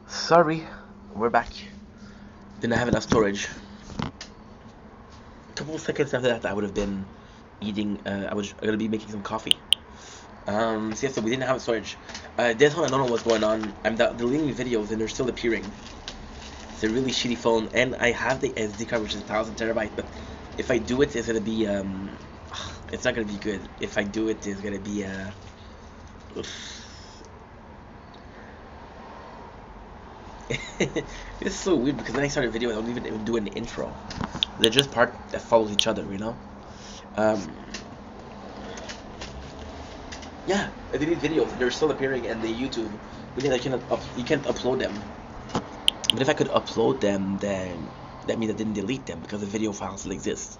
Sorry, we're back. Didn't have enough storage. A couple of seconds after that, I would have been eating. I was gonna be making some coffee. So yeah, so we didn't have storage. This one I don't know what's going on. I'm deleting videos and they're still appearing. It's a really shitty phone, and I have the SD card, which is 1,000 terabytes. But if I do it, it's gonna be it's not gonna be good. If I do it, it's gonna be oof. It's so weird because then I start a video, I don't even do an intro. They're just part that follows each other, you know. Um, yeah, I delete videos. They're still appearing in the YouTube. Meaning you can't upload them. But if I could upload them, then that means I didn't delete them because the video file still exists.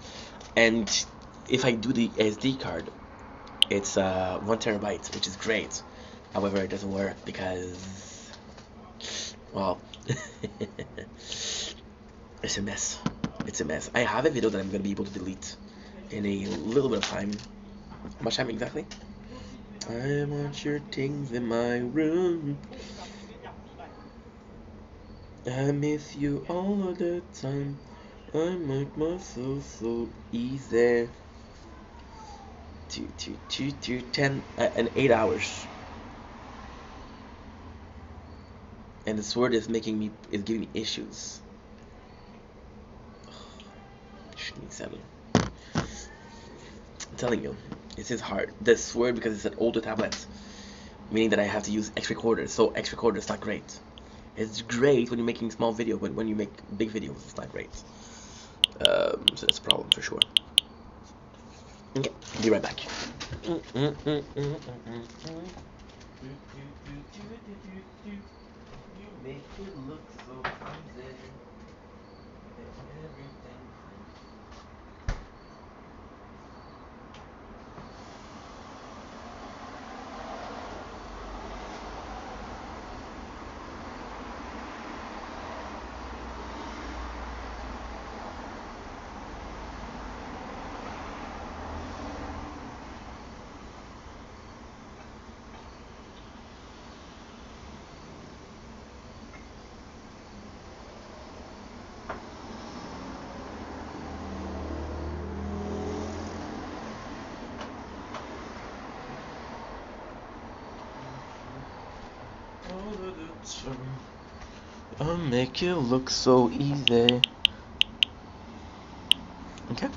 And if I do the SD card, it's 1 terabyte, which is great. However, it doesn't work because, well, it's a mess. It's a mess. I have a video that I'm gonna be able to delete in a little bit of time. How much time exactly? I want your things in my room. I miss you all of the time. I make myself so easy. 10 and 8 hours. And the sword is giving me issues. Should need 7. I'm telling you, this is hard. The sword, because it's an older tablet, meaning that I have to use X recorders. So X recorder is not great. It's great when you're making small videos, but when you make big videos, it's not great. So that's a problem for sure. Okay, be right back. You make it look so easy. Everything. All of the time. I'll make it look so easy. Okay.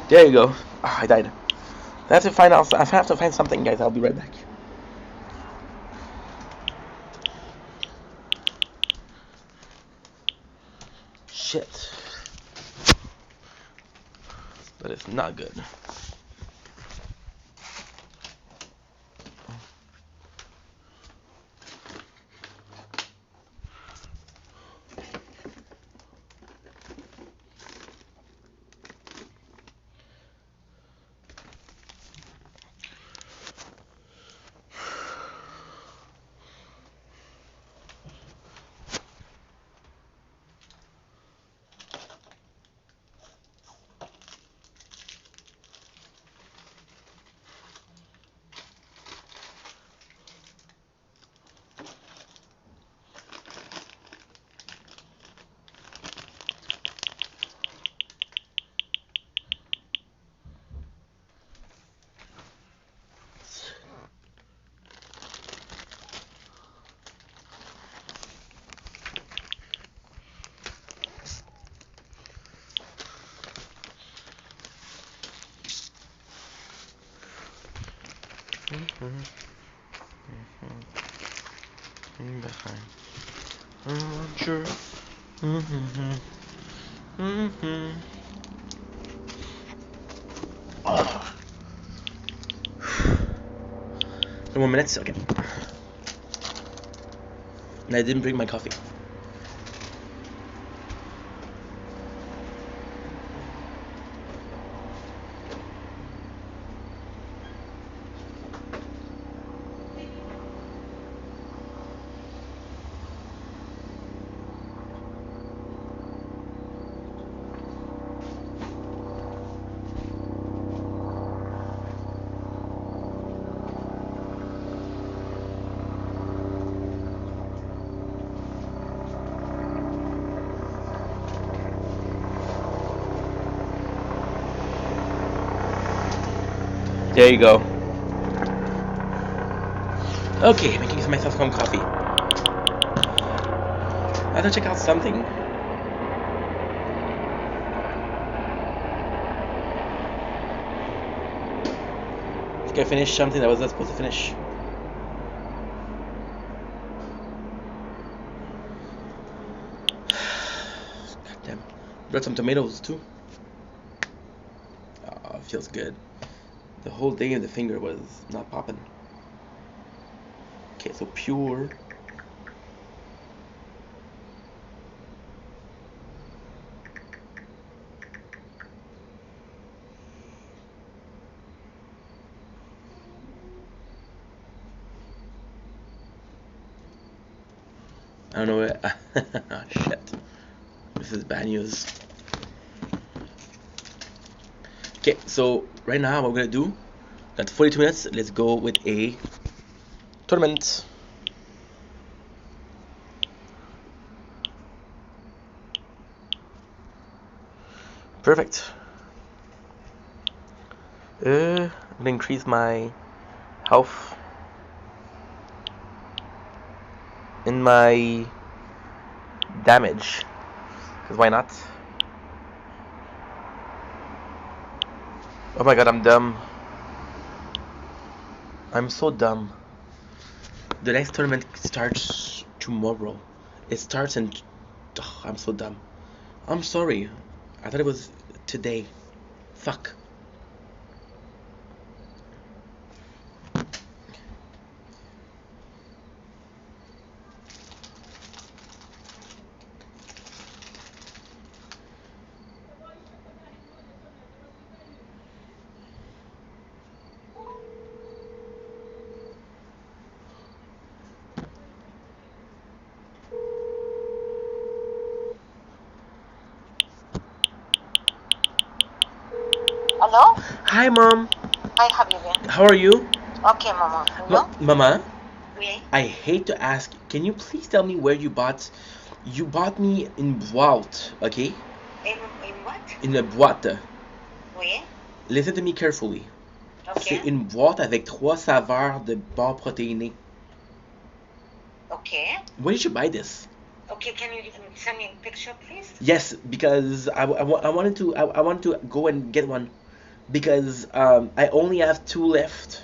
There you go. Oh, I died. I have to find something, guys. I'll be right back. Shit. That is not good. Oh. 3 more minutes? Okay. And I didn't bring my coffee. There you go. Okay, making myself some coffee. I have to check out something. I think I finished something that I was not supposed to finish. Goddamn. Brought some tomatoes too. Oh, it feels good. The whole day of the finger was not popping. Okay, so pure. I don't know where. Oh, shit. This is bad news. Okay, so right now what we're gonna do, got 42 minutes, let's go with a tournament. Perfect. I'm gonna increase my health and my damage, because why not? Oh my god, I'm dumb. I'm so dumb. The next tournament starts tomorrow. It starts in... Oh, I'm so dumb. I'm sorry. I thought it was today. Fuck. Hello? Hi, Mom. Hi, Habibi. How are you? Okay, Mama. You? Mama, Oui. I hate to ask. Can you please tell me where you bought... You bought me in boîte, okay? In what? In a boîte. Oui. Listen to me carefully. Okay. C'est une boîte avec 3 saveurs de barres protéinées. Okay. Where did you buy this? Okay, can you send me a picture, please? Yes, because I wanted to I wanted to go and get one because I only have 2 left.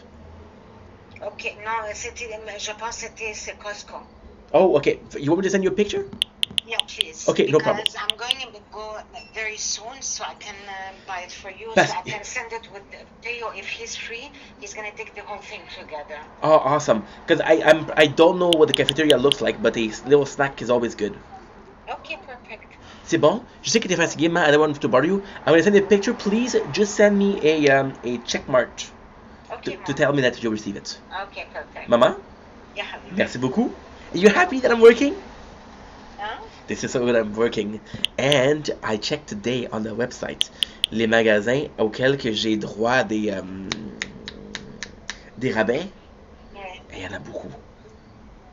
Okay, non, je pense que c'est Costco. Oh, okay. You want me to send you a picture? Yeah, please. Okay, no problem. Because I'm going to go very soon, so I can buy it for you. That's- So I can send it with Theo. If he's free, he's going to take the whole thing together. Oh, awesome. Because I don't know what the cafeteria looks like, but a little snack is always good. Okay, perfect. C'est bon? Je sais que t'es fatigué, man. I don't want to bother you. I'm gonna send you a picture. Please just send me a check mark Okay, to tell me that you receive it. Okay, perfect. Maman? Yeah, Habibi. Merci beaucoup. Are you happy that I'm working? Huh? This is so good I'm working. And I checked today on the website les magasins auxquels que j'ai droit des rabais. Ouais. Et il y en a beaucoup.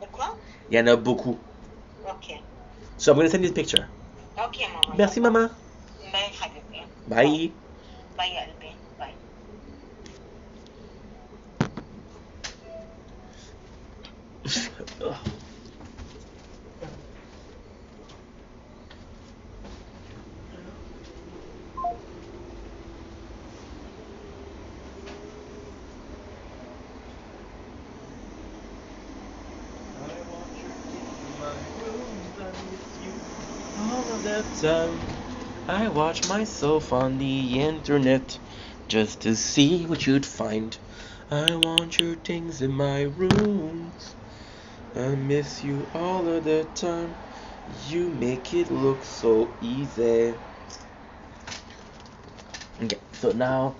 De quoi? Il y en a beaucoup. Okay. So I'm gonna send you the picture. Okay, Mama. Merci, maman. Bye, Habibi. Bye. Bye, Albi. Bye. Ugh. the time I watch myself on the internet just to see what you'd find. I want your things in my rooms. I miss you all of the time. You make it look so easy. Okay, so now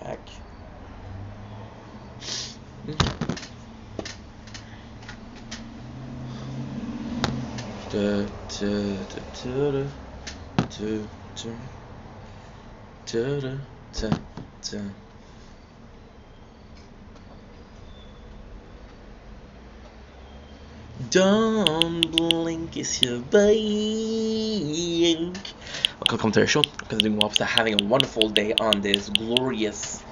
heck. Da, da, da, da, da, da, da, da. Don't blink, it's your blink. Welcome to our show. Because doing well, having a wonderful day on this glorious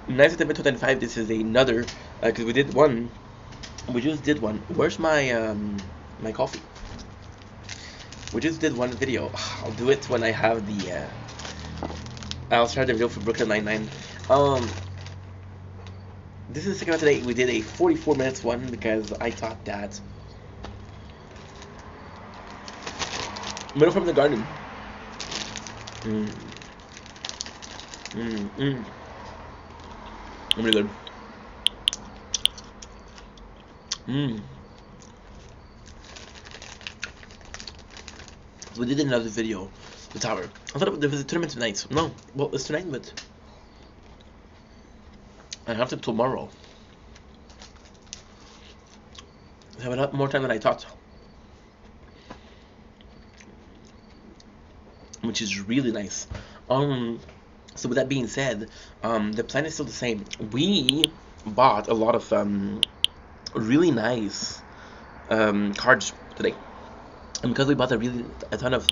nice September 2025. This is another because we did one. We just did one. Where's my my coffee? We just did one video. I'll do it when I have the I'll start the video for Brooklyn Nine-Nine. This is the second one today. We did a 44 minutes one because I thought that Middle from the Garden. Really good. So we did another video, the tower. I thought there was a tournament tonight. No, well, it's tonight, but I have to tomorrow. I have a lot more time than I thought, which is really nice. So with that being said, the plan is still the same. We bought a lot of really nice cards today. And because we bought a ton of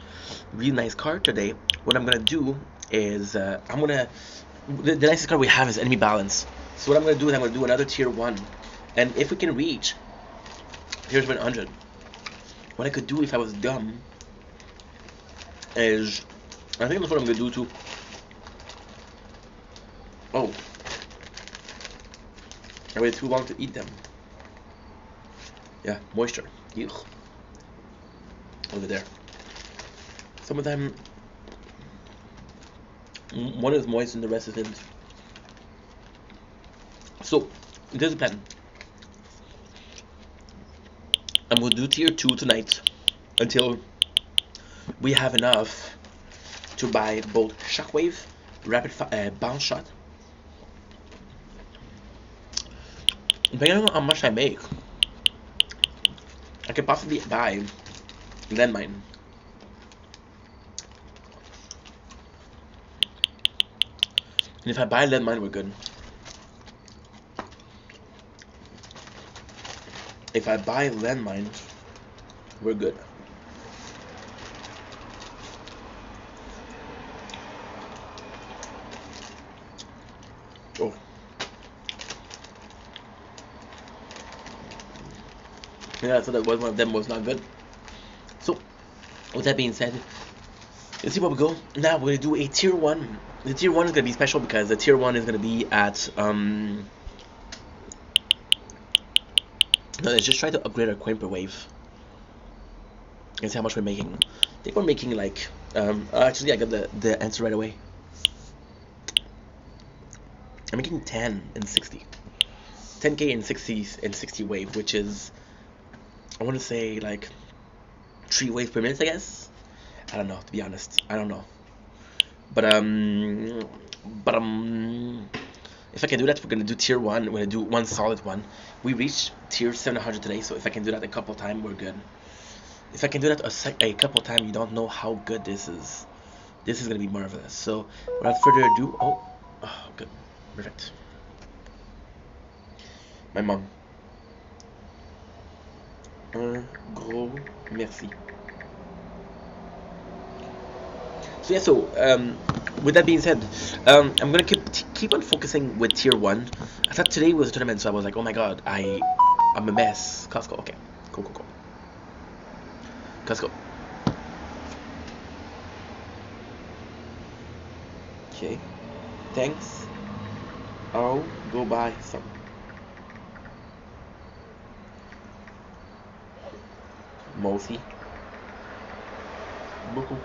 really nice card today, what I'm gonna do is the nicest card we have is Enemy Balance. So what I'm gonna do is I'm gonna do another tier 1, and if we can reach here's 100. What I could do if I was dumb is I think that's what I'm gonna do too. Oh, I waited too long to eat them. Yeah, moisture. Yuck. Over there. Some of them, one is moist and the rest isn't. So, this is the plan. I'm going to do tier 2 tonight until we have enough to buy both Shockwave, Rapid Bounce Shot. Depending on how much I make, I could possibly buy Landmine. And if I buy Landmine, we're good. If I buy Landmine, we're good. Oh. Yeah, I thought that one of them was not good. So, with that being said, let's see where we go. Now we're gonna do a tier 1. The tier 1 is gonna be special because the tier 1 is gonna be at no, let's just try to upgrade our coin per wave and see how much we're making. I think we're making like actually I got the answer right away. I'm making 10 and 60. 10k and 60 wave, which is I wanna say like 3 waves per minute, I guess. I don't know, to be honest. I don't know. But if I can do that, we're gonna do tier 1. We're gonna do one solid one. We reached tier 700 today, so if I can do that a couple times, we're good. If I can do that a couple times, you don't know how good this is. This is gonna be marvelous. So without further ado, oh, good, perfect. My mom. Un gros merci. So yeah, so with that being said, I'm gonna keep on focusing with tier one. I thought today was a tournament, so I was like, oh my god, I'm a mess. Costco, okay, cool. Costco. Okay, thanks. I'll go buy some. Mosi. Buku.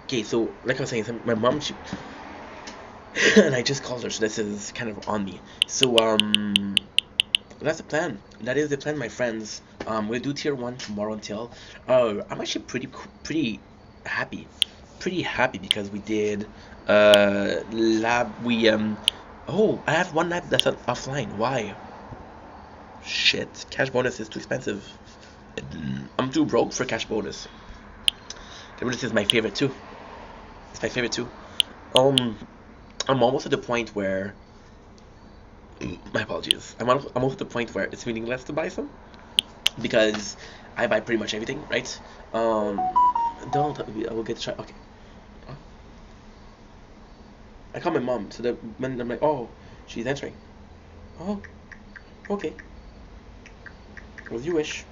Okay, so like I was saying, my mom, and I just called her, so this is kind of on me. So that's the plan. That is the plan, my friends. We'll do tier one tomorrow until. I'm actually pretty happy, because we did lab. We Oh, I have one lab that's offline. Why? Shit, cash bonus is too expensive. I'm too broke for cash bonus. Cash bonus is my favorite too. It's my favorite too. Um, I'm almost at the point where. My apologies. I'm almost at the point where it's meaningless to buy some because I buy pretty much everything, right? Don't I will get to try. Okay. Huh? I call my mom, so that when I'm like, oh, she's answering. Oh, okay. As you wish.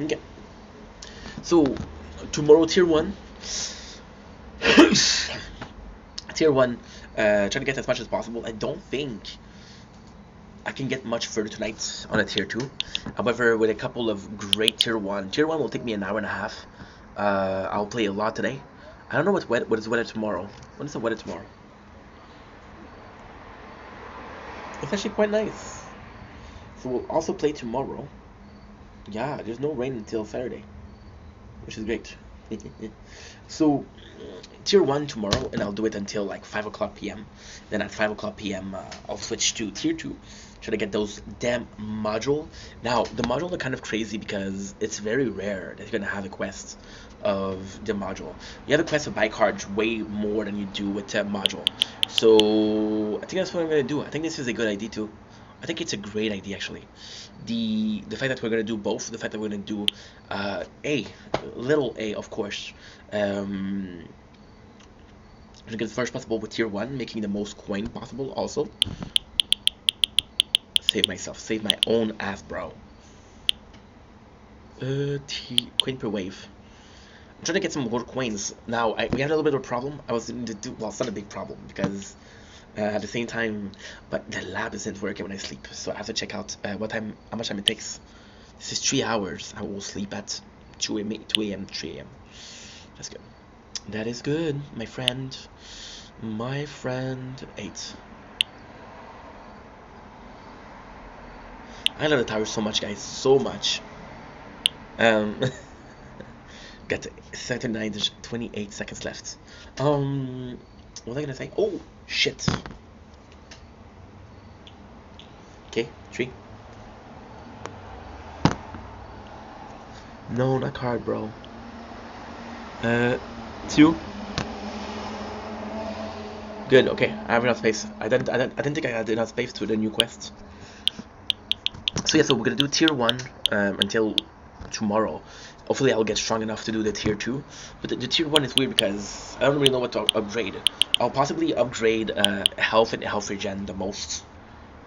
Okay. So tomorrow, tier one. Tier one. Try to get as much as possible. I don't think I can get much further tonight on a tier two. However, with a couple of great tier one will take me an hour and a half. I'll play a lot today. I don't know what is weather tomorrow. What is the weather tomorrow? It's actually quite nice. So we'll also play tomorrow. Yeah, there's no rain until Saturday, which is great. So tier one tomorrow, and I'll do it until like 5 o'clock p.m. Then at 5 o'clock p.m. I'll switch to tier two. Try to get those damn module. Now the module are kind of crazy because it's very rare that you're gonna have a quest of the module. You have a quest of buy cards way more than you do with the module. So I think that's what I'm gonna do. I think this is a good idea too. I think it's a great idea actually. The fact that we're gonna do both, the fact that we're gonna do a little a of course. To get first possible with tier one, making the most coin possible also. Save my own ass, bro. Coin per wave. I'm trying to get some more coins. Now, we had a little bit of a problem. I was in well, it's not a big problem because at the same time, but the lab isn't working when I sleep, so I have to check out how much time it takes. This is 3 hours. I will sleep at 2 a.m., 3 a.m. That's good. That is good, my friend. My friend 8. I love the tower so much, guys. So much. Got 79, there's 28 seconds left. What was I gonna say? Oh, shit. Okay, 3. No, not card, bro. 2. Good. Okay, I have enough space. I didn't think I had enough space to the new quest. So yeah, so we're gonna do tier one until tomorrow. Hopefully, I'll get strong enough to do the tier two. But the tier one is weird because I don't really know what to upgrade. I'll possibly upgrade health and health regen the most.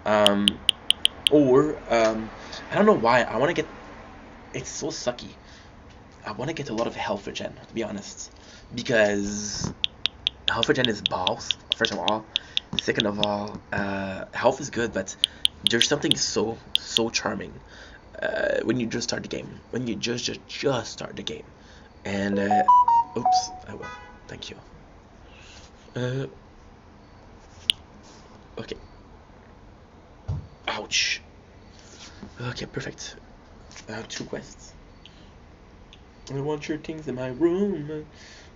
Or I don't know why. I want to get. It's so sucky. I want to get a lot of health regen, to be honest, because health regen is balls. First of all, second of all, health is good, but there's something so charming when you just start the game. When you just start the game, and oops, I will. Thank you. Okay. Ouch. Okay, perfect. 2 quests. I want your things in my room.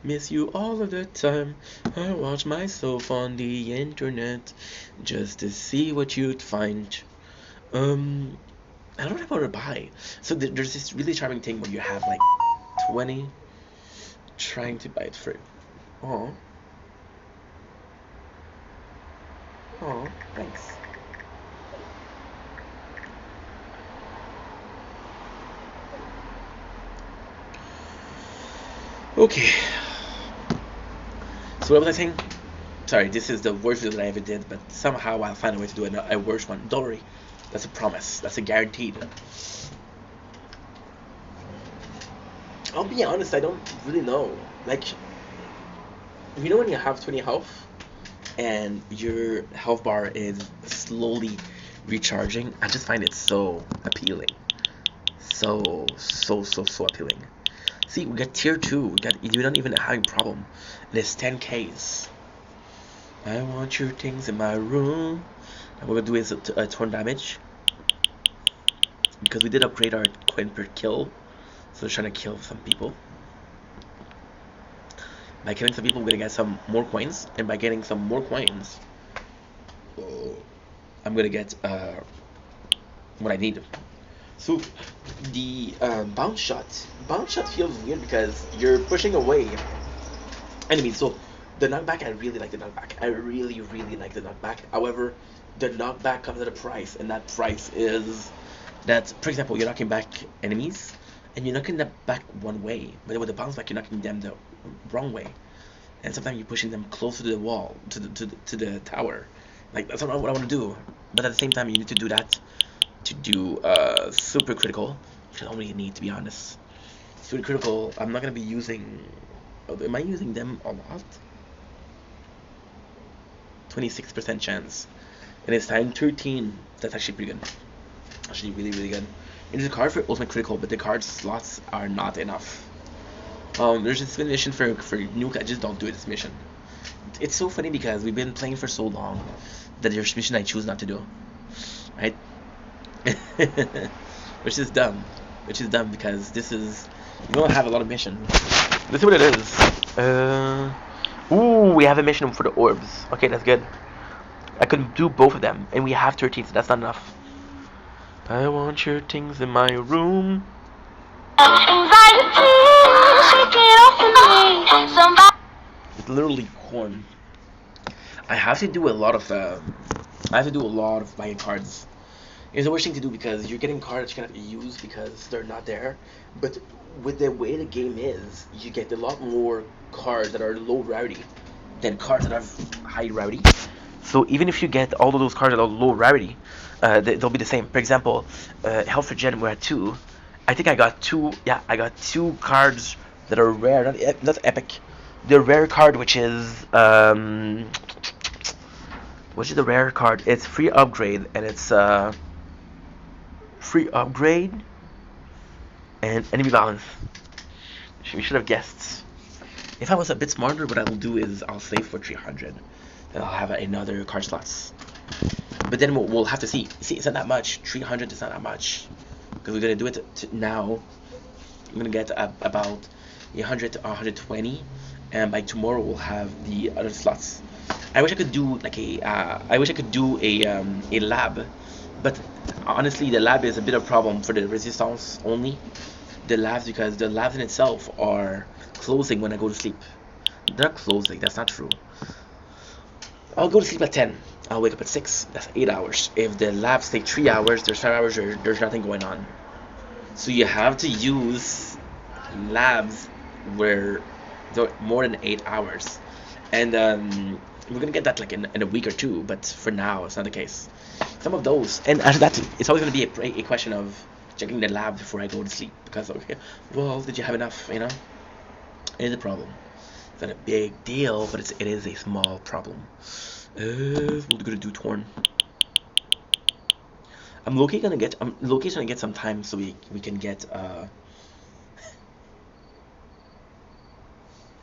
Miss you all of the time. I watch myself on the internet just to see what you'd find. I don't know what to buy. So there's this really charming thing where you have like 20 trying to buy it for. Oh. Oh, thanks. Okay. So what was I saying? Sorry, this is the worst video that I ever did, but somehow I'll find a way to do a worse one. Don't worry. That's a promise. That's a guaranteed. I'll be honest, I don't really know. Like, you know when you have 20 health and your health bar is slowly recharging? I just find it so appealing. So appealing. See, we got tier 2. We're not even having a problem. And it's 10Ks. I want your things in my room. And what we're gonna do is a torn damage. Because we did upgrade our coin per kill. So we're trying to kill some people. By killing some people, we're gonna get some more coins. And by getting some more coins, I'm gonna get what I need. So the bounce shot feels weird because you're pushing away enemies. So the knockback, I really like the knockback. I really like the knockback. However, the knockback comes at a price, and that price is that, for example, you're knocking back enemies, and you're knocking them back one way, but with the bounce back, you're knocking them the wrong way, and sometimes you're pushing them closer to the wall, to the tower. Like, that's not what I want to do. But at the same time, you need to do that to do super critical, which I don't really need, to be honest. Super critical, I'm not gonna be using. Am I using them a lot? 26% chance, and it's time 13. That's actually pretty good. Actually, really good. And there's a card for ultimate critical, but the card slots are not enough. There's this mission for nuke. I just don't do this mission. It's so funny because we've been playing for so long that there's mission I choose not to do, right? Which is dumb. Because this is, you don't have a lot of missions. Let's see what it is. Ooh, we have a mission for the orbs. Okay, that's good. I could do both of them, and we have 13, so that's not enough. I want your things in my room. It's literally corn. I have to do a lot of buying cards. It's the worst thing to do because you're getting cards you cannot use because they're not there. But with the way the game is, you get a lot more cards that are low rarity than cards that are high rarity. So even if you get all of those cards that are low rarity, they'll be the same. For example, Health for Gen, we're at 2. I think I got 2. Yeah, I got 2 cards that are rare, not epic. The rare card, which is the rare card? It's free upgrade, and it's free upgrade and enemy balance. We should have guessed. If I was a bit smarter, what I will do is I'll save for 300, and I'll have another card slots. But then we'll have to see. See, it's not that much. 300 is not that much because we're gonna do it now. I'm gonna get about 100 to 120, and by tomorrow we'll have the other slots. I wish I could do like a lab, but honestly the lab is a bit of a problem for the resistance only. The labs, because the labs in itself are closing when I go to sleep. They're not closing, that's not true. I'll go to sleep at 10. I'll wake up at 6. That's 8 hours. If the labs take 3 hours, there's 5 hours, there's nothing going on. So you have to use labs where they're more than 8 hours. And we're gonna get that like in a week or two, but for now it's not the case. Some of those, and after that, it's always gonna be a question of checking the lab before I go to sleep, because okay, well, did you have enough? You know, it is a problem. It's not a big deal, but it is a small problem. We're gonna do torn. I'm low-key gonna get some time so we can get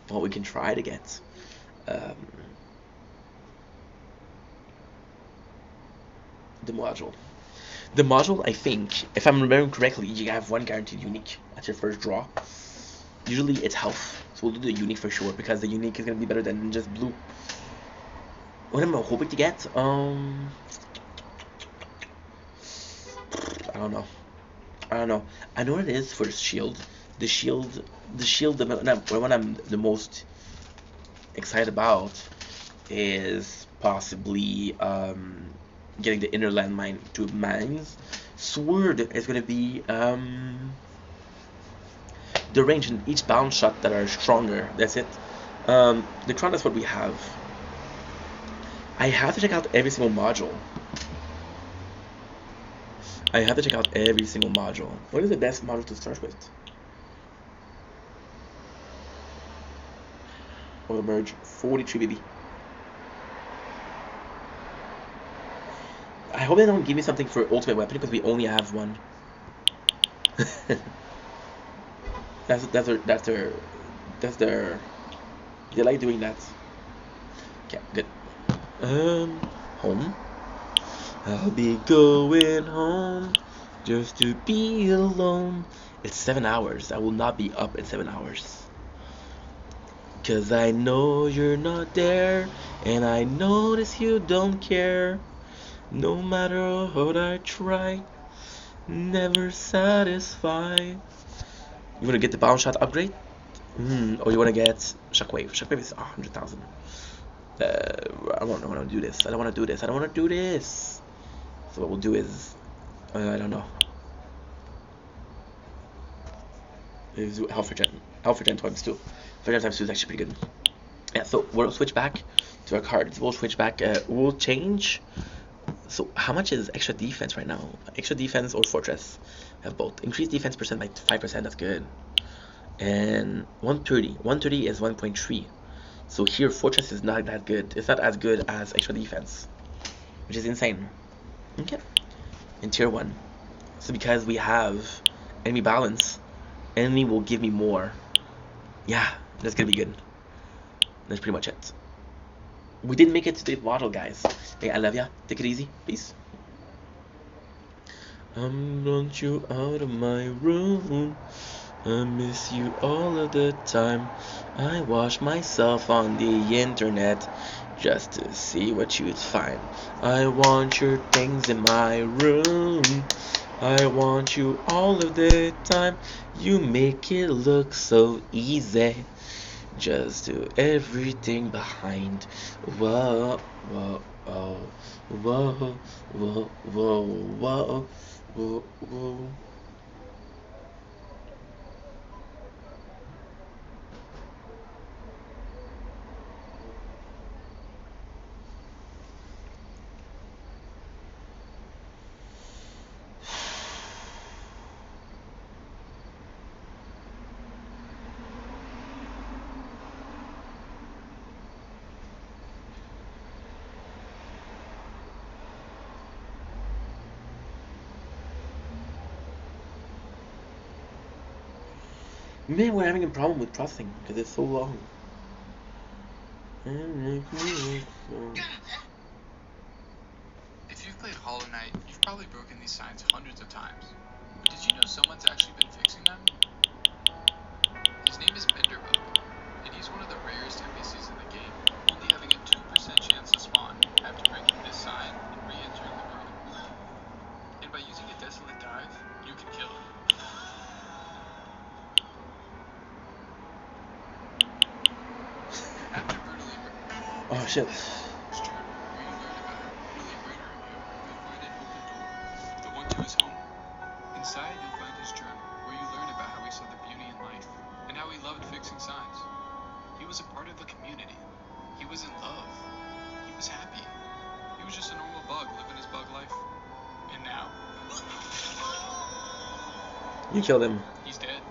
well, we can try to get the module. The module, I think, if I'm remembering correctly, you have one guaranteed unique at your first draw. Usually it's health, so we'll do the unique for sure, because the unique is gonna be better than just blue. What am I hoping to get? I don't know. I know what it is for the shield. The one I'm the most excited about is possibly getting the inner landmine to mines. Sword is gonna be the range in each bounce shot that are stronger. That's it. The crown is what we have. I have to check out every single module. I have to check out every single module. What is the best module to start with? Or the merge 43, baby. I hope they don't give me something for ultimate weapon because we only have one. that's their. They like doing that. Okay, good. Home. I'll be going home just to be alone. It's 7 hours. I will not be up in 7 hours. 'Cause I know you're not there, and I notice you don't care. No matter what I try, never satisfied. You wanna get the bounce shot upgrade? Or you wanna get shockwave? Shockwave is 100,000. I don't wanna do this. I don't wanna do this. I don't wanna do this. So what we'll do is, I don't know. Is health for gen times 2. For gen times 2 is actually pretty good. Yeah, so we'll switch back to our cards. We'll switch back. We'll change. So how much is extra defense right now? Extra defense or fortress? We have both. Increased defense percent by 5%. That's good. And 130. 130 is 1.3. So here fortress is not that good. It's not as good as extra defense, which is insane. Okay. In tier 1. So because we have enemy balance, enemy will give me more. Yeah, that's gonna be good. That's pretty much it. We didn't make it to the bottle, guys. Hey, I love ya. Take it easy, please. Want you out of my room. I miss you all of the time. I watch myself on the internet just to see what you'd find. I want your things in my room. I want you all of the time. You make it look so easy. Just do everything behind. Whoa, whoa, whoa, whoa, whoa, whoa, whoa, whoa, whoa. Man, we're having a problem with processing because it's so long. If you've played Hollow Knight, you've probably broken these signs hundreds of times. But did you know someone's actually been fixing them? His name is Benderbug, and he's one of the rarest NPCs in the game, only having a 2% chance to spawn after breaking this sign and re-entering the room. And by using a Desolate Dive, you can kill him. After brutally Oh shit. Inside, you'll find his journal, where you learn about how he saw the beauty in life, and how he loved fixing signs. He was a part of a community. He was in love. He was happy. He was just a normal bug living his bug life. And now... You killed him. He's dead.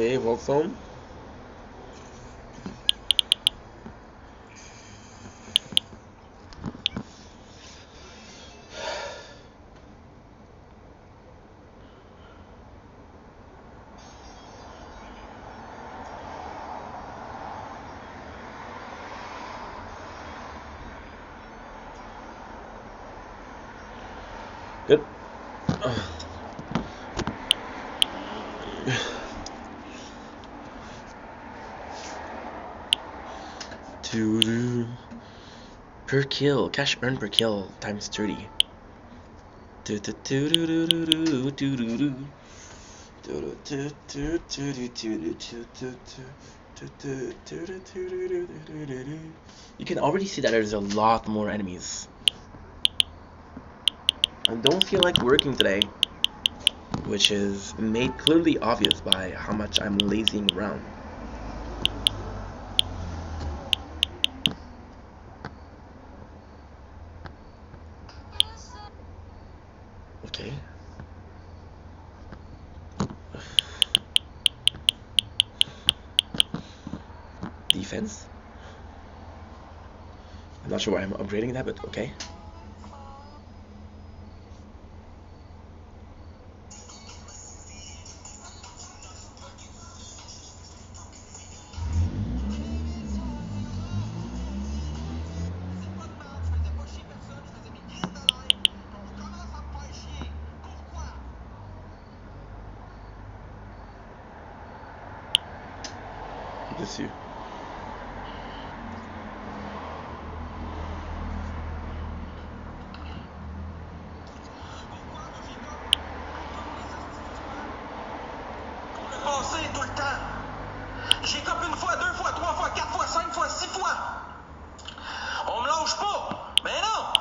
Okay, welcome. Good. Per kill, cash earned per kill times 30. You can already see that there's a lot more enemies. I don't feel like working today, which is made clearly obvious by how much I'm lazying around. Okay. Defense. I'm not sure why I'm upgrading that, but okay. Dessus. Passer tout le temps. J'ai copé une fois, deux fois, trois fois, quatre fois, cinq fois, six fois. On me lâche pas. Mais non.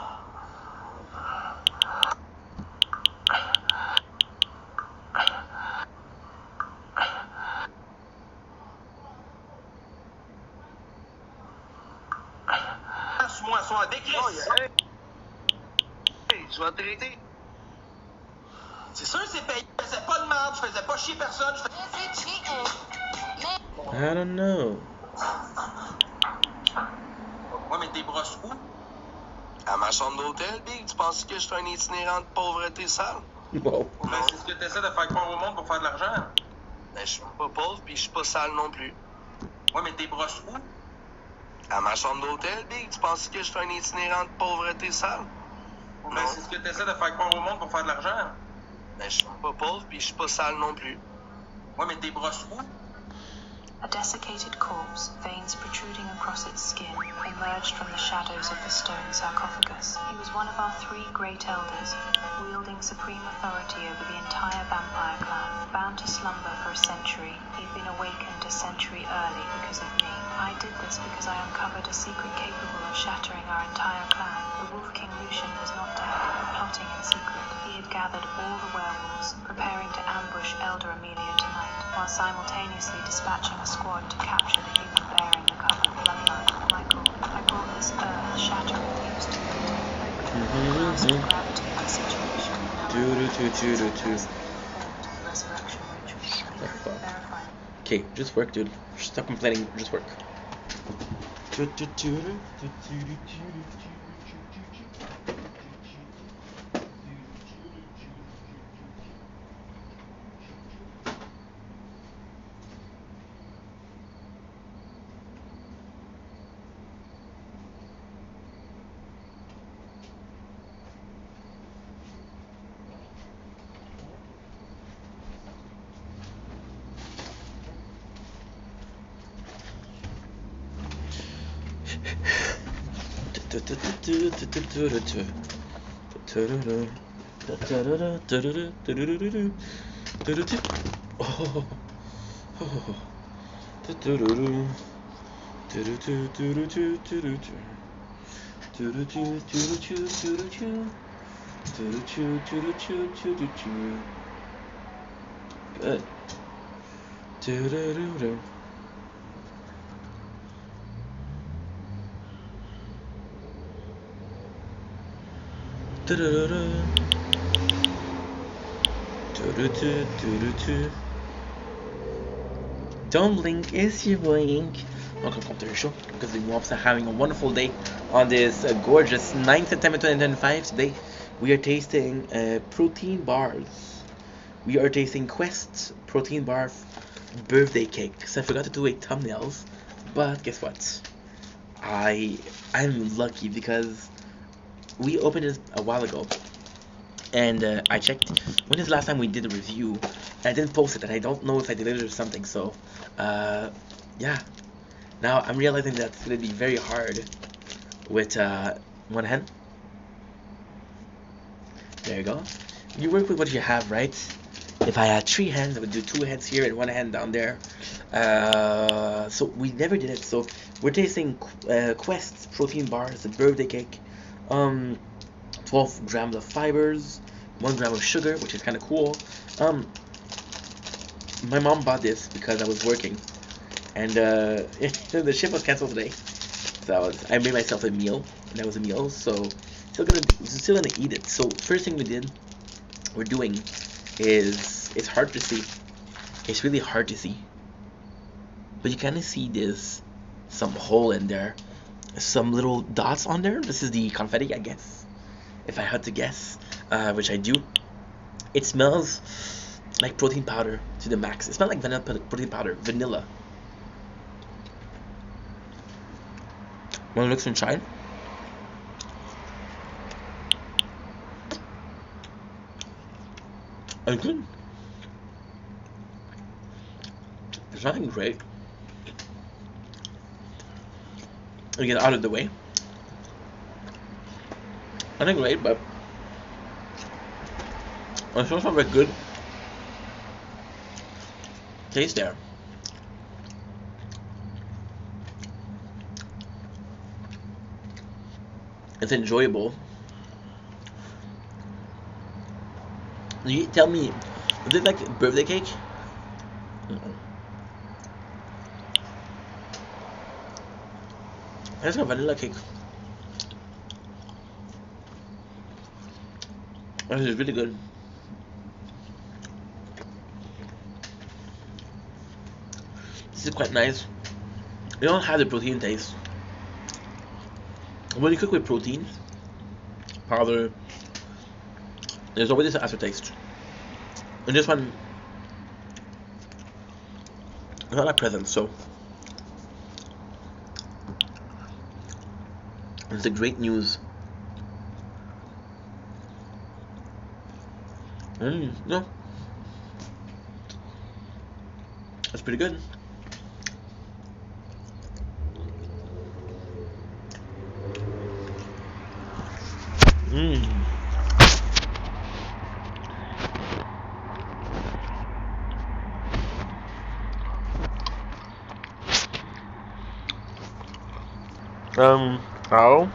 Moi, soir, décris. Hey, tu vas traiter. C'est sûr, c'est payé. Je faisais pas de merde, je faisais pas chier personne. I don't know. Ouais, mais t'es brosses où? À ma chambre d'hôtel, Big. Tu penses que je suis un itinérant de pauvreté sale? Wow. Ben, c'est ce que t'essaies de faire croire au monde pour faire de l'argent. Ben, je suis pas pauvre, puis je suis pas sale non plus. Ouais, mais t'es brosses où? À ma chambre d'hôtel, Big. Tu penses que je suis un itinérant de pauvreté sale? Ben, c'est ce que t'essaies de faire croire au monde pour faire de l'argent. Ben, je suis pas pauvre, puis je suis pas sale non plus. Ouais, mais t'es brosses où? A desiccated corpse, veins protruding across its skin, emerged from the shadows of the stone sarcophagus. He was one of our three great elders, wielding supreme authority over the entire vampire clan. Bound to slumber for a century, he'd been awakened a century early because of me. I did this because I uncovered a secret capable of shattering our entire clan. The Wolf King Lucian was not dead, but plotting in secret. He had gathered all the werewolves, preparing to ambush Elder Amelia tonight, while simultaneously dispatching a squad to capture the human bearing the covered bloodline. Michael, I brought this earth-shattering news to you. Master gravity of the situation. Resurrection ritual. Verify. Okay, just work, dude. Stop complaining, just work. Good. Don't blink, it's your blink. Welcome to the show because we are having a wonderful day on this gorgeous 9th September 2025. Today we are tasting protein bars. We are tasting Quest protein bar birthday cake. So I forgot to do a thumbnails, but guess what? I'm lucky because we opened it a while ago, and I checked when is the last time we did a review. And I didn't post it, and I don't know if I deleted it or something. So, yeah. Now I'm realizing that it's gonna be very hard with one hand. There you go. You work with what you have, right? If I had 3 hands, I would do 2 hands here and 1 hand down there. So we never did it. So we're tasting Quest's protein bars, the birthday cake. 12 grams of fibers, 1 gram of sugar, which is kind of cool. My mom bought this because I was working, and the ship was canceled today. So I made myself a meal, and that was a meal. So still gonna eat it. So first thing we're doing is it's hard to see. It's really hard to see, but you kind of see this some hole in there, some little dots on there. This is the confetti, I guess, if I had to guess, which I do. It smells like protein powder to the max. It smells like vanilla protein powder, vanilla. When it looks inside, it's good. It's nothing great. We get out of the way. Nothing great, but it's also very good taste there. It's enjoyable. You tell me, is it like birthday cake? It's a vanilla cake. This is really good. This is quite nice. They don't have the protein taste. When you cook with protein powder, there's always this aftertaste. And this one, it's not that present, so it's a great news. No, that's pretty good. How?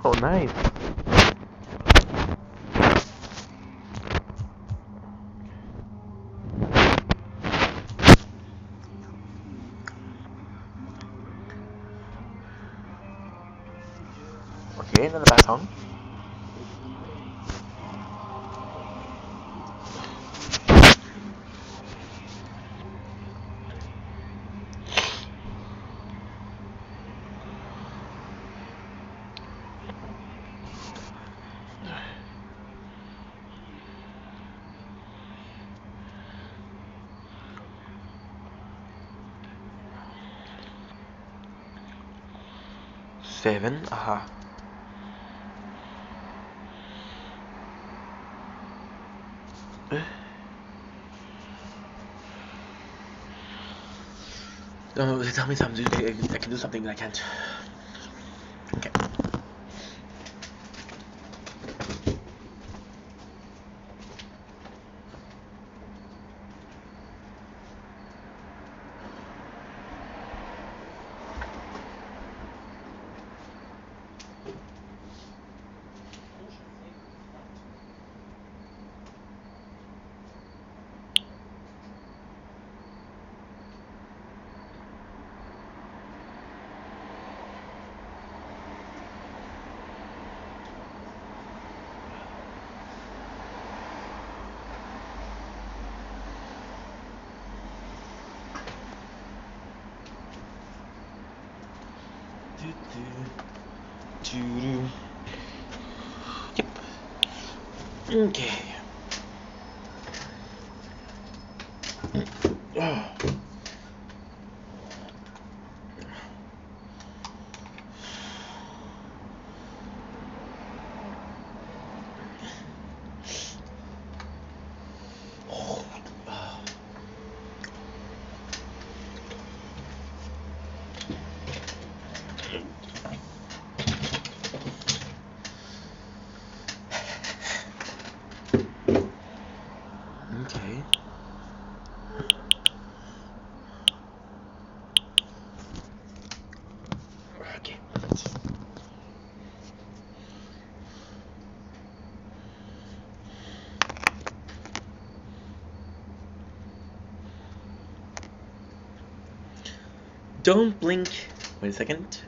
Oh, nice. Okay, not a bad song. Seven, aha. No, tell me something. I can do something that I can't. Okay. Yep. Okay. Oh. Okay. Okay. Don't blink. Wait a second.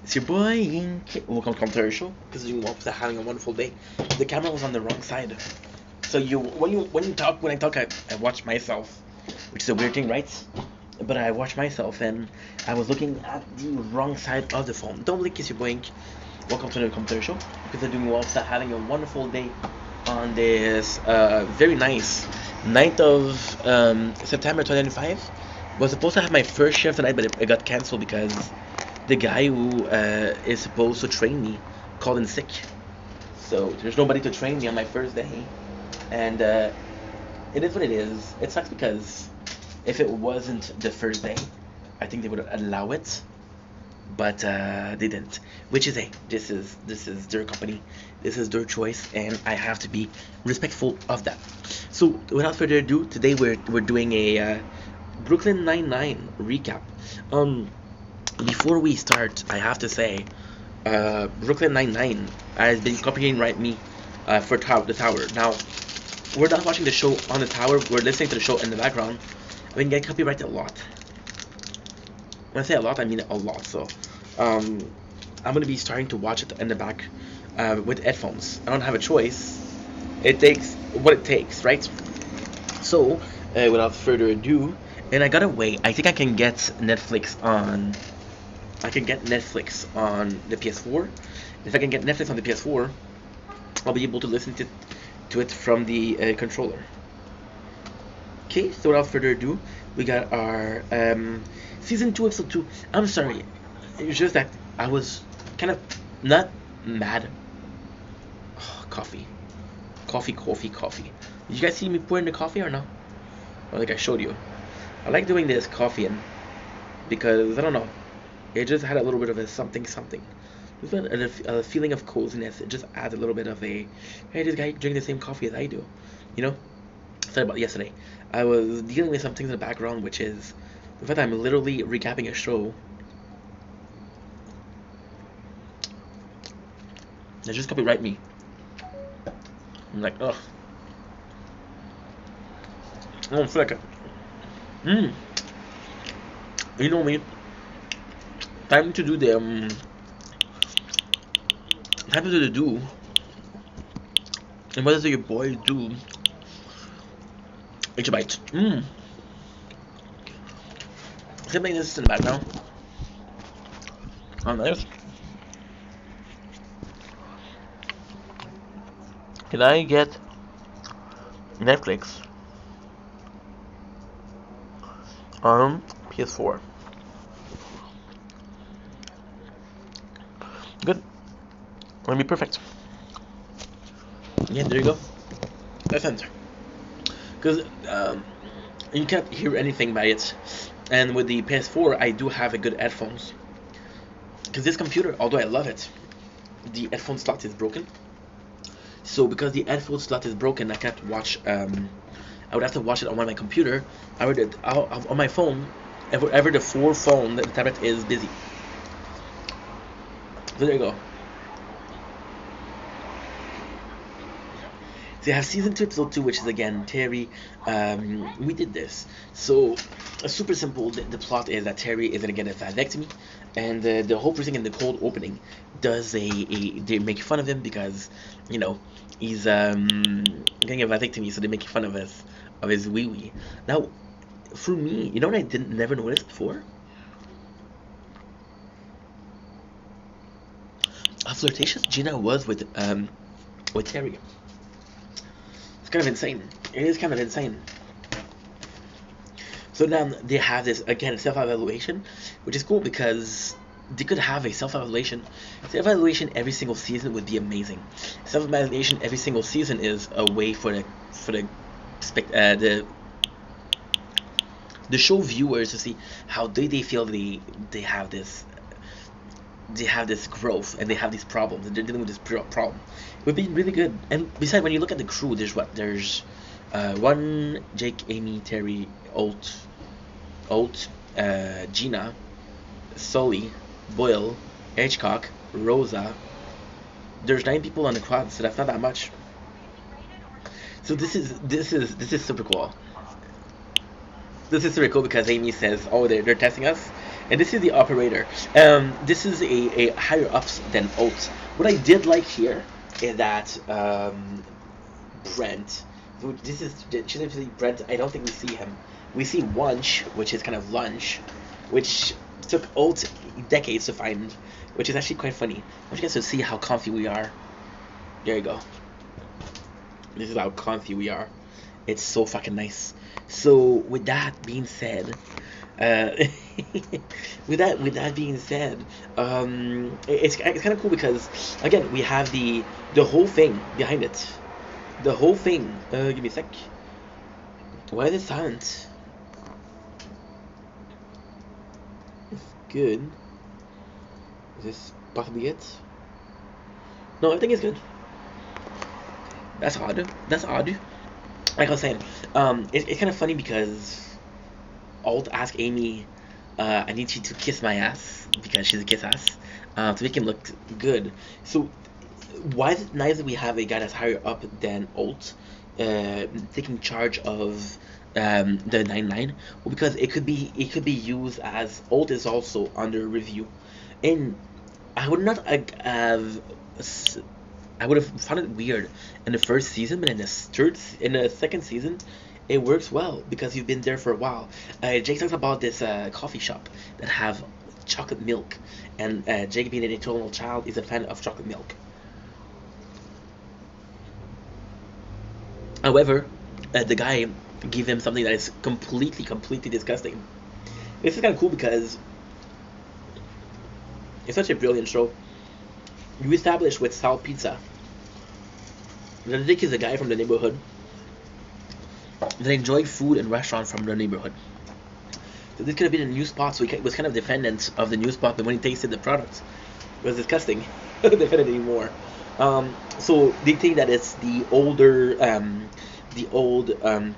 It's your boy Ink. Welcome to commercial. Because you hope that having a wonderful day. The camera was on the wrong side. So when I talk, I watch myself, which is a weird thing, right? But I watch myself, and I was looking at the wrong side of the phone. Don't blink, it's your boy Ink. Welcome to the computer show. Because I'm doing well, start having a wonderful day on this very nice 9th of September 2025. Was supposed to have my first shift tonight, but it got cancelled because the guy who is supposed to train me called in sick. So there's nobody to train me on my first day, and it is what it is. It sucks because if it wasn't the first day, I think they would allow it, but they didn't. Which is this is their company, this is their choice, and I have to be respectful of that. So without further ado, today we're doing a Brooklyn Nine-Nine recap. Before we start, I have to say, Brooklyn Nine-Nine has been copying me for the tower. Now, we're not watching the show on the tower, we're listening to the show in the background. We can get copyrighted a lot. When I say a lot, I mean a lot. So, I'm going to be starting to watch it in the back with headphones. I don't have a choice. It takes what it takes, right? So, without further ado, and I gotta wait. I think I can get Netflix on. I can get Netflix on the PS4. If I can get Netflix on the PS4, I'll be able to listen to it from the controller. Okay, so without further ado, we got our season 2, episode 2. I'm sorry, it's just that I was kind of not mad. Oh, coffee. Did you guys see me pouring the coffee or no? I think I showed you. I like doing this coffee in because I don't know, it just had a little bit of a something. Just a feeling of coziness. It just adds a little bit of a, hey, this guy drinking the same coffee as I do, you know. Sorry about yesterday. I was dealing with some things in the background, which is the fact that I'm literally recapping a show. They just copyright me. I'm like, ugh. I don't feel like it. You know me. Time to do the time to do the do. And what does your boy do? Eat a bite. Something this in the background. Oh, nice. Can I get Netflix on PS4? Good. That'll be perfect. Yeah, there you go. That's answer. Because you can't hear anything by it. And with the PS4, I do have a good headphones. Because this computer, although I love it, the headphone slot is broken. So because the headphone slot is broken, I can't watch. I would have to watch it on my computer. I would on my phone. Ever the phone, the tablet is busy. So there you go. So you have season 2, episode 2, which is again Terry. We did this. So super simple. The plot is that Terry is gonna get a vasectomy, and the whole person in the cold opening does they make fun of him because, you know, he's getting a vasectomy, so they make fun of his wee wee. Now, for me, you know what I never noticed before? how flirtatious Gina was with Terry. It's kind of insane. It is kind of insane. So now they have this again self-evaluation, which is cool because they could have a self-evaluation. Self-evaluation every single season would be amazing. Self-evaluation every single season is a way for the show viewers to see how they feel they have this growth and they have these problems and they're dealing with this problem. It would be really good. And besides, when you look at the crew, there's one, Jake, Amy, Terry, Alt, Gina, Sully, Boyle, Hitchcock, Rosa. There's 9 people on the quad, so that's not that much. So this is super cool. This is super cool because Amy says, "Oh, they're testing us," and this is the operator. This is a higher ups than Alt. What I did like here is that Brent. This is Brent. I don't think we see him. We see Wunsch, which is kind of lunch, which took Alt decades to find, which is actually quite funny. I want you guys to see how comfy we are. There you go. This is how comfy we are. It's so fucking nice. So with that being said, it's kind of cool because again we have the whole thing behind it. The whole thing. Give me a sec. Why is it silent? It's good. Is this possibly it? No, everything is good. That's odd. Like I was saying, it's kind of funny because Alt asked Amy, I need you to kiss my ass because she's a kiss ass, to make him look good. So why is it nice that we have a guy that's higher up than Alt taking charge of the 9-9? Well, because it could be used as Alt is also under review, and I would not have. I would have found it weird in the first season, but in the second season, it works well because you've been there for a while. Jake talks about this coffee shop that have chocolate milk, and Jake, being an eternal child, is a fan of chocolate milk. However, the guy gave him something that is completely disgusting. This is kind of cool because it's such a brilliant show. You establish with Sal Pizza that Dick is a guy from the neighborhood that enjoy food and restaurants from the neighborhood. So this could have been a new spot, so he was kind of defendant of the new spot, but when he tasted the product, it was disgusting. He couldn't defend it anymore. So they think that it's the older,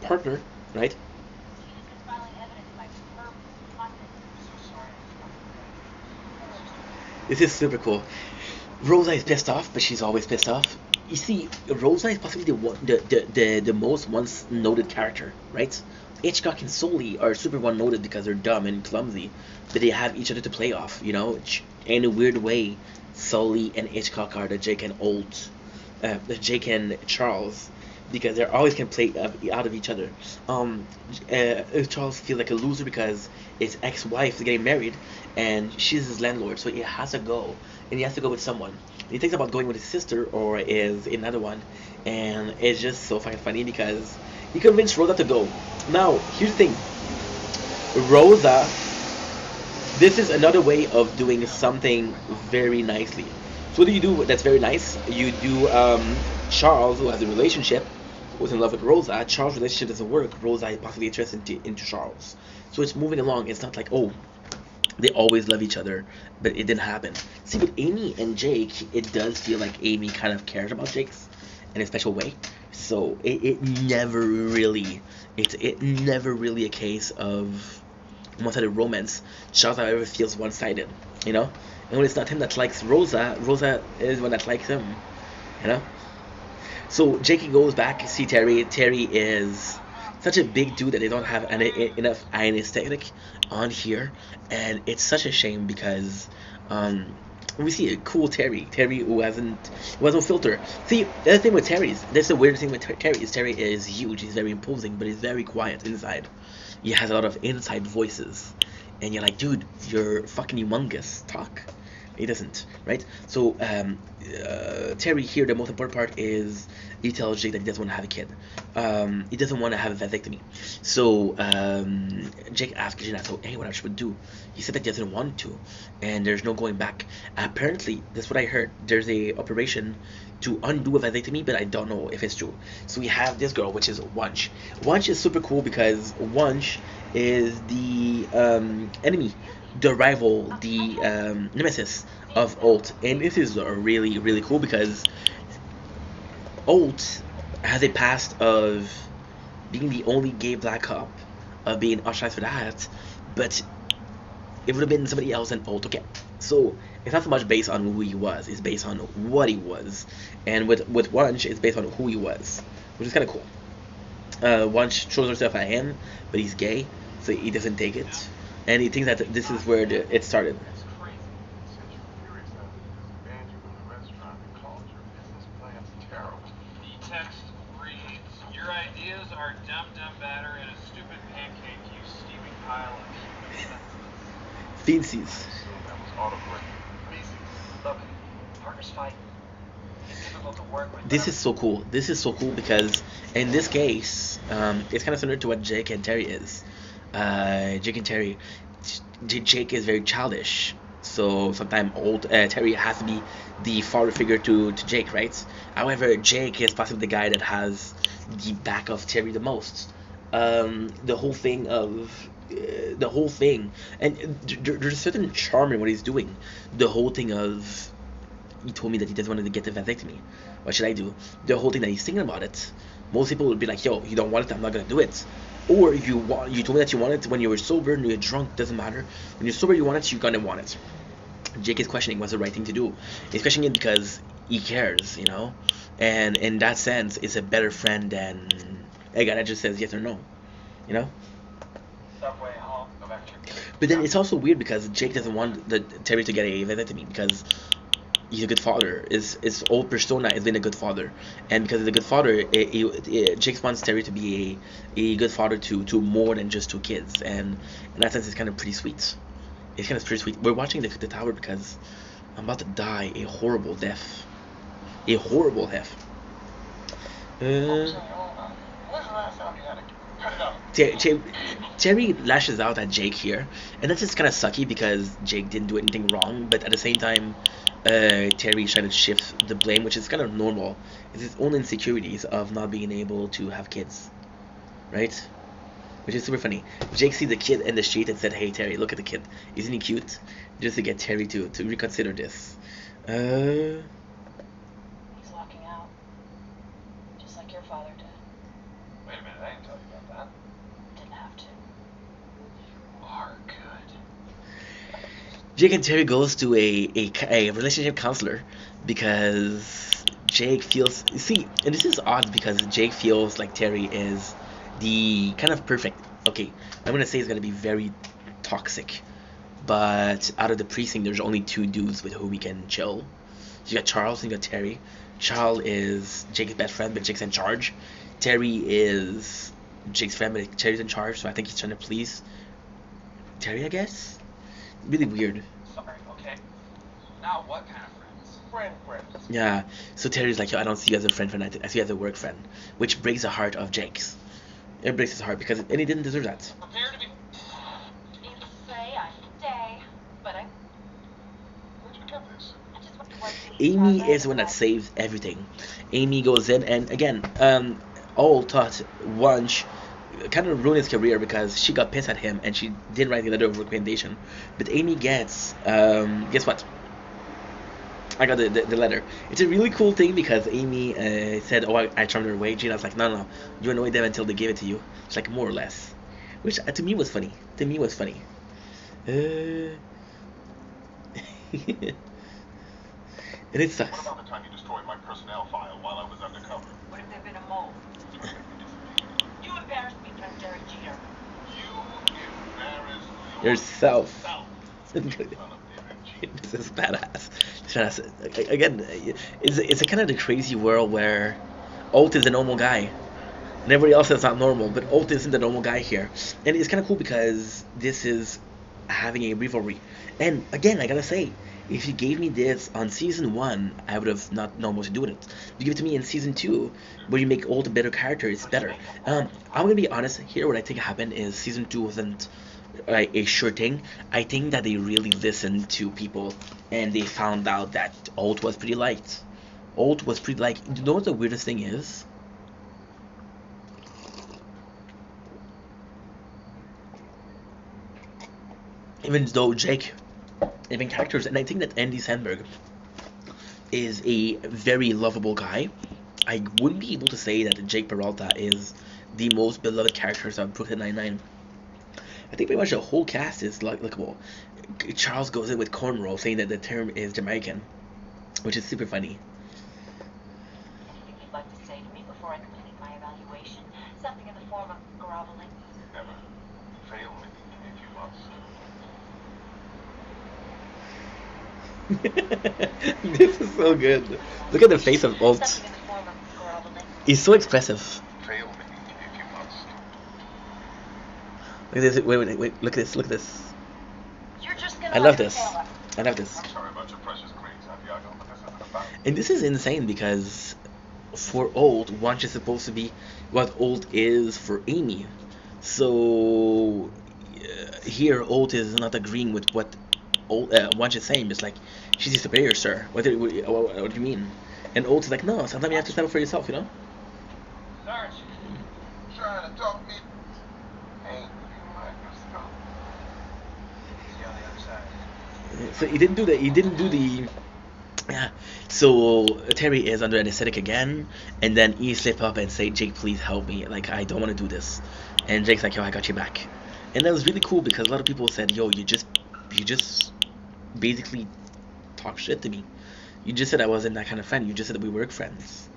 partner, right? This is super cool. Rosa is pissed off, but she's always pissed off. You see, Rosa is possibly the most once noted character, right? Hitchcock and Sully are super one noted because they're dumb and clumsy, but they have each other to play off, you know. In a weird way, Sully and Hitchcock are the Jake and Jake and Charles, because they always can play out of each other. Charles feels like a loser because his ex-wife is getting married, and she's his landlord, so he has to go, and he has to go with someone. He thinks about going with his sister or is another one, and it's just so fucking funny because he convinced Rosa to go. Now, here's the thing. Rosa, this is another way of doing something very nicely. So what do you do that's very nice? You do Charles, who has a relationship, who's in love with Rosa. Charles' relationship doesn't work. Rosa is possibly interested into Charles. So it's moving along. It's not like, oh, they always love each other, but it didn't happen. See, with Amy and Jake, it does feel like Amy kind of cares about Jake's in a special way. So it never really a case of one-sided romance. Charles, however, feels one-sided, you know. And when it's not him that likes Rosa, Rosa is one that likes him, you know. So Jake goes back to see Terry. Terry is such a big dude that they don't have enough anesthetic on here, and it's such a shame because we see a cool Terry who has no filter. See, the other thing with that's the weird thing with Terry is huge. He's very imposing, but he's very quiet inside. He has a lot of inside voices, and you're like, dude, you're fucking humongous. Talk. He doesn't, right? So Terry here, the most important part is he tells Jake that he doesn't want to have a kid. He doesn't want to have a vasectomy. So Jake asks Renato, hey, what I should do? He said that he doesn't want to, and there's no going back. Apparently, that's what I heard. There's a operation to undo a vasectomy, but I don't know if it's true. So we have this girl, which is Wunsch. Wunsch is super cool because Wunsch is the enemy, the rival, the nemesis of Ult, and this is really really cool because Ult has a past of being the only gay black cop, of being ostracized for that, but it would have been somebody else than Ult. Okay, so it's not so much based on who he was; it's based on what he was, and with Wunsch, it's based on who he was, which is kind of cool. Wunsch throws herself at him, but he's gay, so he doesn't take it, and he thinks that this is where it started. The text reads, "Your ideas are dumb batter in a stupid pancake, you steaming pile of human Feces. That was autocorrect. Feces. Look, partners fight. It's difficult to work with. This is so cool. This is so cool because in this case, it's kind of similar to what Jake and Terry is. Jake and Terry, Jake is very childish, so sometimes Terry has to be the father figure to Jake, right? However, Jake is possibly the guy that has the back of Terry the most. The whole thing, and there's a certain charm in what he's doing. The whole thing of, he told me that he doesn't want to get the vasectomy. What should I do? The whole thing that he's thinking about it. Most people would be like, yo, you don't want it, I'm not gonna do it. Or you told me that you want it when you were sober and you're drunk, doesn't matter. When you're sober, you want it, you're gonna want it. Jake is questioning what's the right thing to do. He's questioning it because he cares, you know? And in that sense, it's a better friend than a guy that just says yes or no, you know? Subway, home, electric. But then it's also weird because Jake doesn't want Terry to get a vasectomy because he's a good father. His old persona has been a good father, and because he's a good father, Jake wants Terry to be a good father to more than just two kids, and in that sense, it's kind of pretty sweet. It's kind of pretty sweet. We're watching the tower because I'm about to die a horrible death. A horrible death. Terry lashes out at Jake here, and that's just kind of sucky because Jake didn't do anything wrong, but at the same time, Terry's trying to shift the blame, which is kind of normal. It's his own insecurities of not being able to have kids, right? Which is super funny. Jake see the kid in the street and said, "Hey Terry, look at the kid. Isn't he cute?" Just to get Terry to reconsider this. He's locking out. Just like your father did. Wait a minute, I didn't tell you about that. Didn't have to. You are good. Jake and Terry goes to a relationship counselor because Jake feels, see, and this is odd because Jake feels like Terry is the kind of perfect, okay, I'm gonna say it's gonna be very toxic, but out of the precinct there's only two dudes with whom we can chill. You got Charles and you got Terry. Charles is Jake's best friend, but Jake's in charge. Terry is Jake's friend, but Terry's in charge, so I think he's trying to please Terry, I guess. Really weird. Sorry, okay. Now what kind of friends? Friends. Yeah, so Terry's like, yo, I don't see you as a friend, I see you as a work friend, which breaks the heart of Jake's. It breaks his heart because, and he didn't deserve that. Prepare to be. You say I stay, but I Where'd you get this? just want to Amy is the one that saves everything. Amy goes in, and again, all thought Wunsch kind of ruined his career because she got pissed at him and she didn't write the letter of recommendation. But Amy gets, guess what? I got the letter. It's a really cool thing because Amy said, "Oh, I turned her away." Gina's like, "No, you annoyed them until they gave it to you." It's like more or less, which to me was funny. And it sucks. What about the time you destroyed my personnel file while I was undercover? Would have there been a mole? You embarrassed me in front of Derek Jeter. You embarrassed Yourself. yourself. This is badass. Again, it's a kind of the crazy world where Ult is a normal guy and everybody else is not normal, but Ult isn't the normal guy here, and it's kind of cool because this is having a rivalry. And again, I gotta say, If you gave me this on season 1, I would have not known what to do with it. If you give it to me in season 2, where you make all the better characters, it's better. I'm gonna be honest here. What I think happened is season 2 wasn't a sure thing. I think that they really listened to people and they found out that Alt was pretty liked. Alt was pretty liked. You know what the weirdest thing is? Even though Jake, even characters, and I think that Andy Samberg is a very lovable guy, I wouldn't be able to say that Jake Peralta is the most beloved characters of Brooklyn Nine-Nine. I think pretty much the whole cast is likable. Charles goes in with cornrow, saying that the term is Jamaican, which is super funny. Anything you'd like to say to me before I complete my evaluation? Something in the form of groveling? Never. Fail me if you must. This is so good. Look at the face of Alt. Something in the form of groveling? He's so expressive. Fail me if you must. Look at this. Wait. Look at this. Look at this. You're just gonna I love this. I love this. I'm sorry about your precious green, Santiago, but this isn't about And this is insane because for Old, Wanch is supposed to be what Old is for Amy. So here, Old is not agreeing with what Wanch is saying. It's like, she's your superior, sir. What do you mean? And Old is like, no, sometimes you have to stand up for yourself, you know? Sarge, trying to talk me. Hey, you might just stop. See on the other side. So he didn't do that. He didn't do the. Yeah. So Terry is under anesthetic again, and then he slip up and say, "Jake, please help me. Like, I don't want to do this." And Jake's like, "Yo, I got you back." And that was really cool because a lot of people said, "Yo, you just basically talk shit to me. You just said I wasn't that kind of friend. You just said that we were friends."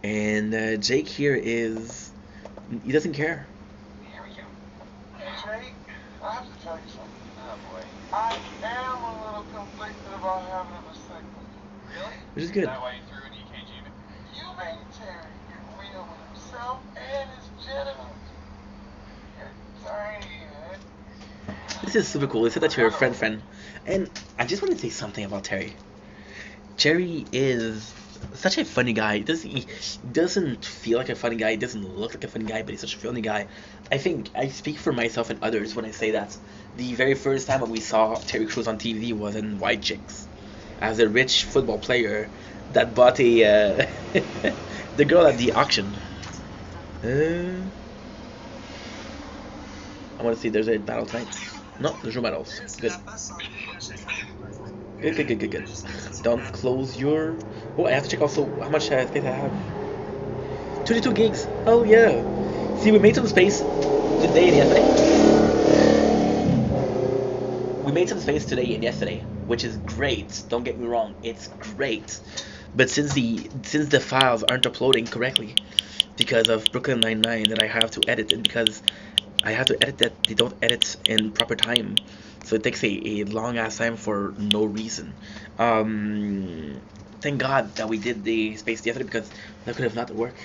And Jake here is, he doesn't care. Here we go. Hey, Jake, I have to tell you something. Oh, boy. I am a little conflicted about having a vasectomy. Really? Which is good. Is that why you threw an EKG in it? You made Terry get real with himself and his genitals. You're tiny, man. This is super cool. They said that you're a friend. And I just want to say something about Terry. Terry is such a funny guy. He doesn't feel like a funny guy. He doesn't look like a funny guy, but he's such a funny guy. I think I speak for myself and others when I say that the very first time when we saw Terry Crews on TV was in White Chicks, as a rich football player that bought a the girl at the auction. I want to see. There's a battle tonight. No, there's no battles. Good. Good. Don't close your. Oh, I have to check also how much space I have. 22 gigs. Oh yeah. See, we made some space today and yesterday. We made some space today and yesterday, which is great. Don't get me wrong, it's great. But since the files aren't uploading correctly because of Brooklyn Nine-Nine that I have to edit, and because I have to edit that they don't edit in proper time, so it takes a long ass time for no reason. Thank God that we did the space yesterday because that could have not worked.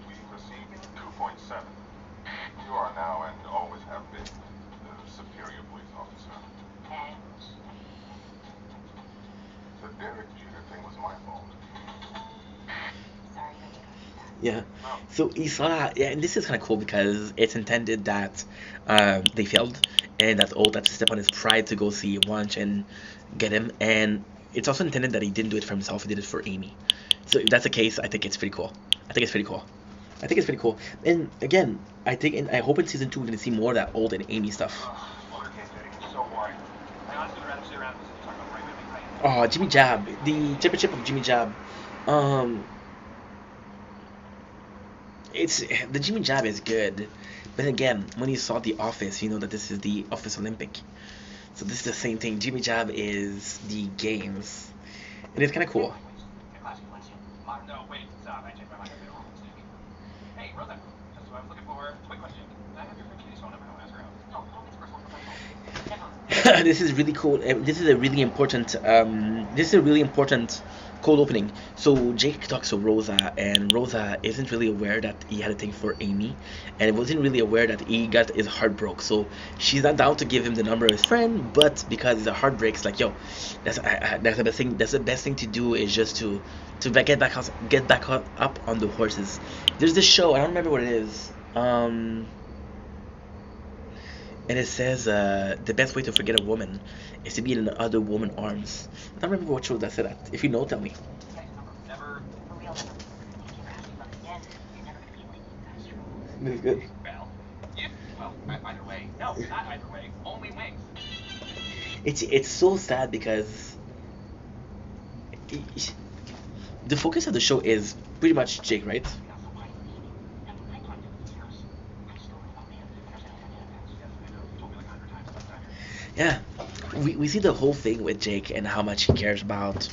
We received 2.7. You are now and always have been the superior police officer. The Derek Jeter thing was my fault. Sorry, you had to go through that. Yeah. So he saw that, yeah, and this is kind of cool because it's intended that they failed, and that Old had to step on his pride to go see Wanch and get him, and it's also intended that he didn't do it for himself; he did it for Amy. So if that's the case, I think it's pretty cool. And again, I think, and I hope in season 2 we're gonna see more of that Old and Amy stuff. So boring. I honestly would rather sit around and talk about right moving height. Oh, Jimmy Jab, the championship of Jimmy Jab. It's the Jimmy Jab is good, but again, when you saw The Office, you know that this is the Office Olympic. So this is the same thing. Jimmy Jab is the games, and it's kind of cool. No, wait, stop. I changed my mind. I made a wrong mistake. Hey, Rosa, that's what I was looking for. Quick question. Can I have your friend Katie's phone number? I want to ask her out. No, it's personal, professional. This is really cool. This is a really important. This is a really important cold opening. So Jake talks to Rosa, and Rosa isn't really aware that he had a thing for Amy, and wasn't really aware that he got his heart broke. So she's not down to give him the number of his friend, but because it's a heartbreak, it's like, yo, that's the best thing. That's the best thing to do is just to get back up on the horses. There's this show. I don't remember what it is. And it says the best way to forget a woman is to be in another woman's arms. I don't remember what show that said that. If you know, tell me. This is good. Either way. No, not either way. Only wings. It's so sad because the focus of the show is pretty much Jake, right? Yeah, we see the whole thing with Jake and how much he cares about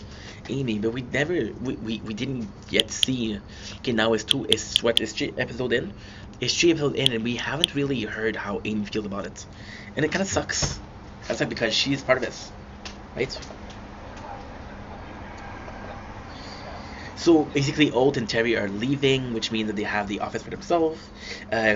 Amy, but we didn't yet see. Okay, now it's 3 episodes in. It's 3 episodes in, and we haven't really heard how Amy feels about it, and it kind of sucks. That's like because she's part of this, right? So basically, Old and Terry are leaving, which means that they have the office for themselves,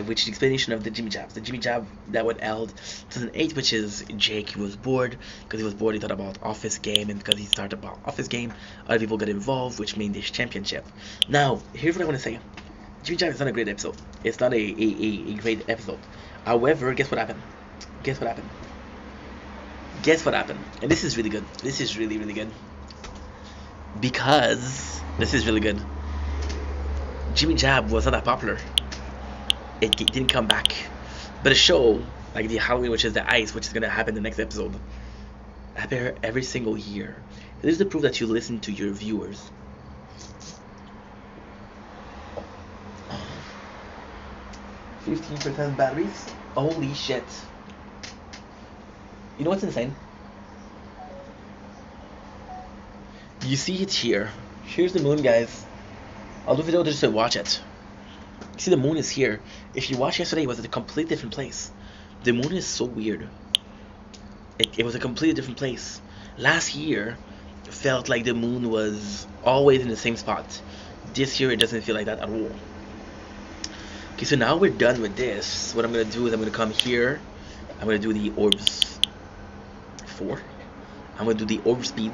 which is the explanation of the Jimmy Jabs. The Jimmy Jab that went held 2008, which is Jake, who was bored. Because he was bored, he thought about Office game, and because he started about Office game, other people got involved, which made this championship. Now, here's what I want to say. Jimmy Jab is not a great episode. It's not a great episode. However, guess what happened? Guess what happened? Guess what happened? And this is really good. This is really, really good. Because this is really good. Jimmy Jab was not that popular. It didn't come back. But a show like the Halloween, which is the Ice, which is gonna happen in the next episode, happen every single year. This is the proof that you listen to your viewers. 15% batteries? Holy shit. You know what's insane? You see it here. Here's the moon, guys. I'll do a video just to watch it. You see the moon is here. If you watched yesterday, it was at a completely different place. The moon is so weird. It was a completely different place. Last year, it felt like the moon was always in the same spot. This year, it doesn't feel like that at all. Okay, so now we're done with this. What I'm going to do is I'm going to come here. I'm going to do the orbs 4. I'm going to do the orb speed.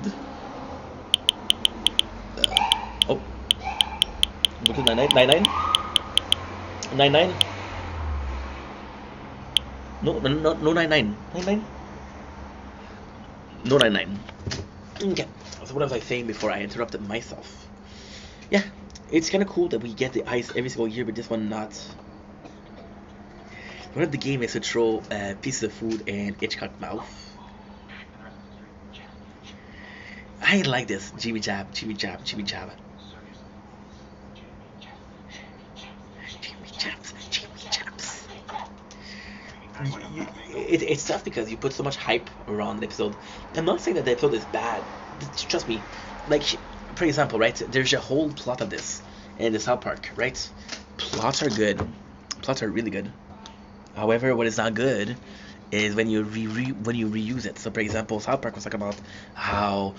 Oh. Look at 99. No 99. 99? No 99. Okay. So what was I saying before I interrupted myself? Yeah, it's kind of cool that we get the ice every single year, but this one not. One of the game is to throw pieces of food in Hitchcock's mouth. I like this. Jimmy Jab, Jimmy Jab, Jimmy Jab. It's tough because you put so much hype around the episode. I'm not saying that the episode is bad. Trust me. Like, for example, right? There's a whole plot of this in the South Park, right? Plots are good. Plots are really good. However, what is not good is when you reuse it. So, for example, South Park was talking about how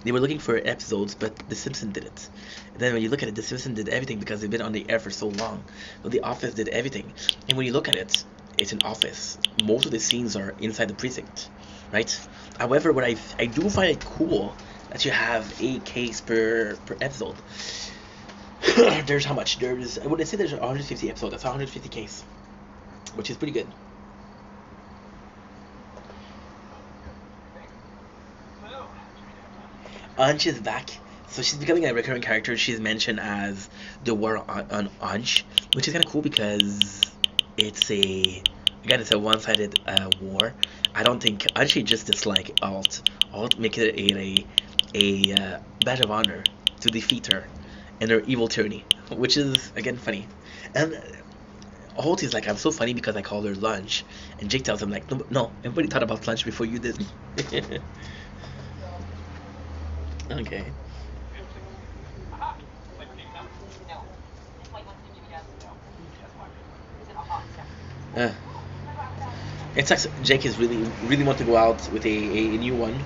they were looking for episodes, but The Simpsons did it. And then when you look at it, The Simpsons did everything because they've been on the air for so long. But The Office did everything. And when you look at it, it's an office. Most of the scenes are inside the precinct, right? However, what I do find it cool that you have 8 case per episode. There's how much? I would say there's 150 episodes. That's 150 case, which is pretty good. Anj is back. So she's becoming a recurring character. She's mentioned as the war on Anj, which is kind of cool because it's a one-sided war. I don't think Anj just dislike Alt. Alt make it a badge of honor to defeat her and her evil tyranny, which is again funny. And Holt is like, I'm so funny because I called her lunch, and Jake tells him like, no, everybody thought about lunch before you did. Okay. It sucks. Jake is really want to go out with a new one.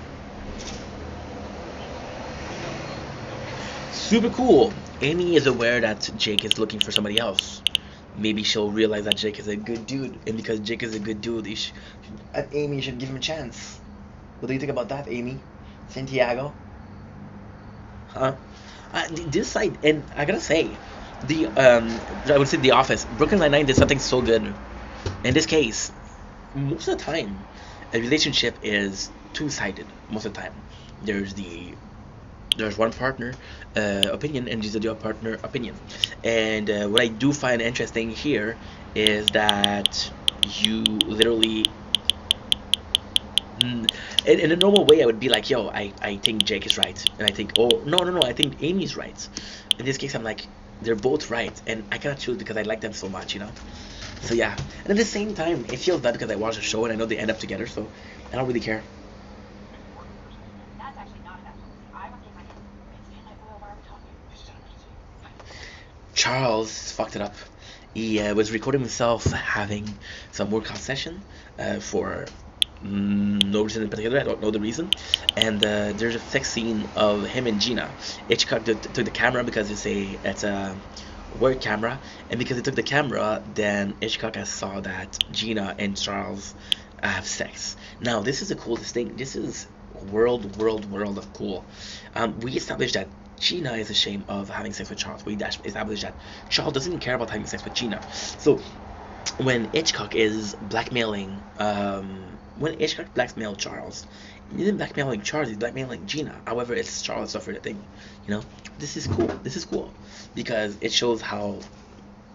Super cool. Amy is aware that Jake is looking for somebody else. Maybe she'll realize that Jake is a good dude, and because Jake is a good dude, Amy should give him a chance. What do you think about that, Amy? Santiago? Huh? This side, and I gotta say, I would say The Office, Brooklyn Nine-Nine did something so good. In this case, most of the time, a relationship is two-sided. Most of the time, there's one partner opinion and there's the other partner opinion. And what I do find interesting here is that you literally in a normal way I would be like, yo, I think Jake is right, and I think, oh, no, I think Amy's right. In this case I'm like, they're both right, and I cannot choose because I like them so much, you know. So yeah, and at the same time it feels bad because I watch the show and I know they end up together, so I don't really care. Charles fucked it up. He was recording himself having some workout session for no reason in particular. I don't know the reason. And there's a sex scene of him and Gina. Hitchcock took the camera because it's a work camera, and because he took the camera, then Hitchcock saw that Gina and Charles have sex. Now this is the coolest thing. This is world of cool. We established that Gina is ashamed of having sex with Charles. We established that Charles doesn't care about having sex with Gina. So when Hitchcock is blackmailing, when Hitchcock blackmailed Charles, he didn't blackmailing Charles, he's blackmailing Gina. However, it's Charles suffered a thing. You know, this is cool. This is cool because it shows how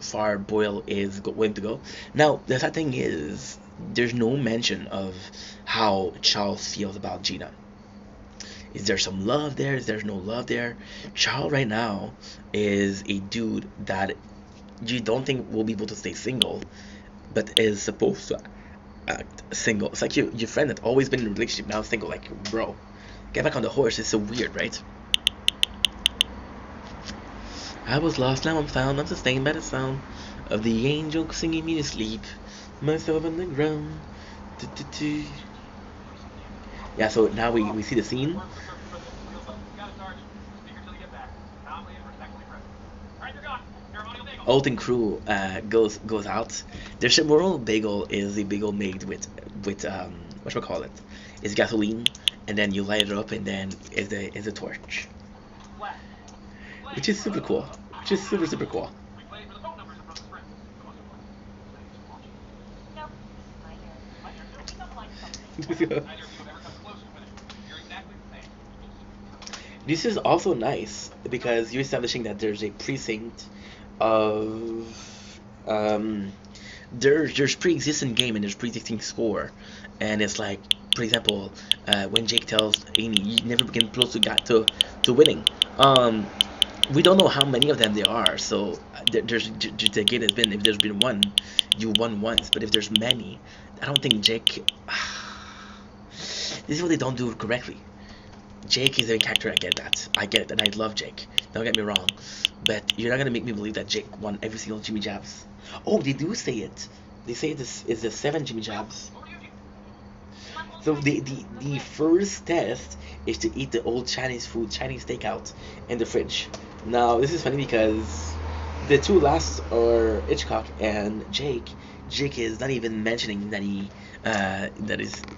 far Boyle is willing to go. Now, the sad thing is, there's no mention of how Charles feels about Gina. Is there some love there? Is there no love there? Charles right now is a dude that you don't think will be able to stay single, but is supposed to act single. It's like your friend that's always been in a relationship now single. Like, bro, get back on the horse. It's so weird, right? I was lost, now I'm found. I'm sustained by the sound of the angel singing me to sleep. Myself on the ground. Yeah, so now we see the scene. Alton crew goes out. Their Shimuro bagel is a bagel made with what should I call it? It's gasoline, and then you light it up, and then is a torch, which is super cool. Which is super cool. This is also nice because you're establishing that there's a precinct of there's pre-existing game and there's pre-existing score, and it's like, for example, when Jake tells Amy, you never begin close to winning. We don't know how many of them there are, so there's the game has been, if there's been one, you won once, but if there's many, I don't think Jake. This is what they don't do correctly. Jake is a character, I get that. I get it, and I love Jake. Don't get me wrong. But you're not going to make me believe that Jake won every single Jimmy Jabs. Oh, they do say it. They say this is the 7 Jimmy Jabs. So the first test is to eat the old Chinese food, Chinese takeout, in the fridge. Now, this is funny because the two last are Hitchcock and Jake. Jake is not even mentioning that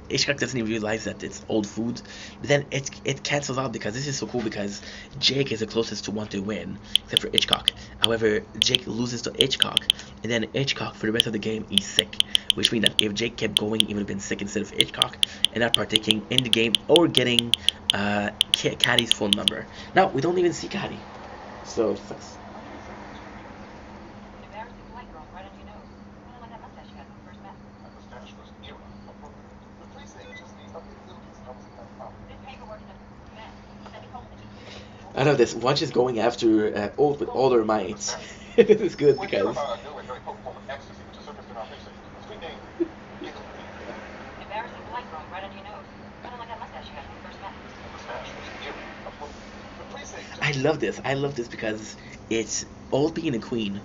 Hitchcock doesn't even realize that it's old food. But then it cancels out because this is so cool because Jake is the closest to want to win, except for Hitchcock. However, Jake loses to Hitchcock, and then Hitchcock for the rest of the game he's sick, which means that if Jake kept going, he would have been sick instead of Hitchcock and not partaking in the game or getting Caddy's phone number. Now we don't even see Caddy, so sucks. I know this. One is going after old with all their might. This is good because. I love this. I love this because it's Old being a queen.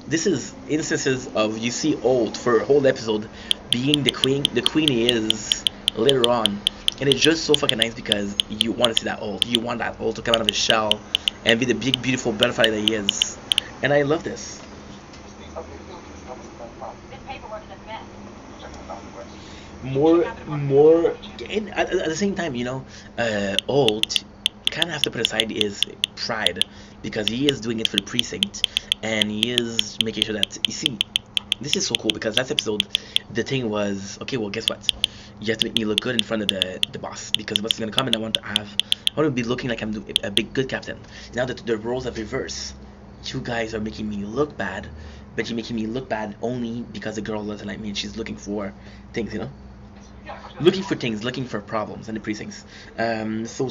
This is instances of you see Old for a whole episode being the queen he is later on. And it's just so fucking nice because you want to see that ult. You want that ult to come out of his shell and be the big, beautiful butterfly that he is. And I love this. More, and at the same time, ult kind of have to put aside his pride because he is doing it for the precinct and he is making sure that, you see, this is so cool because last episode the thing was, okay, well, guess what, you have to make me look good in front of the boss because the boss is going to come and I want to be looking like I'm a big good captain. Now that the roles have reversed, you guys are making me look bad, but you're making me look bad only because the girl doesn't like me and she's looking for things, looking for things, looking for problems in the precincts. So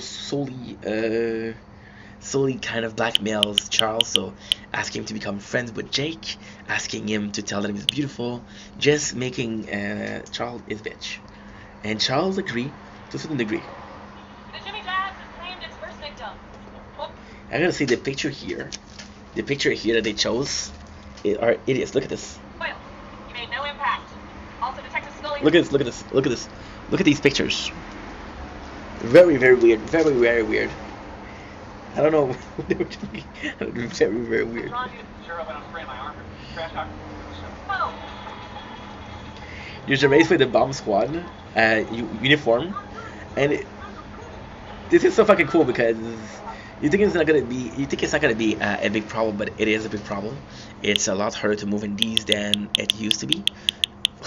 Sully kind of blackmails Charles, so asking him to become friends with Jake, asking him to tell that he's beautiful, just making Charles his bitch. And Charles agreed to a certain degree. The Jimmy Jabs has claimed its first victim. I gotta say the picture here that they chose are idiots. Look at this. Well, you made no impact. Also, Detective Scully. Look at this. Look at these pictures. Very, very weird. Very, very weird. I don't know what they were doing. Very, very weird. You're raised for the bomb squad uniform, and this is so fucking cool because you think it's not gonna be a big problem, but it is a big problem. It's a lot harder to move in these than it used to be.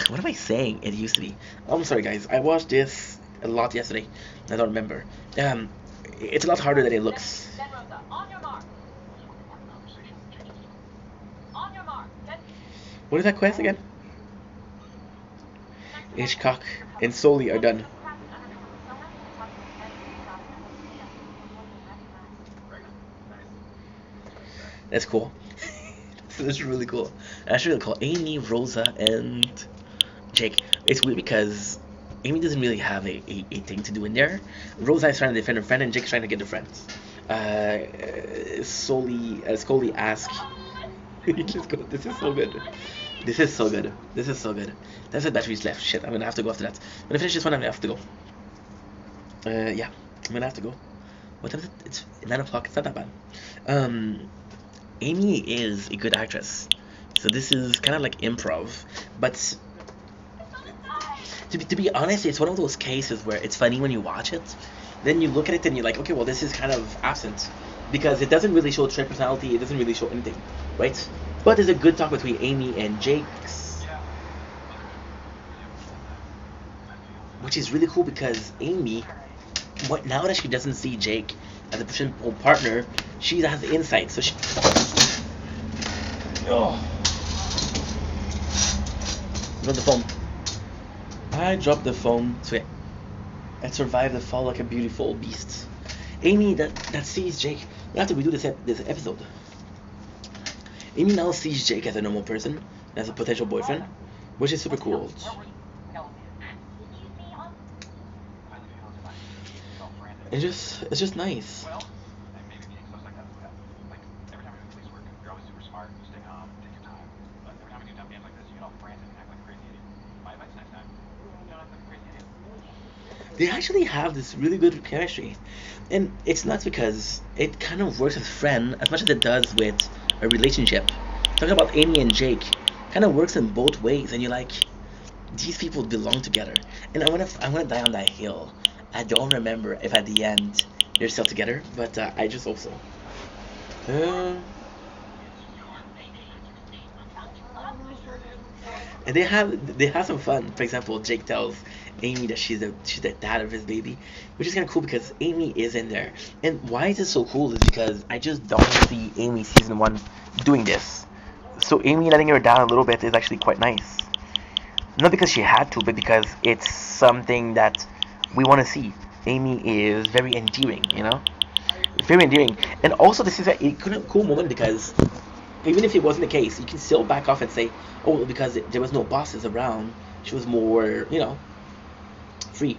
What am I saying? It used to be. I'm sorry, guys. I watched this a lot yesterday. I don't remember. It's a lot harder than it looks. What is that quest again? Hitchcock and Sully are done. That's cool. That's really cool. That's really cool. Amy, Rosa, and Jake. It's weird because Amy doesn't really have a thing to do in there. Rosa is trying to defend her friend, and Jake's trying to get the friends. Scully asks. Just go. This is so good. This is so good. This is so good. That's the batteries left. Shit, I'm gonna have to go after that. I'm gonna finish this one. I'm gonna have to go. Yeah, I'm gonna have to go. What time is it? It's 9 o'clock. It's not that bad. Amy is a good actress, so this is kind of like improv. But to be honest, it's one of those cases where it's funny when you watch it. Then you look at it and you're like, okay, well, this is kind of absent because it doesn't really show trait personality. It doesn't really show anything, right? But there's a good talk between Amy and Jake's, which is really cool because Amy, now that she doesn't see Jake as a potential partner, she has insight. So she. Oh. Drop the phone. I dropped the phone. So I survived the fall like a beautiful beast. Amy that sees Jake. We have to redo this episode. Amy now sees Jake as a normal person, as a potential boyfriend, which is super cool. It's just nice. They actually have this really good chemistry, and it's nuts because it kind of works as friend as much as it does with a relationship. Talking about Amy and Jake kind of works in both ways, and you're like, these people belong together. And I wanna die on that hill. I don't remember if at the end they're still together, but I just hope so. And they have some fun. For example, Jake tells Amy that she's the dad of his baby, which is kind of cool because Amy is in there. And why is it so cool is because I just don't see Amy season 1 doing this. So Amy letting her down a little bit is actually quite nice. Not because she had to, but because it's something that we want to see. Amy is very endearing, very endearing. And also this is a cool moment because even if it wasn't the case, you can still back off and say, oh, because there was no bosses around, she was more, free.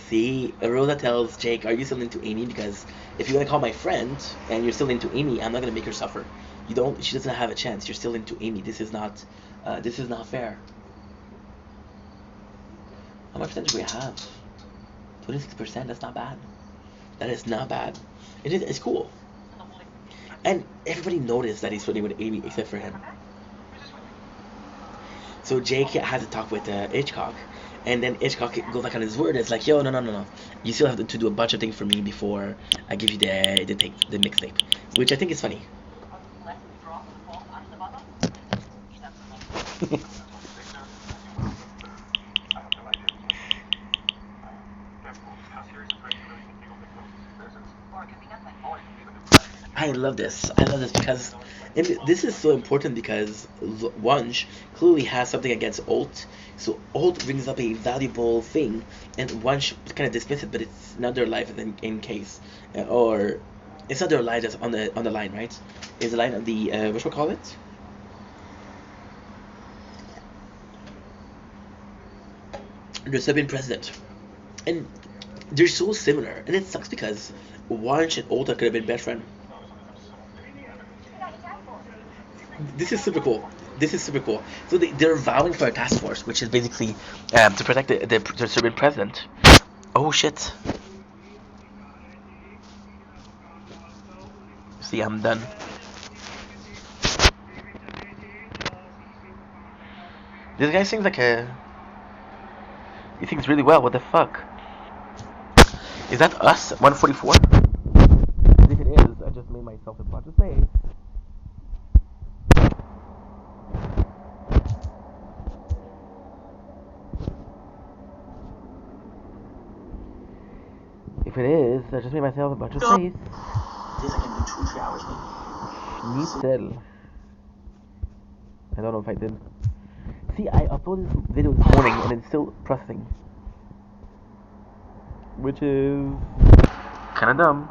See, Rosa tells Jake, are you still into Amy? Because if you're going to call my friend and you're still into Amy, I'm not going to make her suffer. You don't. She doesn't have a chance. You're still into Amy. This is not. This is not fair. How much percentage do we have? 26%. That's not bad. That is not bad. It's cool. And everybody noticed that he's flirting with Amy except for him. So Jake has a talk with Hitchcock, and then Hitchcock goes back on his word. It's like, yo, no. You still have to do a bunch of things for me before I give you the mixtape, which I think is funny. I love this. I love this because this is so important because Wunsch clearly has something against Alt. So Alt brings up a valuable thing, and Wunsch kind of dismisses it, but it's not their life in case, or it's not their life that's on the line, right? It's the line of the what should we call it? The Serbian president, and they're so similar, and it sucks because Wunsch and Olta could have been best friends. This is super cool. So they're vowing for a task force, which is basically to protect the Serbian president. Oh shit. See, I'm done. This guy seems like he sings really well. What the fuck? Is that us? 144? If it is, I just made myself a bunch of space. If it is, I just made myself a bunch of space. This I can do 2-3 hours maybe. Needle. I don't know if I did. See, I uploaded this video this morning and it's still processing. Which is kinda dumb.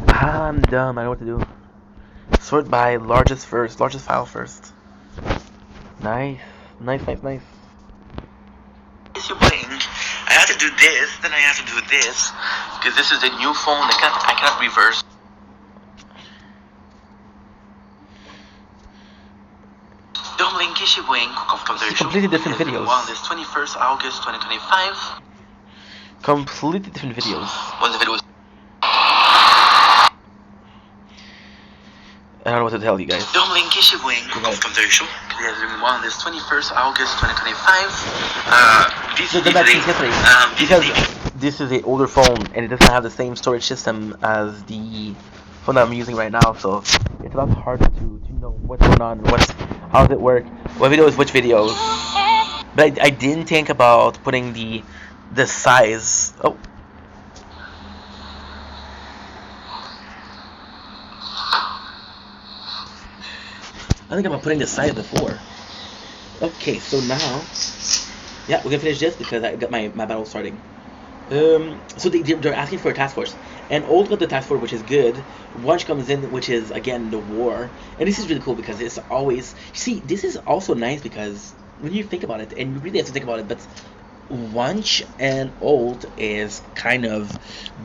I'm dumb, I know what to do. Sort by largest file first. Nice. Is your playing? I have to do this, then I have to do this, because this is a new phone. I cannot reverse. It's completely different videos. This 21st August 2025. Completely different videos. One of the videos. I don't know what to tell you guys. This 21st August 2025. Because this is an older phone and it doesn't have the same storage system as the phone that I'm using right now, so it's a lot harder to know what's going on, how does it work, what video is which videos. But I didn't think about putting the size. Oh. I think I'm putting the size before. Okay, so now, yeah, we're gonna finish this because I got my battle starting. So they're asking for a task force, and Old got the task force, which is good. Wunsch comes in, which is again the war, and this is really cool because it's always. See, this is also nice because when you think about it, and you really have to think about it, but Wunsch and Old is kind of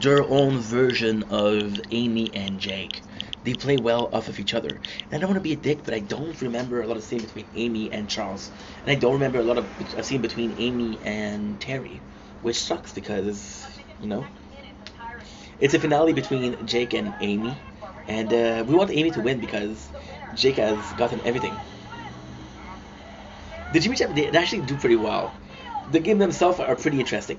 their own version of Amy and Jake. They play well off of each other. And I don't want to be a dick, but I don't remember a lot of scenes between Amy and Charles. And I don't remember a lot of scene between Amy and Terry, which sucks because, you know, it's a finale between Jake and Amy. And we want Amy to win because Jake has gotten everything. The Jimmy Jam, they actually do pretty well. The game themselves are pretty interesting.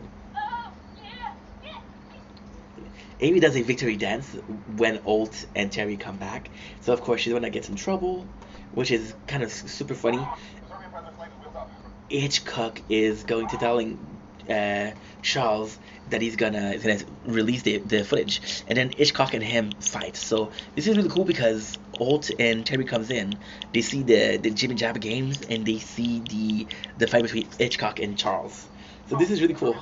Amy does a victory dance when Alt and Terry come back. So of course she's the one that gets in trouble, which is kind of super funny. Hitchcock is going to telling Charles that he's gonna release the footage, and then Hitchcock and him fight. So this is really cool because Alt and Terry comes in, they see the Jim and Jabba games, and they see the fight between Hitchcock and Charles. So this is really cool.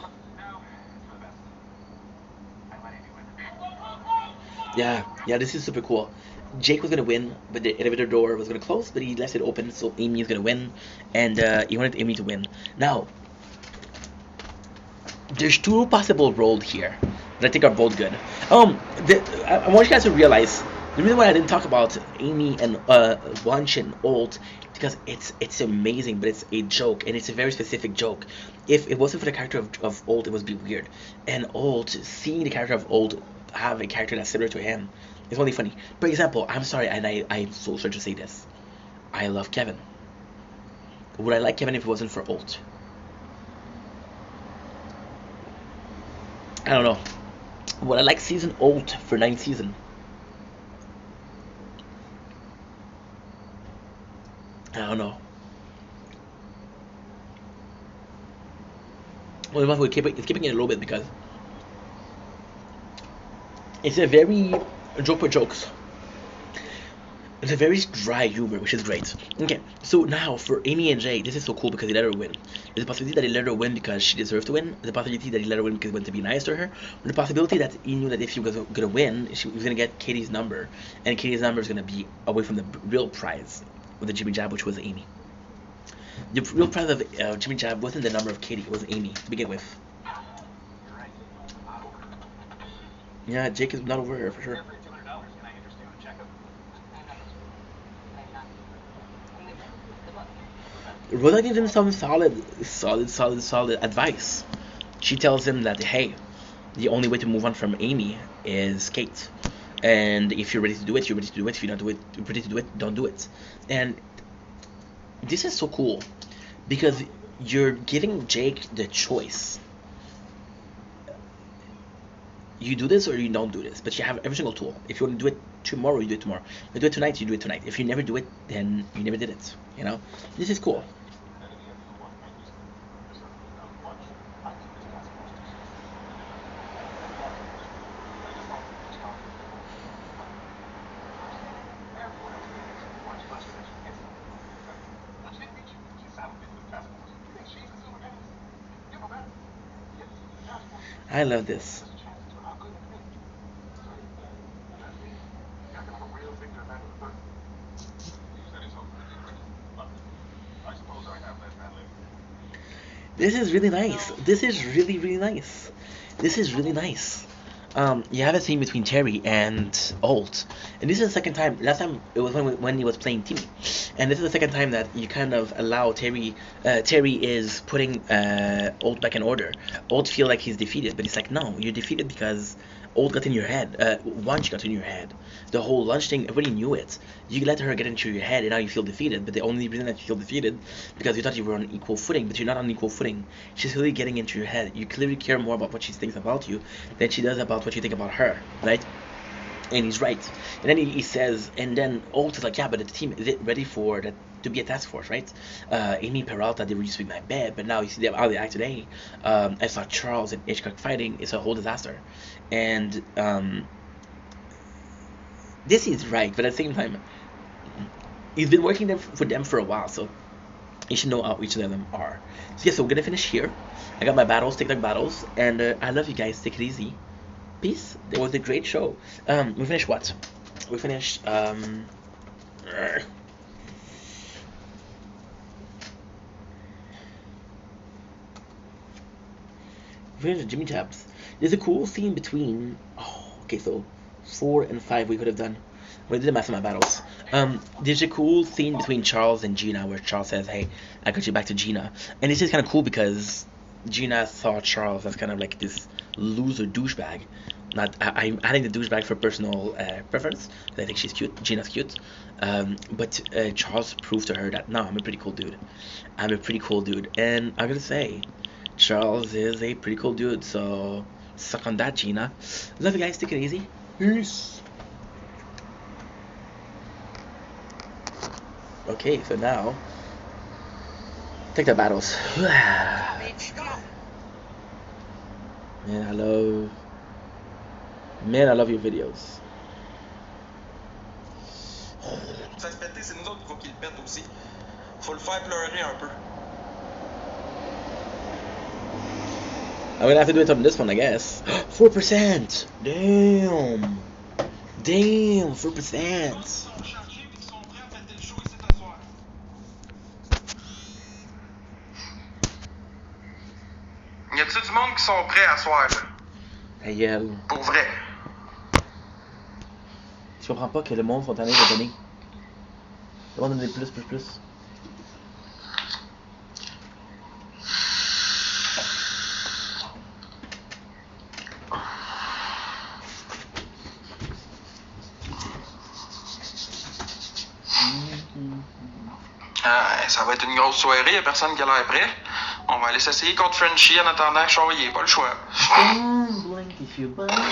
Yeah, this is super cool. Jake was gonna win, but the elevator door was gonna close, but he left it open, so Amy is gonna win, and he wanted Amy to win. Now, there's two possible roles here that I think are both good. I want you guys to realize The reason why I didn't talk about Amy and Bunch and Old because it's amazing, but it's a joke and it's a very specific joke. If it wasn't for the character of Old, it would be weird. And Old, seeing the character of Old have a character that's similar to him is only funny. For example, I'm sorry, and I'm so sorry to say this. I love Kevin. Would I like Kevin if it wasn't for Old? I don't know. Would I like season Old for 9th season? I don't know. Well, we're keeping it a little bit because it's a very joke for jokes. It's a very dry humor, which is great. Okay, so now for Amy and Jay, this is so cool because they let her win. There's a possibility that he let her win because she deserved to win. There's a possibility that he let her win because he wanted to be nice to her. Or the possibility that he knew that if she was gonna win, she was gonna get Katie's number, and Katie's number is gonna be away from the real prize with the Jimmy Jab, which was Amy. The real prize of Jimmy Jab wasn't the number of Katie, it was Amy to begin with. Yeah, Jake is not over here for sure. Rosa gives him some solid advice. She tells him that, hey, the only way to move on from Amy is Kate. And if you're ready to do it, you're ready to do it. If you're not ready to do it, don't do it. And this is so cool because you're giving Jake the choice. You do this or you don't do this, but you have every single tool. If you want to do it tomorrow, you do it tomorrow. If you do it tonight, you do it tonight. If you never do it, then you never did it. You know, this is cool. I love this. This is really nice. This is really nice. This is really nice. You have a scene between Terry and Alt, and this is the second time. Last time it was when he was playing Timmy, and this is the second time that you kind of allow Terry. Terry is putting Alt back in order. Alt feel like he's defeated, but he's like, no, you're defeated because Old got in your head. Lunch got in your head. The whole lunch thing, everybody knew it. You let her get into your head, and now you feel defeated. But the only reason that you feel defeated because you thought you were on equal footing, but you're not on equal footing. She's really getting into your head. You clearly care more about what she thinks about you than she does about what you think about her, right? And he's right. And then he says, and then Old is like, yeah, but the team is it ready for that to be a task force, right? Amy Peralta, they were used to be my bed, but now you see them how they act today. I saw Charles and Hitchcock fighting. It's a whole disaster. And this is right, but at the same time, he's been working for them for a while, so you should know how each of them are. So yeah, so we're gonna finish here. I got my battles, TikTok battles, and I love you guys. Take it easy. Peace. It was a great show. We finished what? We finished Jimmy Jabs. There's a cool scene between. Oh, okay, so 4 and 5 we could have done. We did the math of my battles. There's a cool scene between Charles and Gina where Charles says, "Hey, I got you back to Gina," and this is kind of cool because Gina saw Charles as kind of like this loser douchebag. I'm adding the douchebag for personal preference because I think she's cute. Gina's cute, but Charles proved to her that no, I'm a pretty cool dude. I'm a pretty cool dude, and I'm gonna say Charles is a pretty cool dude. So suck on that, Gina. Love you guys. Take it easy. Peace. Okay, so now take the battles. Man, I love your videos. Ça se péter, c'est nous autres qu'il faut qu'il le pète aussi. Faut le faire pleurer un peu. I'm gonna have to do it on this one, I guess. 4%! Damn! Damn, 4%! Y a-tu du monde qui sont prêts à soir, là? Hey, yeah. Pour vrai. comprends pas que le monde sont tannés de donner. Le monde donne des plus. Ah, ça va être une grosse soirée, y'a personne qui a l'air prêt. On va aller s'essayer contre Frenchie en attendant que Charlie, pas le choix. Yo!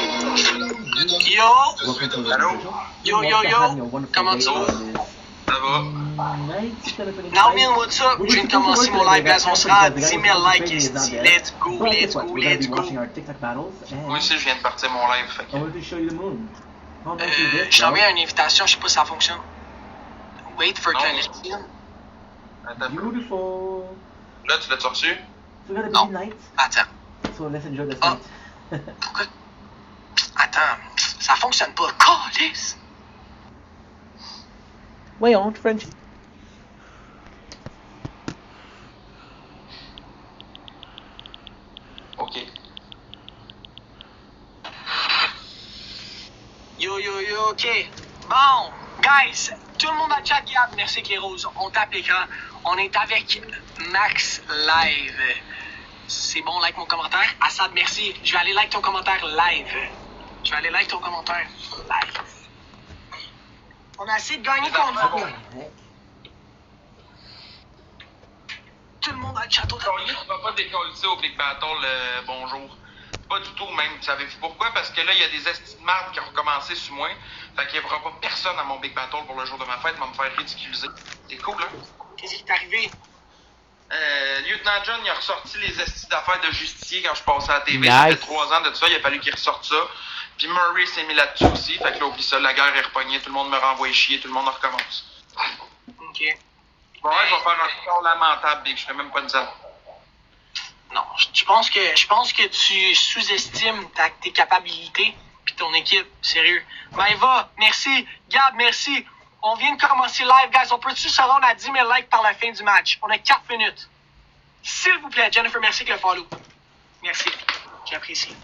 Allô? Yo! Comment tu vas? Ça va? Now man, what's up? Je viens de commencer mon live, guys. On sera à 10 000 likes, ici. Let's go! Moi aussi, je viens de partir mon live, fait que... Je t'envoie une invitation, je sais pas si ça fonctionne. Wait for connection. Attends. Là, tu l'as-tu reçu? Non. Attends. Ah. Pourquoi? Attends, ça fonctionne pas. Calice! Voyons, Frenchie. Ok. Yo, ok. Bon, guys, tout le monde a chat Gab, merci Kéros. On tape l'écran. On est avec Max Live. C'est bon, like mon commentaire. Assad, merci. Je vais aller like ton commentaire live. On a essayé de gagner contre vous. Tout le monde a le château. Charlie, tu vas pas décoller ça au Big Battle, bonjour. Pas du tout même. Savez-vous pourquoi? Parce que là, il y a des estis de marde qui ont recommencé sur moi. Fait qu'il n'y aura pas personne à mon Big Battle pour le jour de ma fête, va me faire ridiculiser. C'est cool, hein? Qu'est-ce qui est arrivé? Lieutenant John, il a ressorti les estis d'affaires de justicier quand je passais à la TV. Nice. Ça fait 3 ans de ça, il a fallu qu'il ressorte ça. Puis Murray s'est mis là-dessus aussi. Fait que là, oublie ça, la guerre est repognée, tout le monde me renvoie chier, tout le monde recommence. Ok. Ouais, je vais faire un score lamentable, Big, je ferai même pas de ça. Non, je pense que tu sous-estimes tes capacités puis ton équipe, sérieux. Maëva, merci. Gab, merci. On vient de commencer live, guys. On peut-tu se rendre à 10 000 likes par la fin du match? On a 4 minutes. S'il vous plaît, Jennifer, merci que le follow. Merci. J'apprécie.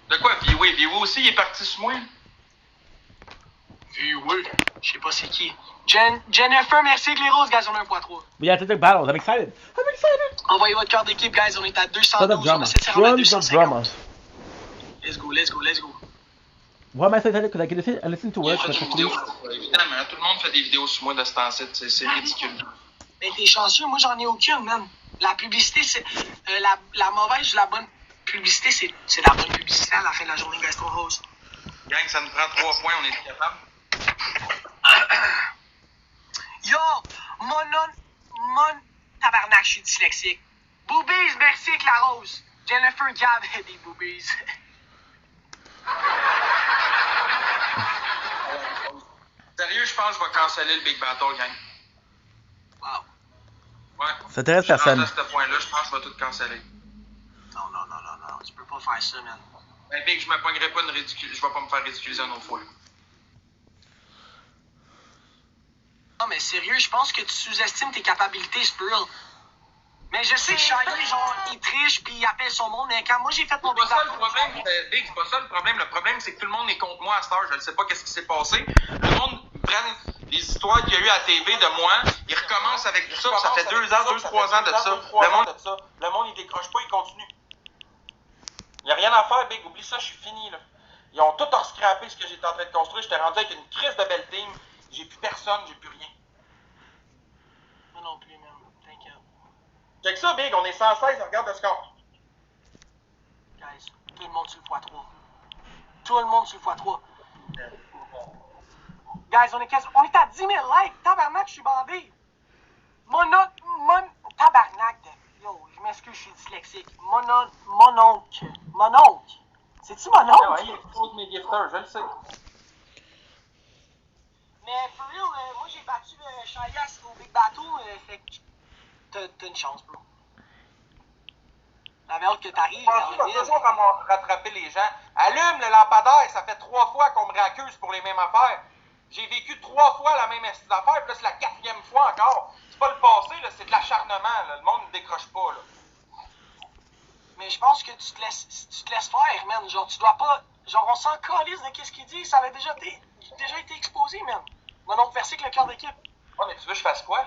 De quoi, Viewé? Viewé aussi, il est parti sur moi? Viewé? Je sais pas c'est qui. Jennifer, merci Cléros, guys. On a 1.3. We got TikTok battles. I'm excited. Envoyez votre cœur d'équipe, guys. On est à 212. Tons of On drama. essaie de se rendre à Tons of 250. drama. Let's go. Why am I so excited? Because I listen to Il a work. fait But une vidéo, évidemment, tout le monde fait des vidéos sur moi de ce temps-ci, c'est ridicule. Mais t'es chanceux, moi j'en ai aucune, man. La publicité, c'est. La mauvaise ou la bonne publicité, c'est la bonne publicité à la fin de la journée, Gaston Rose. Gang, ça nous prend 3 points, on est capable. Yo! Mon tabarnak, je suis dyslexique. Boobies, merci Clarose. Jennifer Gab a des boobies. Sérieux, je pense que je vais canceller le Big Battle, gang. Wow. Ouais. Ça intéresse Je suis rendu personne. à ce point-là, je pense que je vais tout canceller. Non. Tu peux pas faire ça, man. Ben, Big, je me pognerai pas je vais pas me faire ridiculiser une autre fois. Non, mais sérieux, je pense que tu sous-estimes tes capacités, c'est real. Mais je sais, Charlie, genre, il triche puis il appelle son monde, mais quand moi j'ai fait mon C'est pas ça le Big problème, Big, c'est pas ça le problème. Le problème, c'est que tout le monde est contre moi à cette heure. Je ne sais pas qu'est-ce qui s'est passé. Le monde prenne les histoires qu'il y a eu à la TV de moi, ils recommencent avec tout ça, puis ça fait 2 ans, 3 ans de ça. Le monde, il décroche pas, il continue. Il n'y a rien à faire, Big, oublie ça, je suis fini, là. Ils ont tout rescrappé ce que j'étais en train de construire. J'étais rendu avec une crise de belle team. J'ai plus personne, j'ai plus rien. Moi non plus, man. T'inquiète. Check ça, Big, on est 116, regarde le score. Guys, tout le monde sur le x3. Tout le monde sur le x3. Guys, on est à 10 000 likes. Tabarnak, je suis bandé. Mon tabarnak. Yo, je m'excuse, je suis dyslexique. Mon oncle. C'est-tu mon oncle? Ouais, il expose mes gifters, je le sais. Mais for real, moi j'ai battu Chayas au Big Battle, fait que t'as une chance, bro. J'avais hâte que t'arrives. Je pense qu'on va toujours rattraper les gens. Allume le lampadaire, ça fait 3 fois qu'on me réaccuse pour les mêmes affaires. J'ai vécu 3 fois la même affaire, puis là c'est la 4e fois encore. C'est pas le passé, là, c'est de l'acharnement, là. Le monde ne décroche pas, là. Mais je pense que tu te laisses faire, man. Genre, tu dois pas. Genre, on s'en calisse de qu'est-ce qu'il dit, ça avait déjà été. déjà été exposé, man. On a donc versé que le quart d'équipe. Ouais, mais tu veux que je fasse quoi?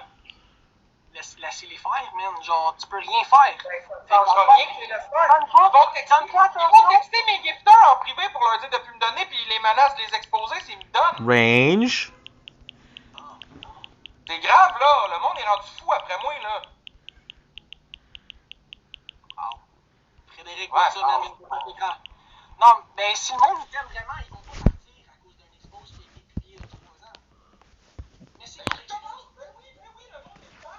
Laissez-les faire, man. Genre, tu peux rien faire. Ça changera rien que je les laisse faire. Ils vont texter mes gifters en privé pour leur dire de plus me donner, puis ils les menacent de les exposer s'ils me donnent. Range. C'est grave, là. Le monde est rendu fou après moi, là. Wow. Frédéric, Ouais, ça, man, c'est pas écran. Non, mais si le monde nous t'aime vraiment, ils vont pas partir à cause d'un expose qui a été publié il y a 3 ans. Mais c'est quoi l'expose? Ben oui, le monde est fou.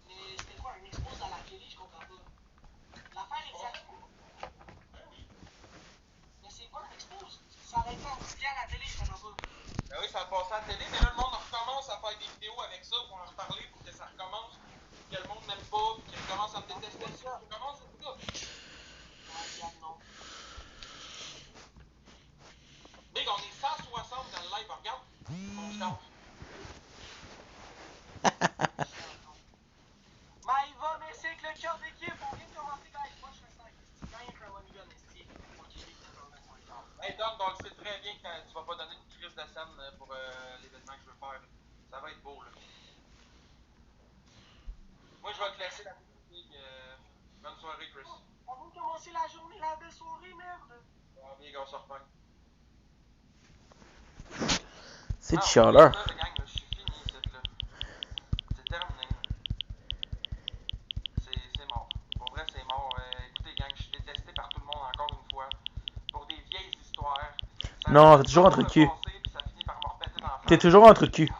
Mais c'était quoi, un expose à la télé? Je comprends pas. L'affaire est exacte. Mais c'est quoi un expose? Ça aurait été en publié à la télé, je comprends pas. Ben oui, ça a passé à la télé, mais là, le monde recommence à faire des vidéos avec ça pour en reparler, pour que ça recommence, que le monde n'aime pas, puis qu'il recommence à me détester. Ça recommence tout ça. Non. Big, on est 160 dans le live, regarde mon score. Maïva, mais c'est que le cœur d'équipe, on vient de commencer, guys. Moi, je fais 5. Gagne un Moniga, Nesty. Moi qui ai dans le corps. Hey, Dom, on le sait très bien que tu vas pas donner une crise de scène pour l'événement que je veux faire. Ça va être beau, là. Moi, je vais te laisser la Big. Bonne soirée, Chris. On vient de commencer la journée, la belle soirée, merde. Ah, Big, on se reprend. C'est de chialeur. Là, gang, là, je suis fini, là. C'est terminé. C'est mort. Pour vrai, c'est mort. Écoutez, gang, je suis détesté par tout le monde encore une fois. Pour des vieilles histoires. Non, t'es toujours un truc de cul. T'es toujours un truc de cul.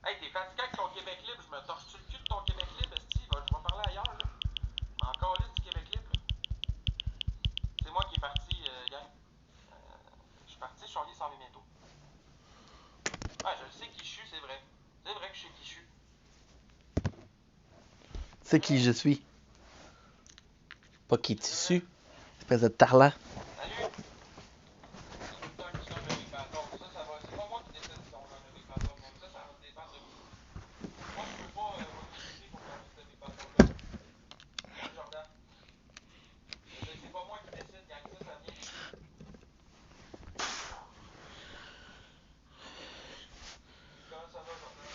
Hey, t'es fatigué avec ton Québec libre, je me torche-tu le cul de ton Québec libre, Steve? Je vais parler ailleurs, là. Encore liste du Québec libre. C'est moi qui est parti, gang. Je suis parti, je suis en ligne sans mes bientôt. Ouais, je sais qui je suis, c'est vrai. C'est vrai que je sais qui je suis. C'est qui je suis. Pas qui tu suis. Espèce de tarlat. Salut! Ça va. C'est pas moi qui décide si on a un Big Bad Dog. Ça va dépendre de vous. Moi, je peux pas voter pour qu'on ait ce Big Bad Dog-là. Jordan. C'est pas moi qui décide, gang. Ça vient des... Comment ça va, Jordan?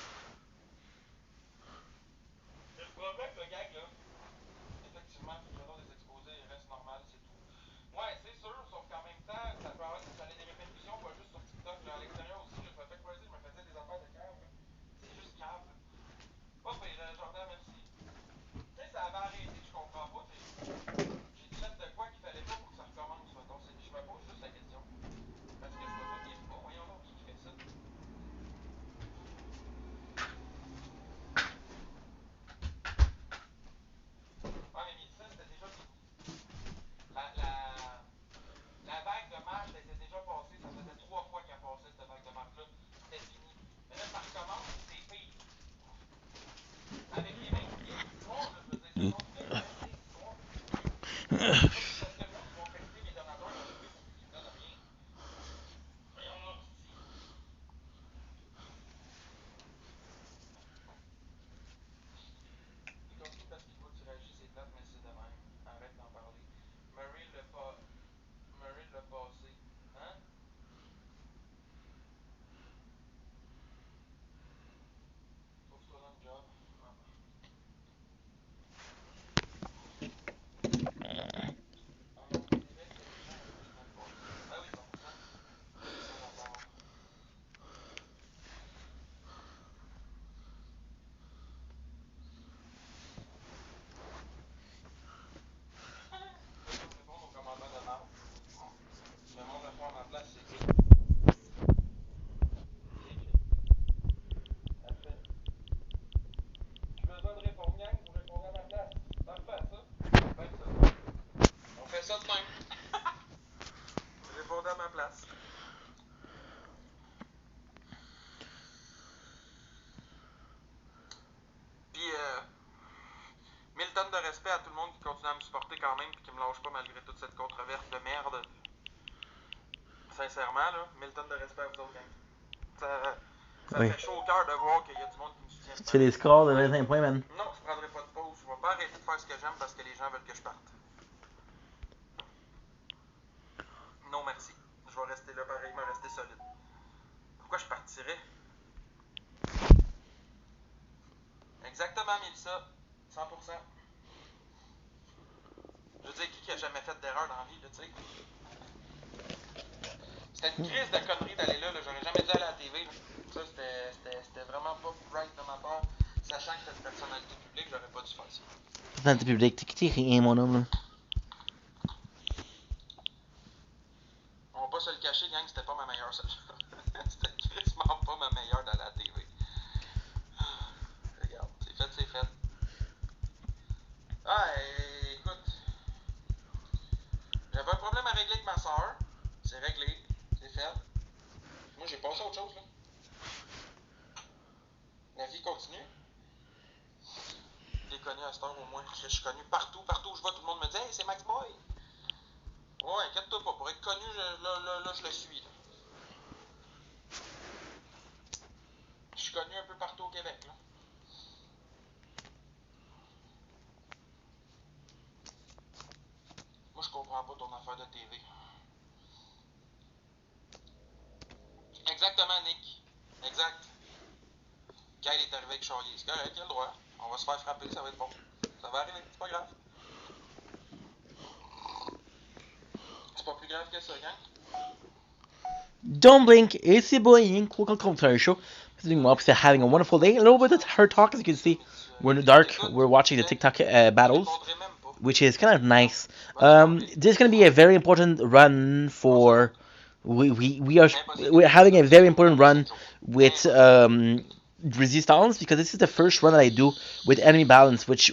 Le problème, le gag, là, effectivement, faut que le nom des exposés reste normal, c'est tout. Ouais, c'est sûr, sauf qu'en même temps, ça peut avoir ça a des répercussions, pas juste sur TikTok, là, à l'extérieur aussi, là, je me fais croiser, je me faisais des affaires de cave, là. C'est juste cave, là. Pas pire, Jordan, merci. Tu sais, ça avait arrêté, je comprends pas, j'ai fait de quoi qu'il fallait pas pour que ça recommence, mettons. Je me pose juste la question. Parce que je vois pas bien. Bon, voyons donc, qui fait ça. Ouais, mais Mélissa, c'était déjà fini. La vague de marche, elle était déjà passée. Ça faisait 3 fois qu'elle passait, cette vague de marche-là. C'était fini. Mais là, ça recommence, c'est pire. Avec les mêmes vieilles histoires, là, je veux dire, ce sont toutes les mêmes vieilles histoires. Parce que moi, ils vont texter mes donateurs en privé pour qu'ils me donnent rien. Voyons donc, si. Il continue parce qu'il faut que tu réagisses, c'est plate, mais c'est de même. Arrête d'en parler. Murray l'a passé. Hein? Trouve-toi là un job. Ah. En nombre de Québec, il y a des gens à 2 semaines passées. Ah oui, 100%. Ça, d'accord. Je peux pas te répondre aux commentaires de marde. Le monde répond à ma place, c'est good. C'est écrit. Parfait. J'ai besoin de répondre, gang, vous répondez à ma place. Parfait, ça. Faites ça. On fait ça de même. Répondez à ma place. Puis, 1000 tonnes de respect à tout le monde qui continue à me supporter quand même, puis qui me lâche pas malgré toute cette controverse de merde. Sincèrement, là, 1000 tonnes de respect à vous autres, gang. Ça me fait chaud au cœur de voir qu'il y a du monde qui me soutient. Tu fais des scores de 25 points, man. Non, je prendrai pas de pause. Je vais pas arrêter de faire ce que j'aime parce que les gens veulent que je parte. Non, merci. Je vais rester là pareillement, rester solide. Pourquoi je partirais? Exactement, Mélissa. 100%. Je veux dire, qui a jamais fait d'erreur dans la vie, là, tu sais? C'était une crise de conneries d'aller là. J'aurais jamais dû aller à la TV. Là. Ça, c'était vraiment pas right de ma part. Sachant que c'était une personnalité publique, j'aurais pas dû faire ça. Personnalité publique, t'es rien, mon homme, là. On va pas se le cacher, gang, c'était pas ma meilleure seule. C'était quasiment pas ma meilleure d'aller à la TV. Regarde, c'est fait, c'est fait. Ah, écoute. J'avais un problème à régler avec ma soeur. C'est réglé. C'est fait. Moi, j'ai passé à autre chose, là. La vie continue. Je l'ai connu à cette heure au moins. Je suis connu partout où je vois, tout le monde me dit « Hey, c'est Max Boy! » Ouais, inquiète-toi pas. Pour être connu, là, je le suis. Là. Je suis connu un peu partout au Québec, là. Moi, je comprends pas ton affaire de TV. Exactement, Nick. Exact. Kyle est arrivé avec Charlie. C'est correct, il a le droit. On va se faire frapper, ça va être bon. Ça va arriver, c'est pas grave. C'est pas plus grave que ça, gang. Don't blink, it's your boy Ian, Cool Commentary Show. Doing well, because having a wonderful day. A little bit of her talk, as you can see. We're in the dark, we're watching the TikTok battles, which is kind of nice. This is going to be a very important run for... We're having a very important run with Resistance, because this is the first run that I do with enemy balance, which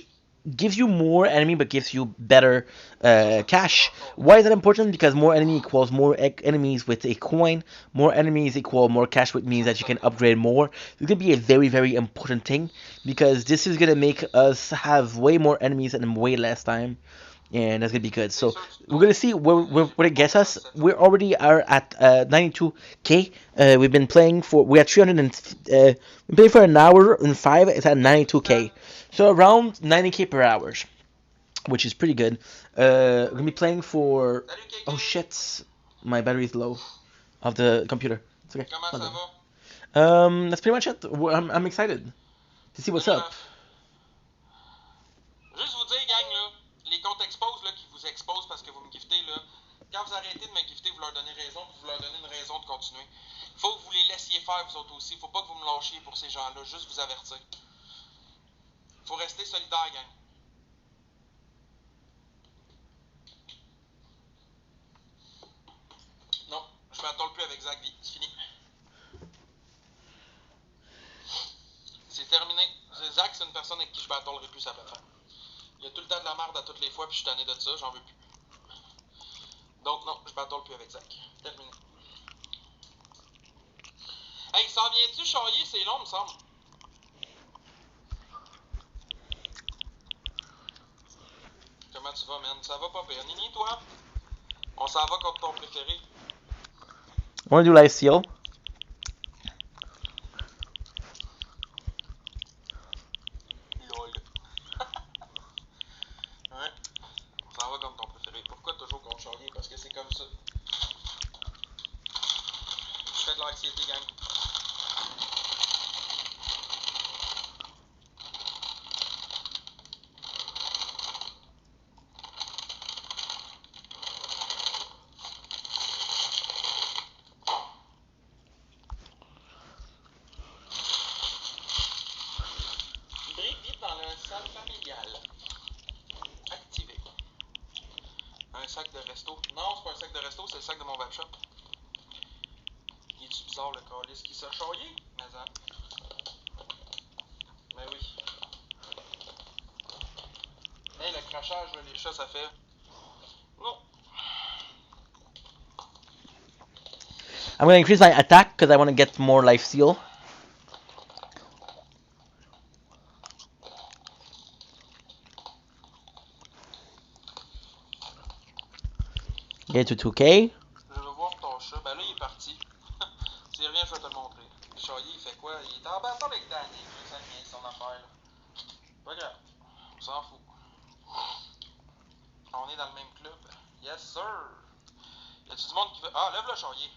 gives you more enemy but gives you better cash. Why is that important? Because more enemy equals more enemies with a coin. More enemies equal more cash, which means that you can upgrade more. It's going to be a very, very important thing, because this is going to make us have way more enemies in way less time. And that's going to be good. So we're going to see where it gets us. We already are at 92k. We've been playing for... We're at 300 and... we've been playing for an hour and 5. It's at 92k. So around 90k per hour, which is pretty good. We're gonna be playing for... Oh shit, my battery is low of the computer. It's okay. That's pretty much it. I'm excited to see what's up. Juste vous dire, gang, là, les comptes expose là, qui vous exposent parce que vous me giftez, là, quand vous arrêtez de me gifter, vous leur donnez raison, puis vous leur donnez une raison de continuer. Faut que vous les laissiez faire, vous autres aussi. Faut pas que vous me lâchiez pour ces gens-là, juste vous avertir. Faut rester solidaire, gang. Non, je m'attends plus avec Zach, c'est fini. C'est terminé. Zach, c'est une personne avec qui je battlerai plus après. Il y a tout le temps de la merde à toutes les fois, puis je suis tanné de ça, j'en veux plus. Donc non, je battle plus avec Zach. Terminé. Hey, s'en viens-tu charrier? C'est long, me semble. Comment tu vas, man? Ça va pas pire. Nini, toi? On s'en va contre ton préféré. I want to do live seal. LOL. Ouais. On s'en va contre ton préféré. Pourquoi toujours contre Charlie? Parce que c'est comme ça. Je fais de l'anxiété, gang. Activé. Un sac de resto. Non, c'est pas un sac de resto, c'est le sac de mon webshop. Il est-tu bizarre le calice qui s'est charrié? Mais ça. Mais oui. Hey, le crachage, les chats, ça fait. Non. I'm going to increase my attack because I want to get more life steal. Get to 2k. Je veux voir ton chat. Ben là, il est parti. S'il revient, je vais te le montrer. Le charrier, il fait quoi? pas grave. On s'en fout. On est dans le même club. Yes, sir. Y a-tu du monde qui veut. Ah, lève le charrier.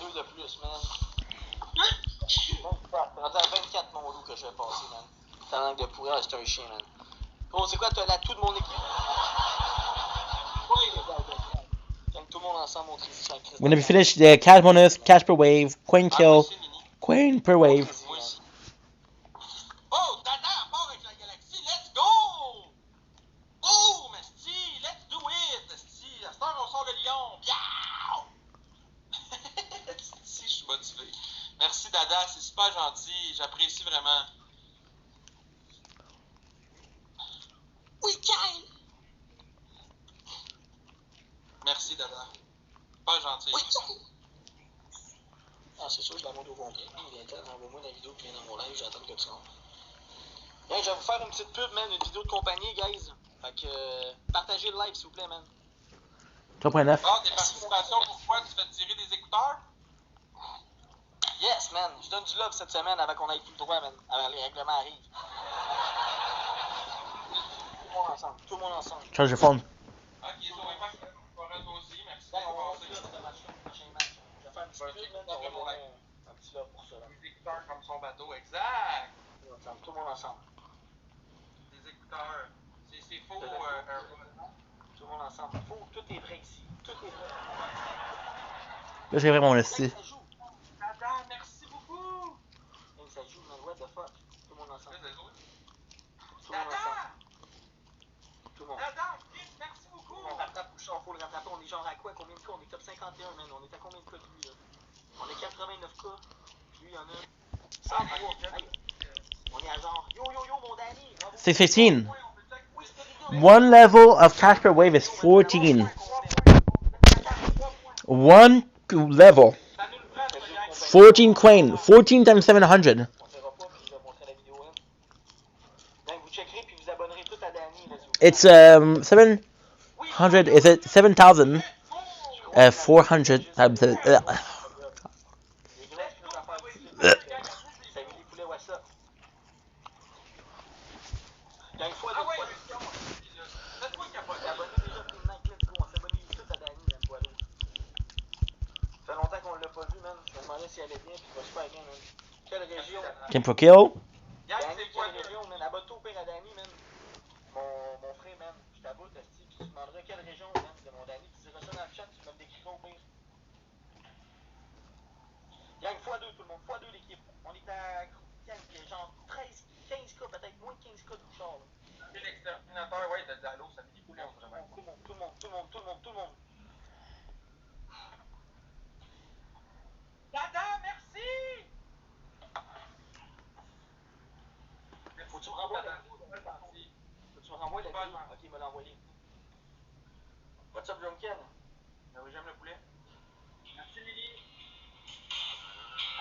2 de plus, man. T'es rendu à 24 mon loup que je vais passer, man. Ta langue de pourri, c'est un chien, man. Oh, c'est quoi, t'as l'atout de mon équipe? Comme tout le monde ensemble, on crie sur un Christ. When we finish the cash bonus, cash per wave, coin kill, coin per wave. Moi aussi. Oh, Dada part avec la galaxie. Let's go! Oh, Mesti, let's do it, Mesti. À cette heure, on sort de Lyon. Biao! Si, je suis motivé. Merci, Dada, c'est super gentil. J'apprécie vraiment. Oui, Kyle! Merci, Dada. Pas gentil. Oui, ah, c'est sûr, je la monte au complet. Envoie-moi la vidéo qui vient dans mon live, j'attends que tu rentres. Hey, je vais vous faire une petite pub, man, une vidéo de compagnie, guys. Fait que partagez le live, s'il vous plaît, man. 3.9. Ah, des participations, pourquoi tu fais tirer des écouteurs? Yes, man. Je donne du love cette semaine avant qu'on aille tout le droit, man. Avant les règlements arrivent. Tout le monde ensemble. Tout le monde ensemble. Charge your phone. Ok, je vais faire ça aussi, merci. Ben, on va faire ce match-là, le prochain match. Je vais faire une petite pub, man. On va donner un petit love pour ça, là. Des écouteurs comme son bateau, exact. Tout le monde ensemble. Des écouteurs. C'est faux, Tout le monde ensemble. Faut, tout est vrai ici. Tout est vrai. Là, j'ai vraiment laissé. Ça joue. Dada, merci beaucoup. Hey, ça joue, man. What the fuck? Tout le monde ensemble. Dada! Tout le monde ensemble. Tout le monde. Dada, merci beaucoup. On rattrape Bouchard, faut le rattraper. On est genre à quoi? Combien de cas? On est top 51, man. On est à combien de cas de lui, là? On est 89 cas. Lui, il y en a 103. Hey. On est à genre, yo, mon Danny. 615. One level of cash per wave is 14. One level. 14 coin. 14 times 700. On verra pas, puis je vais montrer la vidéo, hein. Ben, vous checkerez, puis vous abonnerez tout à Danny, là, It's 700. Is it 7,000? 400 times. Les grosses affaires ici. Salut les poulets, what's up? Il y a une fois, deux fois. Laisse-moi capoter. Abonnez déjà tout le night, let's go. On s'abonne tout à Danny, même, voilà. Ça fait longtemps qu'on l'a pas vu, man. Je me demandais si elle allait bien, puis il va super bien, man. Quelle région? Game for kill. Danny, quelle région, man? Abonne-toi au pire à Danny, man. Mon frère, man. Je t'aboute, Asti, puis tu demanderas quelle région, man, de mon Danny. Tu diras ça dans le chat, tu me le décriras au pire. Gang x2, tout le monde. x2 l'équipe. On est à genre 13, 15 cas, peut-être moins de 15 cas de Bouchard, là. L'exterminateur, ouais, de l'eau, ça fait des poulets, vraiment. Tout le monde. Dada, merci! Faut que tu me renvoies la vidéo. Faut que tu me renvoies la vidéo. Ok, il me l'a envoyé. What's up, Drunken? Ah oui, j'aime le poulet. Merci, Lily.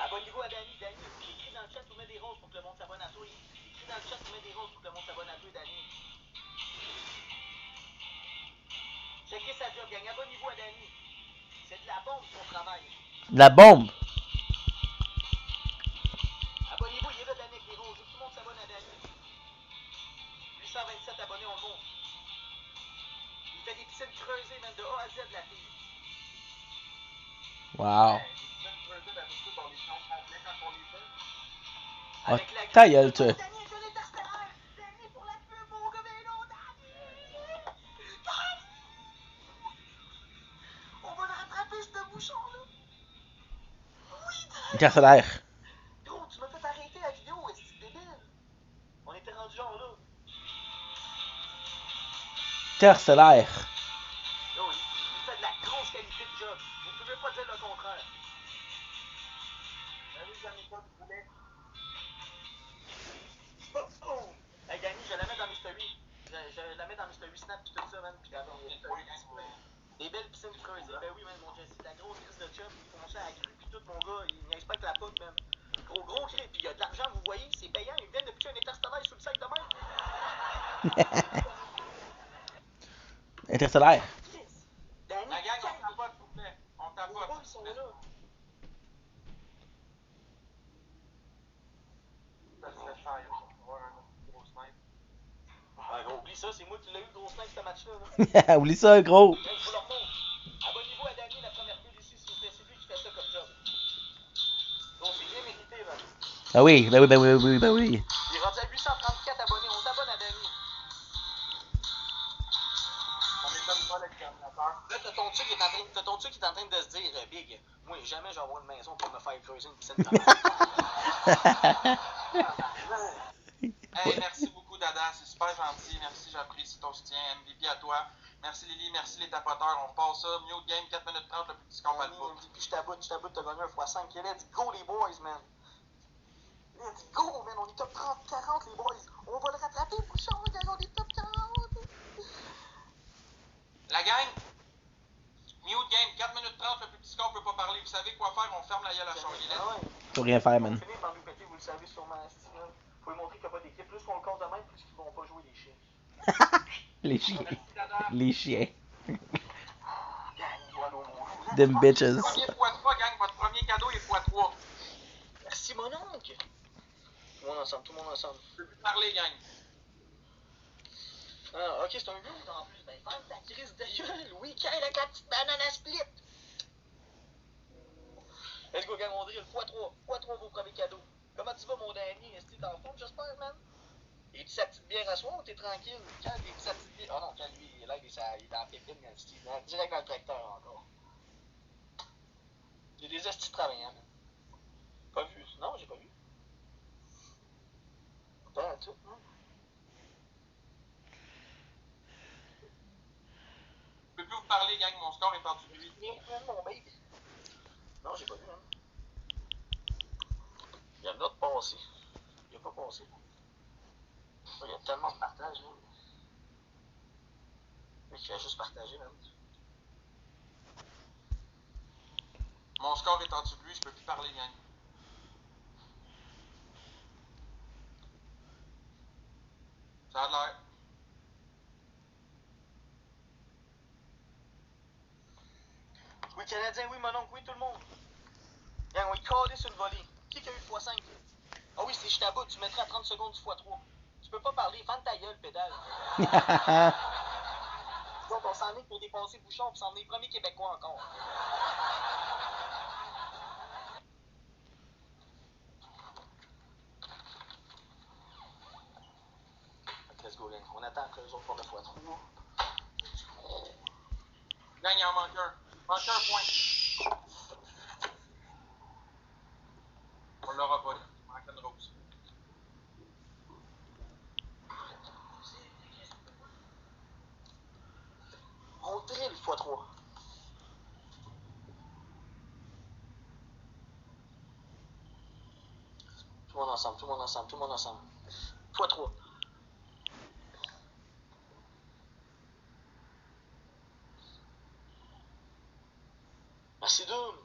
Abonnez-vous à Danny. Danny, écris dans le chat, tu mets des roses pour que le monde s'abonne à toi. Écris dans le chat, tu mets des roses pour que le monde s'abonne à toi, Danny. Checkez sa job, gang. Abonnez-vous à Danny. C'est de la bombe, son travail. La bombe. Abonnez-vous, il est là, Danny, avec des roses. Tout le monde s'abonne à Danny. 827 abonnés, on le monte. Il fait des piscines creusées, même de A à Z, la fille. Wow. Oh, Avec la ta gueule, toi. Danny est un interstellaire. Danny pour la pub, mon gars, mais non, Danny. On va le rattraper, ce bouchon-là. Oui, Danny. Interstellaire. Gros, tu m'as fait arrêter la vidéo, est-ce débile? On était rendu genre là. Interstellaire. Yo, il fait de la grosse qualité de job. Vous pouvez pas dire le contraire. Salut, Janica, du poulet. Oh! Hey, Danny, je la mets dans mes stories. Je la mets dans mes stories Snap pis tout ça, man. Pis des belles piscines creuses. Ben oui, man, mon Jesse, la grosse crise de chum. Ils font ça à la grue pis tout, mon gars. Ils n'aiment pas que la pote, man. Gros cri. Pis il y a de l'argent, vous voyez, c'est payant. Ils viennent de piquer un interstellaire sous le sac de même. Interstellaire. Danny, La gang, on tapote, s'il vous plaît. On tapote. ils sont là. Ça serait cher, on va avoir un gros snipe. ça, c'est moi qui l'ai eu le gros snack ce match-là. Là. Oublie ça, gros. Hey, je vous le remonte. Abonnez-vous à Danny, la première bulle ici, s'il vous plaît. C'est lui qui fait ça comme job. Donc, c'est bien mérité, man. Ah oui, ben oui, ben oui, ben oui, ben oui. Il est rendu à 834 abonnés. On s'abonne à Danny. On m'étonne pas l'exterminateur. Là, t'as ton truc qui est en train de se dire, Big, moi, jamais je vais avoir une maison pour me faire creuser une piscine comme ça. Hey, merci beaucoup, Dada. C'est super gentil. Merci, j'apprécie ton soutien. MVP à toi. Merci, Lily. Merci, les tapoteurs. On repart ça. Mute game, 4 minutes 30, le petit score pas de bout. MVP, je t'aboute, t'as gagné un x5. Let's go, les boys, man. Let's go, man. On est top 30-40, les boys. On va le rattraper, Bouchon, gang. On est top 40. La gang, mute game, 4 minutes 30, le petit score peut pas parler. Vous savez quoi faire? On ferme la gueule à Charlie. Ah ouais. Faut rien faire, man. On finit par nous péter, vous le savez sûrement. Faut lui montrer qu'il n'y a pas d'équipe. Plus qu'on le compte de même, plus qu'ils vont pas jouer les chiens. Les chiens. Les chiens. Gang, voilà au monde. Them bitches. Premier x3, gang, votre premier cadeau est x3. Merci, mon oncle. Tout le monde ensemble, tout le monde ensemble. Je peux plus parler, gang. Ah, ok, c'est un gros en plus. Ben, ferme ta crise de gueule. Week-end avec la petite banane à split. Let's go, gang, on drill. x3. x3 vos premiers cadeaux. Comment tu vas, mon Danny? Est-ce que t'es en forme, j'espère, man? Il dit sa petite bière à soir ou t'es tranquille? Quand il dit sa petite bière. Oh non, quand lui, là, il est dans la pépine, il est direct dans le tracteur encore. Il y a des estis travaillants, man. Pas vu? Non, j'ai pas vu. Pas tout, non? Je peux plus vous parler, gang. Mon score est en dessous de 8. Mon baby. Non, j'ai pas vu, hein. Il y a l'autre passé. Il a pas passé. Il y a tellement de partage, là. Mais qui a juste partagé, même. Mon score est en dessous de lui, je peux plus parler, gang. Ça a l'air. Oui, Canadien, oui, mon oncle, oui, tout le monde. Gang, on est collé sur le volet. Qui a eu le x5? Ah oui, c'est je t'aboute, tu mettrais à 30 secondes du x3. Tu peux pas parler, ferme ta gueule, pédale. Donc, on s'en est pour dépasser Bouchon, puis s'en est premier Québécois encore. Let's go, gang. On attend que les autres font le x3. Gang, il en manque un. Il manque un point. On l'aura pas, il manque une rose. On drill x3. Tout le monde ensemble, tout le monde ensemble, tout le monde ensemble. x3. Merci, Doom.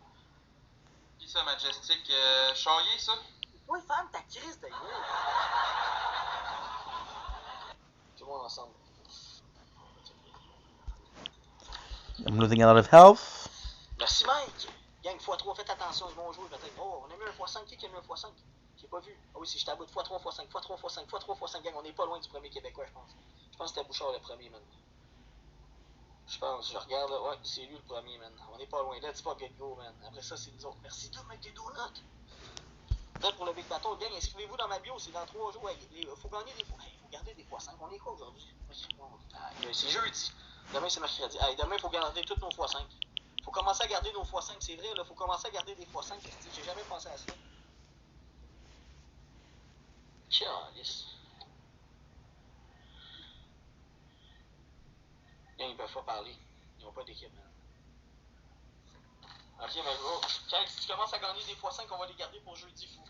Qui ça, Majestic? Chaillé, ça? Oui, femme, ta crise de gueule. Tout le monde ensemble. I'm losing a lot of health. Merci, Mike. Gang, x3, faites attention, ils vont jouer peut-être. Oh, on a mis un x5. Qui a mis un x5? J'ai pas vu. Ah oui, si je t'aboute, x3, x5, x3, x5, x3, x5, gang, on est pas loin du premier Québécois, je pense. Je pense que c'était Bouchard le premier, man. Je pense, je regarde, là. Ouais, c'est lui le premier, man. On est pas loin. Let's fucking go, man. Après ça, c'est nous autres. Merci, Doom, avec des donuts. Peut-être pour le Big Baton, gang, inscrivez-vous dans ma bio, c'est dans 3 jours. Il faut gagner des fois. Il faut garder des x5. On est quoi aujourd'hui? C'est jeudi. Demain, c'est mercredi. Hey, demain, il faut garder tous nos x5. Faut commencer à garder nos x5, c'est vrai, là. Faut commencer à garder des x5. J'ai jamais pensé à ça. Calice. Ils peuvent pas parler. Ils n'ont pas d'équipe, man. Ok, mais gros, si tu commences à gagner des x5, on va les garder pour jeudi fou.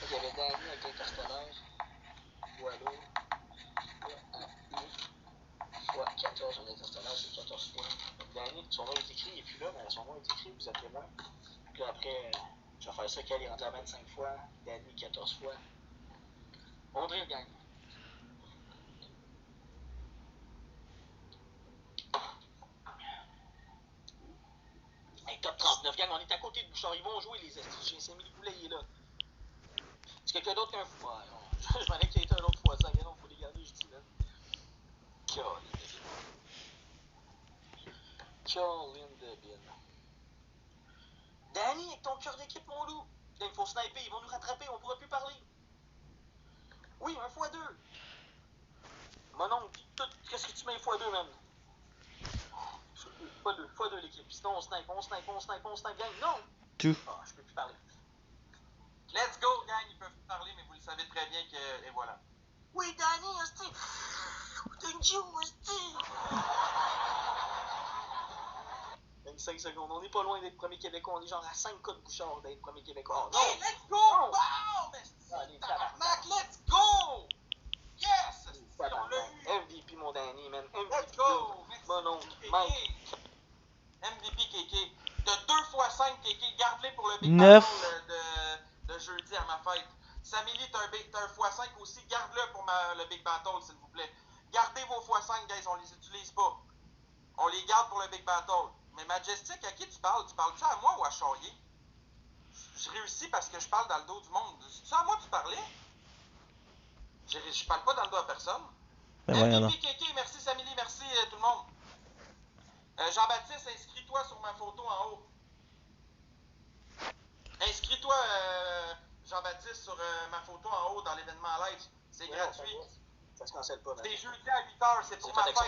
Il y avait Danny avec l'interstellaire. Voilà. Fois 14 en interstellaire, c'est 14 fois. Danny, son nom est écrit, il est plus là, mais son nom est écrit, vous êtes là. Puis là, après, je vais faire ça, Cal est rendu à 25 fois. Danny, 14 fois. On drill, gang. Hey, top 39, gang, on est à côté de Bouchard. Ils vont jouer les estis. J'ai mis le boulet, il est là. Est-ce quelqu'un d'autre qu'un. Ouais, non. Je m'en ai qu'il y ait un autre x5. Non, faut les garder je dis, man. Caroline de Bin. Danny, avec ton cœur d'équipe, mon loup. Il faut sniper, ils vont nous rattraper, on pourra plus parler. Oui, 1x2. Mon oncle, qu'est-ce que tu mets x2, man? x2 l'équipe. Sinon, on snipe, gang. Non! Tout. Ah, je peux plus parler. Let's go, gang, ils peuvent parler, mais vous le savez très bien que... Et voilà. Oui, Danny, hostie! Thank you, hostie! 25 secondes, on n'est pas loin d'être premier Québécois, on est genre à 5 cas de Bouchard d'être premier Québécois. Oh, hey, let's go! Wow! Mais tabarnak, let's go! Yes! On l'a eu! MVP, mon Danny, man. MVP. Let's go! Mon oncle, Mike. MVP KK. De 2x5 KK, garde-les pour le Big 9. Battle de jeudi à ma fête. Samili, t'as un x5 aussi, garde-le pour le Big Battle, s'il vous plaît. Gardez vos x5, guys, on les utilise pas. On les garde pour le Big Battle. Mais Majestic, à qui tu parles? Tu parles-tu à moi ou à Charrier? Je réussis parce que je parle dans le dos du monde. C'est à moi que tu parlais? Je parle pas dans le dos à personne. MVP KK, merci Samili, merci tout le monde. Jean-Baptiste, inscris-toi sur ma photo en haut. Inscris-toi, Jean-Baptiste, sur ma photo en haut dans l'événement live. C'est gratuit. Ça se cancelle pas, man. C'est jeudi à 8h, c'est pour ma fête.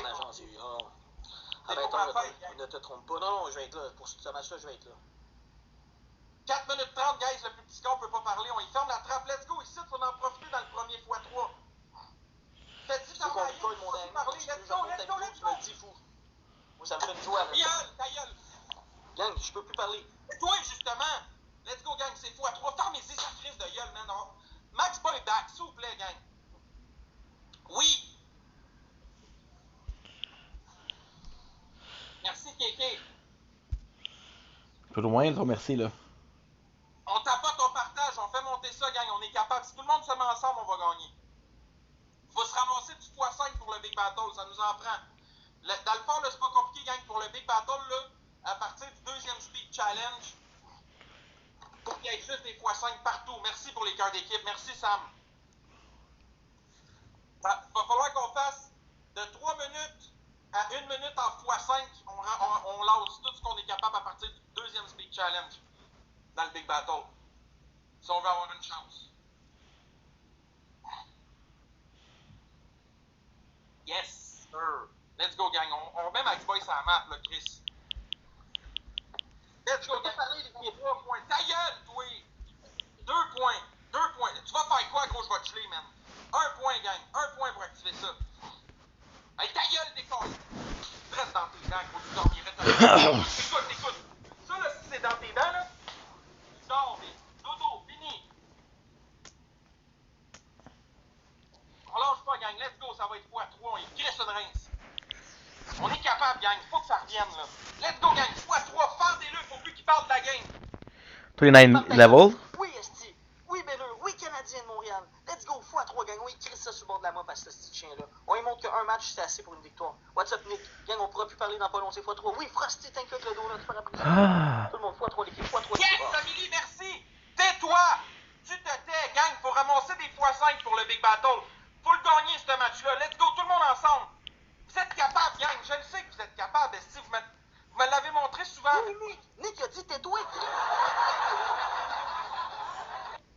À 20h, ne te trompe pas. Non, je vais être là. Pour ce match-là, je vais être là. 4 minutes 30, guys, le plus petit gars, on peut pas parler. On y ferme la trappe. Let's go, ici, on en profiter dans le premier x3. Faites-y travailler, on peut parler. Let's go. Tu me le dis fou. Moi, ça me fait une joie. Ta gueule. Gang, je peux plus parler. Toi, justement. Let's go, gang, c'est x3. Fermez-y sa crise de gueule, man. Max Boy back, s'il vous plaît, gang. Oui. Merci, Kéké. Je peux loin le remercier, là. On tapote, on partage, on fait monter ça, gang. On est capable. Si tout le monde se met ensemble, on va gagner. Faut se ramasser du x5 pour le Big Battle, ça nous en prend. Dans le fond, là, c'est pas compliqué, gang. Pour le Big Battle, là, à partir du deuxième Speed Challenge, pour qu'il y ait juste des x5 partout. Merci pour les cœurs d'équipe. Merci, Sam. Va falloir qu'on fasse de 3 minutes à 1 minute en x5. On lance tout ce qu'on est capable à partir du deuxième Speed Challenge dans le Big Battle. Si on veut avoir une chance. Yes, sir. Let's go, gang. On met Max Boy sur la map, là, Chris. Let's go, gang. 3 points. Ta gueule, toi. 2 points. 2 points. Tu vas faire quoi, gros? Je vais te tuer, man. 1 point, gang. 1 point pour activer ça. Hey, ta gueule, décolle. Reste dans tes dents, gros. Tu dormirais. Écoute. Ça, là, si c'est dans tes dents, là, tu dors, mais dodo, fini. On lâche pas, gang. Let's go. Ça va être x3. On y crisse une rince. On est capable, gang. Faut que ça revienne, là. Let's go, gang. x3. Fendez-le. Faut plus qu'il parle de la game. 29 level. Oui, Esti. Oui, Beller. Oui, Canadien de Montréal. Let's go. x3, gang. On y crisse ça sur le bord de la map à ce petit chien-là. On y montre qu'un match, c'est assez pour une victoire. What's up, Nick? Gang, on pourra plus parler dans pas long, c'est x3. Oui, Frosty, t'inquiète le dos, là. Tu feras apprécier. Tout le monde, x3, l'équipe. x3. Yes, Amélie, merci. Tais-toi. Tu te tais, gang. Faut ramasser des x5 pour le Big Battle. Faut le gagner, ce match-là. Let's go, tout le monde ensemble. Vous êtes capable, gang. Je le sais que vous êtes capable. Si vous me l'avez montré souvent. Oui, Nick a dit tais-toi.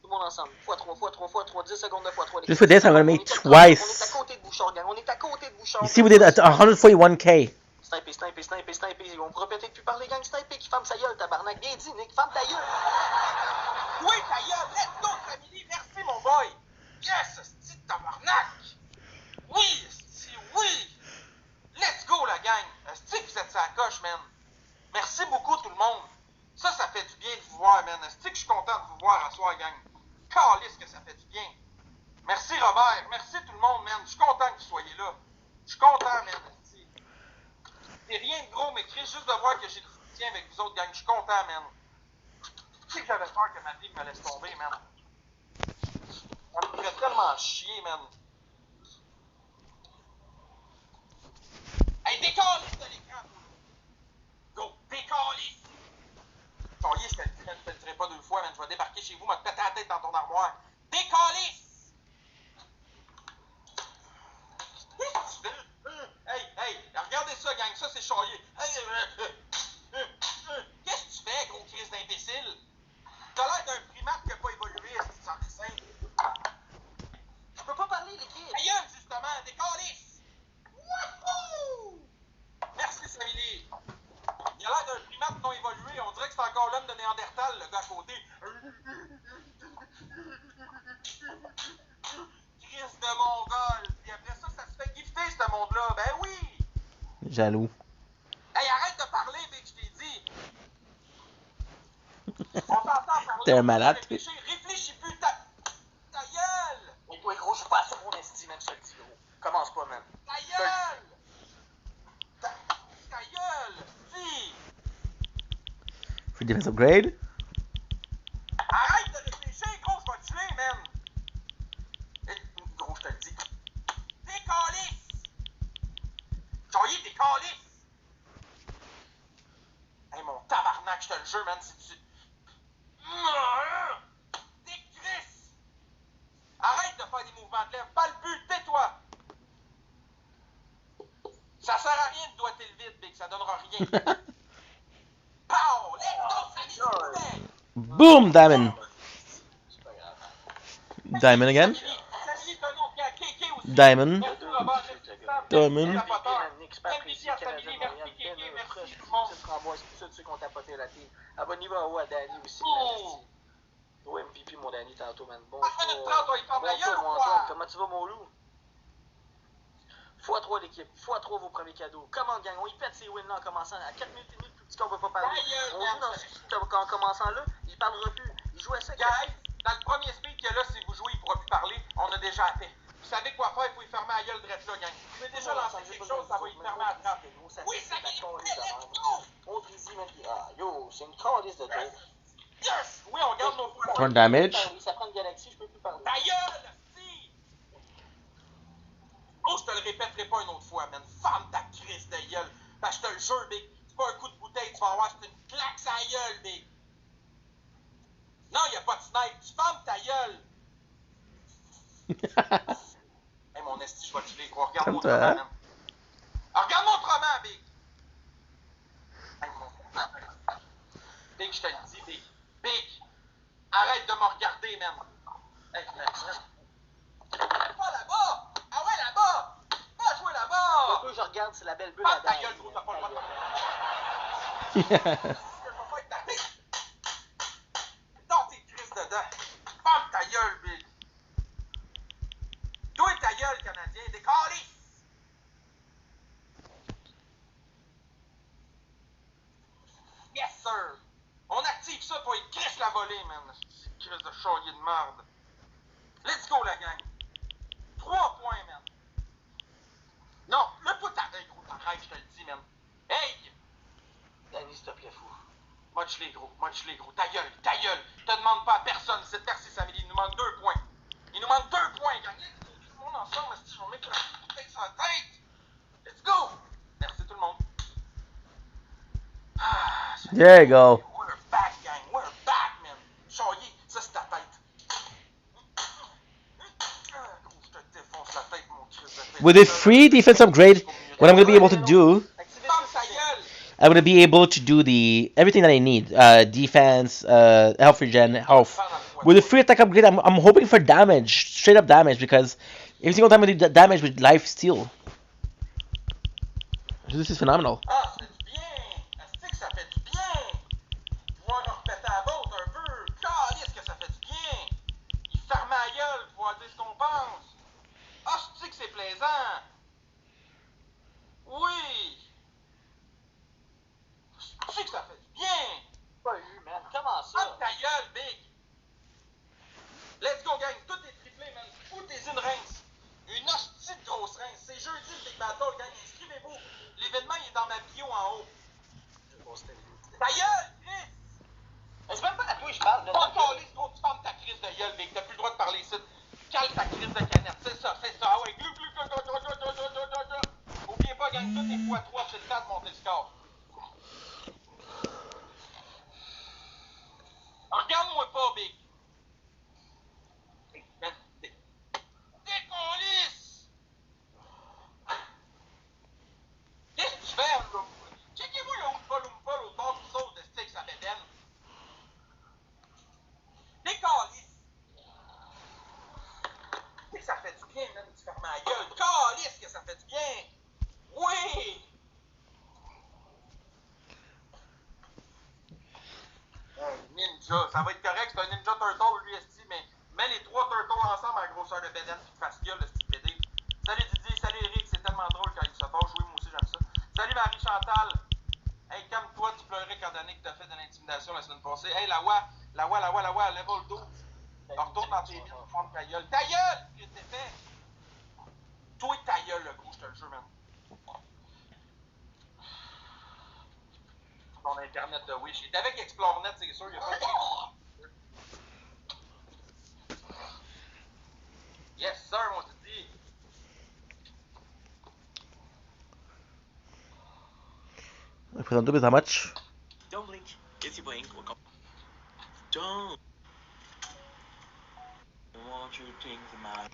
Tout le monde ensemble. x3, 10 secondes de x3. Just for this, I'm gonna make twice. On est à côté de Bouchard, gang. On est à côté de Bouchard. You see, we did at 141K. Sniper. On pourra peut-être plus parler, gang. Sniper qui ferme sa gueule, tabarnak. Bien dit, Nick. Ferme ta gueule. Oui, ta gueule. Let's go, Family. Merci, mon boy. Yes, c'est tabarnak. Oui, oui. Let's go, la gang. Est-ce que vous êtes sa coche, man? Merci beaucoup, tout le monde. Ça fait du bien de vous voir, man. Est-ce que je suis content de vous voir à soir, gang? Calisse que ça fait du bien. Merci, Robert. Merci, tout le monde, man. Je suis content que vous soyez là. Je suis content, man. C'est rien de gros, mais Chris, juste de voir que j'ai du soutien avec vous autres, gang. Je suis content, man. Tu sais que j'avais peur que ma vie me laisse tomber, man. Ça me ferait tellement chier, man. Hey, décalisse de l'écran! Go, décalisse! Calisse, je te le dirai pas 2 fois, man. Je vais débarquer chez vous, me péter la tête dans ton armoire. Décalisse! ça, gang. Ça, c'est charrier. Qu'est-ce que tu fais, gros Chris d'imbécile? T'as l'air d'un primate qui a pas évolué, c'est ça, simple. Je peux pas parler, l'équipe. Aïe, justement, des calices! Wouhou! Merci, Samili. Il a l'air d'un primate non évolué. On dirait que c'est encore l'homme de Néandertal, le gars à côté. Chris de Mongol. Puis après ça, ça se fait gifter, ce monde-là. Ben oui! Jaloux. Hey, arrête de parler, Big, je t'ai dit. On t'entend parler. T'es un malade, toi. Réfléchis plus, ta gueule! Mais toi, gros, je suis pas sur mon estime, même, je te le dis, gros. Commence pas, man. Ta gueule! Ta gueule! Dis! Free defense upgrade. Arrête de réfléchir, gros, je vais te tuer, man! Gros, je te le dis. T'es calice! Joyer, t'es calice! Hey, mon tabarnak, je te le jure, man, si tu... T'es Chris! Arrête de faire des mouvements de lèvres, pas le but, tais-toi! Ça sert à rien de doigter le vide, Big, ça donnera rien. Pow! Let's go, Sammy! Boom, diamond. Diamond again. Diamond. Diamond. Abonnez-vous à Danny aussi. Au MVP, mon Danny, tantôt, man. Bon, comment tu vas, mon loup? x3 l'équipe, x3 vos premiers cadeaux. Comment gang, on y pète ces wins là en commençant. À 4 minutes et demie, tout petit qu'on peut pas parler. On joue dans ce en commençant là, il parlera plus. Il joue à ça. Guys, dans le premier speed qu'il y a là, si vous jouez, il pourra plus parler. On a déjà la paix. Vous savez quoi faire, il faut y fermer la gueule drette là, gang. Vous avez déjà lancé quelque chose, ça va y fermer la trappe. Oui, ça va y On Drizzy, man. Ah, yo, c'est une calice de joke. Yes! Oui, on garde nos fois. One damage. Ça prend une galaxie, je peux plus parler. Ta gueule, si! Oh, je te le répéterai pas une autre fois, man. Ferme ta crise de gueule. Ben, je te le jure, Big. C'est pas un coup de bouteille, tu vas voir, c'est une claque sa gueule, Big. Non, y a pas de snipe. Tu fermes ta gueule. Hey, mon esti, je vais te tuer, gros. Regarde-moi autrement, man. Ah, regarde-moi autrement, Big. Hey, Big, je te le dis, Big. Big, arrête de me regarder, man. Hey, pas là-bas. Ah ouais, là-bas. Va jouer là-bas. Le peu je regarde, c'est la belle bulle. Ferme ta gueule, gros, t'as pas le droit de parler. Dans tes crises dedans. Ferme ta gueule, Big. Toi ta gueule, Canadien, des calices. Yes, sir. On active ça pour y crisse la volée, man. C'est crise de charrier de merde. Let's go, la gang. 3 points, man. Non, le pas t'arrête, gros. T'arrête, je te le dis, man. Hey! Danny, s'il te plaît, fou. Moche-les, gros. Moche-les, gros. Ta gueule, ta gueule. Je te demande pas à personne. C'est merci, Samedi. Il nous manque 2 points. Il nous manque 2 points, gang. Let's go. Tout le monde ensemble, si je vais mettre la tête sur la tête. Let's go. Merci, tout le monde. Ah, There you go. We're back, gang. We're back, man. Charrier, ça, c'est ta tête. Gros, je te défonce la tête, mon Christ de tête. With a free defense upgrade, what I'm going to be able to do, I'm going to be able to do the everything that I need. Defense, health regen, health. With a free attack upgrade, I'm hoping for damage, straight up damage, because every single time I do damage with life steal. This is phenomenal. Ah, c'est du bien. Est-ce que ça fait du bien? Pouvoir en repéter à la botte un peu. Calisse que ça fait du bien. Il ferme la gueule, pouvoir dire ce qu'on pense. Ah, je sais que c'est plaisant. Oui. Je sais que ça fait du bien. Pas eu, man. Comment ça? Ferme ta gueule, Big. Let's go, gang. Tout est triplé, man. Où tes une rince? Une hostie de grosse rince. C'est jeudi, le Big Battle, gang. Inscrivez-vous. L'événement, il est dans ma bio en haut. Ta gueule, Chris! C'est même pas à toi, je parle. Pas calé, gros, tu fermes ta crise de gueule, Big. T'as plus le droit de parler ici. Cale ta crise de canette. C'est ça, c'est ça. Ah ouais, glou, glou, glou, glou, glou, glou, glou, glou, glou, glou. Oubliez pas, gang, tout est x3, c'est le temps de monter le score. Regarde-moi pas, Big. Décollisse! Qu'est-ce que tu fais? gars. Ça va être correct, c'est un Ninja Turtle, lui, esti, mais mets les 3 Turtles ensemble à la grosseur de bédaine puis de face-gueule, le style BD. Salut Didier, salut Eric, c'est tellement drôle quand il se fâche. Oui, moi aussi, j'aime ça. Salut Marie-Chantal. Hey, calme-toi, tu pleurais quand Danick t'a fait de l'intimidation la semaine passée. Hey, la wa, level 12. Retourne dans tes vies, prendre ta gueule. Ta gueule! Qu'est-ce que t'es fait? Toi, ta gueule, le gros, je te le jure, man. Ton internet de Wish. Il est avec ExploreNet, c'est sûr, il y a pas de... Yes, sir, mon Didi. Il présente double, how much? Don't blink. If you blink, we'll come. Don't want your things in my.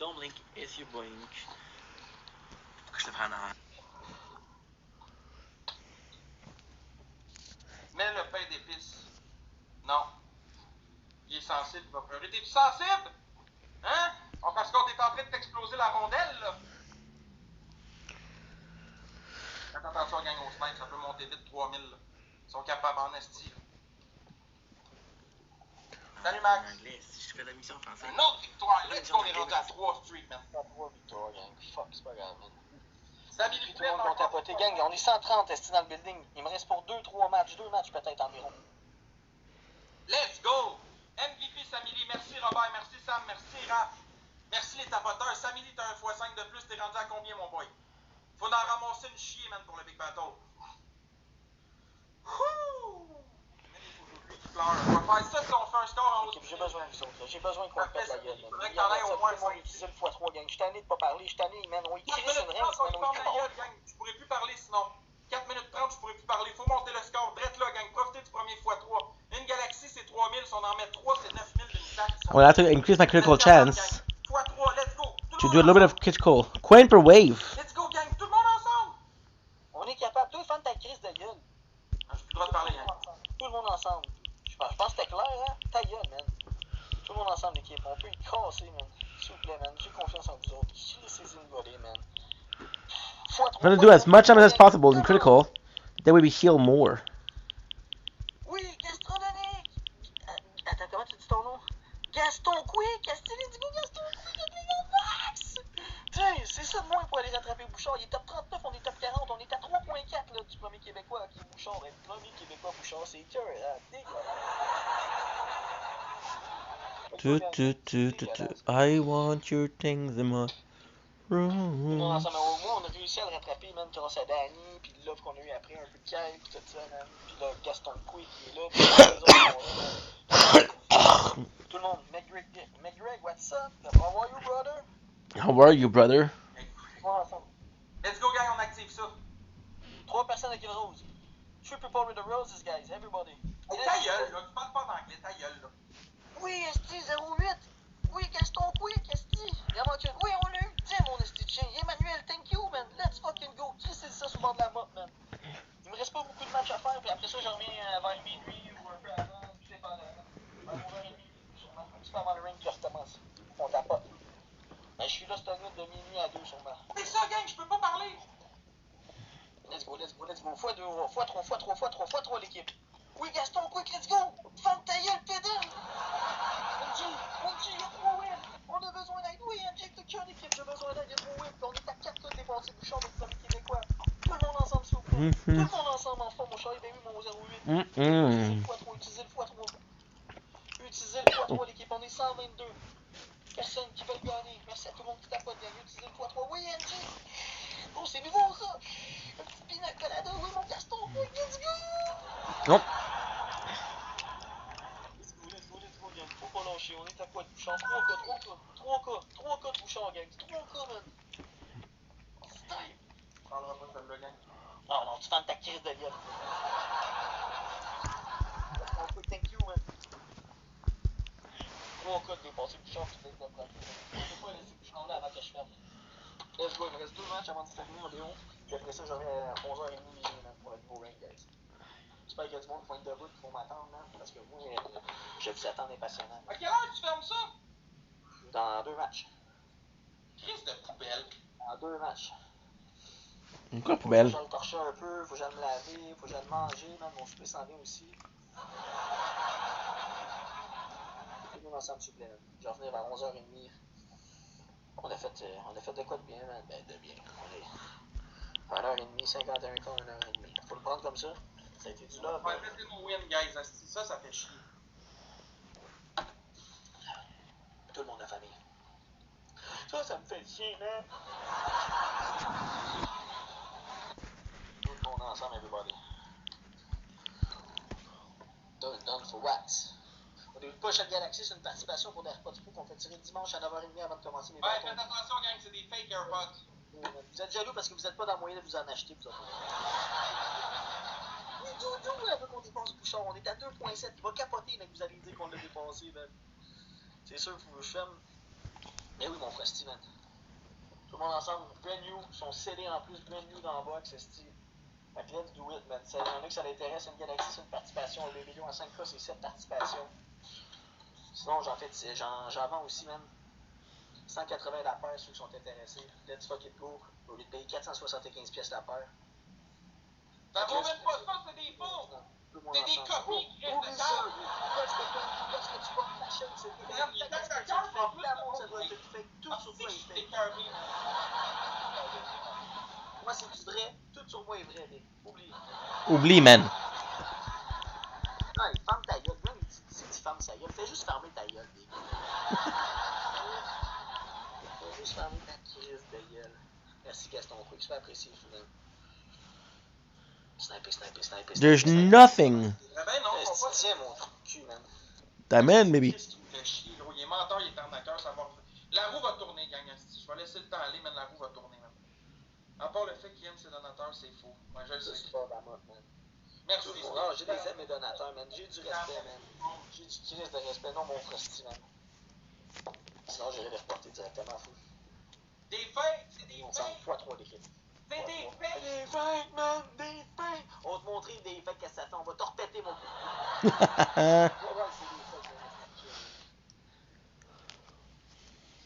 Don't blink. If you blink. Faut que je te prenne un. Mets le pain d'épices. Non. Il est sensible, il va pleurer. T'es-tu sensible? Hein? Oh, parce qu'on est en train de t'exploser la rondelle, là. Faites attention, gang au snipe, ça peut monter vite 3000, là. Ils sont capables en esti. Salut, Max. En anglais, si je fais la mission en français. Une autre victoire. Let's go, on est rendu à 3 street, man. 3 victoires, gang. Fuck, c'est pas grave, man. Salut, Tout le monde va tapoter, gang. On est 130 esti dans le building. Il me reste pour 2-3 matchs. 2 matchs peut-être environ. Let's go! MVP Samili, merci Robert, merci Sam, merci Raph. Merci les tapoteurs. Samili, t'as un x5 de plus, t'es rendu à combien, mon boy? Faut en ramasser une chier, man, pour le Big Battle. Wouh! On va faire ça si on fait un score en haut. J'ai besoin de vous autres. J'ai besoin qu'on pète la gueule. Faudrait que t'en aies au moins Tout le monde utilise le x3, gang. Je suis tanné de pas parler. Je suis tanné, man. On y 4 crisse minutes une 30, rince, on man. se On forme y la gueule, gang. Je pourrais plus parler sinon. 4 minutes 30, je pourrais plus parler. Faut monter le score. Drette là, gang. Profitez du premier x3. Une galaxie, c'est 3000. Si on en met 3, c'est 9000 de sac. Well, I have to increase my critical chance x3, let's go. to do a little bit of critical. Coin per wave. Let's go, gang. Tout le monde ensemble. On est capable. Toi, fan ta crise de gueule. J'ai plus le droit de parler, gang. Tout le monde ensemble. Je pense que c'était clair, hein? Ta gueule, man. Tout le monde ensemble, l'équipe. On peut y casser, man. S'il vous plaît, man. J'ai confiance en vous autres. Crissez-y une volée, man. I'm going to do as much damage as possible in critical. Then we heal more. Oui, gastronomique. Attends, comment tu dis ton nom? Gaston Quick. Dis-go Gaston Quick. Max. Tiens, c'est ça de moins pour aller rattraper Bouchard. Il est top 39, on est top 40. On est à 3.4 là, du premier Québécois qui est Bouchard. Et le premier Québécois Bouchard, c'est cœur. I want your things in my room. Ensemble, au moins, on a réussi à le rattraper, man, grâce à Danny, puis l'offre qu'on a eu après, un peu de Kyle, puis tout ça, man. Puis là, Gaston Quick qui est là, puis les autres sont là, man. Tout le monde, McGreg, what's up? How are you, brother? How are you, brother? Let's go, gang, on active ça. 3 personnes avec une rose. 3 people with the roses, guys, everybody. Oh, ta gueule, là, tu parles pas d'anglais, ta gueule, là. Oui, Esti, 08. Oui, Gaston Quick, Esti. Oui, on l'a eu. Tiens, mon Esti de chien. Emmanuel, thank you, man. Let's fucking go. C'est ça sur le bord de la map, man. Il me reste pas beaucoup de matchs à faire, puis après ça, je reviens vers minuit ou un peu avant, tout dépendamment. Vers 11h30, sûrement. Un petit peu avant le ring qui recommence. On tapote. Ben, je suis là, cette nuit de minuit à 2, sûrement. C'est ça, gang, je peux pas parler. Let's go. x2, x3, l'équipe. Oui, Gaston, quick, let's go. Ferme ta gueule, pédale. NG, il y a 3 wins. On a besoin d'aide. Oui, NG, t'as cœur d'équipe, j'ai besoin d'aide. Il y a 3 wins. Puis on est à 4 cas dépassés du champ avec le premier Québécois. Tout le monde ensemble, s'il vous plaît. Tout le monde ensemble, en forme, mon chéri, ben oui, mon 08. Utilisez le x3. Utilisez le x3, l'équipe. On est 122. Personnes qui veulent gagner. Merci à tout le monde qui tapote, gang. Utilisez le x3. Oui, NG. Oh, c'est nouveau, ça. Un petit pina colada. Oui, mon Gaston, quick, let's go. Non. Let's go, gang. Faut pas lâcher. On est à quoi de Bouchard? 3 cas de Bouchard, gang. 3 cas, man. Style. Tu parleras pas de celle-là, gang. Ah non, tu fends ta crise de gueule. Thank you, man. 3 cas de dépasser Bouchard, tu t'es pas je peux pas laisser Bouchard là avant que je ferme. Let's go, il me reste 2 matchs avant de se terminer en Léon. Puis après ça, j'aurai à 11h30 pour le nouveau rank, guys. J'espère qu'il y a du monde qui va être debout qui vont m'attendre, man. Parce que moi, je vous attends impatiemment. À quelle heure tu fermes ça? Dans 2 matchs. Crise de poubelle. Dans 2 matchs. Quoi, poubelle? Faut que j'aille torcher un peu, faut que j'aille me laver, faut que j'aille manger, man. Mon souper s'en vient aussi. Tout le monde ensemble, s'il vous plaît, man. Je vais revenir vers 11h30. On a fait de quoi de bien, man? Ben, de bien. On est 1h30, 51 cas, 1h30. Faut le prendre comme ça. Ça a été du love. Ouais, mettez mon win, guys. Ça fait chier. Tout le monde a famille. Ça me fait chier, man. Tout le monde ensemble, everybody. Done for what? On a eu le push à Galaxy, c'est une participation pour des AirPods Pro qu'on fait tirer dimanche à 9h30 avant de commencer mes Ouais, faites attention, gang, c'est des fake AirPods. Vous êtes jaloux parce que vous n'êtes pas dans le moyen de vous en acheter, vous autres. Oui, Jojo, elle veut qu'on dépense Bouchard. On est à 2.7. Il va capoter, mais vous allez dire qu'on l'a dépassé, man. C'est sûr, faut que je ferme. Mais oui, mon Frosty, man. Tout le monde ensemble, brand new, son CD en plus, brand new dans la box, c'est fait que let's do it, man. Il y en a que ça l'intéresse, une Galaxy, c'est une participation. Le million à 5K, c'est 7 participations. Sinon, j'en vends aussi, man. 180 la paire, ceux qui sont intéressés. Let's fuck it go. Au lieu de payer 475 pièces la paire. Ça vaut même pas ça, c'est des faux! C'est des copies, Chris de ça! Parce que tu vois ta chaîne, c'est des fake. Il est d'accord, en plus, ça doit être une fake. Tout sur toi est fake. Moi, c'est du vrai. Tout sur moi est vrai, Rick. Oublie, man. Ouais, ferme ta gueule. Même si tu fermes sa gueule, fais juste fermer ta gueule, Rick. Fais juste fermer ta crise de gueule. Merci, Gaston Quick. Je vais apprécier, souvent. Sniper. There's nothing. Ben non, on va tiens mon cul, man. T'amènes, baby. Qu'est-ce qui me fait chier, gros? Il est menteur, il est arnaqueur, ça va. La roue va tourner, gang. Je vais laisser le temps aller, mais la roue va tourner, man. À part le fait qu'il aime ses donateurs, c'est faux. Moi, je le sais. C'est pas man. Merci. Non, j'ai des aimes mes donateurs, man. J'ai du respect, man. J'ai du crise de respect, non mon Frosty, man. Sinon, j'aurais les reporter directement, fou. Des fakes, c'est des On s'en fakes. fout 3 d'équipe. C'est des fakes. Des fakes, man. Des fakes. On va te montrer des fakes qu'est-ce que ça fait. On va te repéter, mon cul. Ouais, c'est des fakes, man.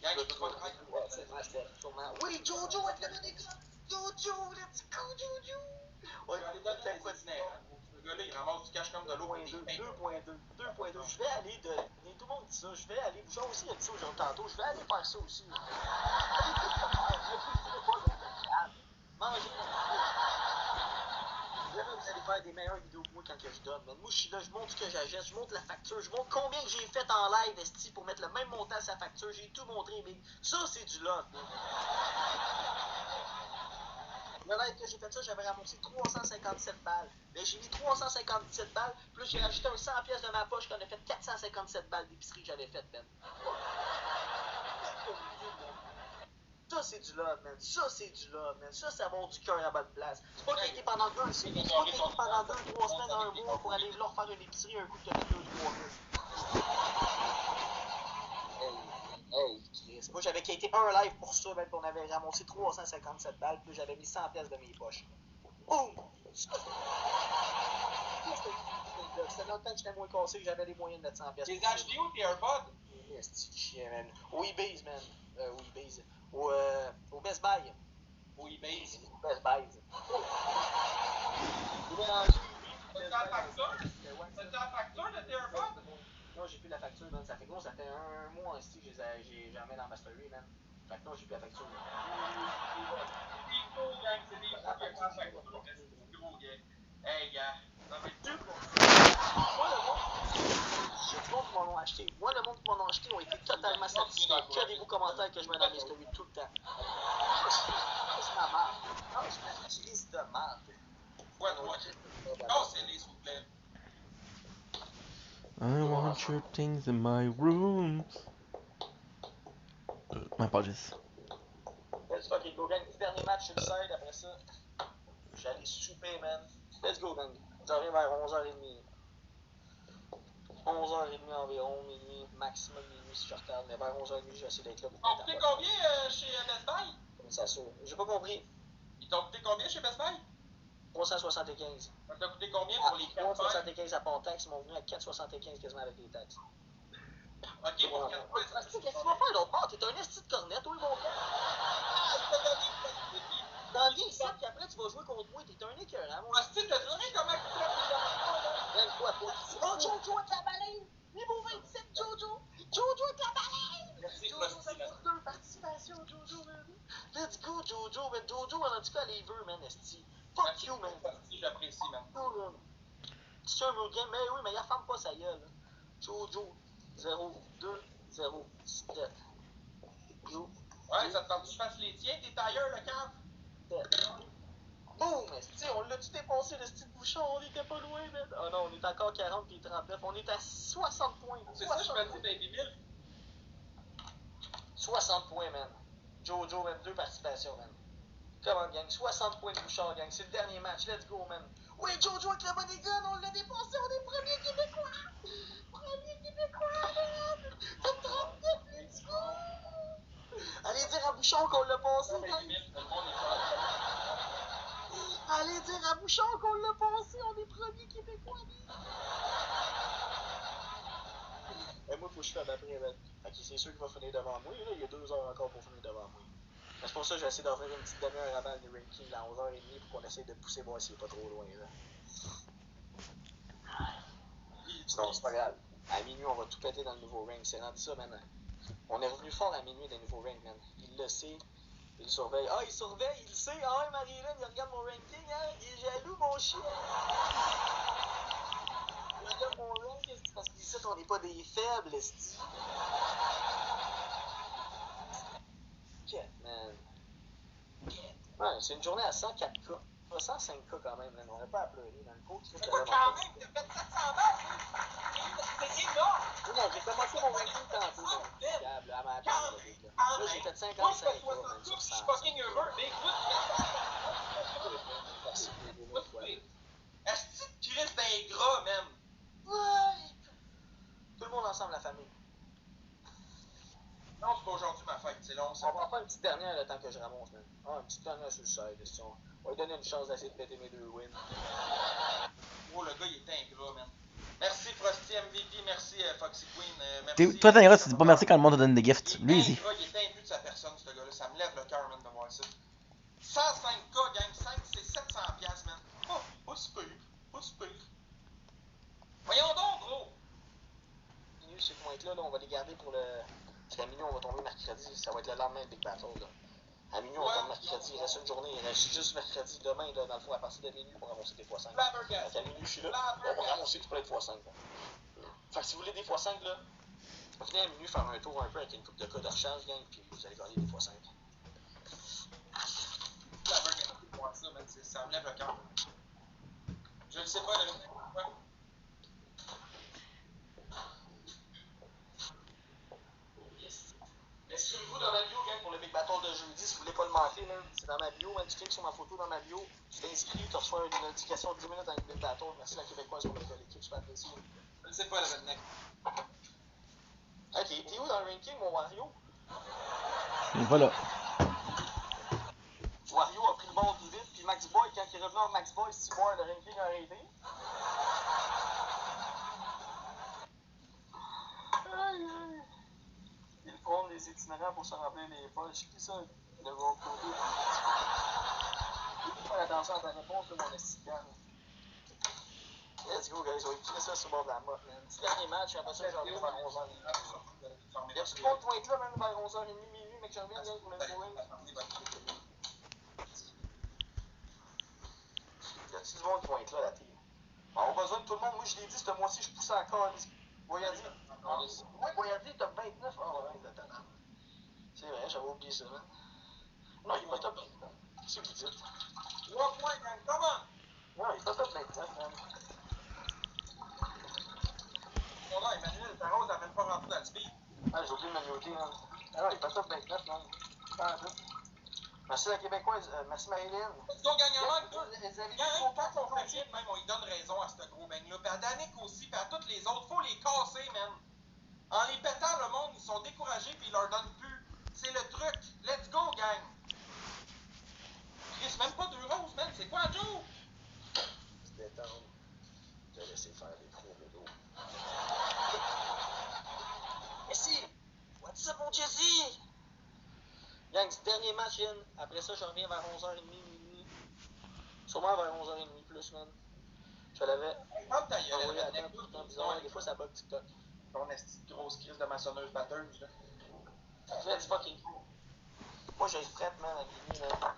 Gang, je peux pas te mettre. Ouais, c'est vrai, c'était sûrement. Oui, Jojo avec le Dominica. Jojo, let's go, Jojo. Ouais, je vais aller donner quoi dîner. Le gars-là, il ramasse du cash comme de l'eau. 2.2. Je vais aller donner. Tout le monde dit ça. Je vais aller. Bouchard aussi a dit ça aujourd'hui tantôt. Je vais aller faire ça aussi. Manger. Jamais vous allez faire des meilleures vidéos que moi quand que je donne. Mais moi, je suis là, je montre ce que j'achète, je montre la facture, je montre combien que j'ai fait en live, esti, pour mettre le même montant à sa facture. J'ai tout montré, mais ça, c'est du love. Le live que j'ai fait ça, j'avais ramassé 357 balles. Mais j'ai mis 357 balles, plus j'ai rajouté un 100 pièces de ma poche qu'on a fait 457 balles d'épicerie que j'avais fait, Ben. Ça, c'est du love, man. Ça, c'est du love, man. Ça, c'est avoir du cœur à bonne place. C'est pas quelqu'un pendant 2 semaines, 3 semaines, 1 mois pour aller leur faire une épicerie un coup qui a fait 2-3 mois. Hey, Chris. Moi, j'avais quitté un live pour ça, ben, puis on avait ramassé 357 balles, puis j'avais mis 100 pièces de mes poches. Boum! C'était longtemps que j'étais moins cassé que j'avais les moyens de mettre 100 pièces. Tu les as achetés où, tes AirPods? C'est chien, man. Au eBay, man. Au Best Buy. Au eBay. Best Buy. T'as la facture? T'as la facture de tes AirPods? Non, j'ai plus la facture, man. Ça fait gros, ça fait 1 mois ici que j'ai jamais dans ma story, man. Fait que non, j'ai plus la facture. C'est des faux, gang. C'est des faux qui ont la facture. C'est gros, gars. Hey, gars. Ça va être dur pour Le monde qui m'en ont acheté. Moi, le monde qui m'en ont acheté ont été totalement satisfaits. Que des beaux commentaires que je mets dans mes stories tout le temps. C'est ma merde. Non, je m'utilise de merde. Ouais, toi. Non, c'est les sous-plaît. I want your things in my room. My apologies. Let's fucking go, gang. Dernier match sur le side, après ça, j'allais souper, man. Let's go, gang. J'arrive vers 11h30. 11h30 environ, minuit, maximum minuit si je retarde, mais vers 11h30, je vais essayer d'être là pour Ils t'ont coûté combien chez Best Buy? Ça sûr. J'ai pas compris. Ils t'ont coûté combien chez Best Buy? 375. Ça t'a coûté combien pour les 4 375 à part taxe, ils m'ont venu à 4,75 quasiment avec les taxes. Ok, pour 4 points. Qu'est-ce que tu vas faire l'autre part? T'es un esti de cornette, oui, mon gars. Dans le ici, puis après, tu vas Let's go, Jojo, man. Jojo, en tout cas, les veut, man, esti. Fuck you, man. J'apprécie, man. C'est un road game, mais oui, mais il ferme pas sa gueule. Jojo, 0, 2, 0, 7. Yo. Ouais, ça te tente que je fasse les tiens, tes tailleurs, le cave? Boum! On l'a-tu dépassé, le style bouchon? On était pas loin, man. Oh non, on est encore 40 puis 39. On est à 60 points. C'est ça, je me dis, Baby Milk. 60 points, man. Jojo, man. 2 participations, man. Comment, gang? 60 points de Bouchard, gang. C'est le dernier match. Let's go, man. Oui, Jojo avec le money gun, on l'a dépassé. On est premier Québécois. Premier Québécois, man. Top 39, let's go. Allez dire à Bouchard qu'on l'a passé, gang. Allez dire à Bouchard qu'on l'a passé. On est premier Québécois, man. Et moi, faut que je fasse après, man. Ok, c'est sûr qu'il va finir devant moi. Là, il y a 2 heures encore pour finir devant moi. C'est pour ça que j'ai essayé d'offrir une petite demi-heure avant le ranking à 11h30 pour qu'on essaye de pousser voir s'il est pas trop loin. Là. Sinon, c'est pas grave. À minuit, on va tout péter dans le nouveau rank. C'est rendu ça, man. On est revenu fort à minuit des nouveaux ranks, man. Il le sait. Il le surveille. Ah, il surveille, il le sait. Ah, ouais, Marie-Hélène, il regarde mon ranking, hein. Il est jaloux, mon chien. Il regarde mon ranking, parce qu'ici, on n'est pas des faibles, esti. Man. Ouais, c'est une journée à 104K. 105K quand même, man. On n'a pas à pleurer dans le coach. C'est pas quand même, t'as fait 700 balles, c'est énorme. Non, j'ai commencé mon ranking tantôt, mon câble, à ma table, là, j'ai fait 55K, man, sur 100. Fucking heureux, mais écoute. Est-ce que tu restes d'un gras, man? Ouais. Tout le monde ensemble, la famille. Non, c'est pas aujourd'hui ma fête, c'est long. On prend pas une petite dernière le temps que je ramasse, man. Ah, une petite dernière sur le side. On va lui donner une chance d'essayer de péter mes 2 wins. Oh, le gars, il est ingrat, man. Merci Frosty MVP, merci Foxy Queen, merci. Toi, t'es ingrat, tu dis pas merci quand le monde te donne des gifts. Lui, il est imbu de sa personne, ce gars-là. Ça me lève le cœur, man, de voir ça. 105K, gang, 5, c'est 700$, man. Oh, pas super, pas super. Voyons donc, gros. Minuit, ces points-là, on va les garder pour le. Parce qu'à minuit, on va tomber mercredi. Ça va être le lendemain de Big Battle, là. À minuit, on tombe mercredi. Il reste une journée. Il reste juste mercredi. Demain, là, dans le fond, à partir de minuit, pour ramasser des x5. Donc, à minuit, je suis là. On va ramasser tout plein de x5. Fait que si vous voulez des x5, là, venez à minuit faire un tour un peu avec une coupe de cas de rechange, gang, puis vous allez gagner des x5. Ça me lève le cœur. Je ne sais pas, le ouais. Inscrivez-vous dans ma bio, gang, pour le Big Battle de jeudi. Si vous voulez pas le manquer, là, c'est dans ma bio. Tu cliques sur ma photo dans ma bio. Tu t'inscris, tu reçois une notification de 10 minutes avec le Big Battle. Merci la Québécoise pour l'équipe, super apprécié. Je ne sais pas, le redneck. Ok, t'es où dans le ranking, mon Wario? Il est pas là. Wario a pris le bord du vide, puis Max Boy, quand il est revenu en Max Boy, 6 mois, le ranking a arrêté. Ils prennent des itinérants pour se remplir les poches. Qui ça, de votre côté? Fais attention à ta réponse, là, mon esticant. Let's go, guys. On va écrire ça sur le bord de la motte, man. Petit dernier match, après ça, je reviens vers 11h30. Y'a-tu trop de points là, même vers 11h30, minuit, mais que je revienne, gang, pour le scoring? Y'a-tu du monde point là, la télé? On a besoin de tout le monde. Moi, je l'ai dit, ce mois-ci, je pousse encore. Voyadi. Oui, Voyadi, top 29. Ah, ouais, attends. C'est vrai, j'avais oublié ça, man. Non, il est pas top 29. C'est qui dit? 3 points, gang, comment? Non, il est pas top 29, man. Non, non, Emmanuel, ta rose, elle même pas rentré dans le speed. Ah, j'ai oublié de m'annuiter, man. Ah, non, il est pas top 29, man. Ah, merci la Québécoise, merci Marie-Hélène. Donc, gagnant, quand on fait rien, même, on lui donne raison à ce gros bang-là. Puis à Danick aussi, puis à tous les autres, faut les casser, man. En les pétant, le monde, ils sont découragés, puis ils leur donnent plus. C'est le truc. Let's go, gang. C'est même pas 2 roses, man. C'est quoi, Joe? Se détendre. De laisser faire les gros vélos. Merci! What's up, mon Jesse? Gang, dernier match, in. Après ça, je reviens vers 11h30, minuit. Sûrement vers 11h30 plus, man. Je l'avais envoyé à temps tout le temps bizarre. Des fois, ça bug TikTok. Ton esti de grosse crise de maçonneuse batteuse, là. Let's fucking go. Moi, j'ai le fret, man, à minuit, là.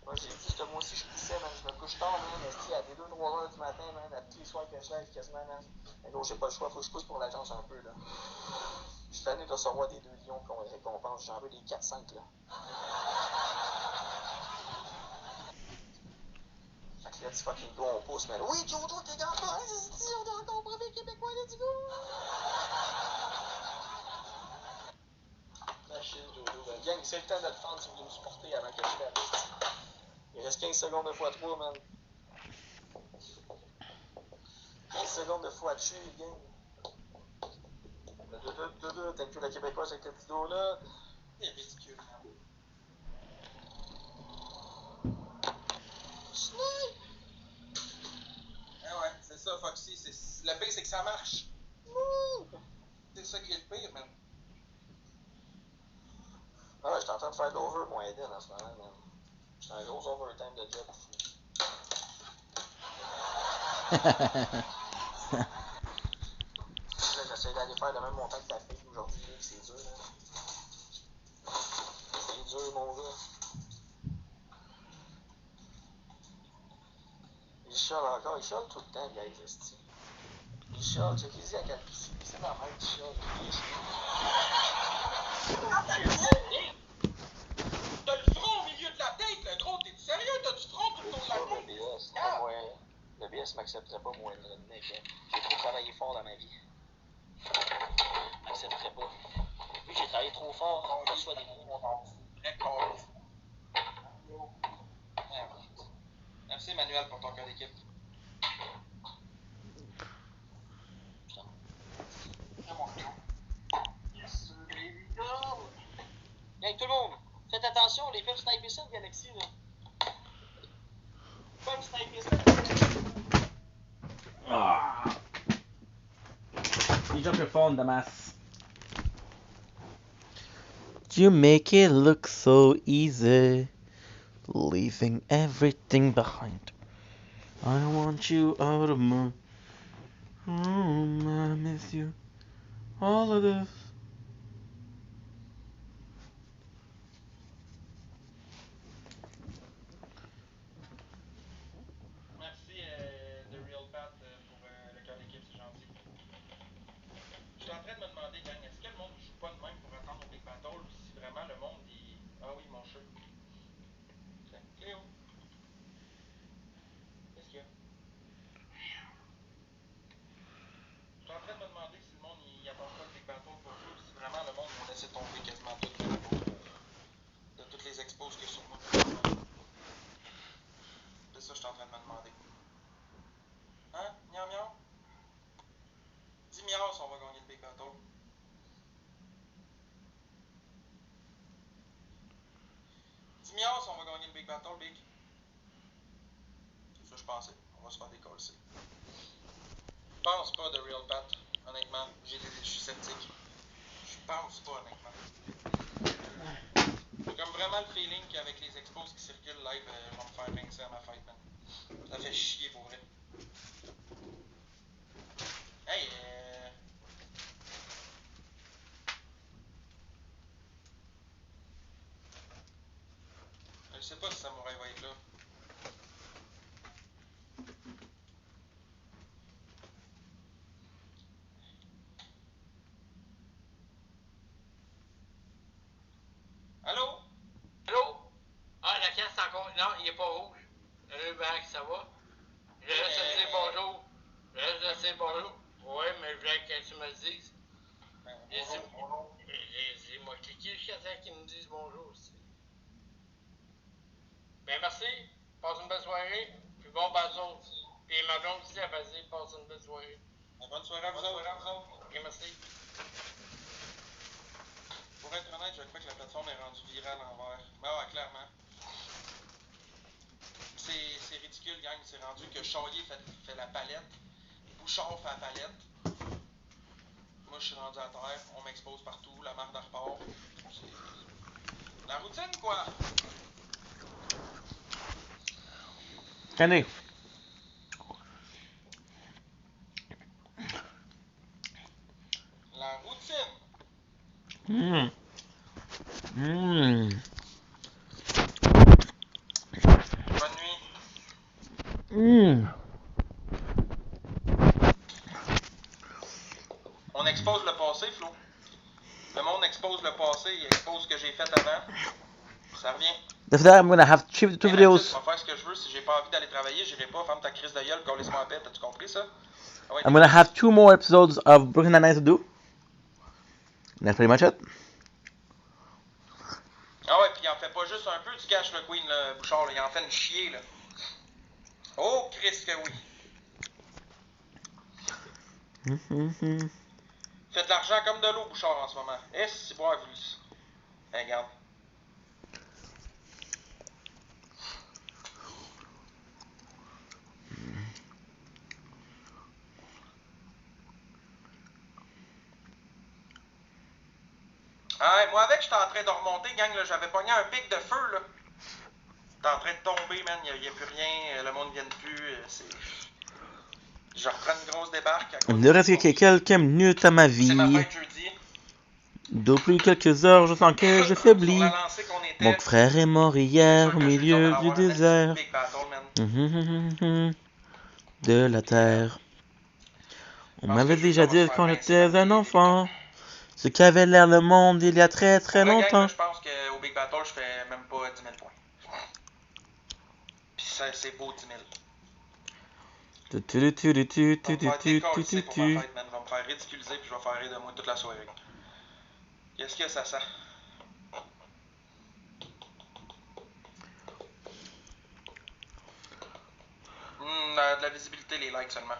Moi, j'ai dit, moi aussi, je pissais, man. Je me couche tard, man. Esti, à des 2-3 heures du matin, man. À tous les soirs que je lève, quasiment, man. Mais gros, j'ai pas le choix. Faut que je pousse pour l'agence un peu, là. Je suis tanné de recevoir des 2 lions qu'on récompense. J'en veux des 4-5, là. Fait que là, tu fucking go, on pousse, man. Oui, Jojo, t'es dans pas, on est encore premier Québécois, let's go! Machine, Jojo. Ben, gang, c'est le temps de le prendre si vous voulez me supporter avant que je fasse. Il reste 15 secondes de x3, man. 15 secondes de x dessus, gang. T'as vu la Québécoise avec le petit dos là? C'est ridicule, man. Snipe! Ah ouais, c'est ça, Foxy. Le pire, c'est que ça marche. C'est ça qui est le pire, man. Ah ouais, j'étais en train de faire de l'over, moi, Eden, en ce moment, man. J'étais un gros overtime de job. Là, j'essaie d'aller faire le même montant que ta fille aujourd'hui, c'est dur, là. C'est dur, mon gars. Il chiale encore, il chiale tout le temps, guys, esti. Il chiale, tu sais qu'il dit à Calvici, c'est ma mère qui chiale, il T'as le front au milieu de la tête, le gros, t'es sérieux? T'as du front tout le long de la le tête? BS, pas moi. Le BS m'accepterait pas, moi, le mec. J'ai trop travaillé fort dans ma vie. M'accepterait pas. Vu que j'ai travaillé trop fort, on reçoit des coups. Record. Merci, Emmanuel, pour ton cœur d'équipe. Gang, tout le monde, faites attention, les peuvent sniper ça, Galaxy, là. Peuvent sniper ça. Ah. You drop your phone, dumbass. You make it look so easy, leaving everything behind. I want you out of my room, I miss you. All of this. Merci, The Real Pat, pour le cœur d'équipe, c'est gentil. Je suis en train de me demander, gang, est-ce que le monde ne joue pas de même pour attendre au Big Battle ou si vraiment le monde il. Ah oui, mon chat. Cléo. Qu'est-ce qu'il y a? Je suis en train de me demander si le monde il attend pas le Big Battle pour jouer ou si vraiment le monde va laisser tomber quasiment tout de toutes les expos qu'il y a sur moi. C'est ça que je suis en train de me demander. Hein? Miaou miaou? 10 miaou si on va gagner le Big Battle. 10 miaou si on va gagner le Big Battle, Big. C'est ça que je pensais. On va se faire décoller. Je pense pas de Real Pat, honnêtement. Je suis sceptique. Je pense pas, honnêtement. J'ai comme vraiment le feeling qu'avec les expos qui circulent live, je vais me faire rincer à ma fête, man. Ça fait chier pour vrai. Hey, je sais pas si Samouraï va être là. Allô? Allô? Ah, la caisse, c'est encore. Non, il est pas rouge. Salut, Max, ça va? Je laisse te dire bonjour. Je laisse te dire bonjour. Oui, mais je voulais que tu me le dises. Dis-moi cliquer jusqu'à temps qu'ils me disent bonjour aussi. Ben merci. Passe une belle soirée. Puis bon bateau. Puis ma blonde aussi, elle va dire passe une belle soirée. Bonne soirée à vous autres. Ok, merci. Pour être honnête, je crois que la plateforme est rendue virale à l'envers. Ben ouais, clairement. C'est ridicule, gang. C'est rendu que Charlier fait la palette. Bouchard fait la palette. Moi, je suis rendu à terre. On m'expose partout. La marque de repart. La routine, quoi. Tenez. La routine. Mmm. Mmm. expose le passé, Flo. Le monde expose le passé, il expose ce que j'ai fait avant. Ça revient. After that, I'm gonna have two Hey, Mathis, videos. je vais faire ce que je veux. Si j'ai pas envie d'aller travailler, j'irai pas. Ferme ta crise de gueule, colle-moi en paix. T'as-tu compris ça? Ah ouais, I'm gonna have 2 more episodes of Brooklyn Nine-Nine to do. That's pretty much it. Ah ouais, puis il en fait pas juste un peu du cash, le Queen, le Bouchard. Là. Il en fait une chier, là. Oh, Christ que oui. Fait de l'argent comme de l'eau, Bouchard, en ce moment. C'est bon à vous. Hey, regarde. Ah, moi avec, j'étais en train de remonter, gang, là, j'avais pogné un pic de feu, là. T'es en train de tomber, man, y a plus rien, le monde ne vient plus, je reprends une grosse débarque. Il ne reste que quelques minutes à ma C'est ma vie. fête jeudi. Depuis quelques heures, je sens que je faiblis. Sur la lancée qu'on était, Mon frère est mort hier au milieu du désert. Big battle, man. De la terre. On Parce m'avait que déjà Judas va dit se quand faire j'étais rincer un par enfant. Ce qu'avait l'air le monde il y a très très Moi, gang, longtemps. là, je pense qu'au Big Battle, je fais même pas 10 000 points. Puis ça, c'est beau 10 000. On va me faire décalisser pour ma fête, man. On va me faire ridiculiser puis je vais faire rire de moi toute la soirée. Qu'est-ce que ça sent? De la visibilité, les likes seulement.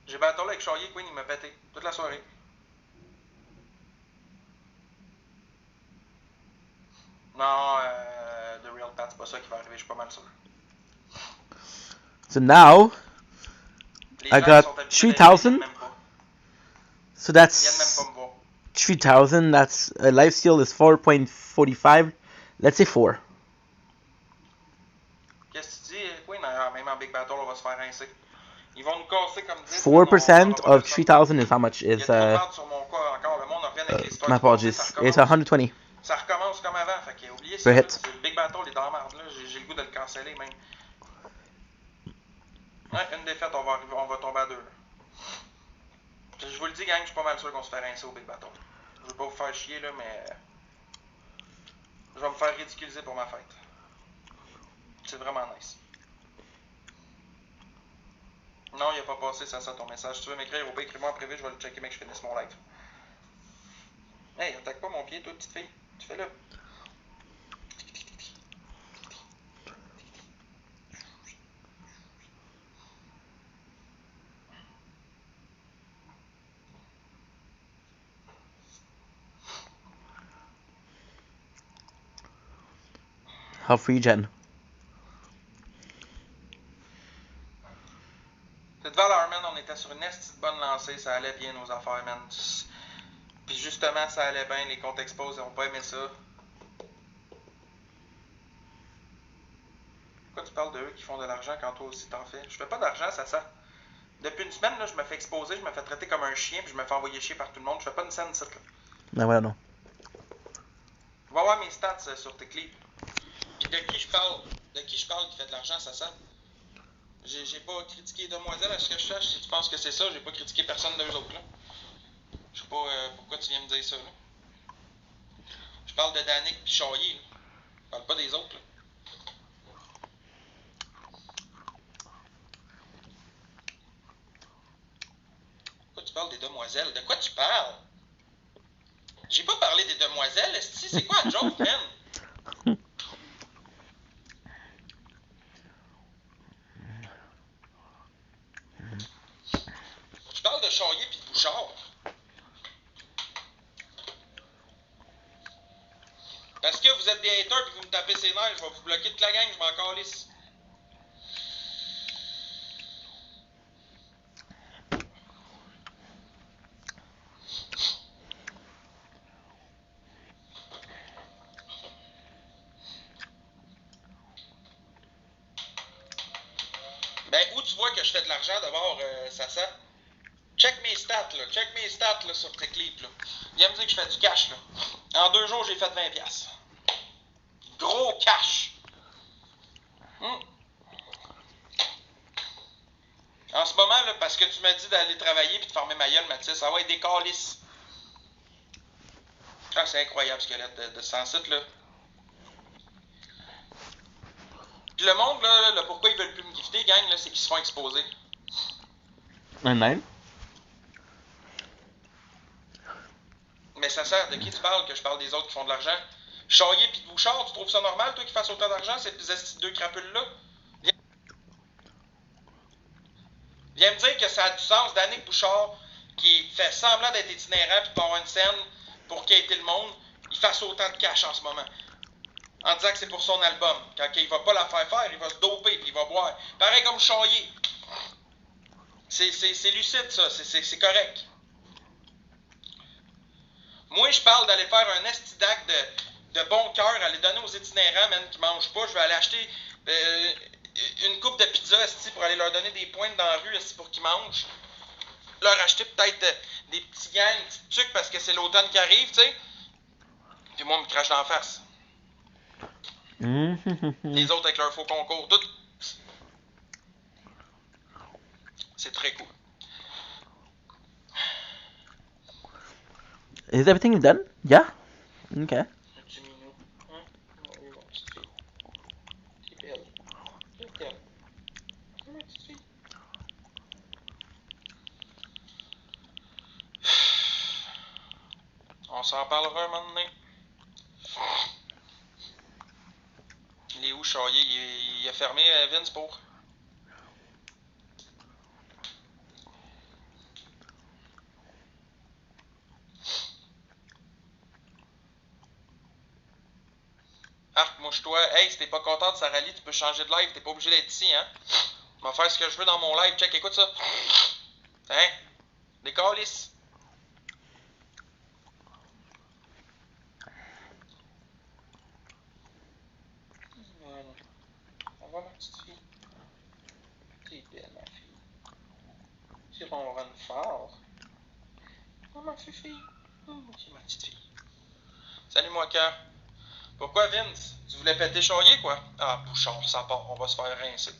J'ai battu avec Charlier, Queen, il m'a pété toute la soirée. Non, The Real Pat, c'est pas ça qui va arriver, je suis pas mal sûr. So now, Les I gens got qui sont habitués 3,000. même pas. So Ils viennent même that's pas me voir. 3,000. That's life steal is 4.45. Let's say 4. Qu'est-ce que tu dis, Queen? Même en Big Battle, on va se faire rincer. Ils vont nous casser comme 10. 4% of 3,000 is how much? Il y a Is trop de merde sur mon corps encore. Le monde revient avec les histoires. my apologies. It's 120. Ça recommence comme avant. Fait que oubliez Per ça. hit. Le Big Battle est dans la merde. Là. J'ai le goût de le canceller même. Ouais, une défaite, on va tomber à 2. Là. Je vous le dis, gang, je suis pas mal sûr qu'on se fait rincer au Big Battle. Je veux pas vous faire chier, là, mais je vais me faire ridiculiser pour ma fête. C'est vraiment nice. Non, il a pas passé, ça ton message. Si tu veux m'écrire au pire, écris-moi en privé, je vais le checker, mec, je finisse mon live. Hey, attaque pas mon pied, toi, petite fille. Tu fais là. How free Jen? Cette valeur, man, on était sur une petite bonne lancée, ça allait bien nos affaires, man. Puis justement, ça allait bien, les comptes expos, ils ont pas aimé ça. Pourquoi tu parles de eux qui font de l'argent quand toi aussi t'en fais? Je fais pas d'argent, ça sent. Depuis une semaine, là, je me fais exposer, je me fais traiter comme un chien, puis je me fais envoyer chier par tout le monde. Je fais pas une scène, là. No, I don't know. Va voir mes stats sur tes clips. Puis de qui je parle? De qui je parle qui fait de l'argent, ça sent? J'ai pas critiqué Demoiselle, à ce que je sache. Si tu penses que c'est ça, j'ai pas critiqué personne d'eux autres, là. Je sais pas pourquoi tu viens me dire ça, là. Je parle de Danick pis Chaillé, là. Je parle pas des autres, là. Pourquoi tu parles des demoiselles? De quoi tu parles? J'ai pas parlé des demoiselles, esti, c'est quoi un joke, man? Je parle de Chaillé pis de Bouchard. Parce que vous êtes des haters pis vous me tapez ses nerfs, je vais vous bloquer toute la gang, je m'en calisse. Ben, où tu vois que je fais de l'argent d'abord, ça. Check mes stats, là, sur tes clips, là. Viens me dire que je fais du cash, là. En 2 jours, j'ai fait 20$. Gros cash. En ce moment, là, parce que tu m'as dit d'aller travailler puis de fermer ma gueule, Mathis, ça va être des calices. Ah, c'est incroyable, squelette de 100 sites, là. Puis le monde, là, pourquoi ils veulent plus me gifter, gang, là, c'est qu'ils se font exposer. Même. Mais ça sert, de qui tu parles, que je parle des autres qui font de l'argent? Charrier pis de Bouchard, tu trouves ça normal, toi, qu'ils fassent autant d'argent, ces deux crapules-là? Viens me dire que ça a du sens d'Annick Bouchard, qui fait semblant d'être itinérant pis de pas avoir une scène pour quitter le monde, il fasse autant de cash en ce moment. En disant que c'est pour son album. Quand il va pas la faire, il va se doper puis il va boire. Pareil comme Charrier. C'est lucide, ça. C'est correct. Moi, je parle d'aller faire un estidac de bon cœur, aller donner aux itinérants, même qui mangent pas. Je vais aller acheter une coupe de pizza esti, pour aller leur donner des pointes dans la rue esti, pour qu'ils mangent. Leur acheter peut-être des petits gants, des petits trucs parce que c'est l'automne qui arrive, tu sais. Puis moi, on me crache dans la face. Les autres avec leur faux concours, tout. C'est très cool. Is everything done? Yeah? Okay. On s'en parlera un moment donné. Il est où, Charrier? Il a fermé Vince pour. Moi-je-toi. Hey, si t'es pas content de sa rallye, tu peux changer de live. T'es pas obligé d'être ici, hein? Je vais faire ce que je veux dans mon live. Check, écoute ça. Hein? Des calices. Ça va, ma petite fille? T'es belle, ma fille. Tu ronronnes fort. Oh, ma fille. Ok, ma petite fille. Salut, moi, cœur. Pourquoi, Vince? Tu voulais péter Charrier, quoi? Ah, Bouchard, ça part. On va se faire rincer.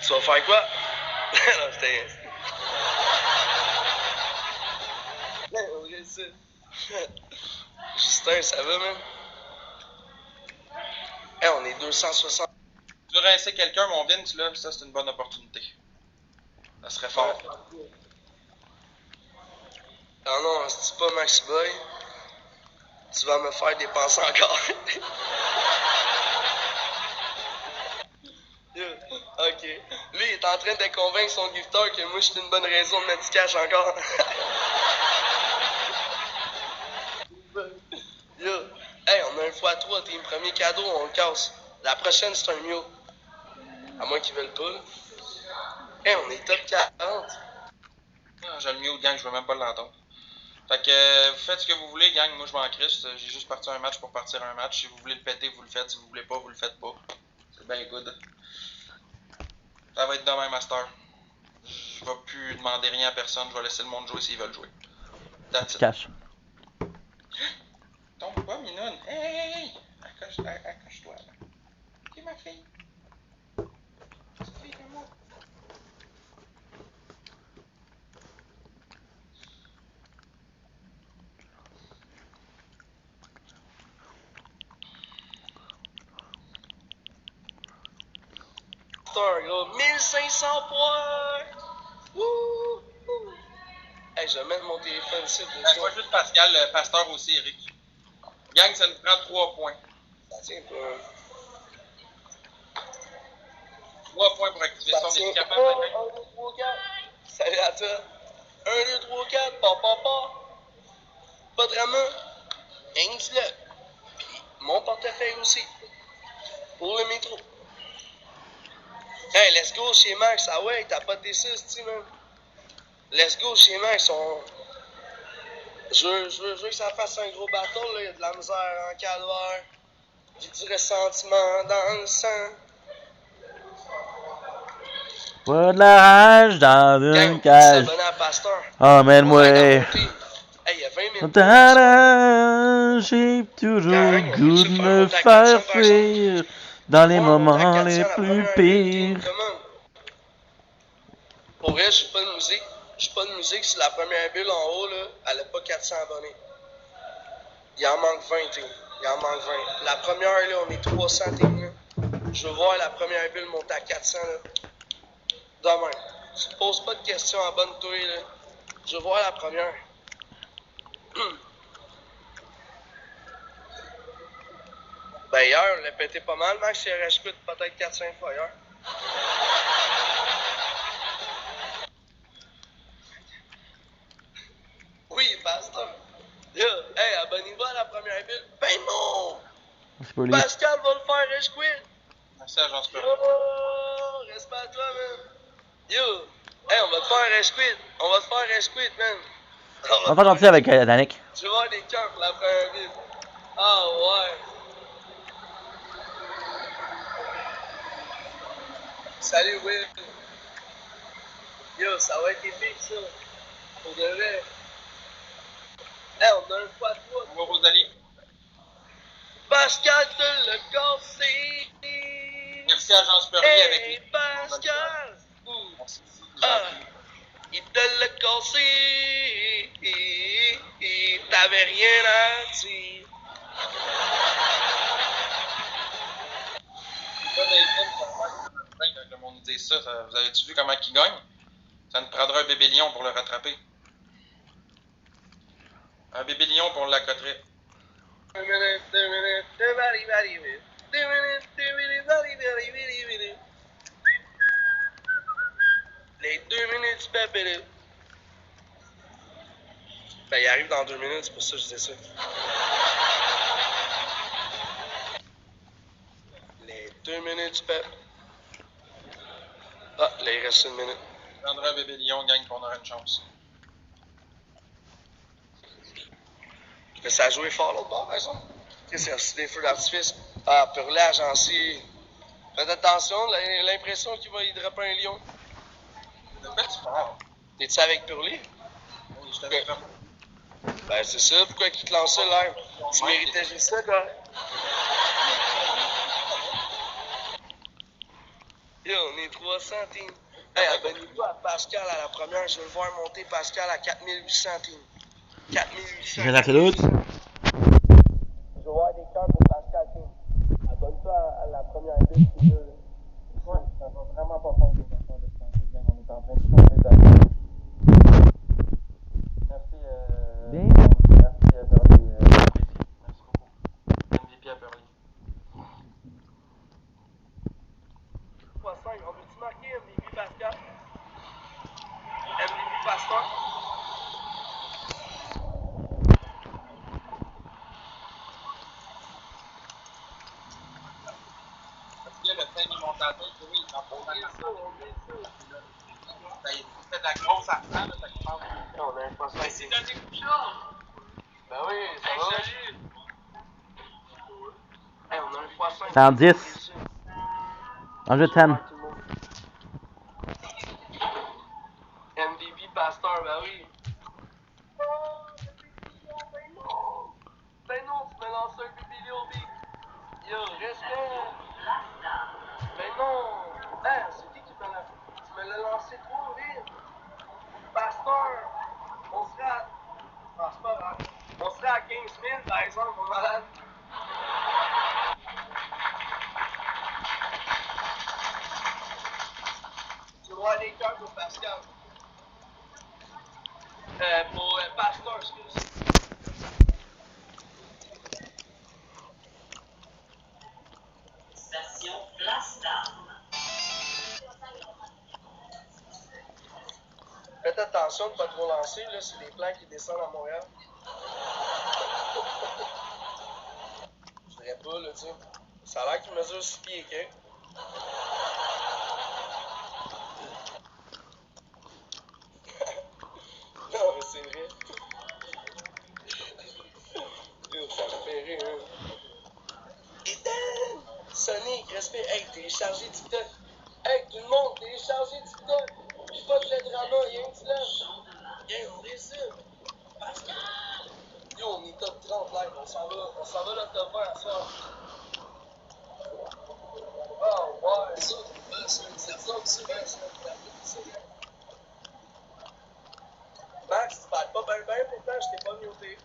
Tu vas faire quoi? Non, j'étais... Non, je sais. Justin, ça va, man? Hey, on est 260. Tu veux rincer quelqu'un, mon Vince, là? Ça, c'est une bonne opportunité. Ça serait fort. Ah non, c'est pas Maxi Boy. Tu vas me faire dépenser encore. Ok. Lui, il est en train de convaincre son gifteur que moi, je suis une bonne raison de mettre du cash encore. Yo. Hey, on a un x3, t'es le premier cadeau, on le casse. La prochaine, c'est un mio. À moins qu'ils veulent pas, là. Hey, on est top 40. Ah, j'ai le mio, gang, je veux même pas l'entendre. Fait que vous faites ce que vous voulez, gang. Moi, je m'en crisse. J'ai juste parti un match pour partir un match. Si vous voulez le péter, vous le faites. Si vous voulez pas, vous le faites pas. C'est bien good. Ça va être demain, master. Je vais plus demander rien à personne. Je vais laisser le monde jouer s'ils veulent jouer. That's it. Cash. Tombe pas, Minoune. Hey! Accroche-toi, là. Ok, ma fille. Petite fille comme moi. Gros, 1500 points! Wouh! Hey, je vais mettre mon téléphone ici. C'est pas juste Pascal, le pasteur aussi, Eric. Gang, ça nous prend 3 points. Ça tient pas. 3 points pour activer ça. On est capable de 1, 2, 3, 4. Salut à toi. 1, 2, 3, 4. Papa. Pas de ramen. Rien là. Puis mon portefeuille aussi. Pour le métro. Hey, let's go chez Max. Ah ouais, t'as pas de D6, tu man. Let's go chez Max. Je veux que ça fasse un gros battle, là. Il y a de la misère en calvaire. J'ai du ressentiment dans le sang. Pas de la rage dans une cage. S'abonner à Pasteur. Emmène-moi. Hey, il y a 20 minutes. Ta-da, j'ai toujours le goût de me faire fuir dans les moments les plus pires. Pour vrai, je suis pas de musique. Je suis pas de musique. Si la première bulle en haut, là, elle a pas 400 abonnés. Il en manque 20, t'es. Il en manque 20. La première, là, on est 300, t'es, là. Je veux voir la première bulle monter à 400, là. Demain. Tu te poses pas de questions, abonne-toi, là. Je veux voir la première. Ben, hier, on l'a pété pas mal, Max. Il reste peut-être 4-5 fois hier. Oui, pasteur. Là, hey, abonnez-vous à la première bulle. Ben non! Pascal va le faire, reste quit. Merci, agence Perry. Oh, respect à toi, man. Yo, hey, on va te faire reste quit. On va te faire reste quit, man. On va faire gentil avec Danick. Je vais voir les cœurs pour la première bulle. Ah, ouais. Salut, Will. Yo, ça va être épique, ça. Pour de vrai. Hey, on a un fois de toi. Au revoir, Rosalie. Pascal te l'a cassé. Merci, agence Perry, Hey, avec les... Pascal. Ah, il te l'a cassé. T'avais rien à dire. Quand le monde dit ça, vous avez-tu vu comment il gagne? Ça nous prendra un bébé lion pour le rattraper. Un bébé lion pour l'accoterer. 2 minutes, 2 minutes, 2 minutes, 2 minutes, 2 minutes, 2 minutes, 2 minutes. Les 2 minutes, pépé. Ben, il arrive dans 2 minutes, c'est pour ça que je disais ça. Les 2 minutes, pep. Ah, là, il reste 1 minute. Je prendrai un bébé lion, gagne, qu'on aura une chance. Mais ça a joué fort l'autre bord, par exemple. Qu'est-ce que c'est reçu des feux d'artifice? Ah, Purlé, agencier. Faites attention, l'impression qu'il va y dropper un lion. De quoi tu parles? T'es-tu avec Purlé? Oui, je t'avais fait. Ben, c'est ça, pourquoi qu'il te lance ça, là? Tu méritais juste ça, quoi. Yo, on est 300, team. Hey, abonnez-vous à Pascal à la première. Je veux le voir monter Pascal à 4800, team. 4800. Je vais la l'autre. Je veux voir des cœurs pour Pascal, team. Abonne-toi à la première bulle, c'est là. Ouais, ça va vraiment pas prendre des affaires de santé, gang. On est en train de prendre des affaires. Merci, Bien. Merci, Perly. Merci beaucoup. MVP à Perly. 3-5, on veut-tu marquer MVP Pascal? MVP Pascal? Il y a le train alimentateur, oui, il est en bon temps. Il fait de la grosse argent, là, ça qui parle. On a un poisson. C'est Danick Bouchard! Ben oui, ça va. Salut! Hey, on a un poisson. 110. 110. MVP Pasteur, ben oui. Ben non, tu me lances un bébé lion, big. Yo, respect. Ben non. Hein, c'est qui me l'a... Tu me l'as lancé trop vite. Pasteur, on serait à... Ah, c'est pas grave. On serait à 15 000, par exemple, mon malade. Tu vois les cœurs pour Pascal. Pour Pasteur, excuse. Station Place d'Armes. Faites attention de ne pas trop lancer, là, c'est des plans qui descendent à Montréal. Je dirais pas, là, tu sais. Ça a l'air qu'il mesure 6 pieds et quelques. Non, mais c'est vrai. Yo, ça me fait rire, hein. Ethan! Sonic, respect. Hey, téléchargez TikTok. Hey, tout le monde, téléchargez TikTok. Pis pas de le drama, y'a un petit là. Hey, on décide. Pascal! Yo, on est top 30 live, on s'en va le top 20 à soir. Oh, ouais, ça, c'est ça, c'est vrai, ça. Max, tu parles pas bien, pourtant je t'ai pas muté.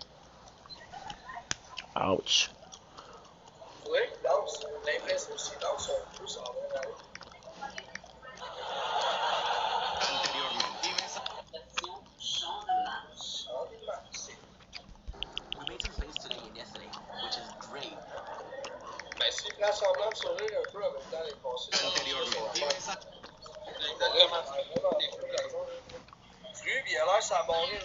Ouch. Oui, il danse. L'impression aussi, il danse un peu, ça va bien aller. We made some plays today and yesterday, which is great. Ben, s'il prend semblant de sourire un peu en même temps, les passés, ça va lui, il a l'air ça barré.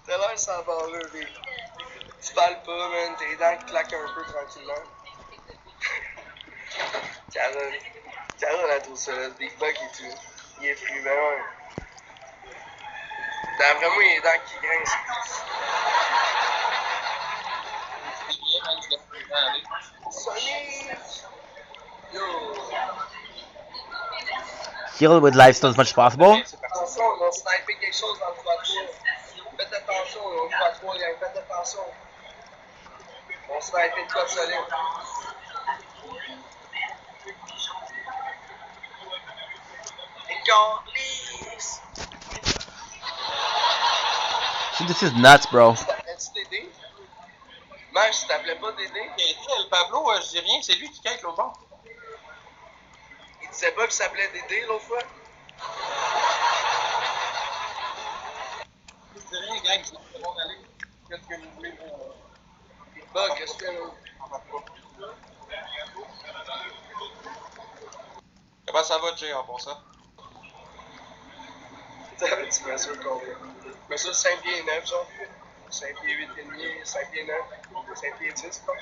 T'as l'air ça barré, lui. Tu parles pas, man, tes dents qui claquent un peu tranquillement. Carole a tout ça, le Big Buck et tout. Il est fru, ben ouais. D'après moi, il a les dents qui grincent. Sonic! Yo! Heal with lifesteal as much as possible. Attention, on va sniper quelque chose dans le 3-3. Faites attention, on va 3-3, gang, faites attention. On va sniper de quoi de solide. Écarlisse! This is nuts, bro. T'appelles-tu Dédé? Max, tu t'appelais pas Dédé? Le Pablo, je dis rien, c'est lui qui quête l'autre bord. Il disait pas qu'il s'appelait Dédé l'autre fois? Je dis rien, gang, je vais bon aller. Qu'est-ce que vous voulez, moi? Bug, qu'est-ce que là? Comment ça va, Jay, en passant? Tu mesures combien? Je mesure 5 pieds 9, genre. 5 pieds 8 et demi, 5 pieds 9, 5 pieds 10, quoi.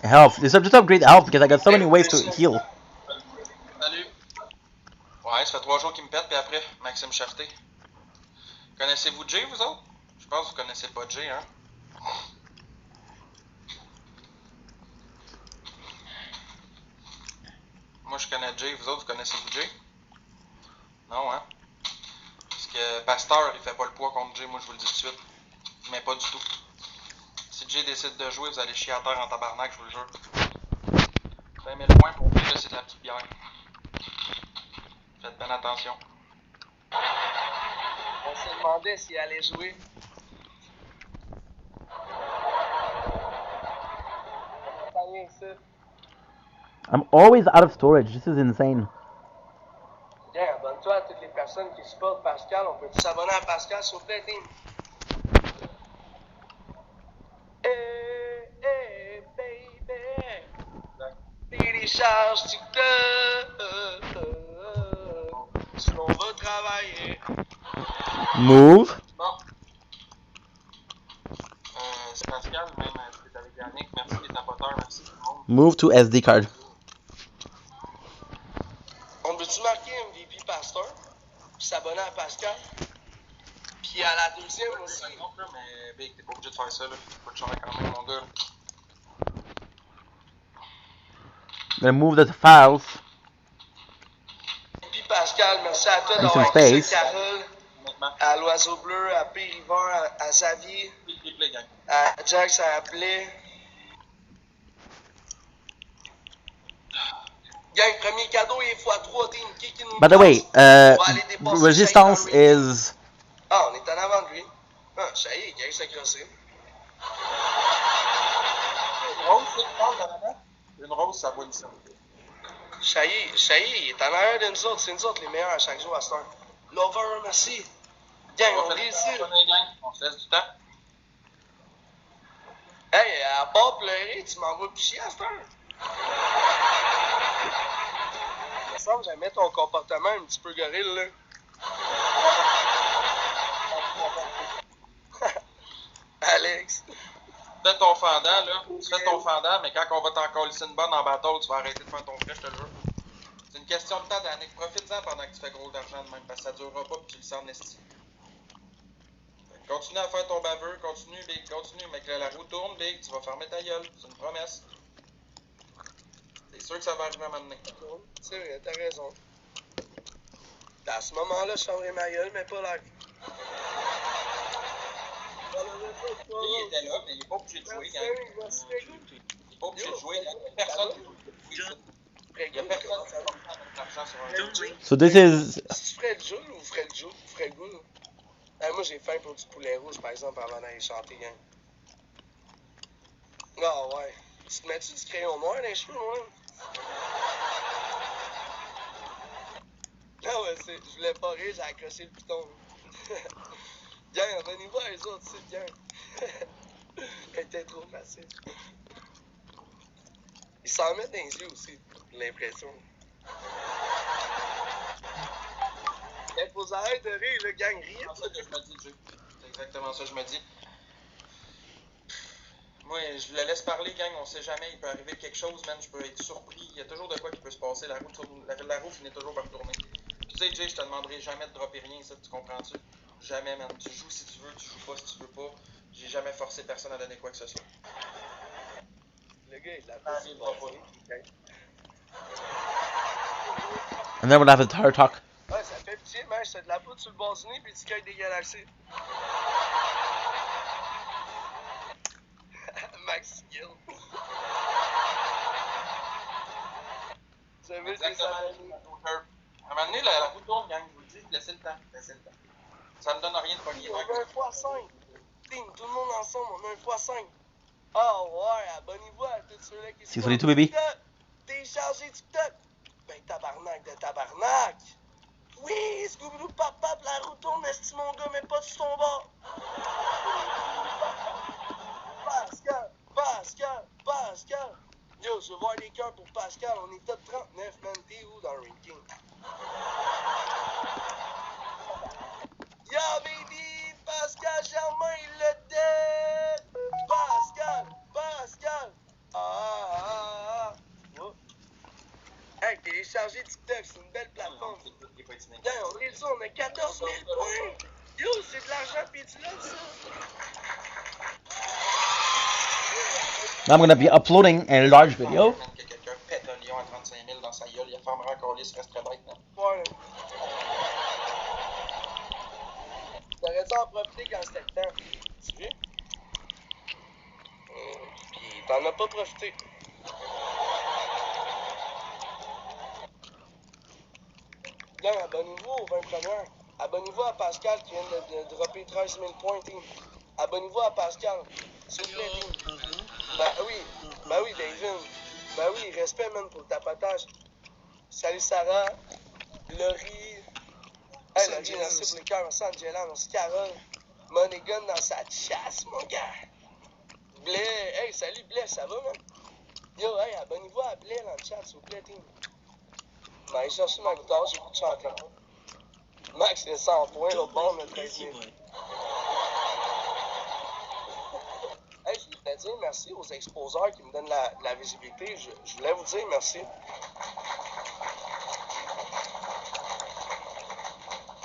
Health. Just upgrade health because I got so many ways to heal. Salut. Ouais, ça fait 3 jours qu'il me pète, puis après, Maxime Charté. Connaissez-vous Jay, vous autres? Je pense que vous connaissez pas Jay, hein? Moi, je connais Jay. Vous autres, vous connaissez-vous Jay? Non, hein? Parce que Pasteur, il fait pas le poids contre Jay, moi, je vous le dis tout de suite. Mais pas du tout. Si Jay décide de jouer, vous allez chier à terre en tabarnak, je vous le jure. 20 000 points pour vous, c'est de la petite bière. Faites bien attention. On se demandait s'il allait jouer. On entend rien que ça. I'm always out of storage. This is insane. Bien, abonne-toi à toutes les personnes qui supportent Pascal. On peut s'abonner à Pascal, s'il vous plaît, team? Hey, baby! Télécharge TikTok! Sinon, on va travailler. Move. Bon. C'est Pascal, même c'est avec Yannick. Merci les tapoteurs, merci tout le monde. Move to SD card. On veut-tu marquer MVP Pasteur? Puis s'abonner à Pascal? Puis à la deuxième aussi. Mais Big, t'es pas obligé de faire ça, là. Faut te changer quand même, mon gars. Then move the files. Puis Pascal, merci à toi Make d'avoir some écouté space. Carole, à l'Oiseau Bleu, à P. River, à Xavier, à Jax, à Play. Gang, premier cadeau est x3 team. Qui nous By the way, passe? On va aller dépasser resistance Shane dans le is. Ah, on est en avant de lui. Ah, ça y est, gang, s'est crossé. Une rose, ça vaut une somme. Ça y est, il est en arrière de nous autres. C'est nous autres les meilleurs à chaque jour à cette heure. Lover, merci. Gang, on réussit. On se laisse du temps. Hey, à part pleurer, tu m'envoies picher à cette heure. Il me semble que j'aimais ton comportement un petit peu gorille, là. Alex. Fais ton fendant, là. Tu fais ton fendant, mais quand on va t'en coller une bonne en bateau, tu vas arrêter de faire ton frais, je te le jure. C'est une question de temps, Danick. Profite-en pendant que tu fais gros d'argent de même, parce que ça durera pas puis tu le sens en esti. Continue à faire ton baveux, continue, Big, continue, mais que la roue tourne, Big, tu vas fermer ta gueule. C'est une promesse. C'est sûr que ça va arriver à un moment donné. C'est vrai, t'as raison. À ce moment-là, je fermerai ma gueule, mais pas live. Il était là, mais il est pas obligé de jouer, gang. Il est pas obligé de jouer, gang. Personne ne peut jouer. Il y a personne qui peut jouer. l'argent sur un Don't jeu. blink. So this is Si tu ferais le jeu ou ferais le jeu, tu ferais le goût, là. Moi, j'ai faim pour du poulet rouge, par exemple, avant d'aller chanter, gang. Ah ouais. Tu te mets-tu du crayon noir dans les cheveux, moi? Non, mais je voulais pas rire, j'ai accroché le piton. Gang, venez voir les autres sites, gang. Elle était trop facile. Ils s'en mettent dans les yeux aussi, j'ai l'impression. Il faut arrêter de rire, le gang, rire. C'est ça que je me dis, Jay. C'est exactement ça que je me dis. Moi, je le laisse parler, gang, on sait jamais, il peut arriver quelque chose, man, je peux être surpris, il y a toujours de quoi qui peut se passer, la roue finit toujours par tourner. Puis tu sais, Jay, je te demanderai jamais de dropper rien, ça, tu comprends-tu? Jamais, man, tu joues si tu veux, tu joues pas si tu veux pas, j'ai jamais forcé personne à donner quoi que ce soit. Le gars, il a pas dit and then we'll have a her talk. Ouais, ça fait pitié, man, c'est de la poudre sur le bord du nez pis tu cueilles des galaxies. Max Gill. Vous avez des abonnés. À un moment donné, la roue tourne, gang, je vous le dis, laissez le temps, laissez le temps. Ça me donne rien de pogner. On a un x5. Team, tout le monde ensemble, on a un x5. Oh ouais, abonnez-vous à tous ceux-là qui sont 622, baby. Téléchargez TikTok. Ben tabarnak de tabarnak. Oui, Scooby-Doo pap-pap, la roue tourne, est-ce mon gars, mais pas sur ton bord. Pascal. Yo, je veux voir les cœurs pour Pascal, on est top 39, man, t'es où dans le ranking? Yo, baby, Pascal Germain, il le dead! Pascal! Ah. Oh. Hey, téléchargez TikTok, c'est une belle plateforme. Tiens, on est on a 14 000 points! Yo, c'est de l'argent pis du love, ça! Now I'm gonna be uploading a large video. Que quelqu'un pète un lion à 35 000 dans sa gueule, il fermera encore lui, il reste très bête, man. Ouais. T'aurais dû en profiter quand c'était le temps. Tu vois? Pis t'en as pas profité. Bien, abonnez-vous aux 20 premières. Abonnez-vous à Pascal qui vient de dropper 13 000 points, team. Abonnez-vous à Pascal. S'il vous plaît, team. Ben oui, David. Ben oui, respect, man, pour le tapotage. Salut, Sarah. Laurie. Hey, Laurie, merci pour les cœurs. Merci, Angela. Merci, Carole. Moneygun dans sa chasse, mon gars. Blais. Hey, salut, Blais, ça va, man? Yo, hey, abonnez-vous à Blais dans le chat, s'il vous plaît, team. Ben, allez chercher ma guitare, j'ai plus de chanter. Max, il est 100 points, l'autre bord, on a 13 000. Hey, je voulais dire merci aux exposeurs qui me donnent la visibilité. Je voulais vous dire merci.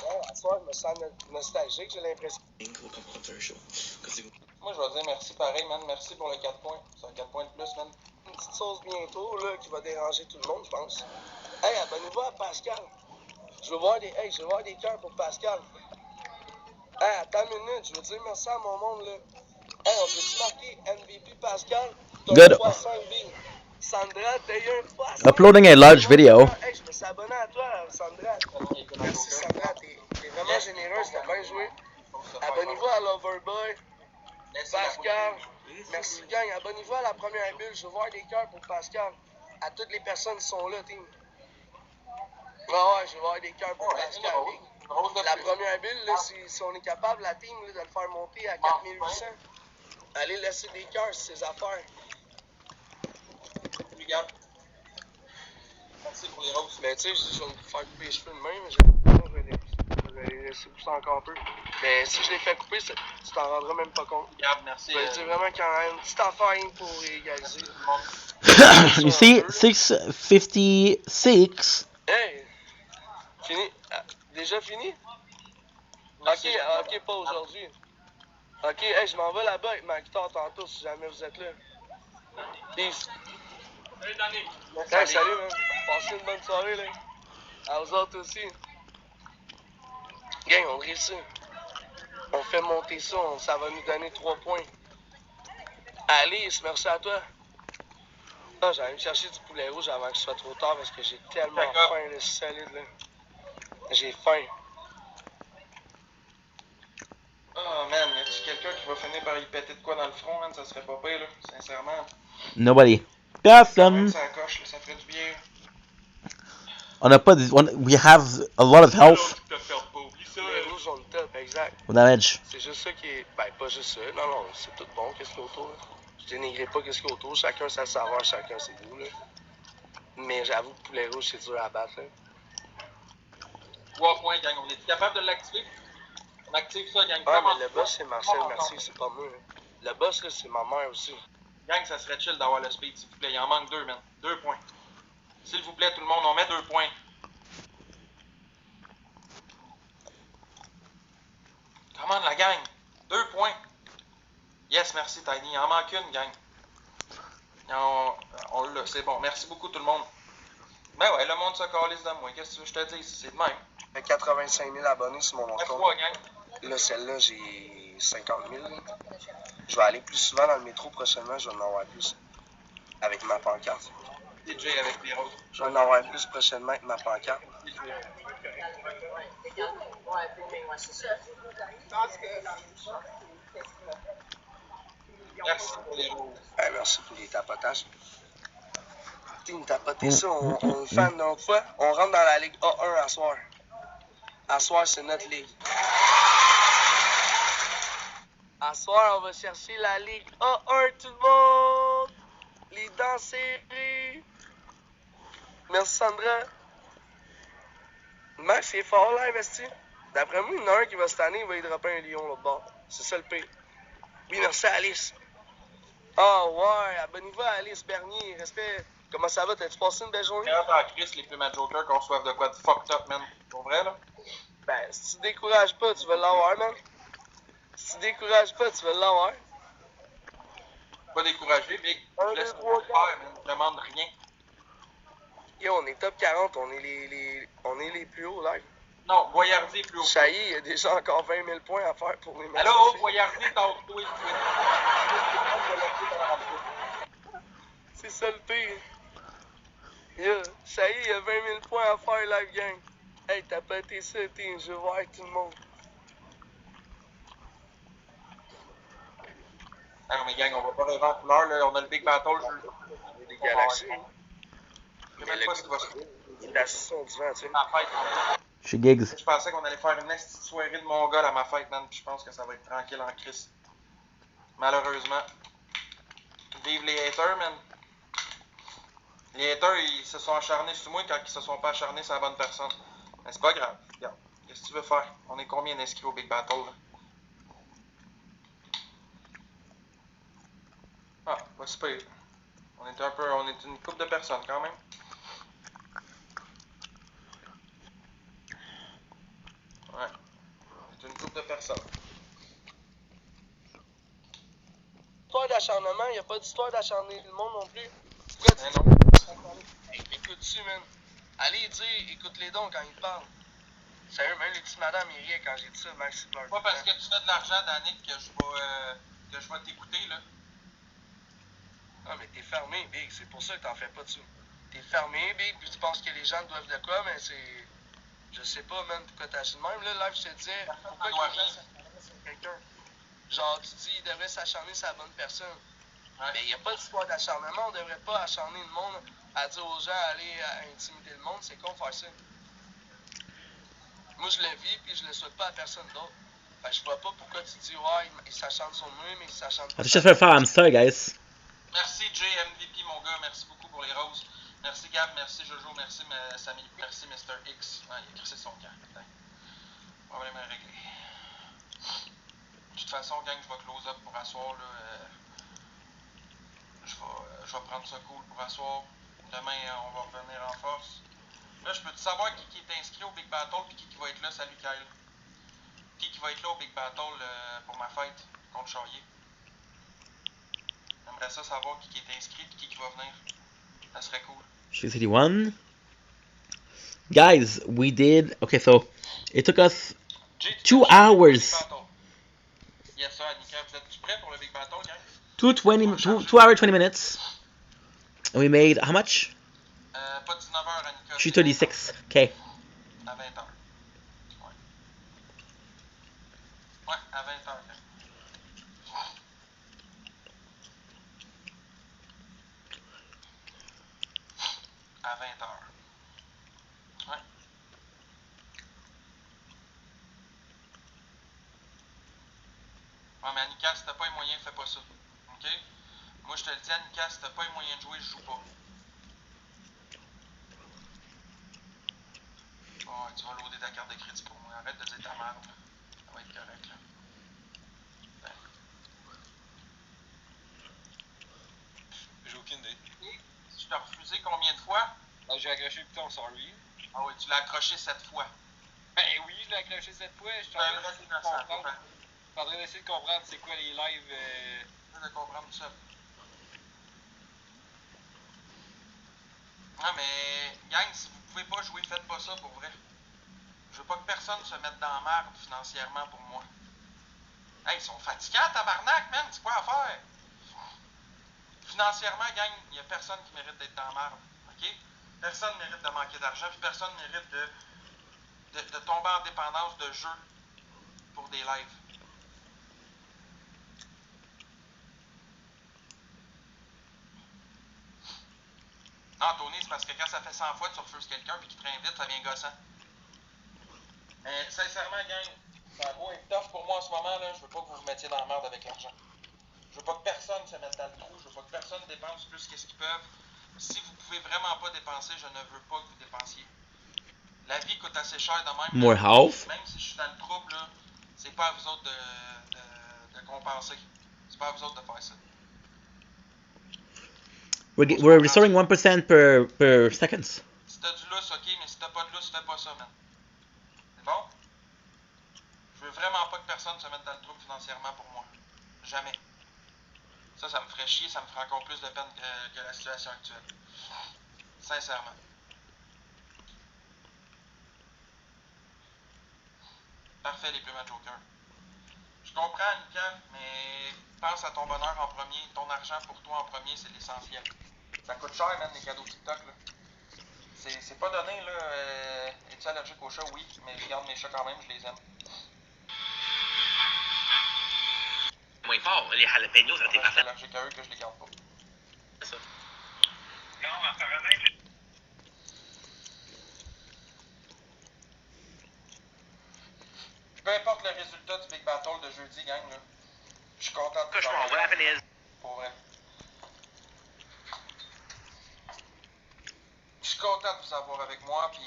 Ouais, à soir, je me sens nostalgique, j'ai l'impression. Moi, je vais dire merci pareil, man. Merci pour le 4 points. C'est un 4 points de plus, man. Une petite sauce bientôt, là, qui va déranger tout le monde, je pense. Hey, abonnez-vous à Pascal. Je veux voir des cœurs pour Pascal. Hey, attends une minute, je veux dire merci à mon monde, là. Hey, on peut-tu marquer MVP Pascal? Good. Sandra, t'as eu un poisson. Uploading a large video. Hey, je me suis abonné à toi, Sandra. Merci, Sandra, t'es vraiment généreuse, t'as bien joué. Abonnez-vous à Loverboy. Pascal. Merci, gang. Abonnez-vous à la première bulle. Je veux voir des cœurs pour Pascal. À toutes les personnes qui sont là, team. Ouais, je veux voir des cœurs pour Pascal. La première bulle, là, si on est capable, la team, là, de le faire monter à 4800, allez laisser des cœurs sur ses affaires. Regarde. Merci pour les roses. Mais tu sais, je vais me faire couper les cheveux de même, mais je vais les laisser pousser encore un peu. Mais si je les fais couper, tu t'en rendras même pas compte. Regarde, merci. Je vais dire vraiment qu'il y en a une petite affaire pour égaliser. You see, 656. Hey! Fini? Déjà fini? Ok, pas aujourd'hui. Ok, hey, je m'en vais là-bas avec ma guitare tantôt si jamais vous êtes là. Peace. Salut, Danny. Hey, salut, man. Passez une bonne soirée, là. À vous autres aussi. Gang, on réussit. On fait monter ça, ça va nous donner 3 points. Alice, merci à toi. Ah, j'allais me chercher du poulet rouge avant que ce soit trop tard parce que j'ai tellement faim, là, solide, là. J'ai faim. Oh man, y a-tu quelqu'un qui va finir par y péter de quoi dans le front, man? Ça serait pas pire, là, sincèrement. Nobody. Quand même, Personne. ça coche, là, ça ferait du bien. On a pas. We have a lot of health. Les rouges ont le top, exact. Damage. C'est juste ça qui est. Ben, pas juste ça. Non, non, c'est tout bon, qu'est-ce qu'il y a autour, là. Je dénigrerai pas qu'est-ce qu'il y a autour. Chacun sa saveur, chacun ses goûts, là. Mais j'avoue que poulet rouge, c'est dur à battre, là. 3 points, gang. On est capable de l'activer? On active ça, gang. Ah, mais le boss, c'est Marcel Mercier, c'est pas moi, là. Le boss, là, c'est ma mère aussi. Gang, ça serait chill d'avoir le speed, s'il vous plaît. Il en manque 2, man. 2 points. S'il vous plaît, tout le monde, on met 2 points. Comment la gang? 2 points. Yes, merci, Tiny. Il en manque une, gang. On l'a, c'est bon. Merci beaucoup, tout le monde. Ben ouais, le monde se calisse de moi. Qu'est-ce que tu veux que je te dise? C'est de même. J'ai 85 000 abonnés sur mon compte. 3, gang. Là, celle-là, j'ai 50 000. Je vais aller plus souvent dans le métro prochainement. Je vais en avoir plus. Avec ma pancarte. DJ avec les roses. Je vais en avoir plus prochainement avec ma pancarte. Merci pour les roses. Merci pour les tapotages. Tu nous tapoter ça, on est fan d'une autre fois. On rentre dans la Ligue A1 à soir. À soir, c'est notre ligue. À soir, on va chercher la Ligue A1, tout le monde! Les dents serrées! Merci, Sandra. Max, c'est fort, là, investi. D'après moi, il y en a un qui va cette année, il va y dropper un lion, l'autre bord. C'est ça le pire. Oui, merci, Alice. Ah, ouais, abonnez-vous à Alice Bernier. Respect. Comment ça va? T'as-tu passé une belle journée? Quand en Chris, les plumes à Joker qu'on reçoive de quoi de fucked up, man. Pour vrai, là? Ben, si tu décourages pas, tu vas l'avoir, man. Si tu décourages pas, tu vas l'avoir. Pas découragé, Big. Je laisse tout faire, man. Je demande rien. Yo, on est top 40, on est les plus hauts live. Non, Boyardi plus haut. Ça y est, il y a déjà encore 20 000 points à faire pour les matchs. Allô, Boyardi, tente-toi. C'est ça le pire. Yo, ça y est, il y a 20 000 points à faire live gang. Hey, t'as pété ça, team, je veux voir tout le monde. Ah non, mais gang, on va pas rêver en couleur, là. On a le Big Battle, Il y a des galaxies. Je sais même pas ce qui va se faire. La session du vent, tu sais. Ma fête, Chez Gigs. je pensais qu'on allait faire une petite soirée de Mongol à ma fête, man. Puis je pense que ça va être tranquille en crise. Malheureusement. Vive les haters, man. Les haters, ils se sont acharnés sur moi quand ils se sont pas acharnés sur la bonne personne. Mais c'est pas grave. Regarde. Qu'est-ce que tu veux faire? On est combien d'inscrits au Big Battle, là? Ah, pas super. On est une couple de personnes quand même. Ouais. On est une couple de personnes. Histoire d'acharnement, il n'y a pas d'histoire d'acharner le monde non plus. Pourquoi tu non. Écoute-tu, man? Allez dire, écoute-les donc quand ils te parlent. Sérieux, même les petites madames, ils riaient quand j'ai dit ça, Max. Pas parce que tu fais de l'argent, Danick, que je vais t'écouter, là. Ah, mais t'es fermé, Big. C'est pour ça que t'en fais pas dessus. T'es fermé, Big, puis tu penses que les gens doivent de quoi, mais c'est... Je sais pas, man, pourquoi t'as agi de même. Là, live, je te disais, pourquoi il devrait s'acharner sur quelqu'un? Genre, tu dis, il devrait s'acharner sur la bonne personne. Ouais. Mais il n'y a pas d'histoire d'acharnement. On devrait pas acharner le monde à dire aux gens, aller intimider le monde. C'est con faire ça. Moi, je le vis, puis je le souhaite pas à personne d'autre. Fait que je vois pas pourquoi tu dis, ouais, il s'acharne sur moi, mais il s'acharne pas. Je vais faire un hamster, guys. Merci, Jay, MVP, mon gars. Merci beaucoup pour les roses. Merci, Gab. Merci, Jojo. Merci, Samy. Merci, Mr. X. Ah, il a crissé son camp. Problème à régler. De toute façon, gang, je vais close up pour asseoir, là. Je vais prendre ça cool pour asseoir. Demain, on va revenir en force. Là, je peux-tu savoir qui est inscrit au Big Battle puis qui va être là? Salut, Kyle. Qui va être là au Big Battle pour ma fête contre Charrier? J'aimerais ça savoir qui est inscrit et qui va venir. Ça serait cool. Chez City 1. Guys, we did... Okay, so it took us 2 hours. Yes, sir, Annika. Vous êtes prêts pour le Big Battle, gang? 2 hours, 20 minutes. And we made how much? Pas 19h, Annika. 236. Okay. À 20h. Ouais. Ouais, à 20h. À 20h. Ouais. Ouais, mais Annika, si t'as pas les moyens, fais pas ça. OK? Moi, je te le dis, Annika, si t'as pas les moyens de jouer, je joue pas. Oh, tu vas loader ta carte de crédit pour moi. Arrête de dire ta merde. Ça va être correct, là. Ben. J'ai aucune idée. Tu t'as refusé combien de fois? Ah, j'ai accroché le bouton sorry. Ah oui, tu l'as accroché 7 fois. Ben oui, je l'ai accroché 7 fois. Je suis en train d'essayer de comprendre c'est quoi les lives. De comprendre tout ça. Non, mais, gang, si vous pouvez pas jouer, faites pas ça pour vrai. Je veux pas que personne se mette dans la merde financièrement pour moi. Hey, ils sont fatigants, tabarnak, man, c'est quoi à faire? Financièrement, gang, il y a personne qui mérite d'être dans la merde, ok? Personne mérite de manquer d'argent, puis personne mérite de tomber en dépendance de jeu pour des lives. Non, Tony, c'est parce que quand ça fait 100 fois que tu refuses quelqu'un puis qu'il te réinvite, ça vient gossant. Mais sincèrement, gang, ça a beau être tough pour moi en ce moment, là, je veux pas que vous vous mettiez dans la merde avec l'argent. Je veux pas que personne se mette dans le trou, je veux pas que personne dépense plus que ce qu'ils peuvent. Si vous pouvez vraiment pas dépenser, je ne veux pas que vous dépensiez. La vie coûte assez cher de même. More health. Même si je suis dans le trouble, là, c'est pas à vous autres de compenser. C'est pas à vous autres de faire ça. We're restoring 1% per seconds. Si t'as du lousse, ok, mais si t'as pas de lousse, fais pas ça, man. C'est bon? Je veux vraiment pas que personne se mette dans le trouble financièrement pour moi. Jamais. Ça me ferait chier, ça me ferait encore plus de peine que la situation actuelle. Sincèrement. Parfait, les plumes à Joker. Je comprends, Annika, mais pense à ton bonheur en premier. Ton argent pour toi en premier, c'est l'essentiel. Ça coûte cher, man, les cadeaux TikTok, là. C'est pas donné, là. Es-tu allergique aux chats? Oui, mais je garde mes chats quand même, je les aime. Moins fort, les jalapenos, ça t'est Je suis parfait. allergique à eux que je les garde pas. C'est ça. Non, apparemment, Peu importe le résultat du Big Battle de jeudi, gang, là. Je suis content de vous What avoir. happened is, Pour vrai. Je suis content de vous avoir avec moi, puis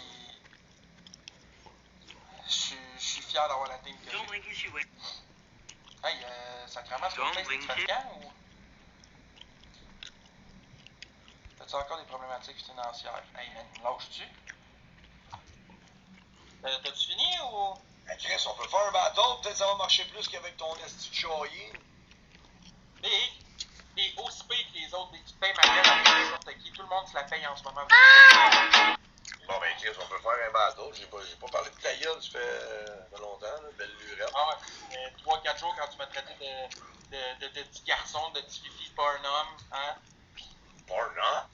je suis fier d'avoir la team que don't j'ai. blink as you wait. Hey, sacrément, Don't c'est blink fatigant ou... As-tu encore des problématiques financières? Hey, lâches-tu? T'as-tu fini ou... Hey Chris, on peut faire un battle, peut-être ça va marcher plus qu'avec ton esti de choyer. Et aussi pire que les autres, tu te payes ma gueule avec n'importe qui. Tout le monde se la paye en ce moment. Bon ben Chris, on peut faire un battle. J'ai pas parlé de ta gueule, ça fait longtemps, là, belle lurette. Ah ouais, 3-4 jours quand tu m'as traité de petit garçon, de petit fifi, pas un homme, hein? Pas un homme?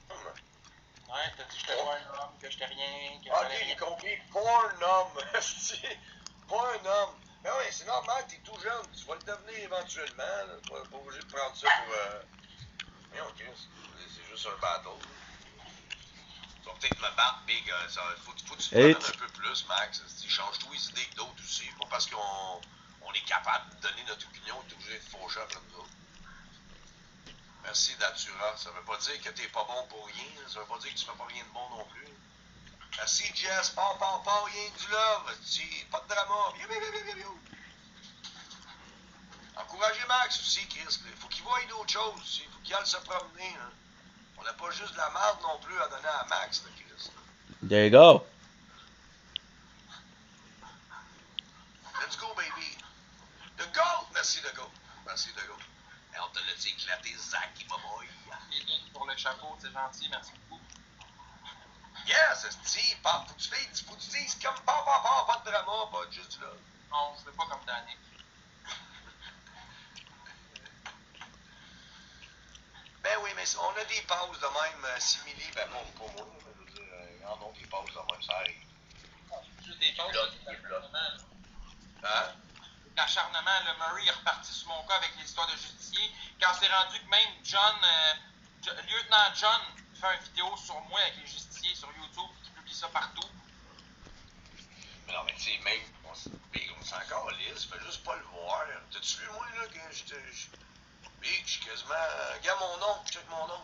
Ouais, t'as dit que j'étais pas un homme, que j'étais rien, que Ok, j'allais rien. j'ai compris. Pas un homme, pas un homme. Mais oui, c'est normal, t'es tout jeune, tu vas le devenir éventuellement. Là. T'es pas obligé de prendre ça pour... Non, Chris, c'est juste un battle. Tu vas peut-être me battre, Big. Faut que tu te prennes un peu plus, Max. Change-toi les idées que d'autres aussi. Pas parce qu'on est capable de donner notre opinion, t'es obligé de faucher après nous autres. Merci, Datura. Ça veut pas dire que t'es pas bon pour rien. Ça veut pas dire que tu fais pas rien de bon non plus. Merci, Jess. Pas, rien que du love. Pas de drama. Encouragez Max aussi, Chris. Il faut qu'il voie d'autres choses aussi. Il faut qu'il aille se promener. Hein. On n'a pas juste de la merde non plus à donner à Max, là, Chris. There you go. Let's go, baby. The GOAT. Merci, The GOAT. Merci, The GOAT. Et on te l'a dit éclaté, Zach, il va boy. Kevin, pour le chapeau, c'est gentil, merci beaucoup. Yes, c'est faut que tu dises comme pas de drama, pas juste là. Non, je veux pas comme Danny. Ben oui, mais on a a des pauses de même simili, ben pas moi, mais je veux dire, il y en a des pauses de même, ça arrive. Juste des pauses, l'acharnement. Hein? L'acharnement, le Murray est reparti sur mon cas avec l'histoire de justicier. Quand c'est rendu que même John, lieutenant John, fait une vidéo sur moi avec les justiciers sur YouTube, qui publie ça partout. Mais non, mais tu sais, même, on s'en encore lisse, fais juste pas le voir. T'as-tu vu, moi, là, que Big, je suis quasiment. Regarde mon nom, check mon nom.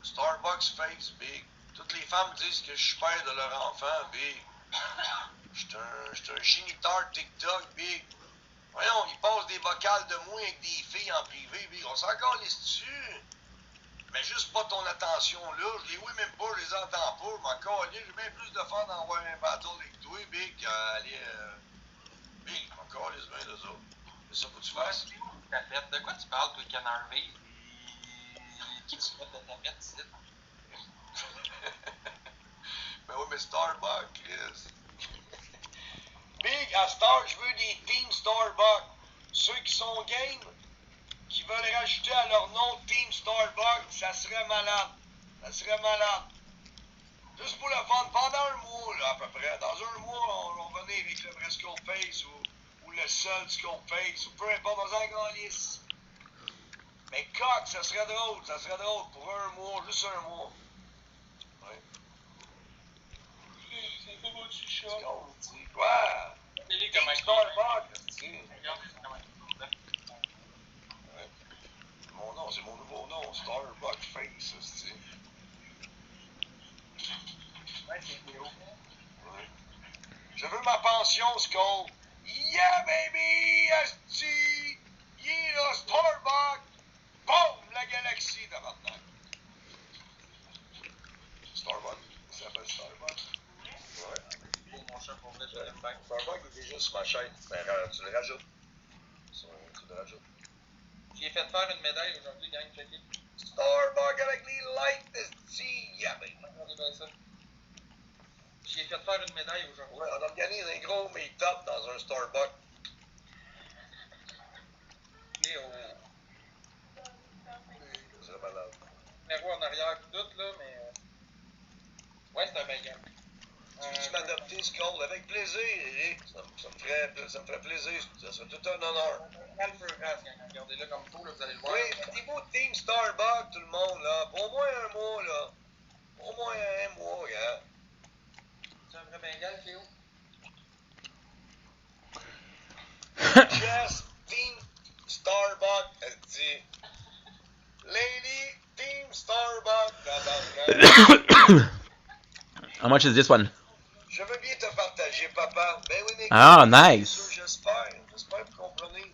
Starbucks face, Big. Toutes les femmes disent que je suis père de leur enfant, Big. J'suis un géniteur TikTok, Big. Voyons, ils passent des vocales de moi avec des filles en privé, Big. On s'en calisse dessus. Mais juste pas ton attention là. Je les vois même pas, je les entends pas. Je m'en calisse. J'ai bien plus de fun d'en voir un battle avec toi, Big, qu'aller. Big, je m'en calisse bien d'eux autres. C'est ça faut que tu fasses. De quoi tu parles, toi, Canarvé? Qui tu fais de tapette ici? Ben oui, mais Starbucks, Chris. Big, à Star, je veux des Team Starbucks. Ceux qui sont game, qui veulent rajouter à leur nom Team Starbucks, ça serait malade. Ça serait malade. Juste pour le fun, pendant un mois, là, à peu près. Dans un mois, on va venir avec le vrai Scope Face ou le seul Scope Face, ou peu importe, dans un grand liste. Mais coq, ça serait drôle pour un mois, juste un mois. Ouais. C'est pas mon petit chat. Quoi? Team Starbucks, tu sais. Ouais. Mon nom, c'est mon nouveau nom, Starbucks Face, tu sais. Ouais. Je veux ma pension, Skull. Yeah, baby! Asti! Yeah, Starbucks! Boom! La galaxie de maintenant. Starbucks? Ça s'appelle Starbucks? Ouais. Mon chat, pour vrai, je l'aime bien. Starbucks est déjà sur ma chaîne. Ben, tu le rajoutes. Tu le rajoutes. J'ai fait faire une médaille aujourd'hui, gang, checké. Starbucks avec les lights de yeah, baby. Regardez bien ça. J'ai fait faire une médaille aujourd'hui. Ouais, on organise un gros meet-up dans un Starbucks. Né au C'est malade. numéro en arrière, tout là, mais. Ouais, c'est un banger. Tu m'adopter, Skull, avec plaisir, Eric. Ça me ferait plaisir. Ça serait tout un honneur. Regardez-le comme il faut, là, vous allez le voir. Oui, mettez-vous Team Starbucks, tout le monde, là. Pour au moins un mois, là. Au moins un mois, gars. C'est un vrai bengal, Cléo? Yes, Team Starbucks, elle dit. Lady, Team Starbucks. How much is this one? Je veux bien te partager, papa. Ben oui, mais. Ah, nice. J'espère que vous comprenez.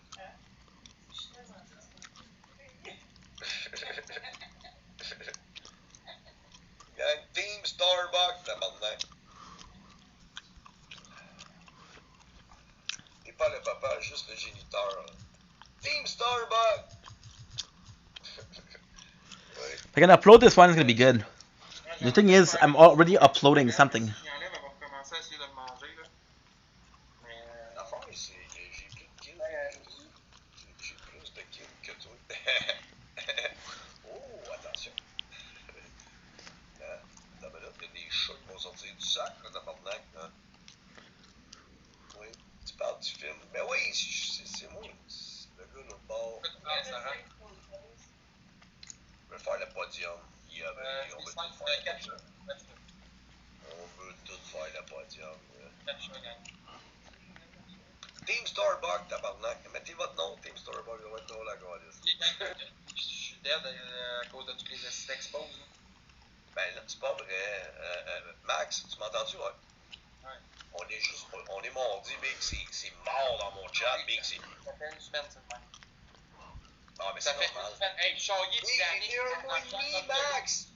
Gang, Team Starbucks, tabarnak. Et pas le papa, juste le géniteur. Team Starbucks! If I can upload this one, it's gonna be good. The thing is, I'm already uploading something. L'affaire, c'est que j'ai plus de kills. J'ai plus de kills que toi. Oh, attention. Là, il y a des chats qui vont sortir du sac, là, tabarnak. Oui, tu parles du film. Ben oui, c'est moi. Le gars, l'autre bord. Je veux faire le podium. On veut tout faire le podium. On veut tout faire le podium. Team Starbucks, tabarnak. Mettez votre nom, Team Starbucks, ça va être drôle à gauler. Je suis dead à cause de tous les assists expos. Ben là, c'est pas vrai. Max, tu m'entends-tu? Ouais. On est mardi, Big, c'est mort dans mon chat, Big, c'est... Ça fait une semaine, c'est le même. Ah, mais Ça c'est fait normal. une semaine. Hey, Charrier, Oui, j'ai été un mois et demi, Max!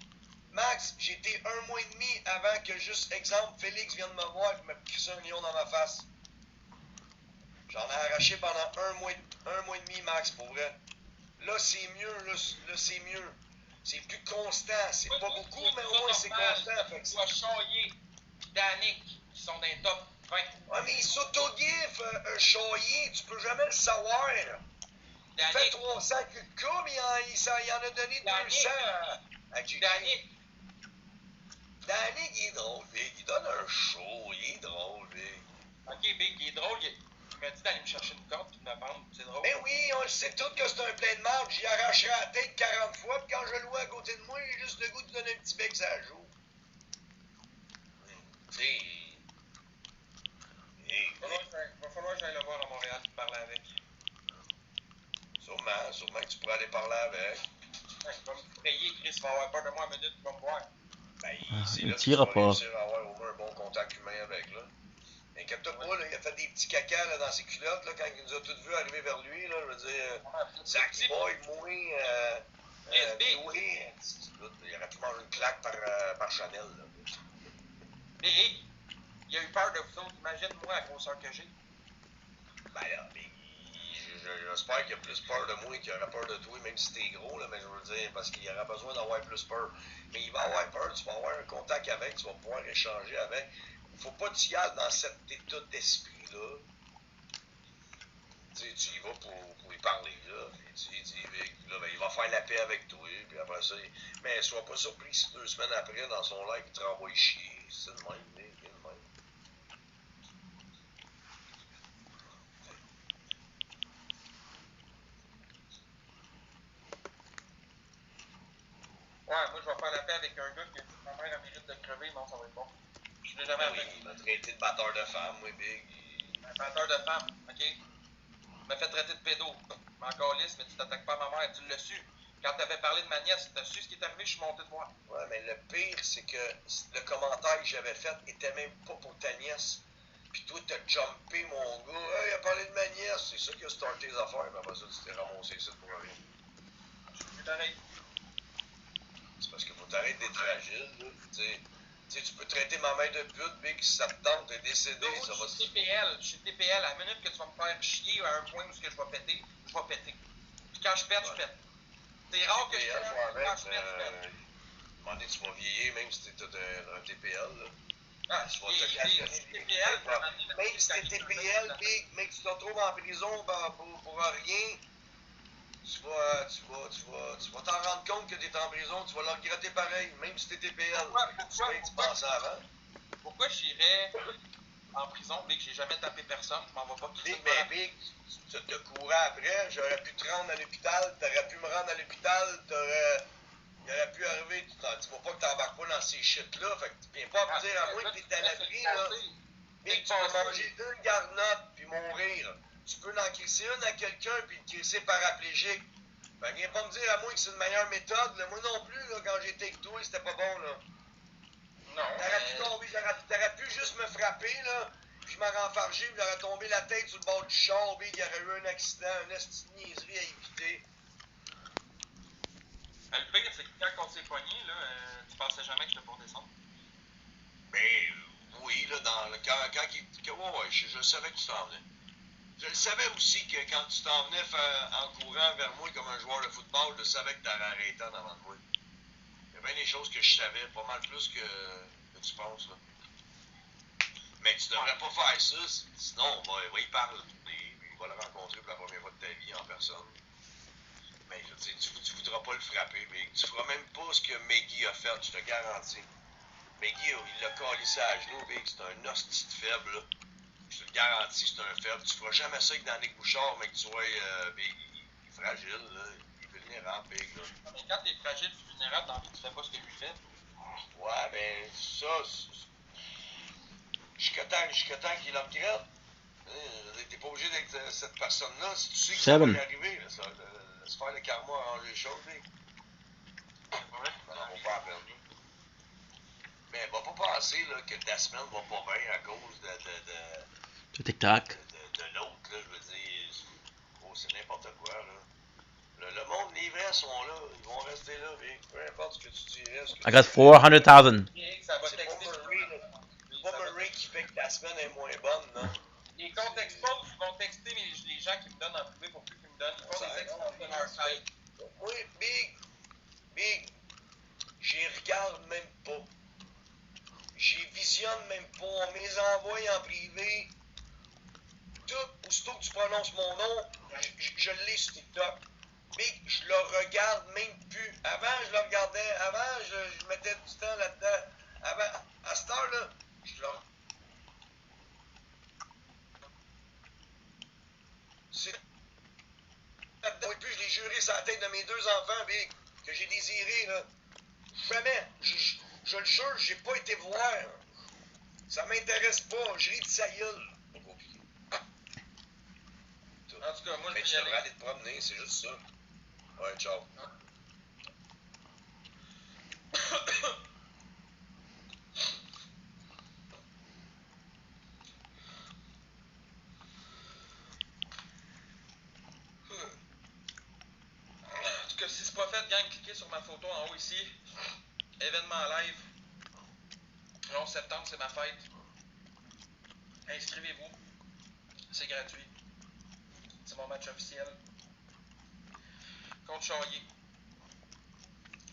Max, j'ai été un mois et demi avant que, juste exemple, Félix vienne me voir et me crisser un lion dans ma face. J'en ai arraché pendant un mois et demi, Max, pour vrai. Là, c'est mieux, là, c'est mieux. C'est plus constant, c'est pas beaucoup, mais au moins c'est constant. Fait que tu vas Charrier, Danick, qui sont dans les top 20. Ouais, mais il s'auto-giffe, Charrier, tu peux jamais le savoir. fait 300 culs de cas, mais il en a donné 200 à JJ. Danny, il est drôle, Big. Il donne un show. Il est drôle, Big. Ok, Big, il est drôle. Il m'a dit d'aller me chercher une corde et de me vendre. C'est drôle. Ben oui, on le sait tous que c'est un plein de marde. J'y arracherai la tête 40 fois, puis quand je le vois à côté de moi, j'ai juste le goût de donner un petit bec sur la joue. Tu sais. Il va falloir que j'aille le voir à Montréal et parler avec. Sûrement que tu pourrais aller parler avec. Ouais, il va me frayer, Chris, il va avoir peur de moi 1 minute, il va me voir. Ben, il tirera pas. réussir à avoir au moins un bon contact humain avec, là. Inquiète-toi pas, là, il a fait des petits cacas là, dans ses culottes, là, quand il nous a tous vus arriver vers lui, là, je veux dire, Zach Boy, moi, oui, il aurait pu manger une claque par Chanel, là. Big, il a eu peur de vous autres, imagine-moi la grosseur que j'ai. Ben là, mais j'espère qu'il a plus peur de moi qu'il aurait peur de toi, même si t'es gros, là, mais je veux dire, parce qu'il aura besoin d'avoir plus peur. Mais il va avoir peur, tu vas avoir un contact avec, tu vas pouvoir échanger avec. Faut pas que tu y ailles dans cet état d'esprit-là. Tu y vas pour lui parler, là, puis tu dis, là, ben, il va faire la paix avec toi, puis après ça, mais sois pas surpris si 2 semaines après, dans son live, il te renvoie chier. C'est de même, de même. Ouais, moi je vais faire la paix avec un gars qui a dit que ma mère mérite de crever, non, ça va être bon. Je l'ai jamais fait. Il m'a traité de batteur de femme, oui, Big. Un batteur de femme, ok? Il m'a fait traiter de pédo. Je m'en calisse, mais tu t'attaques pas à ma mère, tu l'as su. Quand t'avais parlé de ma nièce, t'as su ce qui est arrivé, je suis monté de voir. Ouais, mais le pire, c'est que le commentaire que j'avais fait était même pas pour ta nièce. Puis toi, t'as jumpé, mon gars. Hey, il a parlé de ma nièce. C'est ça qui a starté les affaires. Mais après ça, tu t'es ramassé ça pour rien. Je t'arrête. C'est parce qu'il faut t'arrêter d'être fragile, là. Tu sais, tu peux traiter ma mère de pute, Big, si ça te tente, t'es décédé, ça va... Je suis TPL. À la minute que tu vas me faire chier à un point où je vais péter, je vais péter. Puis quand je pète, je pète. C'est rare que je pète. Quand je pète, je pète. Demander, tu vas vieillir, même si t'es un TPL, là. Ah, je suis TPL. Même si t'es TPL, Big, mais que tu te retrouves en prison pour rien, tu vas t'en rendre compte que t'es en prison, tu vas le regretter pareil, même si t'es TPL. Pourquoi j'irais en prison, Big, j'ai jamais tapé personne, je m'en vais pas Big, mais Big, tu te courais après, j'aurais pu te rendre à l'hôpital, t'aurais pu me rendre à l'hôpital, il aurait pu arriver, tu vois pas que t'embarques pas dans ces shit-là, fait que tu viens pas me dire à moi que t'es à l'abri, là. Big, tu peux manger 2 garnottes puis mourir. Tu peux en crisser une à quelqu'un puis le crisser paraplégique. Ben, viens pas me dire à moi que c'est une meilleure méthode, là. Moi non plus, là, quand j'étais avec toi, c'était pas bon, là. Non. T'aurais pu juste me frapper, là, puis je m'aurais enfargé, puis j'aurais tombé la tête sur le bord du char, puis il y aurait eu un accident, une esti de niaiserie à éviter. Le pire, c'est que quand on s'est pogné, là, tu pensais jamais que j'étais pour descendre. Ben, oui, là, quand il... Ouais, je savais que tu t'en venais. Je le savais aussi que quand tu t'en venais en courant vers moi comme un joueur de football, je savais que t'aurais arrêté en avant de moi. Il y a bien des choses que je savais, pas mal plus que tu penses, là. Mais tu devrais pas faire ça, sinon on va y parler, il va le rencontrer pour la première fois de ta vie en personne. Mais je veux dire, tu voudras pas le frapper, mais tu feras même pas ce que Maggie a fait, je te garantis. Maggie, il l'a calissé à genoux, Big, c'est un hostie de faible, là. Je te le garantis, c'est un faible. Tu feras jamais ça avec Danick Bouchard, mais que tu vois, Big, il est fragile, là. Il est vulnérable, Big, là. Mais quand t'es fragile, tu es vulnérable, dans la vie, tu fais pas ce que lui fait. Ouais, ben, ça, jusqu'à temps qu'il upgrade. T'es pas obligé d'être cette personne-là. Si tu sais que ça va y arriver, là, ça, laisse faire le karma arranger les choses, Big. Ouais, ça n'en vaut pas la peine. Mais elle va pas penser là, que ta semaine va pas bien à cause de TikTok. De l'autre, là, je veux dire. Oh, c'est n'importe quoi, là. Le monde, les vrais sont là, ils vont rester là, mais peu importe ce que tu dirais. I got 400,000. C'est pas Murray qui fait que ta semaine est moins bonne, non? Les comptes expos vont texter les gens qui me donnent en privé pour plus qu'ils me donnent. Ils font des expos de leur site. Oui, Big, j'y regarde même pas. J'y visionne même pas. On me les envoie en privé. Tout, aussitôt que tu prononces mon nom, Je l'ai sur TikTok. Mais je le regarde même plus. Avant, je le regardais. Avant, je mettais du temps là-dedans. Avant, à cette heure-là, je le... C'est là-dedans. Oui, puis je l'ai juré sur la tête de mes 2 enfants, Big, que j'ai désiré, là. Jamais. Je le jure, j'ai pas été voir. Ça m'intéresse pas. Je ris de sa gueule. Pas compliqué. En tout cas, moi, mais tu devrais aller te promener, c'est juste ça. Ouais, ciao. En tout cas, si c'est pas fait, gang, cliquez sur ma photo en haut ici. Événement live. Le 11 septembre, c'est ma fête. Inscrivez-vous. C'est gratuit. C'est mon match officiel. Contre Charlier.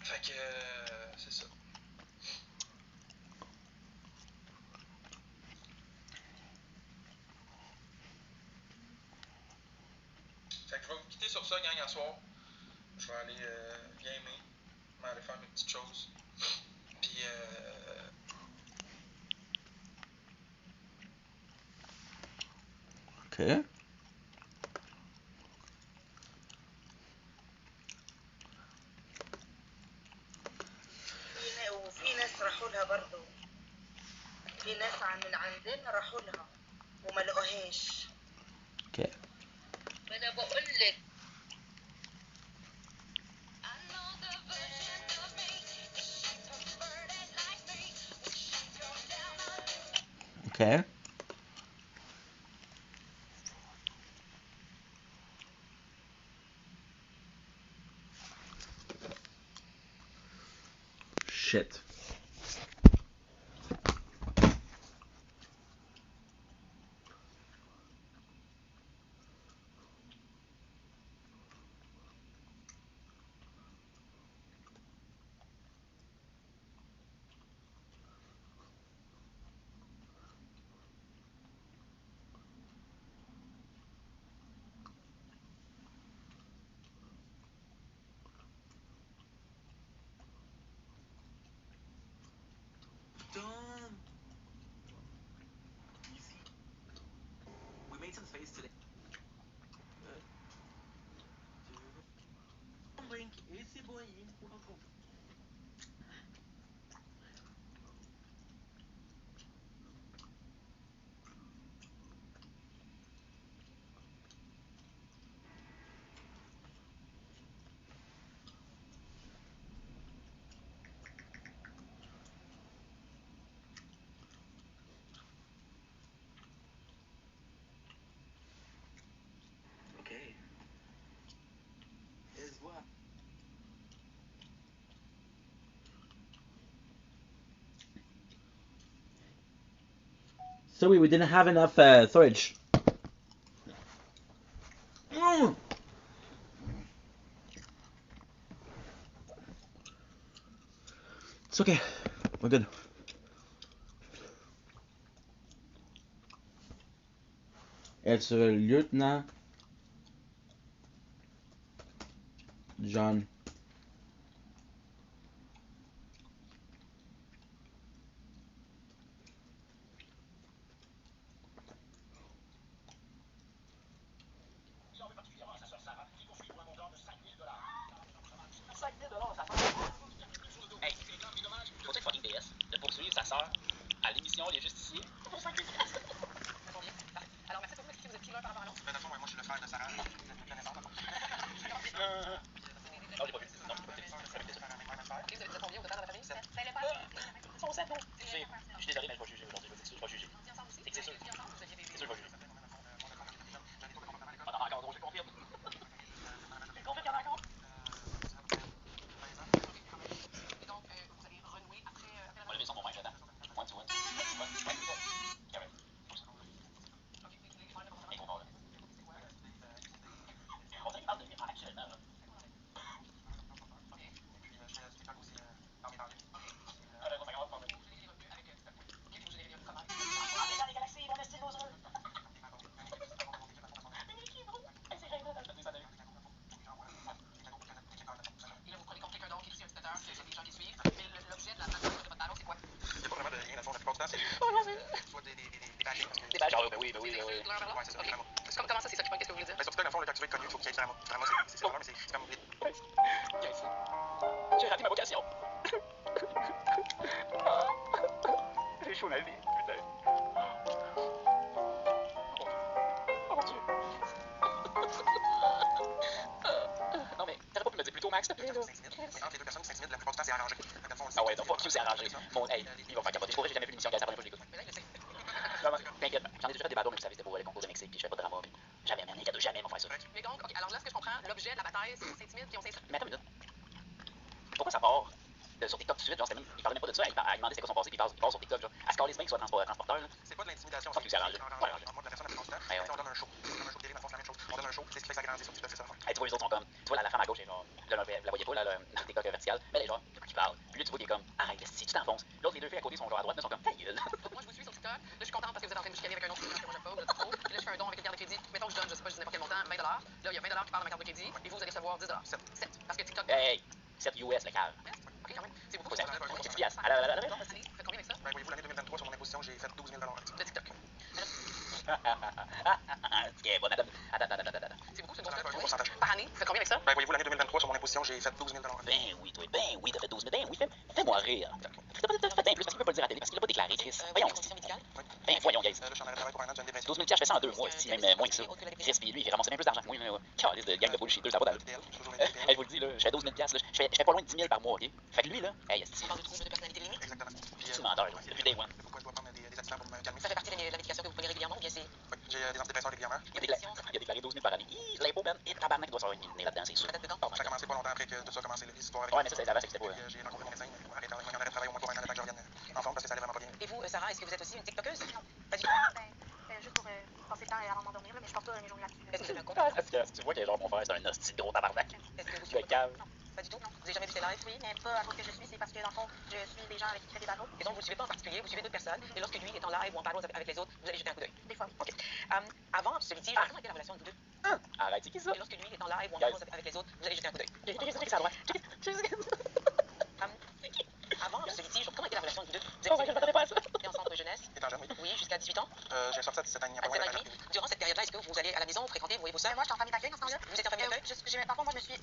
Fait que c'est ça. Fait que je vais vous quitter sur ça, gang, à soir. Je vais aller gamer. Je vais aller faire mes petites choses. Puis Okay. وفي ناس راحوا لها برضه. في ناس من عندنا راحوا لها وما لقوهاش. Okay. ما انا بقول لك. Okay. Shit. Done. Easy. We made some space today. Link, esse boinho, por favor. Okay. Is what? So we didn't have enough storage. It's okay. We're good. It's Lieutenant John. Hey, faut être fucking DS de poursuivre sa sœur à l'émission Les Justiciers pour 5 000 piastres. Alors, merci pour vous, est-ce que vous êtes teamer par rapport à l'autre? ben, moi, je suis le frère de Sarah. Non, j'ai pas vu. Non, j'ai pas vu. Ça m'était ça. Ok, vous êtes combien au total dans la famille? 7. Ça allait pas? Ils sont 7, non? Je suis désolé, mais je vais juger aujourd'hui. Je vais juger. C'est que c'est sûr. C'est sûr, je vais juger. On en a encore gros, je confirme. Tu confirmes qu'il y en a encore? Moi, les maisons vont bien, j'attends. Point, tu vois. Ouais, carré. Et qu'on va là. On dirait qu'il parle de vivre actuellement, là. temps, c'est soit des bashings. Des badges, ah oui, ben oui. Ouais, c'est ça, vraiment. Comment ça, c'est ça qui pointe? Qu'est-ce que vous voulez dire? Mais surtout, dans le fond, quand tu veux être connu, il faut qu'il y ait vraiment c'est valeur, mais c'est comme. J'ai raté ma vocation. J'ai chaud la vie, putain. Oh mon Dieu. Non mais, t'aurais pas pu me dire plus tôt, Max, s'il te plaît, là. Entre les deux personnes, 5 000, la plupart du temps, c'est arrangé. Ah ouais, donc fuck you, c'est arrangé. Mon, hey, il va faire capoter. Je pourrais, j'ai jamais vu l'émission, gars, c'est la première fois que je l'écoute. Non, t'inquiète, j'en ai déjà fait des bateaux, mais je savais que c'était pour les concours de Mexique, puis je fais pas de drama, puis jamais, man, les cadeaux, jamais m'ont fait ça. Mais donc, ok, alors là, ce que je comprends, l'objet de la bataille, c'est 5 000 puis on s'installe. Mais attends une minute. Pourquoi ça part sur TikTok tout de suite, genre, il parlait même pas de ça, il demandait c'était quoi son passé, puis il part sur TikTok, genre, à se caler bien qu'il soit transporteur, là. C'est pas de l'intimidation, Fuck you, c'est arrangé. Moi, la personne la plus constante, on donne un show. On donne un show de télé, dans le fond, c'est la même chose. On donne un show, c'est ce qui fait que ça grandit, c'est ça. Hey, tu vois, les autres sont comme, tu vois, la femme à gauche, est genre, là, la voyais pas, là, le TikTok vertical, mais elle est genre, de quoi qu'il parle. Puis là, tu vois qu'il est comme, arrête, si tu t'enfonces. L'autre, les deux filles à côté sont genre à droite, mais sont comme, ta gueule. Donc, moi, je vous suis sur TikTok. Là, je suis contente parce que vous êtes en train de me chicaner avec un autre TikTok que moi j'aime pas, ou là, trop. Puis là, je fais un don avec une carte de crédit. Mettons que je donne, je sais pas, je dis n'importe quel montant, 20 $. Là, il y a 20 $ qui partent dans ma carte de crédit, et vous allez recevoir 10 $. 7. Parce que TikTok. Hey, 7 US, le cave. Ok, quand même. C'est beaucoup. C'est 10 piastres. Faites combien avec ça? Ben, voyez-vous, l'année 2023, sur mon imposition, j'ai fait 12 000 de TikTok. Ok, bon, attends. C'est beaucoup, c'est bon. Par année, faites combien avec ça? Ben, voyez-vous, l'année 2023, sur mon imposition, j'ai fait 12 000 Ben oui, toi, ben oui, t'as fait 12 000. Ben oui, fais-moi rire. T'as fait un plus parce qu'il peut pas le dire à la télé, parce qu'il l'a pas déclaré, Chris. Voyons. Ben voyons, guys. Là, je suis en arrêt de travail pour un an, j'ai une dépression. 12 000 je fais ça en 2 mois, si même moins que ça. Chris, puis lui, il ramassait même plus d'argent que moi, là. Calice de gang de bullshit, ça va dans je vous le dis, là, je fais 12 000 là, je fais pas loin de 10 000 par mois, ok? Fait que lui, là, hey, est-ce On parle de troubles de personnalité limite. Exactement. C'est menteur, là, depuis day one. Pourquoi je dois prendre des additives pour me calmer? Ça fait partie de la médication que vous prenez régulièrement ou bien c'est. J'ai des antidépresseurs régulièrement. Il a déclaré 12 000 par année. L'impôt, man, et tabarnak doit s'avoir une nez là-dedans, c'est sûr. Ça a commencé pas longtemps après que tout ça a commencé, l'histoire avec. Ouais, mais ça, c'est avant, c'était pas. J'ai rencontré mon médecin, il m'a arrêté en arrêt de travail au moins pour un an avant que je revienne en forme parce que ça allait vraiment pas bien. Et vous, Sarah, est-ce que vous êtes aussi une TikTokeuse? Non. Pas du tout. Juste pour passer le temps avant de m'endormir, mais je porte pas mes journées là-dessus. Est-ce que vous avez un compte? Est-ce que tu vois que genre mon frère, c'est un hostie de gros tabarnak? Est-ce que vous Le suivez? cave. Non. Pas du tout, non. Vous avez jamais vu ses lives? Oui, mais pas à cause que je suis, c'est parce que dans le fond, je suis des gens avec qui je fais des battles. Et donc, vous ne suivez pas en particulier, vous suivez d'autres personnes. Et lorsque lui est en live ou en battle avec les autres, vous allez jeter un coup d'œil. Des fois. Ok. Avant ce litige, comment était la relation de vous deux? Arrête, c'est qui ça? Et lorsque lui est en live ou en battle avec les autres, vous allez jeter un coup d'œil. Check ça à droite. Avant ce litige, comment était la relation de vous deux? Oh my god, je m'attendais pas à ça. Vous étiez en centre de jeunesse? Étant jeune, oui. Oui, jusqu'à 18 ans? J'ai sorti à 17 ans, il n'y a pas À 17 ans et loin demi. Durant cette période-là, est-ce que vous allez à la maison, vous fréquentez, vous voyez vos soeurs? Moi, j'étais en famille d'accueil dans ce temps-là. Vous étiez en famille d'accueil? Dans le fond, moi, je me suis.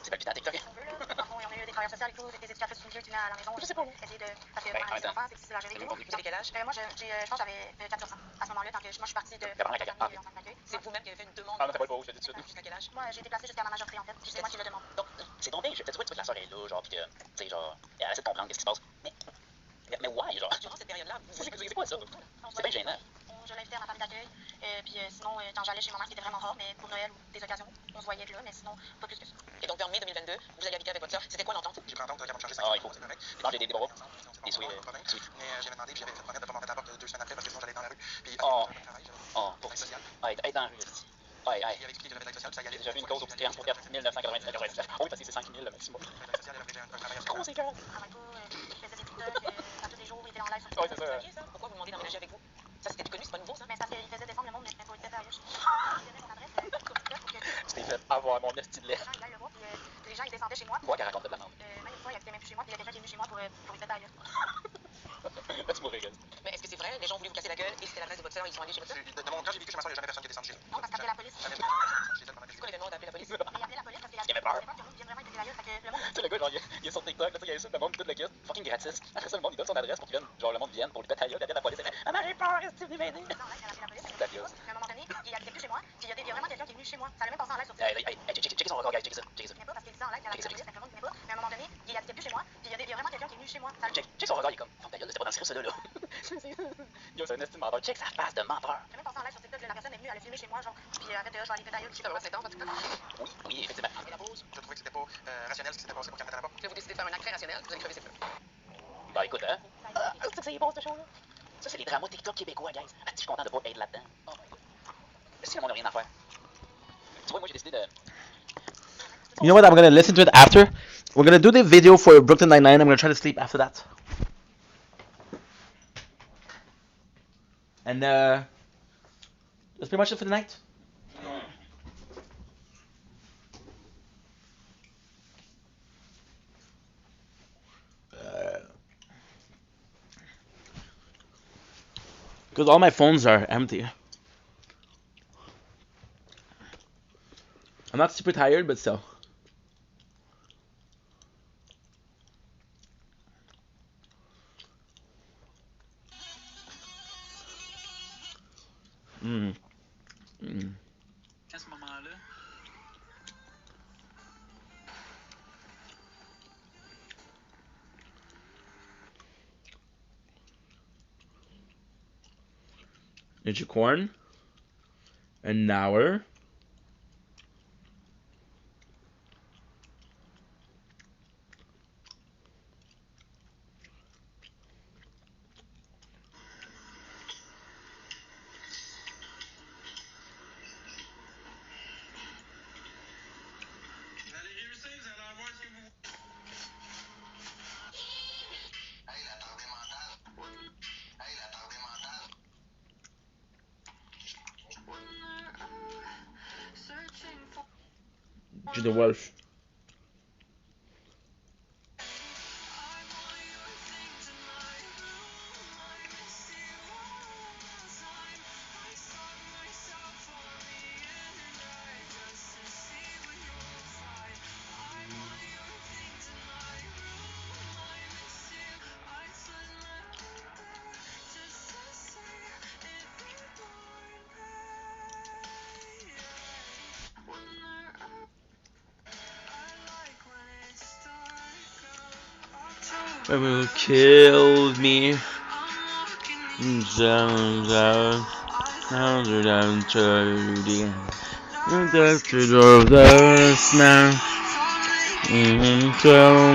C'est pas le putain TikTok. Si on veut, là. Dans le fond, il y en a eu des travailleurs sociaux et tout, des éducatrices religieuses qui venaient à la maison. Je sais pas. Essayer de. Parce que moi, les enfants, c'est difficile à gérer. Vous avez quel âge? Moi, je pense que j'avais 4 sur 100 à ce moment-là, quand je suis partie de. Vraiment, en famille d'accueil. C'est vous-même qui avez fait une demande? Ah non, c'est pas le beau, je te dis tout de suite. Jusqu'à quel âge? Moi, j'ai été placée jusqu'à ma majorité, en fait. C'est moi qui le demande. Donc, c'est donc bien, tu vois que la soeur est là, genre, pis que, tu sais, genre, elle essaie de comprendre qu'est-ce qui se passe. Mais why, genre? Durant cette période-là, C'est quoi ça? C'est bien gênant. Je l'invitais à ma famille d'accueil. Puis sinon, quand j'allais chez ma mère, qui était vraiment rare, mais pour Noël ou des occasions, on se voyait là, mais sinon, pas plus que ça. Et donc, vers mai 2022, vous allez habiter avec votre soeur. C'était quoi l'entente? J'ai pris l'entente qu'elle va me charger 5 Ah, il faut. c'est correct. Non, j'ai des bras. Des souhaits. Mais j'avais demandé, puis j'avais fait promesse de pas m'en mettre à la porte 2 semaines après parce que sinon j'allais être dans la rue. Puis, pour social. Être dans la rue, ici. Ouais. Il avait expliqué que j'avais de l'aide sociale, ça y allait. J'ai vu une cause au petit créance pour 4 999. Oui, parce que c'est 5 000 le maximum. L'aide sociale, elle a pris un travail Gros, c'est cœur. Travaille pas, il faisait des TikTok, à tous les jours, il était en live sur Ouais, TikTok. c'est ça. Pourquoi vous demandez d'emménager avec vous? Ça, c'était connu, c'est pas nouveau, ça? Mais c'est parce qu'il faisait descendre le monde, mais pour le tête à gauche. Il donnait son adresse sur TikTok pour que Tu t'es fait avoir mon esti de les lait. gens ils aillent le voir, puis les gens ils descendaient chez moi. Quoi qu'elle raconte de la merde. Même une fois, il habitait même plus chez moi, puis il y a quelqu'un qui est venu chez moi pour une tête à gauche. Là, tu mourrais, gars. Mais est-ce que c'est vrai? Les gens voulaient vous casser la gueule et c'était l'adresse de votre soeur et ils sont allés chez votre soeur? De mon cas, j'ai vécu chez ma soeur, il n'y a jamais personne qui est descendu chez elle. Non, parce qu'après la police. C'est quoi l'événement d'appeler la police? Il appelait la police parce qu'il Il avait peur. le monde vient vraiment écouter la gueule, fait que le monde. Tu sais, le gars, genre, il est sur TikTok, là, tu sais, il insulte le monde, tout le kit, fucking gratis. Après ça, le monde, il donne son adresse pour qu'il vienne, genre, le monde vienne pour lui péter la gueule, il appelle la police, il fait, maman, j'ai peur, est-ce que tu veux m'aider? Non, là, elle a appelé la police. La pièce. Mais à un moment donné, il habitait plus chez moi, puis il y a vraiment quelqu'un qui est venu chez moi. Ça allait même passer en live sur TikTok. Checkez son record, guys, checkez ça. Je venais pas parce qu'il disait en live qu'elle avait la police, fait que le monde venait pas. Mais à un moment donné, il habitait plus chez moi, puis il y a vraiment quelqu'un qui est venu chez moi. Check son record, il est comme, ferme ta gueule, c'était pas dans le script, celui-là. Yo, c'est un estime menteur. Check sa face de menteur. J'ai même passé en live sur TikTok, la personne est venue, elle a filmé chez moi, genre, puis arrête, je vais aller péter la gueule. C'est pas 7 ans, TikTok? Oui, effectivement. Et la pause? Je trouvais que c'était pas rationnel ce qui s'était passé pour qu'elle mette à la porte. Là, vous décidez de faire un acte très rationnel, vous allez crever ses feux. Bah, écoute, hein. C'est bon, ce show-là. Ça, c'est les dramas TikTok québécois, guys. Ah, je suis content de pas être là-dedans. Oh my god. Si le monde n'a rien à faire. Tu vois, moi, j'ai décidé de. You know what? I'm gonna listen to it after. We're gonna do the video for Brooklyn Nine-Nine. I'm gonna try to sleep after that. And that's pretty much it for the night. Because all my phones are empty. I'm not super tired, but still. Mm. Mm. À ce moment-là, Ninja corn. An hour. To the Welsh. It will kill me. Tell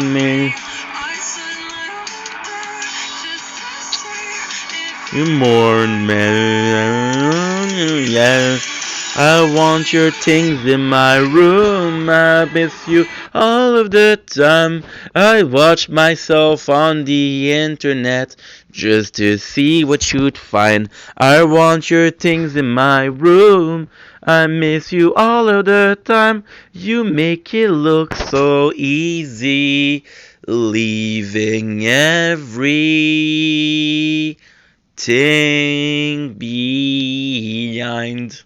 me you mourn me. Yeah. I want your things in my room. I miss you all of the time. I watch myself on the internet just to see what you'd find. I want your things in my room. I miss you all of the time. You make it look so easy, leaving everything behind.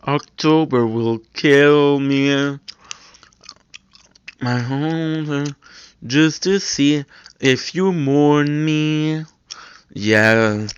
October will kill me. My home just to see if you mourn me. Yeah,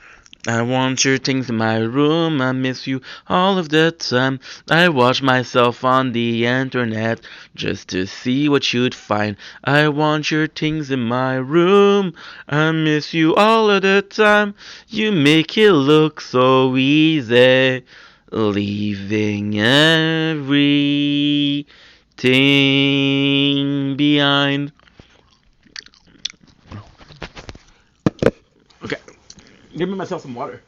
I want your things in my room. I miss you all of the time. I watch myself on the internet just to see what you'd find. I want your things in my room. I miss you all of the time. You make it look so easy, leaving everything behind. Okay, give me myself some water.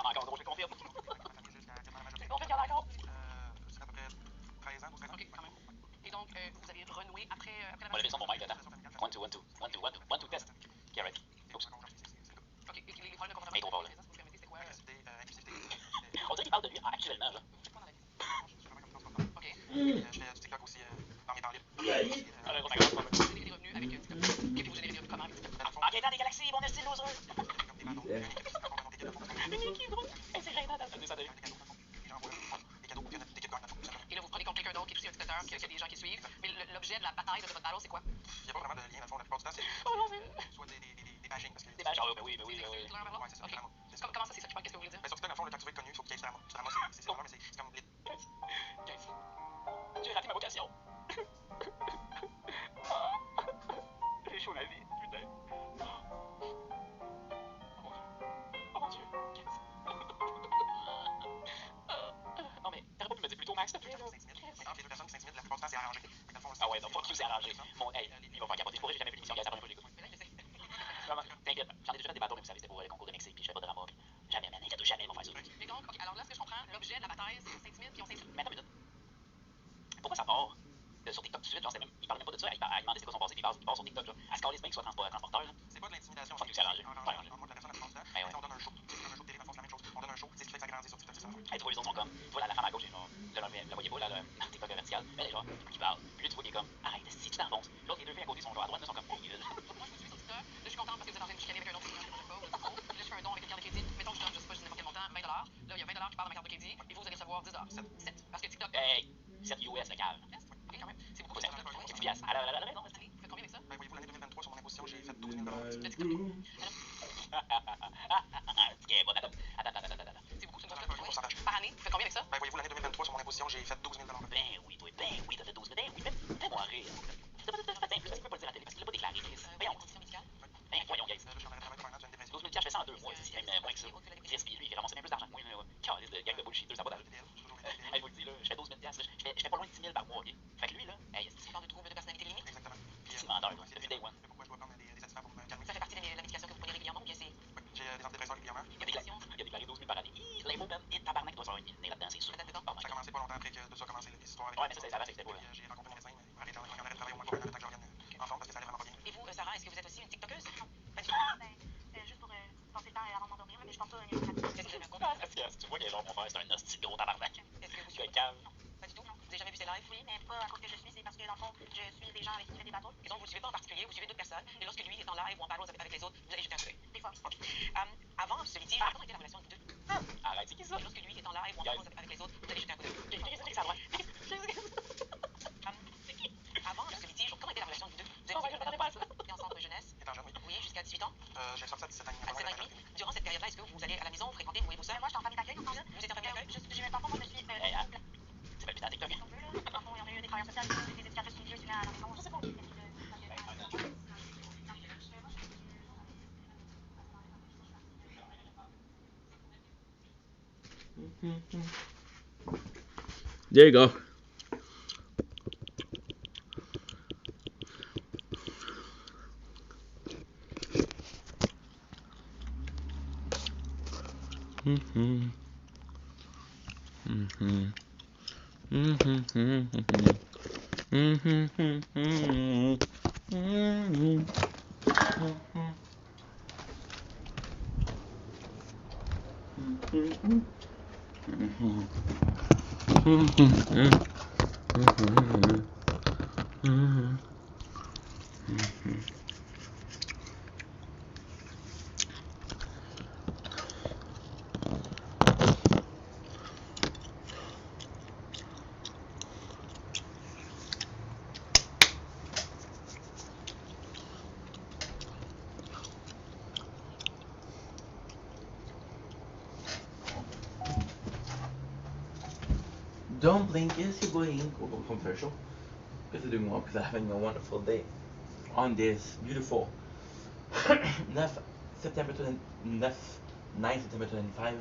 Encore gros, je confirme. On fait qu'il y en a encore. C'est à peu près 13 ans, 12 13 ans. Ok, quand même. Et donc, vous avez renoué après la On va lever le son pour Mike, attends. 1, 2, 1, 2, 1, 2, 1, 2, 1, 2, test. Ok, right. Oups. Ok, et les problèmes de comportement. Et trop fort, là. C'était quoi? On dirait qu'il parle de lui actuellement, là. Ok. Je fais du TikTok aussi dans mes temps libres. Vous avez des revenus avec TikTok. Et puis vous générez des revenus comment avec TikTok? En quêtant des galaxies, mon estime loser. Une équipe drôle. C'est rien d'entendre. Et là, vous prenez contre quelqu'un d'autre qui est aussi un dictateur, qui a des gens qui suivent. Mais l'objet de la bataille de votre battle, c'est quoi? Il n'y a pas vraiment de lien, dans le fond, la plupart du temps, c'est soit des bashings. Parce que des bashings, ben oui. Ouais, c'est ça. Comment ça, c'est ça qui manque? Qu'est-ce que vous voulez dire? Sur TikTok, dans le fond, quand tu veux être connu, il faut qu'il y ait du drama. Du drama, c'est normal, mais c'est comme... J'ai raté ma vocation. J'ai chaud la vie, putain. Oh mon dieu. Non mais, t'aurais pas pu me dire plus tôt, Max, s'il te plaît? Entre les deux personnes qui s'intimident, la plupart du temps, c'est arrangé. Ah ouais, donc fuck you, c'est arrangé. Mon, hey, il va faire capoter. Pour vrai, j'ai jamais vu l'émission, gars, c'est la première fois que j'écoute. Vraiment, t'inquiète, j'en ai déjà fait des bateaux, mais vous savez, c'était pour le concours de Mexique, puis je fais pas de drama, puis jamais, man, inquiète, jamais, ils vont faire ça. Et donc, ok, alors là, ce que je comprends, l'objet de la bataille Nice, Saint-Smith, puis on s'est... Mais attends une minute. Pourquoi ça part sur TikTok tout de suite? Genre, il parlait même pas de ça. Il demandait c'est quoi son passé, puis il part sur TikTok. Là. À se calisse bien qu'il soit transporteur. Là. C'est pas de l'intimidation. Fuck, c'est arrangé. Entre moi et la personne, la plupart du temps. On donne un show. On donne un show de télé, dans le fond, c'est la même chose. On donne un show, c'est ce qui fait que ça grandit sur TikTok, c'est ça. Hey, tu vois, les autres sont comme. Tu vois, la femme à gauche, là, la voyez pas, là, le TikTok vertical. Elle est genre, qui parle. Puis lui, tu vois qu'il est comme, arrête, si tu t'enfonces. L'autre, les deux filles à côté sont genre à droite, là, sont comme, hey, gueule. Moi, je vous suis sur TikTok. Là, je suis contente parce que vous êtes en train de me chicaner avec un autre streamer que je connais pas, ou le trop. Puis là, je fais un don avec une carte de crédit. Mettons que je donne, je sais pas, je dis n'importe quel montant, 20 $. Là, il y a 20 $ qui partent de ma carte de crédit, et vous allez recevoir 10 $. 7. Parce que TikTok. Hey, 7 US, le cave. Ok, quand même. C'est beaucoup. C'est 10 piastres. À la raison. Vous faites combien avec ça? Ben, voyez-vous, l'année 2023, sur mon imposition, j'ai fait 12 000 $. C'est beaucoup, par année. Vous faites combien avec ça? Ben, voyez-vous, l'année 2023, sur mon imposition, j'ai fait 12 000 $. Ben oui, toi, ben oui, t'as fait 12 000. Ben oui, fais-moi rire. T'as fait plus, tu peux pas le dire à la télé parce que tu l'as pas déclaré, Chris. Voyons. Condition médicale? Ben voyons, guys. Là, je suis en train de travailler pour un an, j'ai une dépression. 12 000 je fais ça en 2 mois, c'est même moins que ça. Chris, puis lui, il fait ramasser bien plus d'argent que moi. Calice de gang de bullshit, ça n'a pas d'âge. Hey, je vous le dis, là, je fais 12 000 je fais pas loin de 10 000 par mois, ok? Fait que lui, là, hey, Tu parles de troubles de personnalité limite? Exactement. c'est menteur, là, depuis day one. Pourquoi je dois prendre des satisfaits pour me calmer? Ça fait partie de la médication que vous prenez régulièrement ou bien c'est... J'ai des antidépresseurs régulièrement. Il a déclaré 12 000 par année. L'info, man, et tabarnak, il doit se faire un nez là-dedans, c'est sûr. Ça date de quand? Oh my Ça a God. commencé pas longtemps après que tout ça a commencé, les histoires avec. Ouais, mais ça, ça c'était pas là. J'ai rencontré un médecin, il m'a arrêté de travailler au moins pour un an, le temps que je revienne en forme parce que ça allait vraiment pas bien. Et vous, Sarah, est-ce que vous êtes aussi une TikTokeuse? Pas du tout. Ben, juste pour passer le temps avant de m'endormir, mais je pense pas à un niveau pratique. Est-ce que vous avez un compte? Tu vois que genre, mon frère, c'est un hostie de gros tabarnak. Est-ce que vous Tu es cave. Pas du tout, non? Vous avez jamais vu ses lives? Oui, mais pas à cause que je suis, c'est parce que dans le fond, je suis des gens avec qui je fais des battles. Et donc, vous suivez pas en particulier, vous suivez d'autres personnes, et lorsque lui est en live ou en battle avec les autres, vous allez jeter un coup d'œil. Des fois. Ok. Avant ce litige, comment était la relation entre vous deux? Arrête, c'est qui ça? Et lorsque lui est en live ou en battle avec les autres, vous allez jeter un coup d'œil. Qu'est-ce que ça doit? Avant ce litige, comment était la relation entre vous deux? Vous Oh my God, je m'attendais pas à ça. étiez ensemble de jeunesse? Étant jeune, oui. Oui, jusqu'à 18 ans? J'ai sorti à 17 ans. À 17 ans et demi. Durant cette période-là, est-ce que vous allez à la maison, vous fréquentez, vous voyez vos soeurs? Moi, je suis en famille d'accueil, dans ce temps-là. Vous êtes en famille d'accueil? J'ai même pas moi, je suis. Hey, c'est pas plus dans TikTok. Dans le fond, il y en a eu des travailleurs sociaux, des éducatrices qui viennent à la maison, je sais pas. There you go. Don't blink, it's your boy Ink. We'll go commercial. Because they're doing well, because they're having a wonderful day on this beautiful 9 September 29, 9 September 25.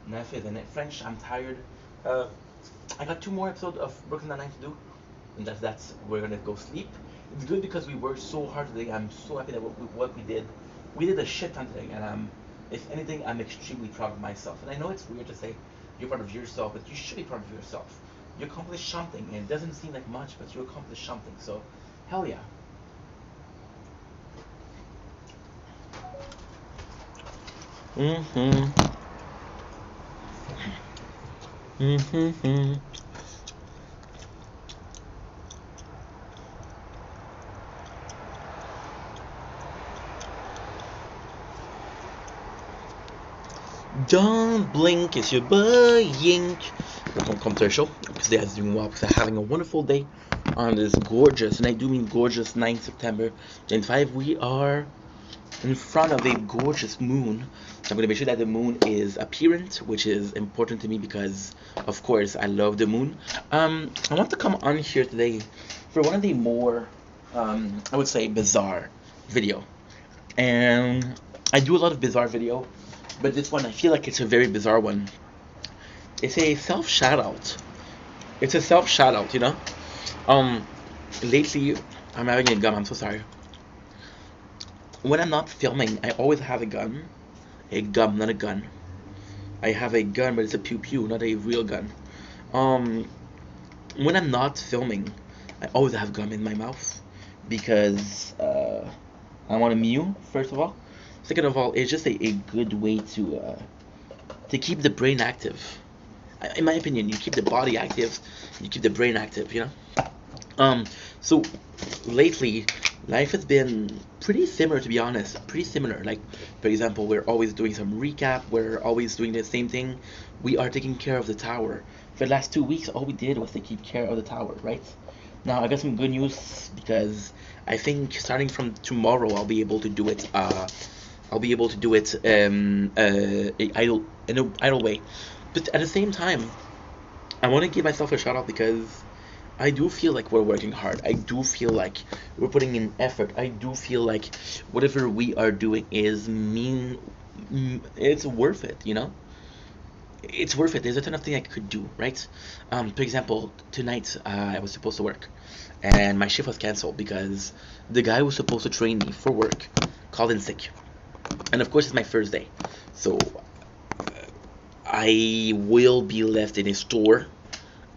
9 is in French. I'm tired. I got 2 more episodes of Brooklyn Nine-Nine to do, and that's we're gonna go sleep. It's good because we worked so hard today. I'm so happy that what we did. We did a shit ton today, and if anything, I'm extremely proud of myself. And I know it's weird to say you're proud of yourself, but you should be proud of yourself. You accomplished something, and it doesn't seem like much, but you accomplished something. So, hell yeah. Don't blink, it's your boy Yink. Welcome to their show. Because they are doing well, because they're having a wonderful day on this gorgeous, and I do mean gorgeous, 9th September 25. We are in front of a gorgeous moon. So I'm going to make sure that the moon is apparent, which is important to me because, of course, I love the moon. I want to come on here today for one of the more, I would say, bizarre video. And I do a lot of bizarre video, but this one, I feel like it's a very bizarre one. It's a self shout-out. It's a self shout-out, you know? Lately, I'm having a gum, I'm so sorry. When I'm not filming, I always have a gun. A gum, not a gun. I have a gun, but it's a pew pew, not a real gun. When I'm not filming, I always have gum in my mouth because I want to mew, first of all. Second of all, it's just a good way to keep the brain active. In my opinion, you keep the body active, you keep the brain active, you know? So lately, life has been pretty similar, to be honest. Pretty similar. Like, for example, we're always doing some recap, we're always doing the same thing. We are taking care of the tower. For the last 2 weeks, all we did was to keep care of the tower, right? Now, I got some good news because I think starting from tomorrow, I'll be able to do it. I'll be able to do it in an idle way. But at the same time, I want to give myself a shout out because I do feel like we're working hard. I do feel like we're putting in effort. I do feel like whatever we are doing is it's worth it, you know? It's worth it. There's a ton of things I could do, right? For example, tonight I was supposed to work, and my shift was canceled because the guy who was supposed to train me for work called in sick. And of course, it's my first day, so I will be left in a store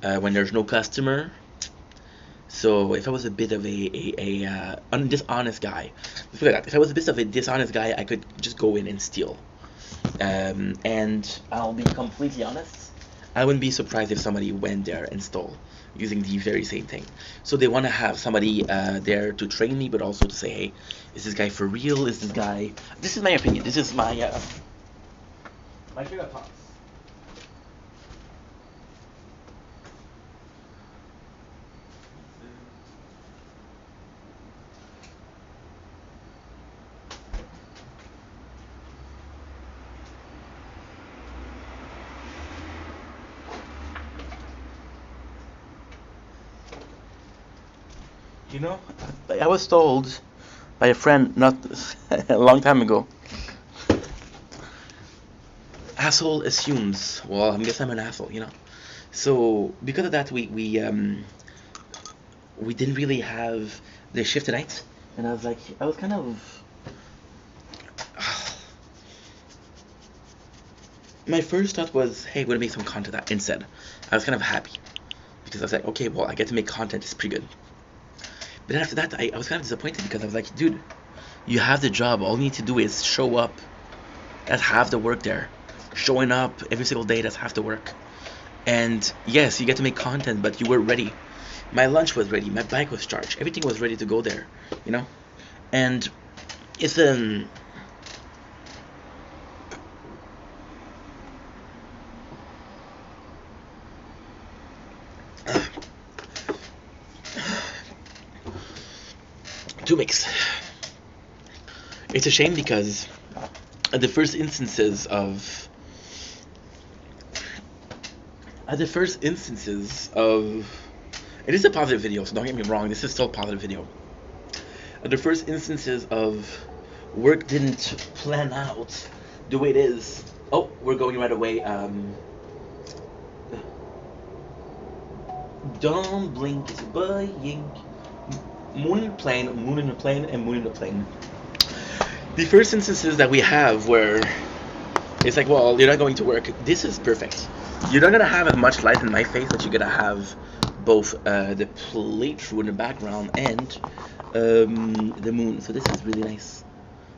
when there's no customer. So if I was a bit of a dishonest guy, let's put it like that. If I was a bit of a dishonest guy, I could just go in and steal. And I'll be completely honest, I wouldn't be surprised if somebody went there and stole using the very same thing. So they want to have somebody there to train me, but also to say, hey, is this guy for real? Is this guy? This is my opinion. This is my favorite thoughts. You know, I was told by a friend not a long time ago. Asshole assumes. Well, I guess I'm an asshole, you know. So because of that, we didn't really have the shift tonight, and I was kind of. My first thought was, hey, we're gonna make some content instead. I was kind of happy because I was like, okay, well, I get to make content. It's pretty good. But then after that, I was kind of disappointed because I was like, dude, you have the job. All you need to do is show up. That's half the work there. Showing up every single day, that's half the work. And yes, you get to make content, but you were ready. My lunch was ready. My bike was charged. Everything was ready to go there, you know? And it's 2 weeks. It's a shame because at the first instances of it is a positive video, so don't get me wrong, this is still a positive video. At the first instances of work didn't plan out the way it is. Oh, we're going right away. Don't blink, it's buying. Moon in the plane, moon in the plane, and moon in the plane. The first instances that we have where it's like, well, you're not going to work. This is perfect. You're not gonna have as much light in my face, but you're gonna have both the playthrough in the background and the moon. So this is really nice.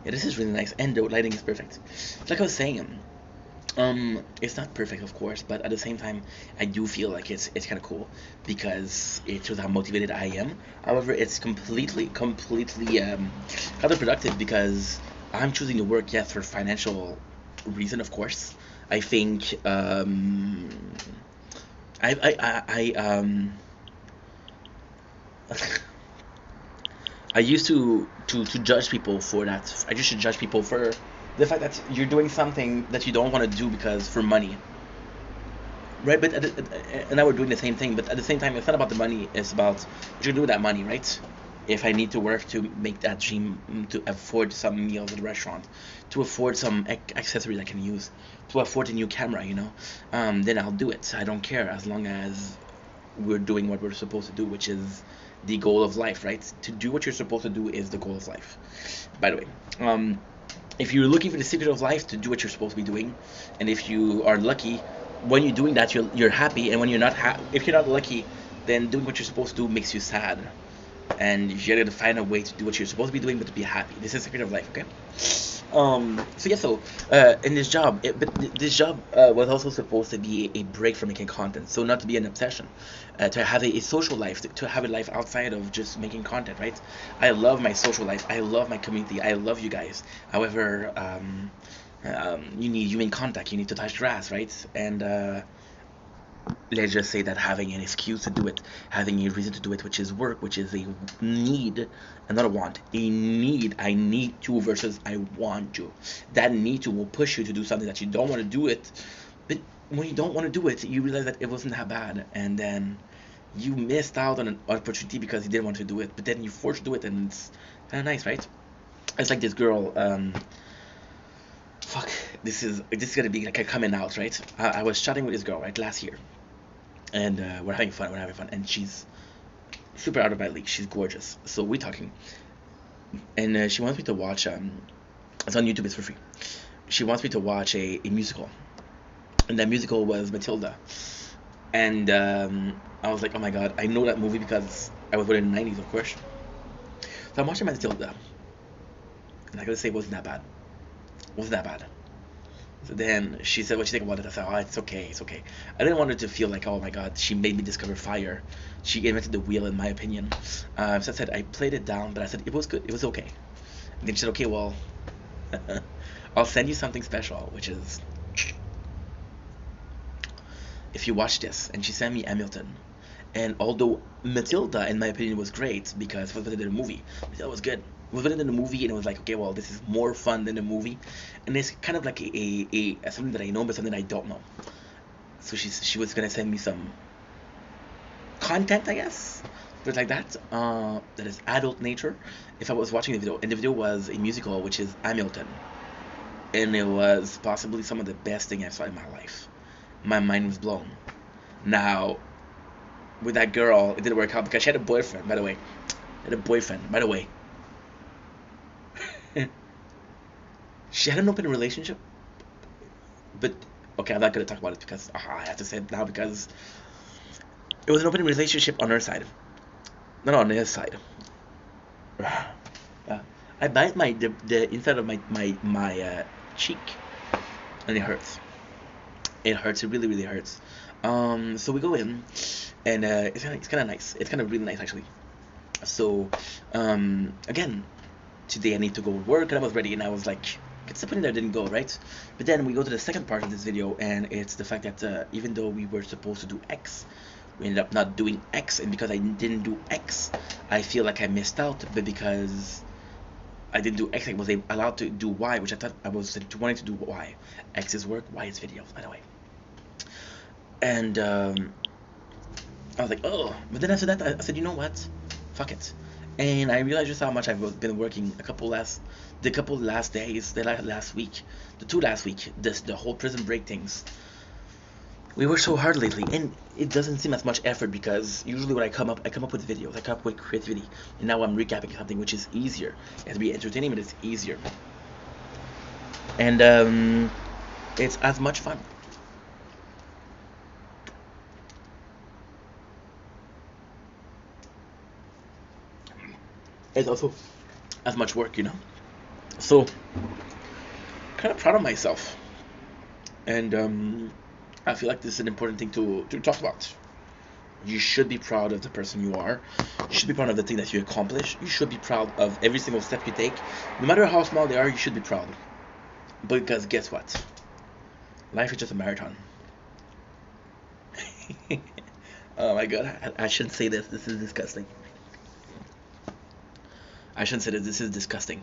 Yeah, this is really nice, and the lighting is perfect. Like I was saying, it's not perfect, of course, but at the same time, I do feel like it's kind of cool because it shows how motivated I am. However, it's completely counterproductive because I'm choosing to work, yes, for financial reason, of course. I think I used to judge people for that. I used to judge people for the fact that you're doing something that you don't want to do because for money, right? But and now we're doing the same thing. But at the same time, it's not about the money. It's about what you do with that money, right? If I need to work to make that dream, to afford some meals at the restaurant, to afford some accessories I can use, to afford a new camera, you know, then I'll do it. I don't care as long as we're doing what we're supposed to do, which is the goal of life, right? To do what you're supposed to do is the goal of life. By the way, if you're looking for the secret of life, to do what you're supposed to be doing, and if you are lucky, when you're doing that, you're happy, and when you're not if you're not lucky, then doing what you're supposed to do makes you sad, and you gotta find a way to do what you're supposed to be doing, but to be happy. This is the secret of life, okay? So yeah, so in this job, this job was also supposed to be a break from making content, so not to be an obsession, to have a social life, to have a life outside of just making content, right? I love my social life, I love my community, I love you guys. However, you need human contact, you need to touch grass, right? And let's just say that having an excuse to do it, having a reason to do it, which is work, which is a need and not a want, a need. I need to versus I want to. That need to will push you to do something that you don't want to do it, but when you don't want to do it, you realize that it wasn't that bad, and then you missed out on an opportunity because you didn't want to do it, but then you forced to do it, and it's kind of nice, right? It's like this girl. Fuck. This is gonna be like a coming out, right? I was chatting with this girl right last year, and we're having fun. And she's super out of my league. She's gorgeous. So we're talking, and she wants me to watch. It's on YouTube. It's for free. She wants me to watch a musical, and that musical was Matilda. And I was like, oh my god, I know that movie because I was born in the '90s, of course. So I'm watching Matilda, and I gotta say, it wasn't that bad. It wasn't that bad. So then she said, "What you think about it?" I said, "Oh, it's okay, it's okay." I didn't want her to feel like, "Oh my God, she made me discover fire. She invented the wheel," in my opinion. So I said, I played it down, but I said it was good. It was okay. And then she said, "Okay, well, I'll send you something special, which is if you watch this." And she sent me Hamilton. And although Matilda, in my opinion, was great because it was better than the movie, Matilda was good. It was better than the movie, and it was like, okay, well, this is more fun than the movie, and it's kind of like a something that I know, but something I don't know. So she was gonna send me some content, I guess, but like that, that is adult nature. If I was watching the video, and the video was a musical, which is Hamilton, and it was possibly some of the best thing I saw in my life. My mind was blown. Now, with that girl, it didn't work out because she had a boyfriend, by the way. She had an open relationship, but okay, I'm not gonna talk about it because I have to say it now because it was an open relationship on her side, not on his side. I bite the inside of my cheek, and it hurts. It hurts. It really hurts. So we go in, and it's kind of nice. It's kind of really nice actually. So again, today I need to go work, and I was ready, and I was like, it's the point that I didn't go, right? But then we go to the second part of this video, and it's the fact that even though we were supposed to do X, we ended up not doing X, and because I didn't do X, I feel like I missed out, but because I didn't do X, I was allowed to do Y, which I thought I was wanting to do Y. X is work, Y is videos, by the way. And I was like, oh, but then after that, I said, you know what? Fuck it. And I realized just how much I've been working the couple last days, the last week, the two last week, the whole prison break things. We work so hard lately, and it doesn't seem as much effort because usually when I come up with videos, I come up with creativity, and now I'm recapping something which is easier. It has to be entertaining, but it's easier, and it's as much fun. It's also as much work, So, kind of proud of myself, and I feel like this is an important thing to talk about. You should be proud of the person you are. You should be proud of the thing that you accomplish. You should be proud of every single step you take, no matter how small they are. You should be proud, because guess what? Life is just a marathon. Oh my god, I shouldn't say this. This is disgusting. I shouldn't say this is disgusting.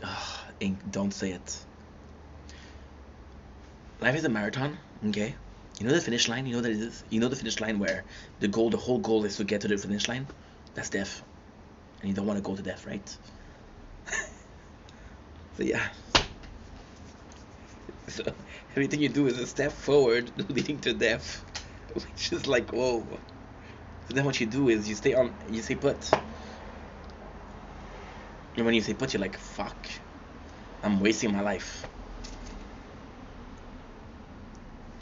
Ugh, don't say it. Life is a marathon, okay? You know the finish line? You know that it is? You know the finish line where the whole goal is to get to the finish line? That's death. And you don't want to go to death, right? So yeah. So everything you do is a step forward leading to death. Which is like, whoa. So then what you do is you stay put. And when you stay put, you're like, fuck, I'm wasting my life.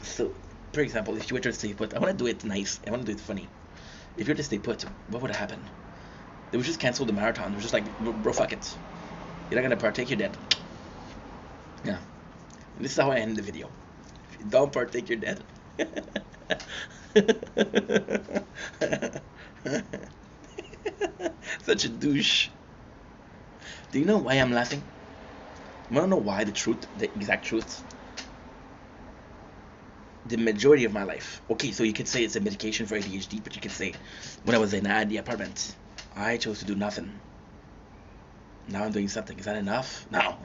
So, for example, if you were to stay put, I want to do it nice, I want to do it funny. If you were to stay put, what would happen? They would just cancel the marathon. They were just like, bro, fuck it. You're not gonna partake, you're dead. Yeah. And this is how I end the video. If you don't partake, you're dead. Such a douche. Do you know why I'm laughing? I don't know why, the truth, the exact truth. The majority of my life. Okay, so you could say it's a medication for ADHD, but you could say when I was in the apartment, I chose to do nothing. Now I'm doing something. Is that enough? No.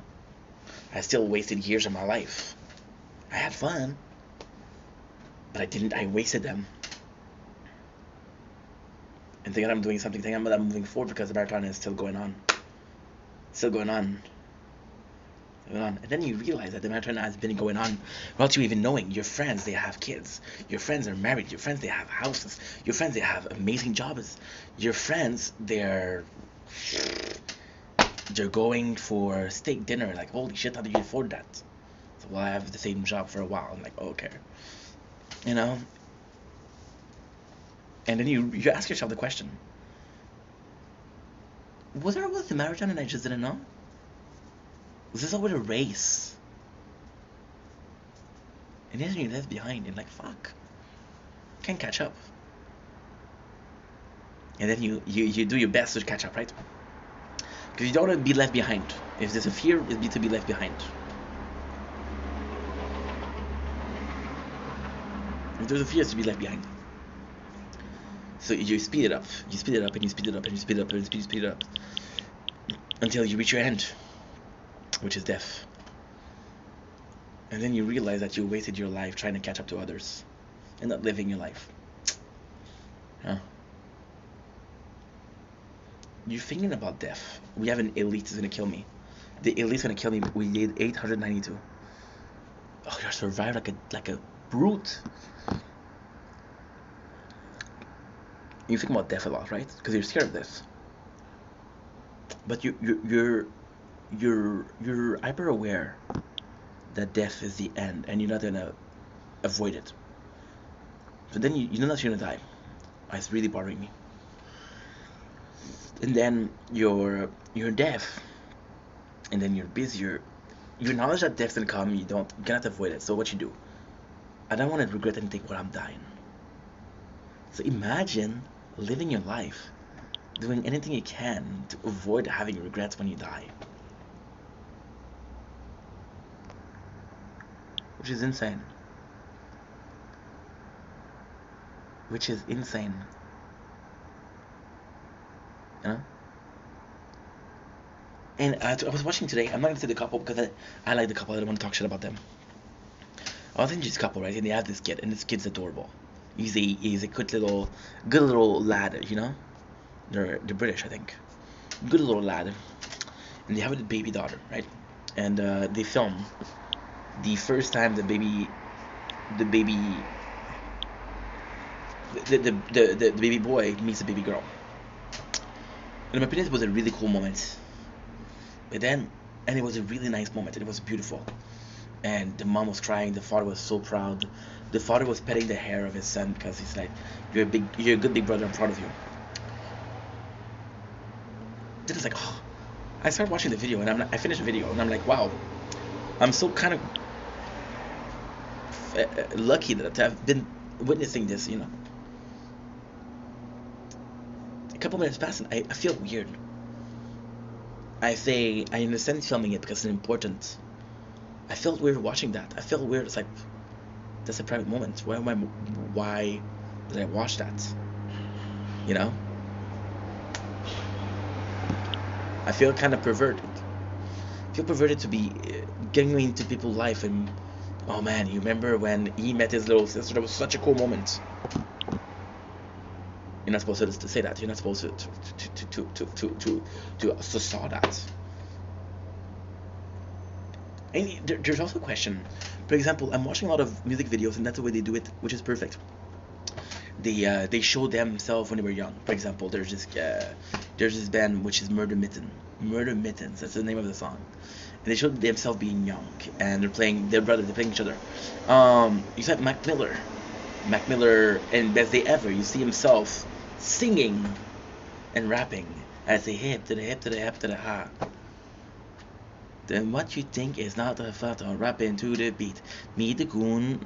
I still wasted years of my life. I had fun, but I wasted them. And thinking I'm doing something, thinking I'm moving forward because the marathon is still going on. Still going on. And then you realize that the marathon has been going on without you even knowing. Your friends, they have kids. Your friends are married. Your friends, they have houses. Your friends, they have amazing jobs. Your friends, they're going for steak dinner. Like, holy shit, how do you afford that? So, well, I have the same job for a while. I'm like, oh, okay. You know? And then you ask yourself the question, was there a marathon and I just didn't know? Was this always a race? And then you're left behind and like, fuck, can't catch up. And then you do your best to catch up, right? Because you don't want to be left behind. If there's a fear, it'd be to be left behind. If there's a fear, it's to be left behind. So you speed it up, you speed it up, and you speed it up, and you speed it up, and you speed it up, until you reach your end, which is death. And then you realize that you wasted your life trying to catch up to others and not living your life. Huh? You're thinking about death. We have an elite that's gonna kill me. The elite's gonna kill me. We did 892. Oh, you survived like a brute. You think about death a lot, right? Because you're scared of death. But you're hyper aware that death is the end, and you're not gonna avoid it. So then you know that you're gonna die. It's really bothering me. And then you're deaf, and then you're busy. Your knowledge that death's gonna come, you cannot avoid it. So what you do? I don't want to regret anything when I'm dying. So imagine living your life, doing anything you can to avoid having regrets when you die. Which is insane. Which is insane. You know? And I was watching today, I'm not going to say the couple because I like the couple, I don't want to talk shit about them. I was thinking this couple, right? And they have this kid, and this kid's adorable. He's a good little lad, you know? They're British, I think. Good little lad. And they have a baby daughter, right? And they film the first time the baby boy meets a baby girl. And in my opinion, it was a really cool moment. But then, and it was a really nice moment, and it was beautiful. And the mom was crying, the father was so proud. The father was petting the hair of his son because he's like, you're a good big brother, I'm proud of you. Then it's like, oh, I started watching the video, and I finished the video, and I'm like, wow, I'm so kind of lucky that I've been witnessing this, you know. A couple minutes pass, and I feel weird. I understand filming it because it's important. I felt weird watching that. I felt weird. It's like, that's a private moment. Why did I watch that? You know? I feel kind of perverted. I feel perverted to be getting into people's life and, oh man, you remember when he met his little sister? That was such a cool moment. You're not supposed to say that. You're not supposed to saw that. And there's also a question. For example, I'm watching a lot of music videos, and that's the way they do it, which is perfect. They show themselves when they were young. For example, there's this there's this band which is Murder Mittens. That's the name of the song. And they showed themselves being young, and they're playing they're playing each other. You said Mac Miller, and best day ever. You see himself singing and rapping as they hip to the hip to the hip to the ha. Then what you think is not a fat on rapping to the beat. Me the goon.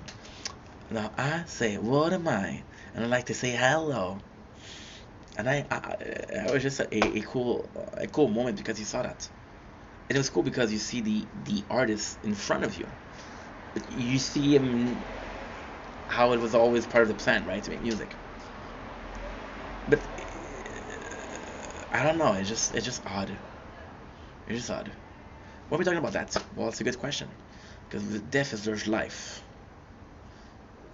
Now I say, what am I? And I like to say hello. And it was just a cool moment because you saw that. And it was cool because you see the artist in front of you. But you see him how it was always part of the plan, right, to make music. But I don't know. It's just odd. It's just odd. What are we talking about that? Well, it's a good question. Because with death there's life.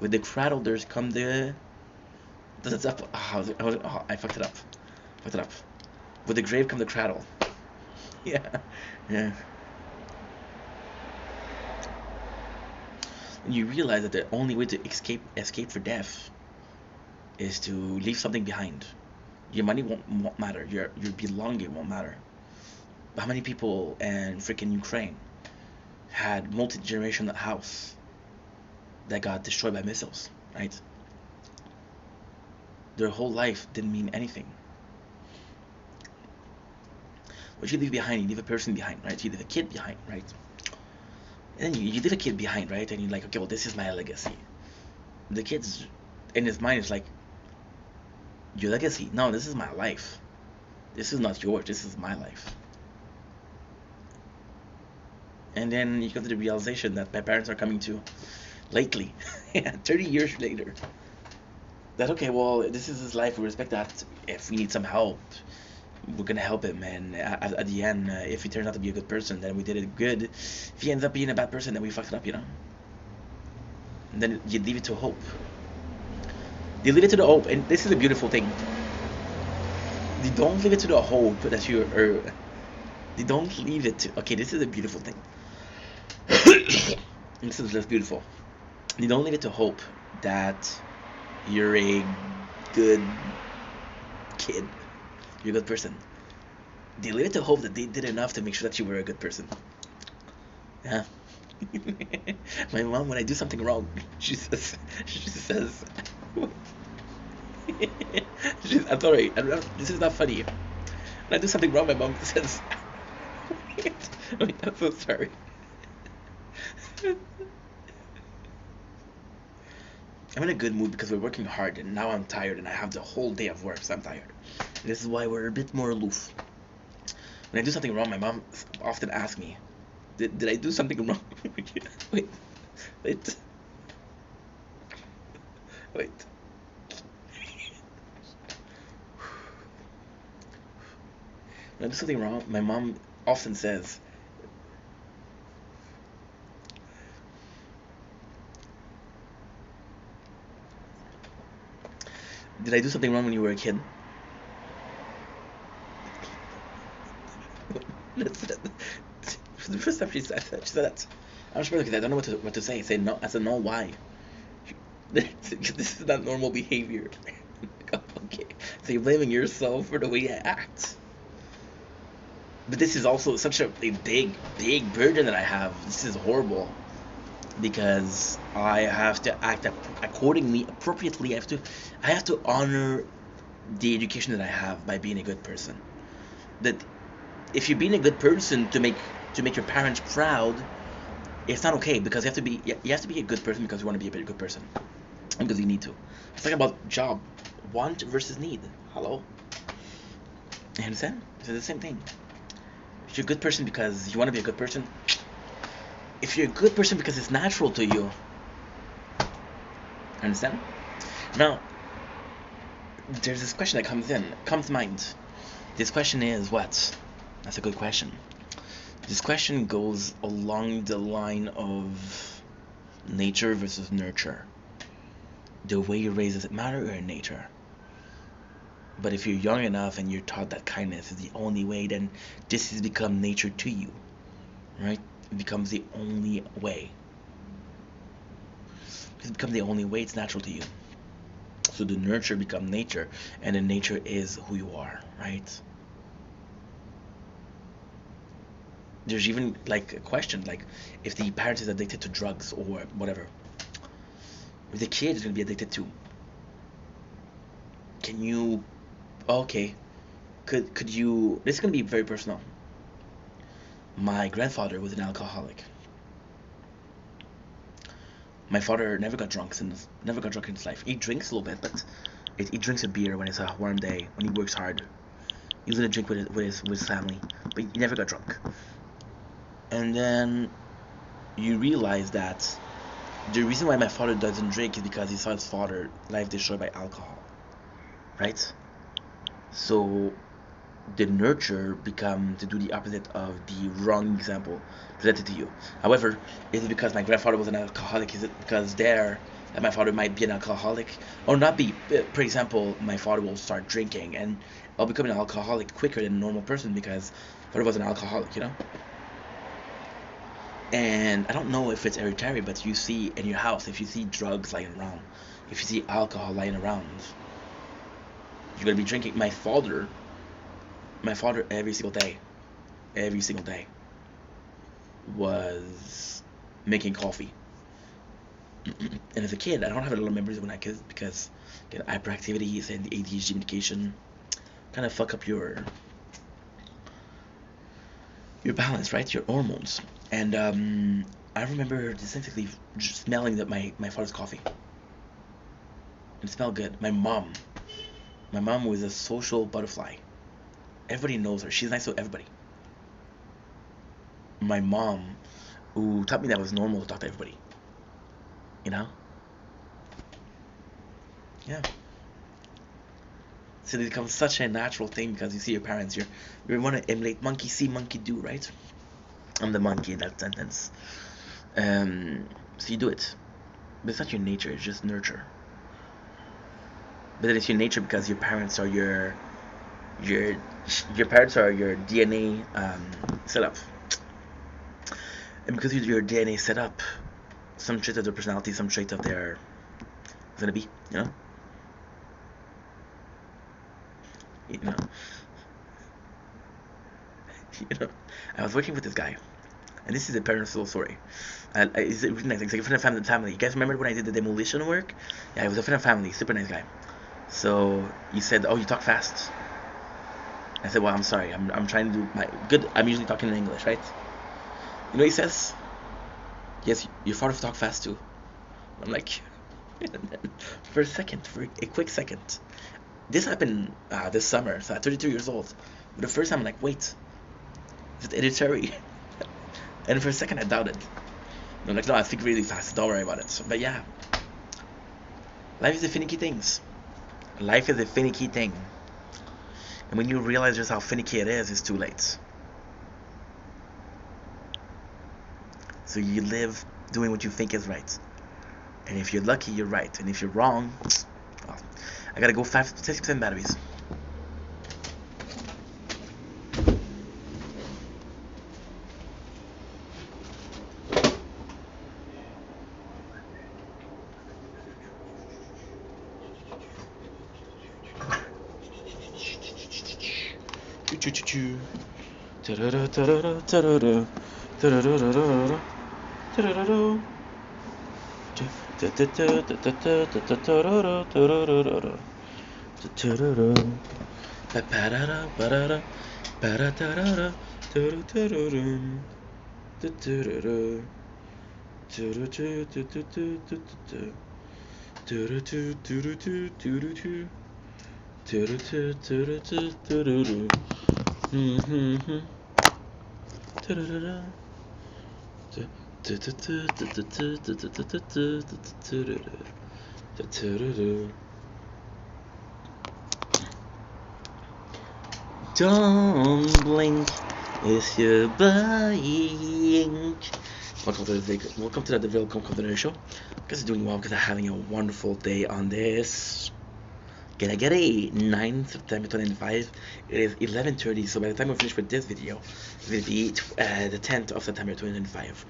With the cradle there's come the. That's up. I fucked it up. With the grave come the cradle. Yeah. Yeah. And you realize that the only way to escape for death is to leave something behind. Your money won't matter. Your belonging won't matter. How many people in freaking Ukraine had multi-generational house that got destroyed by missiles, right? Their whole life didn't mean anything. What you leave behind, you leave a person behind, right? You leave a kid behind, right? And then you leave a kid behind, right? And you're like, okay, well, this is my legacy. The kid's in his mind is like, your legacy? No, this is my life. This is not yours. This is my life. And then you come to the realization that my parents are coming to lately, 30 years later. That okay, well, this is his life. We respect that. If we need some help, we're gonna help him. And at the end, if he turns out to be a good person, then we did it good. If he ends up being a bad person, then we fucked it up, And then you leave it to hope. You leave it to the hope, and this is a beautiful thing. You don't leave it to the hope that you are. You don't leave it to. Okay, this is a beautiful thing. This is just beautiful. You don't leave it to hope that you're a good kid. You're a good person. They leave it to hope that they did enough to make sure that you were a good person. Yeah. My mom, when I do something wrong, she says, I'm sorry, this is not funny. When I do something wrong, my mom says, wait, I'm so sorry. I'm in a good mood because we're working hard, and now I'm tired, and I have the whole day of work, so I'm tired. And this is why we're a bit more aloof. When I do something wrong, my mom often asks me, did I do something wrong? Wait. When I do something wrong, my mom often says, did I do something wrong when you were a kid? For the first time she said that. I'm surprised because I don't know what to say. I said no. I said no. Why? This is not normal behavior. Okay. So you're blaming yourself for the way you act. But this is also such a big burden that I have. This is horrible. Because I have to act accordingly, appropriately. I have to honor the education that I have by being a good person. That if you're being a good person to make your parents proud, it's not okay because you have to be a good person because you want to be a good person, and because you need to. It's like about job, want versus need. Hello, you understand? It's the same thing. If you're a good person because you want to be a good person, if you're a good person because it's natural to you, understand? Now, there's this question that comes to mind. This question is what? That's a good question. This question goes along the line of nature versus nurture. The way you raise, does it matter, or nature? But if you're young enough and you're taught that kindness is the only way, then this has become nature to you, right? It becomes the only way. It's become the only way. It's natural to you. So the nurture becomes nature, and the nature is who you are, right? there's even like a question like if the parent is addicted to drugs or whatever, if the kid is going to be addicted to, can you, okay, could you, this is going to be very personal. My grandfather was an alcoholic. My father never got drunk in his life. He drinks a little bit, but he drinks a beer when it's a warm day, when he works hard. He was gonna drink with his family, but he never got drunk. And then you realize that the reason why my father doesn't drink is because he saw his father life destroyed by alcohol, right? So the nurture become to do the opposite of the wrong example presented to you. However, is it because my grandfather was an alcoholic? Is it because that my father might be an alcoholic or not be? For example, my father will start drinking and I'll become an alcoholic quicker than a normal person because father was an alcoholic, you know? And I don't know if it's hereditary, but you see in your house, if you see drugs lying around, if you see alcohol lying around, you're gonna be drinking. My father every single day was making coffee. And as a kid, I don't have a lot of memories when I kid because again, hyperactivities and the ADHD medication kind of fuck up your balance, right? Your hormones. And I remember distinctly just smelling that my father's coffee. It smelled good. My mom was a social butterfly. Everybody knows her. She's nice to everybody. My mom, who taught me that it was normal to talk to everybody. You know? Yeah. So it becomes such a natural thing because you see your parents. You want to emulate monkey see, monkey do, right? I'm the monkey in that sentence. So you do it. But it's not your nature, it's just nurture. But then it's your nature because your parents are your parents are your DNA setup. And because your DNA set up, some trait of their personality, some trait of their gonna be, you know? You know. You know. I was working with this guy. And this is a personal story. It's really nice. It's like a friend of family. You guys remember when I did the demolition work? Yeah, it was a friend of family. Super nice guy. So he said, "Oh, you talk fast." I said, "Well, I'm sorry. I'm trying to do my good. I'm usually talking in English, right?" You know what he says? "Yes, your father talk fast too." I'm like, for a quick second. This happened this summer. So at 32 years old. But the first time, I'm like, wait, is it hereditary? And for a second, I doubted. And I'm like, no, I think really fast. Don't worry about it. But yeah, life is a finicky thing. Life is a finicky thing. And when you realize just how finicky it is, it's too late. So you live doing what you think is right. And if you're lucky, you're right. And if you're wrong, well, I gotta go 6% batteries. Don't blink if you're buying. Welcome to the Welcome to the show. Because doing well because I'm having a wonderful day on this. Can I get a 9th September 2005? It is 11:30, so by the time we finish with this video, it will be the 10th of September 2005.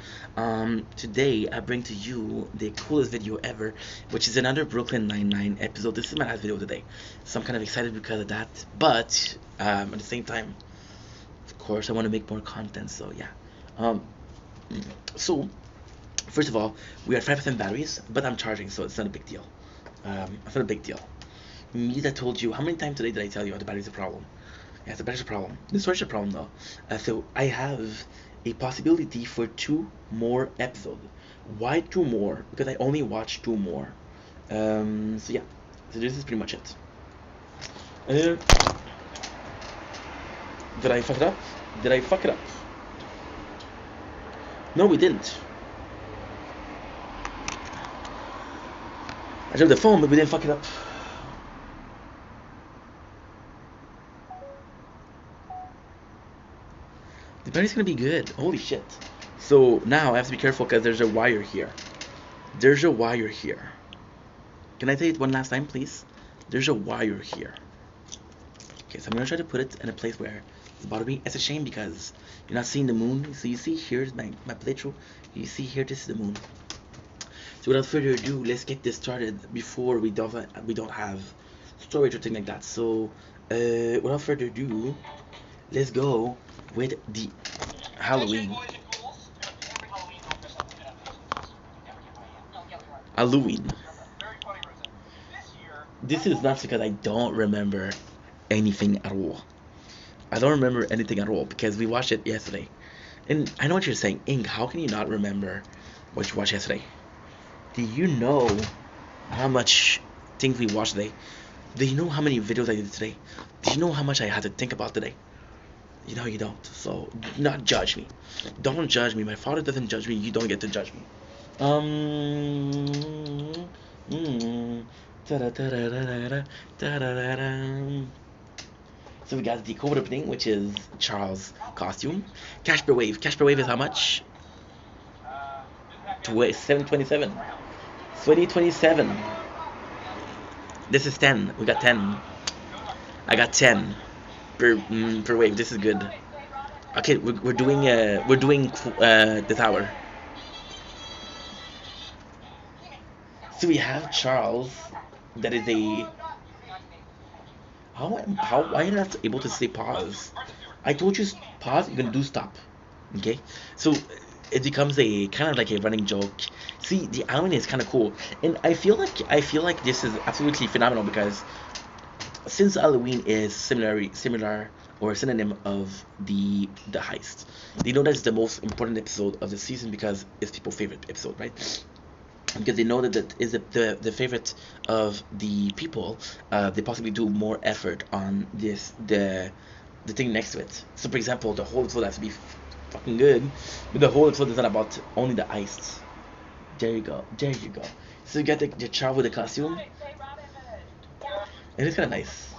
Today, I bring to you the coolest video ever, which is another Brooklyn Nine-Nine episode. This is my last video today, so I'm kind of excited because of that, but at the same time, of course, I want to make more content, so yeah. Um, so first of all, we are 5% batteries, but I'm charging, so it's not a big deal. It's not a big deal. Me that told you, how many times today did I tell you the battery's a problem? Yeah, the battery's a problem. The storage is a problem though. So I have a possibility for 2 more episodes. Why 2 more? Because I only watched 2 more. So yeah, so this is pretty much it. Uh, did I fuck it up? Did I fuck it up? No, we didn't. I dropped the phone, but we didn't fuck it up. The battery's gonna be good. Holy shit. So now I have to be careful because there's a wire here. There's a wire here. Can I say it one last time, please? There's a wire here. Okay, so I'm gonna try to put it in a place where it's bothering me. It's a shame because you're not seeing the moon. So you see here's my playthrough. You see here, this is the moon. So without further ado, let's get this started before we don't have storage or thing like that. So without further ado, let's go with the Halloween. Halloween. This is not because I don't remember anything at all. I don't remember anything at all because we watched it yesterday. And I know what you're saying, Ink, how can you not remember what you watched yesterday? Do you know how much things we watched today? Do you know how many videos I did today? Do you know how much I had to think about today? You know you don't. So do not judge me. Don't judge me. My father doesn't judge me. You don't get to judge me. So we got the code opening, which is Charles' costume. Cash per wave. Cash per wave is how much? 727. 2027. This is 10. We got 10. I got 10 per wave. This is good. Okay, we're doing this hour. So we have Charles. That is a why are you not able to say pause? I told you pause. You're gonna do stop. Okay, so it becomes a kind of like a running joke. See, the Halloween is kind of cool, and I feel like this is absolutely phenomenal because since Halloween is similar or a synonym of the heist, they know that's the most important episode of the season because it's people's favorite episode, right? Because they know that is the favorite of the people, they possibly do more effort on the thing next to it. So for example, the whole episode has to be fucking good, but the whole episode is not about only the heist. There you go. So you get the child with the costume, and it's kind of nice.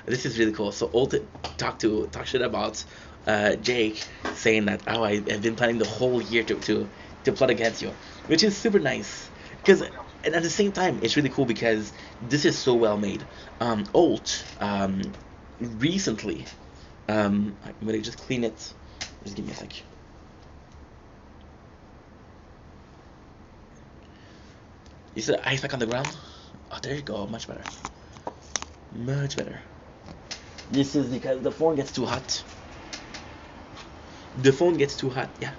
This is really cool. So Old talk shit about Jake, saying that I have been planning the whole year to plot against you, which is super nice. And at the same time, it's really cool because this is so well made. Old recently, I'm gonna just clean it. Just give me a sec. You said ice back on the ground? Oh, there you go. Much better. Much better. This is because the phone gets too hot. The phone gets too hot, yeah.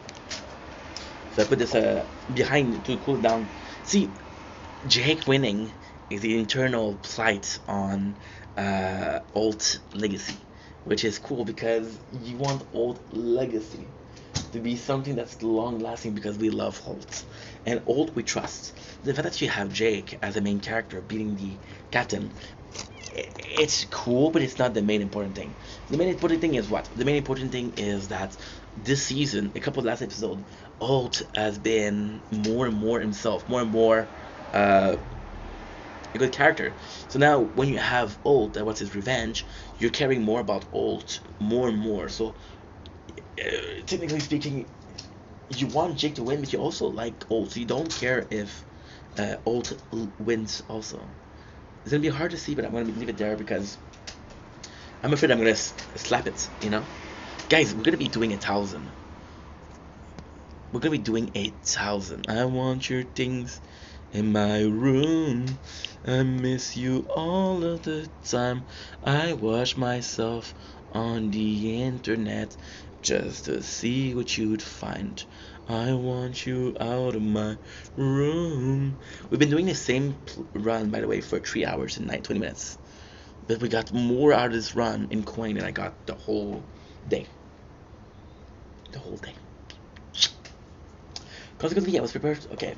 So I put this behind to cool it down. See, Jake winning is the internal plight on Alt Legacy, which is cool because you want Alt Legacy to be something that's long lasting because we love Holt. And Alt we trust. The fact that you have Jake as the main character beating the captain, it's cool, but it's not the main important thing. The main important thing is what? The main important thing is that this season, a couple of last episodes, Alt has been more and more himself, more and more a good character. So now when you have Alt that wants his revenge, you're caring more about Alt more and more. So technically speaking, you want Jake to win, but you also like Alt. So you don't care if Alt wins also. It's gonna be hard to see, but I'm gonna leave it there because I'm afraid I'm gonna slap it. Guys, we're gonna be doing 1,000. We're gonna be doing 8,000. I want your things in my room. I miss you all of the time. I wash myself on the internet just to see what you'd find. I want you out of my room. We've been doing the same run, by the way, for 3 hours and 20 minutes. But we got more out of this run in coin than I got the whole day. The whole day. Consequently, I was prepared. Okay.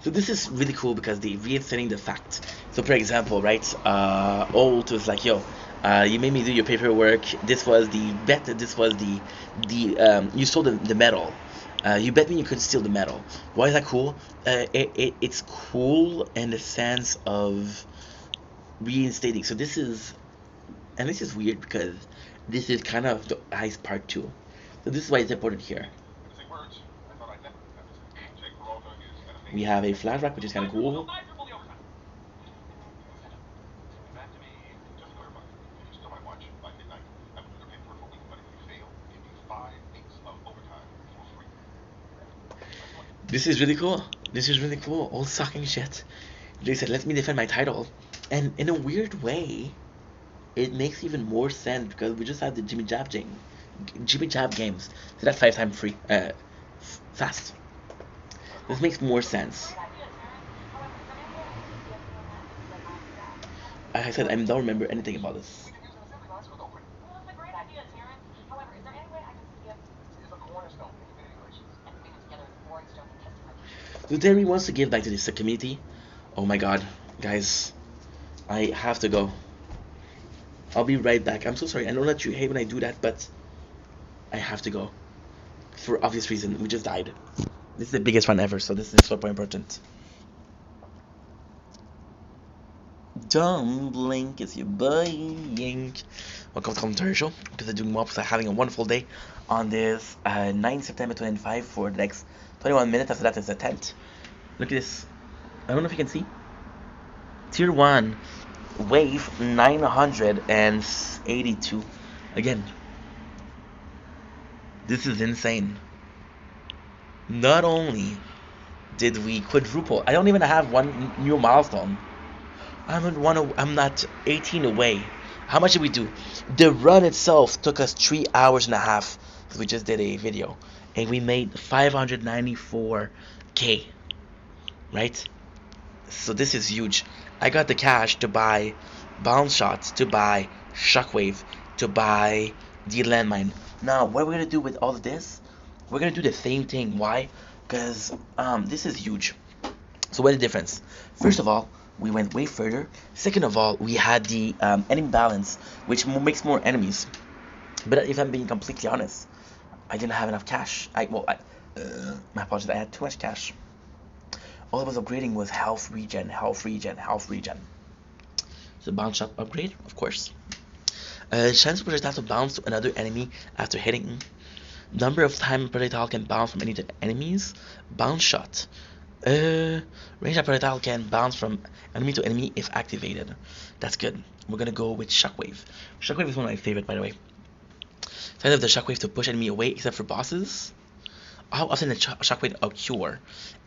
So this is really cool because they reinstating the fact. So for example, right, Old was like, yo, you made me do your paperwork. This was the bet. This was the you stole the medal. You bet me you could steal the medal. Why is that cool? It's cool in the sense of reinstating. So this is, and this is weird because this is kind of the ice part too. So this is why it's important here. We have a flashback, which is kind of cool. This is really cool. This is really cool. All sucking shit. They said, let me defend my title. And in a weird way, it makes even more sense because we just had the Jimmy Jab games. So that's 5 times free. Fast. This makes more sense. Like I said, I don't remember anything about this. So Terry wants to give back to this community. Oh my god, guys, I have to go. I'll be right back. I'm so sorry. I know that you hate when I do that, but I have to go. For obvious reason, we just died. This is the biggest run ever, so this is super important. Don't blink, it's your boy Yink. Welcome to Commentary Show, because I'm doing mobs. I'm having a wonderful day on this 9 September 2025 for the next 21 minutes. After that is the tent. Look at this. I don't know if you can see. Tier 1, wave 982. Again, this is insane. Not only did we quadruple, I don't even have one new milestone. I'm not 18 away. How much did we do? The run itself took us 3 hours and a half because we just did a video, and we made 594k. Right? So this is huge. I got the cash to buy bounce shots, to buy shockwave, to buy the landmine. Now, what we're gonna do with all of this? We're gonna do the same thing. Why? Because this is huge. So what's the difference? First of all, we went way further. Second of all, we had the enemy balance, which makes more enemies. But if I'm being completely honest, I didn't have enough cash. My apologies. I had too much cash. All I was upgrading was health regen. So bounce shot upgrade, of course. Chance for projectile to bounce to another enemy after hitting. Number of time projectile can bounce from any enemies. Bounce shot. Range of projectile can bounce from enemy to enemy if activated. That's good. We're gonna go with shockwave. Shockwave is one of my favorite, by the way. Size of the shockwave to push enemy away, except for bosses. How often the shockwave occur?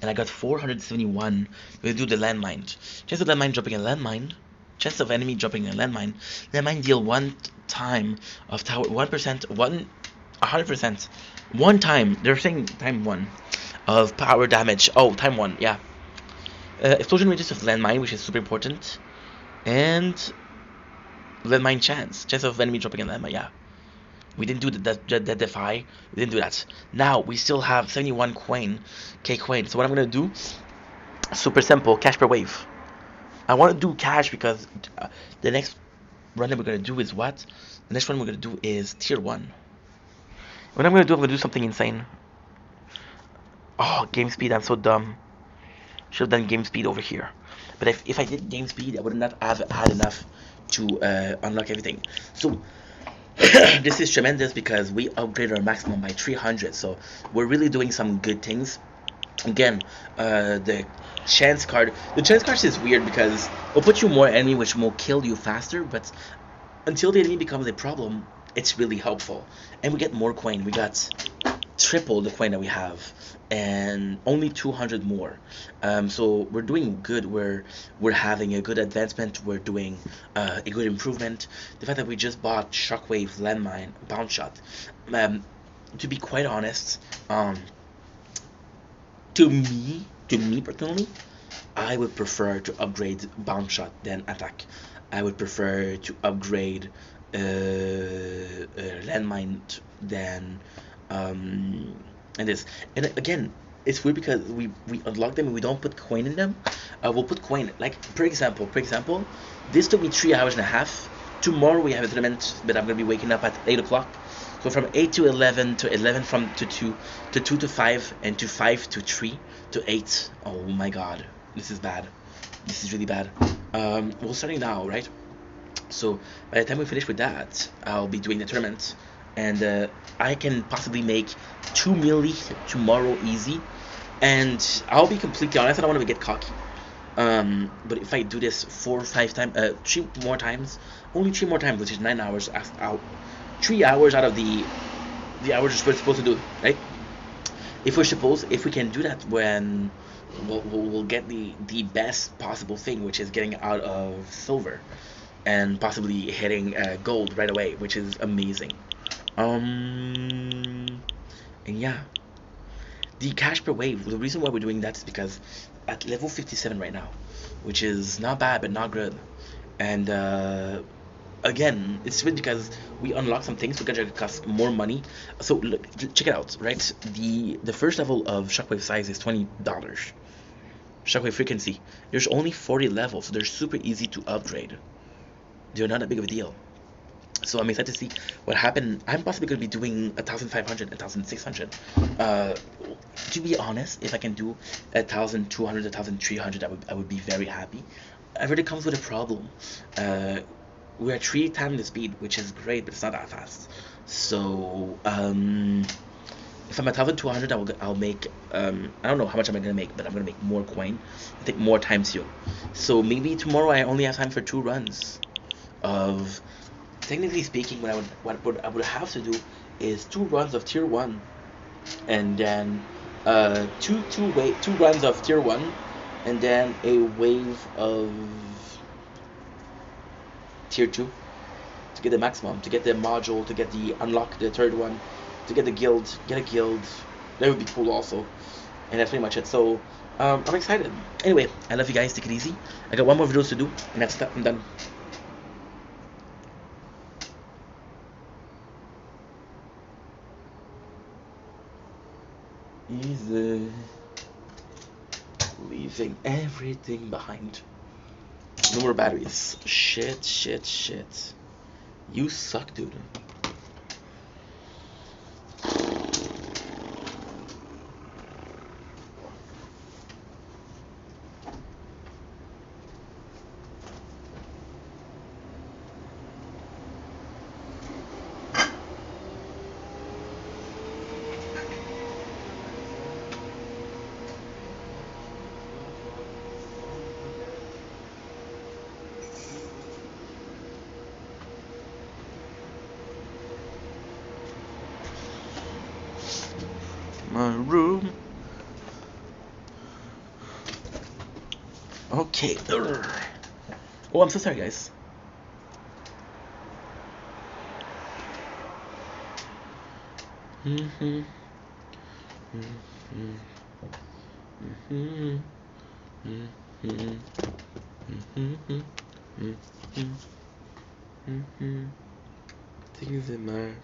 And I got 471. We'll do the landmine. Chance of landmine dropping a landmine. Chance of enemy dropping a landmine. Landmine deal 1 time of tower 1%, 100%. 1 time. They're saying time 1 of power damage. Oh, time 1. Yeah. Explosion radius of landmine, which is super important. And landmine chance of enemy dropping a landmine. Yeah. We didn't do that defy. We didn't do that. Now we still have 71 coin. So what I'm gonna do? Super simple. Cash per wave. I want to do cash because the next run that we're gonna do is what? The next one we're gonna do is tier 1. What I'm gonna do something insane. Oh, game speed. I'm so dumb. Should have done game speed over here. But if I did game speed, I would not have had enough to unlock everything. So this is tremendous because we upgraded our maximum by 300. So we're really doing some good things. Again, the chance card is weird because it'll put you more enemy, which will kill you faster. But until the enemy becomes a problem, it's really helpful. And we get more coin. We got triple the coin that we have, and only 200 more. So we're doing good. We're having a good advancement. We're doing a good improvement. The fact that we just bought Shockwave, Landmine, Bounce Shot. To be quite honest, to me personally, I would prefer to upgrade Bounce Shot than Attack. I would prefer to upgrade Landmine than and this. And again, it's weird because we unlock them and we don't put coin in them. We'll put coin, like for example, this took me 3 hours and a half. Tomorrow we have a tournament, but I'm gonna be waking up at 8 o'clock. So from 8 to 11 to 11 from to 2 to 2 to 5 and to 5 to 3 to 8. Oh my god, this is bad. This is really bad. We're starting now, right? So by the time we finish with that, I'll be doing the tournament, and I can possibly make 2 milli tomorrow easy. And I'll be completely honest, I don't want to get cocky. But if I do this 4 or 5 times, 3 more times, only 3 more times, which is 9 hours out, 3 hours out of the hours we're supposed to do, right? If we can do that, when we'll get the best possible thing, which is getting out of silver and possibly hitting gold right away, which is amazing. And yeah, the cash per wave. The reason why we're doing that is because at level 57 right now, which is not bad but not good, and again, it's weird because we unlock some things which are gonna cost more money. So look, check it out, right? The first level of Shockwave size is $20. Shockwave frequency, there's only 40 levels, so they're super easy to upgrade. They're not that big of a deal. So I'm excited to see what happened. I'm possibly going to be doing 1,500, 1,600. To be honest, if I can do 1,200, 1,300, I would be very happy. However, it comes with a problem. We're at 3 times the speed, which is great, but it's not that fast. So if I'm at 1,200, I'll make I don't know how much I'm gonna make, but I'm gonna make more coin, take more time to. So maybe tomorrow I only have time for 2 runs of. Technically speaking, what I would have to do is 2 runs of tier 1, and then two runs of tier 1, and then a wave of tier 2 to get the maximum, to get the module, to get the unlock the 3rd one, to get a guild. That would be cool also. And that's pretty much it. So I'm excited. Anyway, I love you guys. Take it easy. I got 1 more video to do, and that's that. I'm done. Easy. Leaving everything behind. No more batteries. Shit. You suck, dude. My room. Okay. Oh, I'm so sorry, guys. Things that matter.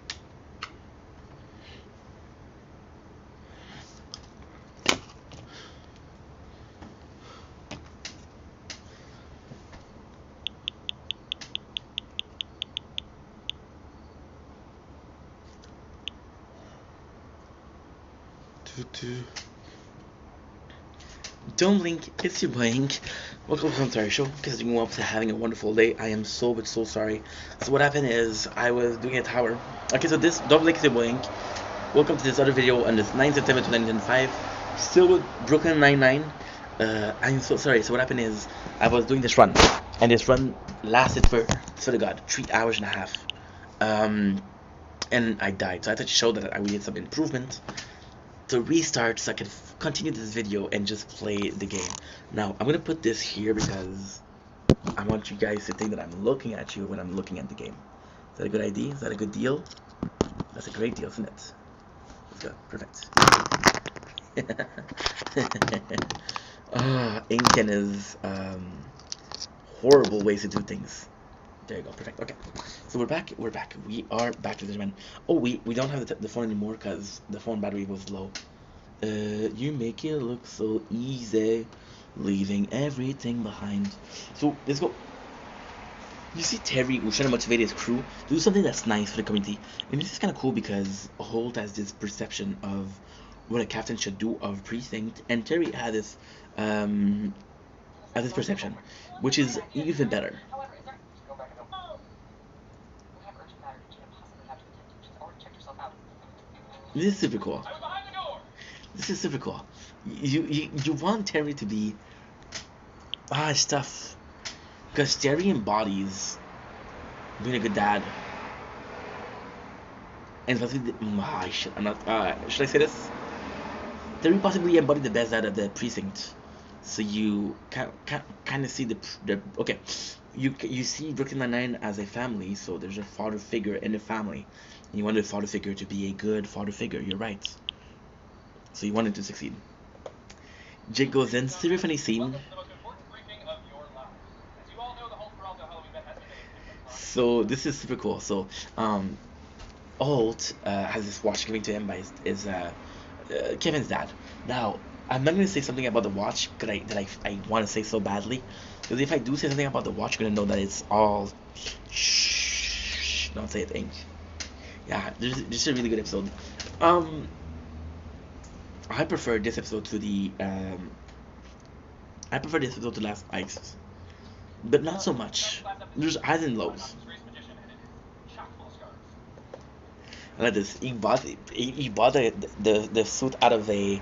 Don't blink, it's your blink. Welcome to the Sorry Show. Because you up to having a wonderful day. I am so sorry. So what happened is I was doing a tower. Okay, so this don't blink, it's your blink. Welcome to this other video on this 9th September 2005. Still with Brooklyn 99. I'm so sorry. So what happened is I was doing this run, and this run lasted for the god 3 hours and a half. and I died. So I had to show that we did some improvement to restart so I could continue this video and just play the game. Now I'm gonna put this here because I want you guys to think that I'm looking at you when I'm looking at the game. Is that a good idea? Is that a good deal? That's a great deal, isn't it? Let's go. Perfect. Ink and his horrible ways to do things. There you go. Perfect. Okay. So we're back. We're back. We are back to this man. Oh, we don't have the phone anymore because the phone battery was low. You make it look so easy, leaving everything behind. So let's go. You see Terry was trying to motivate his crew to do something that's nice for the community, and this is kind of cool because Holt has this perception of what a captain should do of precinct, and Terry had this perception, which is even better. This is super cool. This is super cool. You want Terry to be stuff, because Terry embodies being a good dad. And possibly, shit, I'm not. Should I say this? Terry possibly embodied the best dad of the precinct. So you kind of see the okay. You see Brooklyn Nine-Nine as a family, so there's a father figure in the family. And you want the father figure to be a good father figure. You're right. So you want it to succeed. Jake goes in. It's a very funny scene. So this is super cool. So Holt has this watch given to him by his Kevin's dad. Now I'm not gonna say something about the watch that I want to say so badly, because if I do say something about the watch, you're gonna know that it's all shh. Don't say a thing. Yeah, this is a really good episode. I prefer this episode to the Last Ice, but not so much. There's highs and lows. I like this. He bought the suit out of a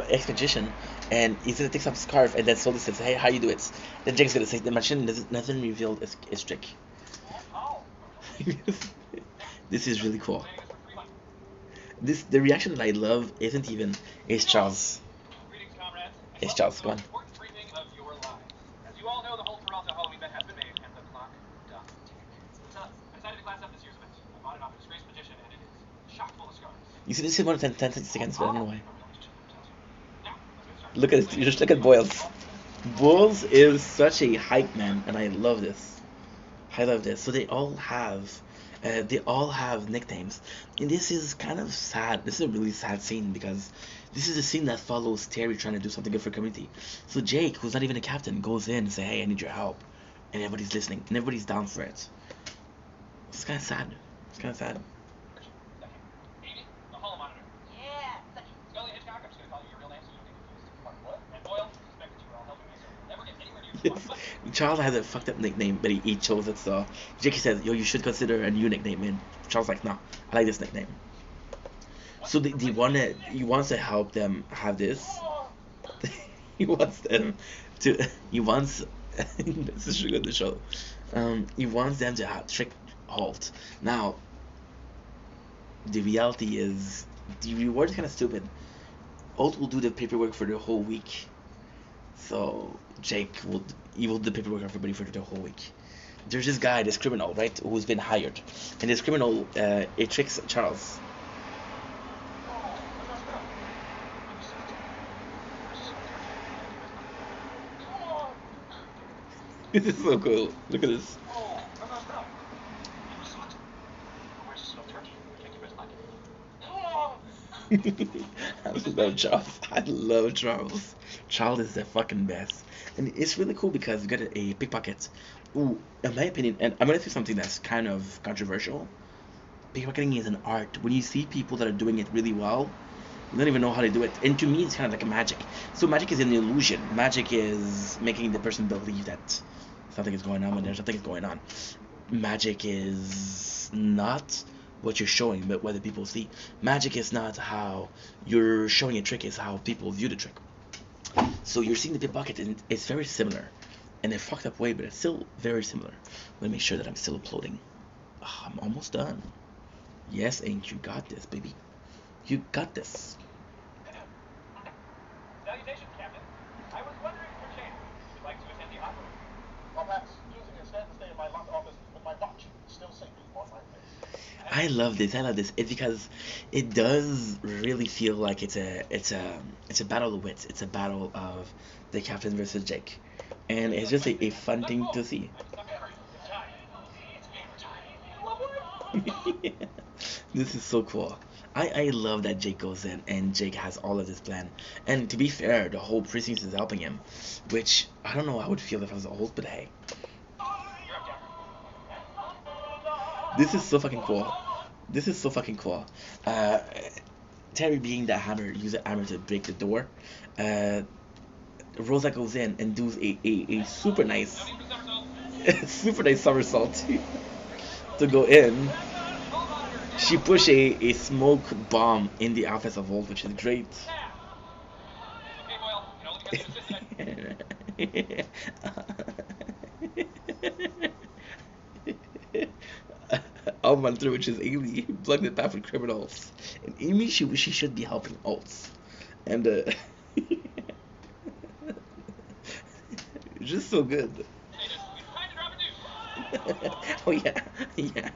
expedition, and he's gonna take some scarf, and then Soldier says, "Hey, how you do it?" Then Jake's gonna say, "The machine nothing revealed is trick." This is really cool. The reaction that I love is Charles. It's Charles. Come on. You see, this is 10 seconds, but I don't know why. Look at this. You just look at Boils. Boils is such a hype man, and I love this. I love this. So they all have nicknames, and this is kind of sad. This is a really sad scene because this is a scene that follows Terry trying to do something good for the community. So Jake, who's not even a captain, goes in and say, "Hey, I need your help," and everybody's listening, and everybody's down for it. It's kind of sad. It's kind of sad. Charles has a fucked up nickname, but he chose it. So Jake says, "Yo, you should consider a new nickname." And Charles like, "No, I like this nickname." So he wants to help them have this. He wants them to. He wants. This is really good to show. He wants them to trick Holt. Now, the reality is the reward is kind of stupid. Holt will do the paperwork for the whole week. So Jake will do the paperwork for everybody for the whole week. There's this guy, this criminal, right, who's been hired, and this criminal it tricks Charles. This is so cool. Look at this. I love Charles. I love Charles. Charles is the fucking best. And it's really cool because you get a pickpocket. Ooh, in my opinion, and I'm gonna say something that's kind of controversial. Pickpocketing is an art. When you see people that are doing it really well, you don't even know how to do it. And to me, it's kind of like a magic. So magic is an illusion. Magic is making the person believe that something is going on when there's nothing is going on. Magic is not what you're showing, but what the people see. Magic is not how you're showing a trick, it's how people view the trick. So you're seeing the pickpocket, and it's very similar. In a fucked up way, but it's still very similar. Let me make sure that I'm still uploading. Oh, I'm almost done. Yes, Ink, you got this, baby. You got this. Salutations, Captain. I was wondering for change. Would you like to attend the opera? Well, perhaps using your stand to stay in my locked office with my watch still safely on my face. I love this. I love this. It's because it does really feel like it's a battle of wits. It's a battle of the captain versus Jake, and it's just a fun thing to see. This is so cool. I love that Jake goes in and Jake has all of this plan. And to be fair, the whole precinct is helping him, which I don't know how I would feel if I was old, but hey, this is so fucking cool. This is so fucking cool. Uh, Terry being the hammer, use the hammer to break the door. Uh, Rosa goes in and does a super nice, super nice somersault to go in. She push a smoke bomb in the office of Volt, which is great. Almantra, which is Amy, plugged the path with criminals. And Amy, she should be helping Alts. And just so good. Oh yeah, yeah,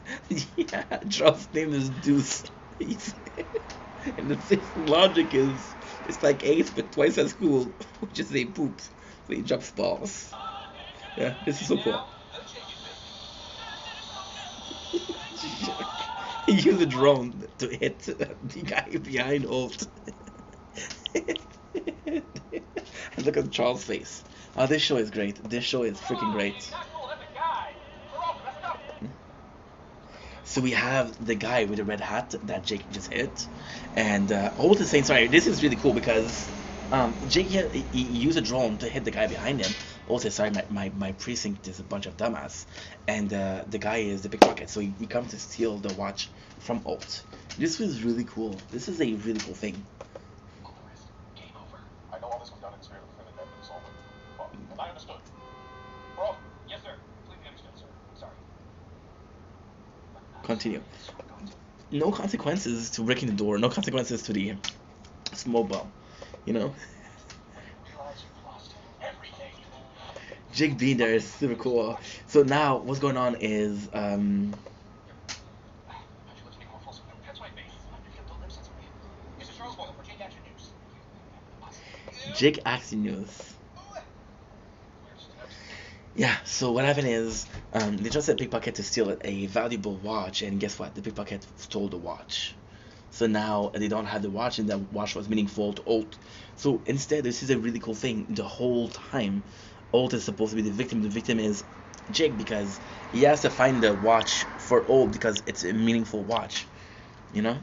yeah. Charles' name is Deuce. And the fifth logic is it's like Ace but twice as cool, which is a poop. So he jumps balls. Yeah, this is so cool. He used a drone to hit the guy behind Ult. And look at Charles' face. Oh, this show is great. This show is freaking great. So we have the guy with the red hat that Jake just hit, and Ult is saying sorry. This is really cool because Jake he used a drone to hit the guy behind him. Ult says sorry, my precinct is a bunch of dumbass, and the guy is the pickpocket, so he comes to steal the watch from Ult. This was really cool. This is a really cool thing. Game over. I know all this was done in spirit of friendly men, but it's all well, I understood. Bro, yes sir. Completely understood, sir. Sorry. Continue. No consequences to breaking the door. No consequences to the smoke bomb. You know. Jake being there is super cool. So now what's going on is Jake actually knows. Yeah, so what happened is they just said pickpocket to steal a valuable watch, and guess what? The pickpocket stole the watch. So now they don't have the watch, and the watch was meaningful to Ult. So instead, this is a really cool thing. The whole time, Ult is supposed to be the victim. The victim is Jake because he has to find the watch for Ult because it's a meaningful watch, you know.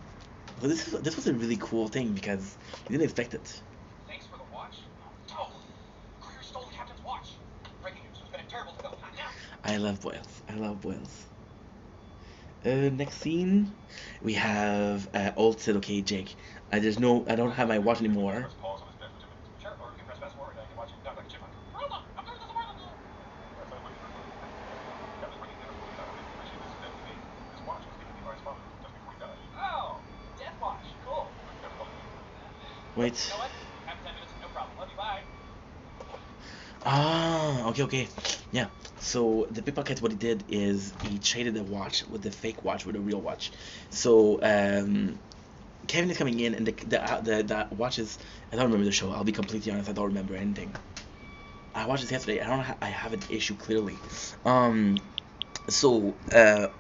So this was a really cool thing because you didn't expect it. Thanks for the watch. Oh, Greer stole the captain's watch. Breaking news. It's been a terrible development. I love Boils. I love Boils. Next scene, we have Ult said, "Okay, Jake, I don't have my watch anymore." Oh, death watch. Cool. Wait. You know what? Have 10 minutes, no problem. Love you, bye. Ah, okay, yeah. So the pickpocket, what he did is he traded the watch with the fake watch with a real watch. So Kevin is coming in, and the watch is. I don't remember the show. I'll be completely honest. I don't remember anything. I watched this yesterday. I have an issue clearly. So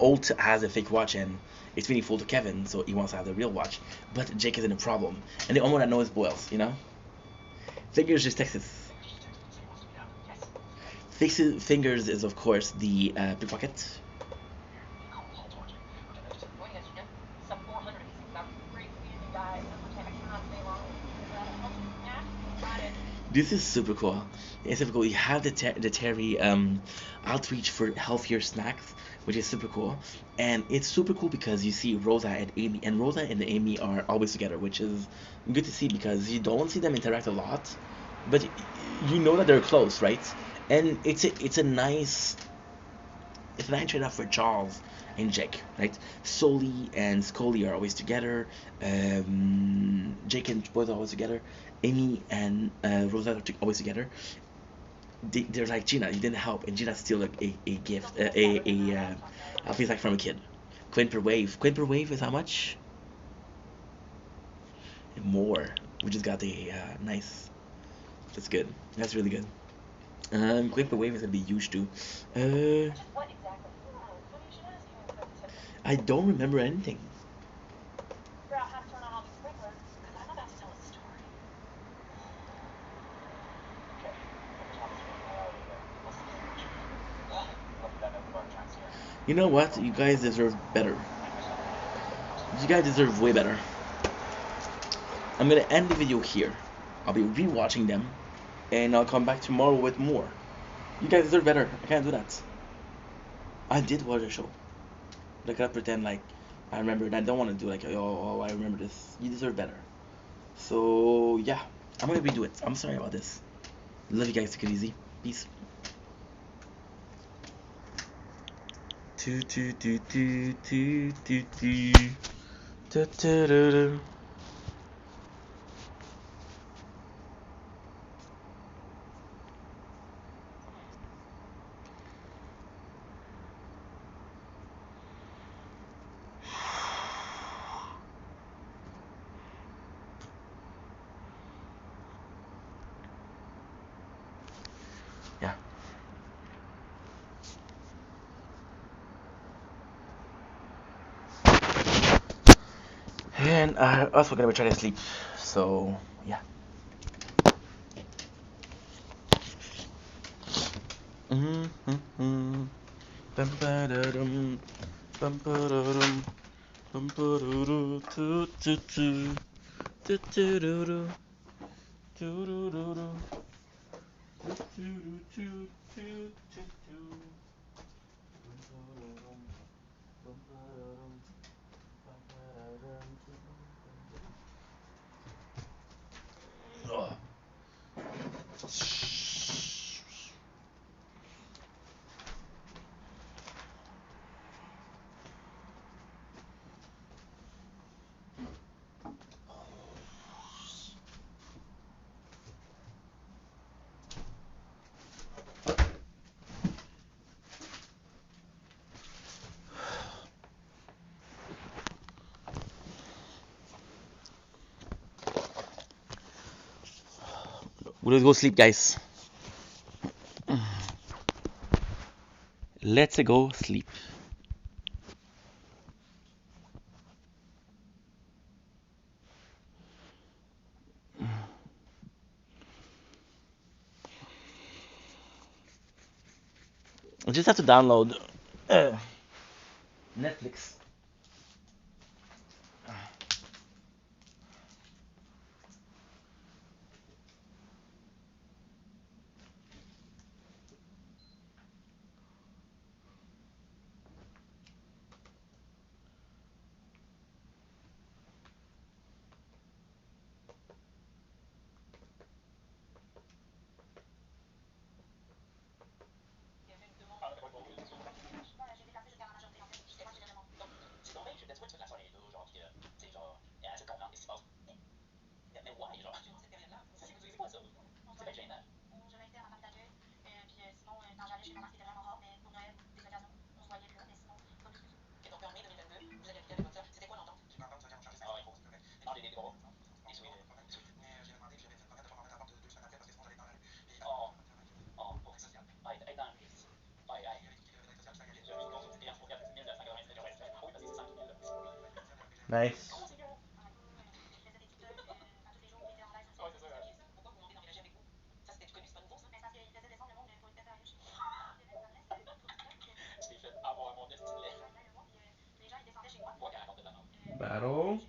Ult has a fake watch and it's meaningful to Kevin, so he wants to have the real watch. But Jake is in a problem, and the only one that knows Boils, you know. Fingers just Texas. Fingers is of course the pickpocket. This is super cool. It's super cool. You have the Terry outreach for healthier snacks, which is super cool. And it's super cool because you see Rosa and Amy, and Rosa and Amy are always together, which is good to see because you don't see them interact a lot, but you know that they're close, right? And it's a nice it's a 9 trade-off for Charles and Jake, right? Sully and Scully are always together. Jake and boys are always together. Amy and Rosette are always together. They're like, Gina, you didn't help, and Gina's still like a gift, a piece like from a kid. Coin per wave. Coin per wave is how much? More. We just got a nice. That's good. That's really good. Coin per wave is gonna be huge too. I don't remember anything. You know what? You guys deserve better. You guys deserve way better. I'm gonna end the video here. I'll be rewatching them, and I'll come back tomorrow with more. You guys deserve better. I can't do that. I did watch the show. But I gotta pretend like I remember, and I don't want to do like, oh, I remember this. You deserve better. So yeah, I'm gonna redo it. I'm sorry about this. Love you guys. Take it easy. Peace. Yeah. And I also gonna try to sleep. So yeah. Let's go sleep, guys. Let's go sleep. I just have to download Netflix. Nice. Battle.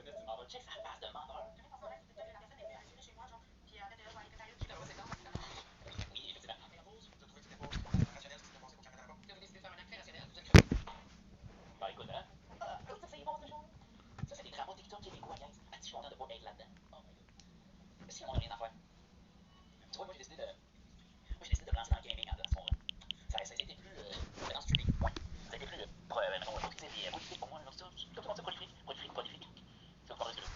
Ah, bah, check sa face de menteur. Oui, effectivement. Bah, écoute, hein. C'est bon, ce show. Ça, c'est des dramas TikTok québécois, guys. Ah, je suis content de pas être là-dedans. Oh my god. Si on n'a rien à faire. Tu vois, moi, j'ai décidé de me lancer dans le gaming à ce moment-là. Ça a été plus. Dans le streaming, ouais. Ça a été plus. Mettons, productif et prolifique pour moi. Comme tout le monde dit, prolifique. C'est encore ce que là.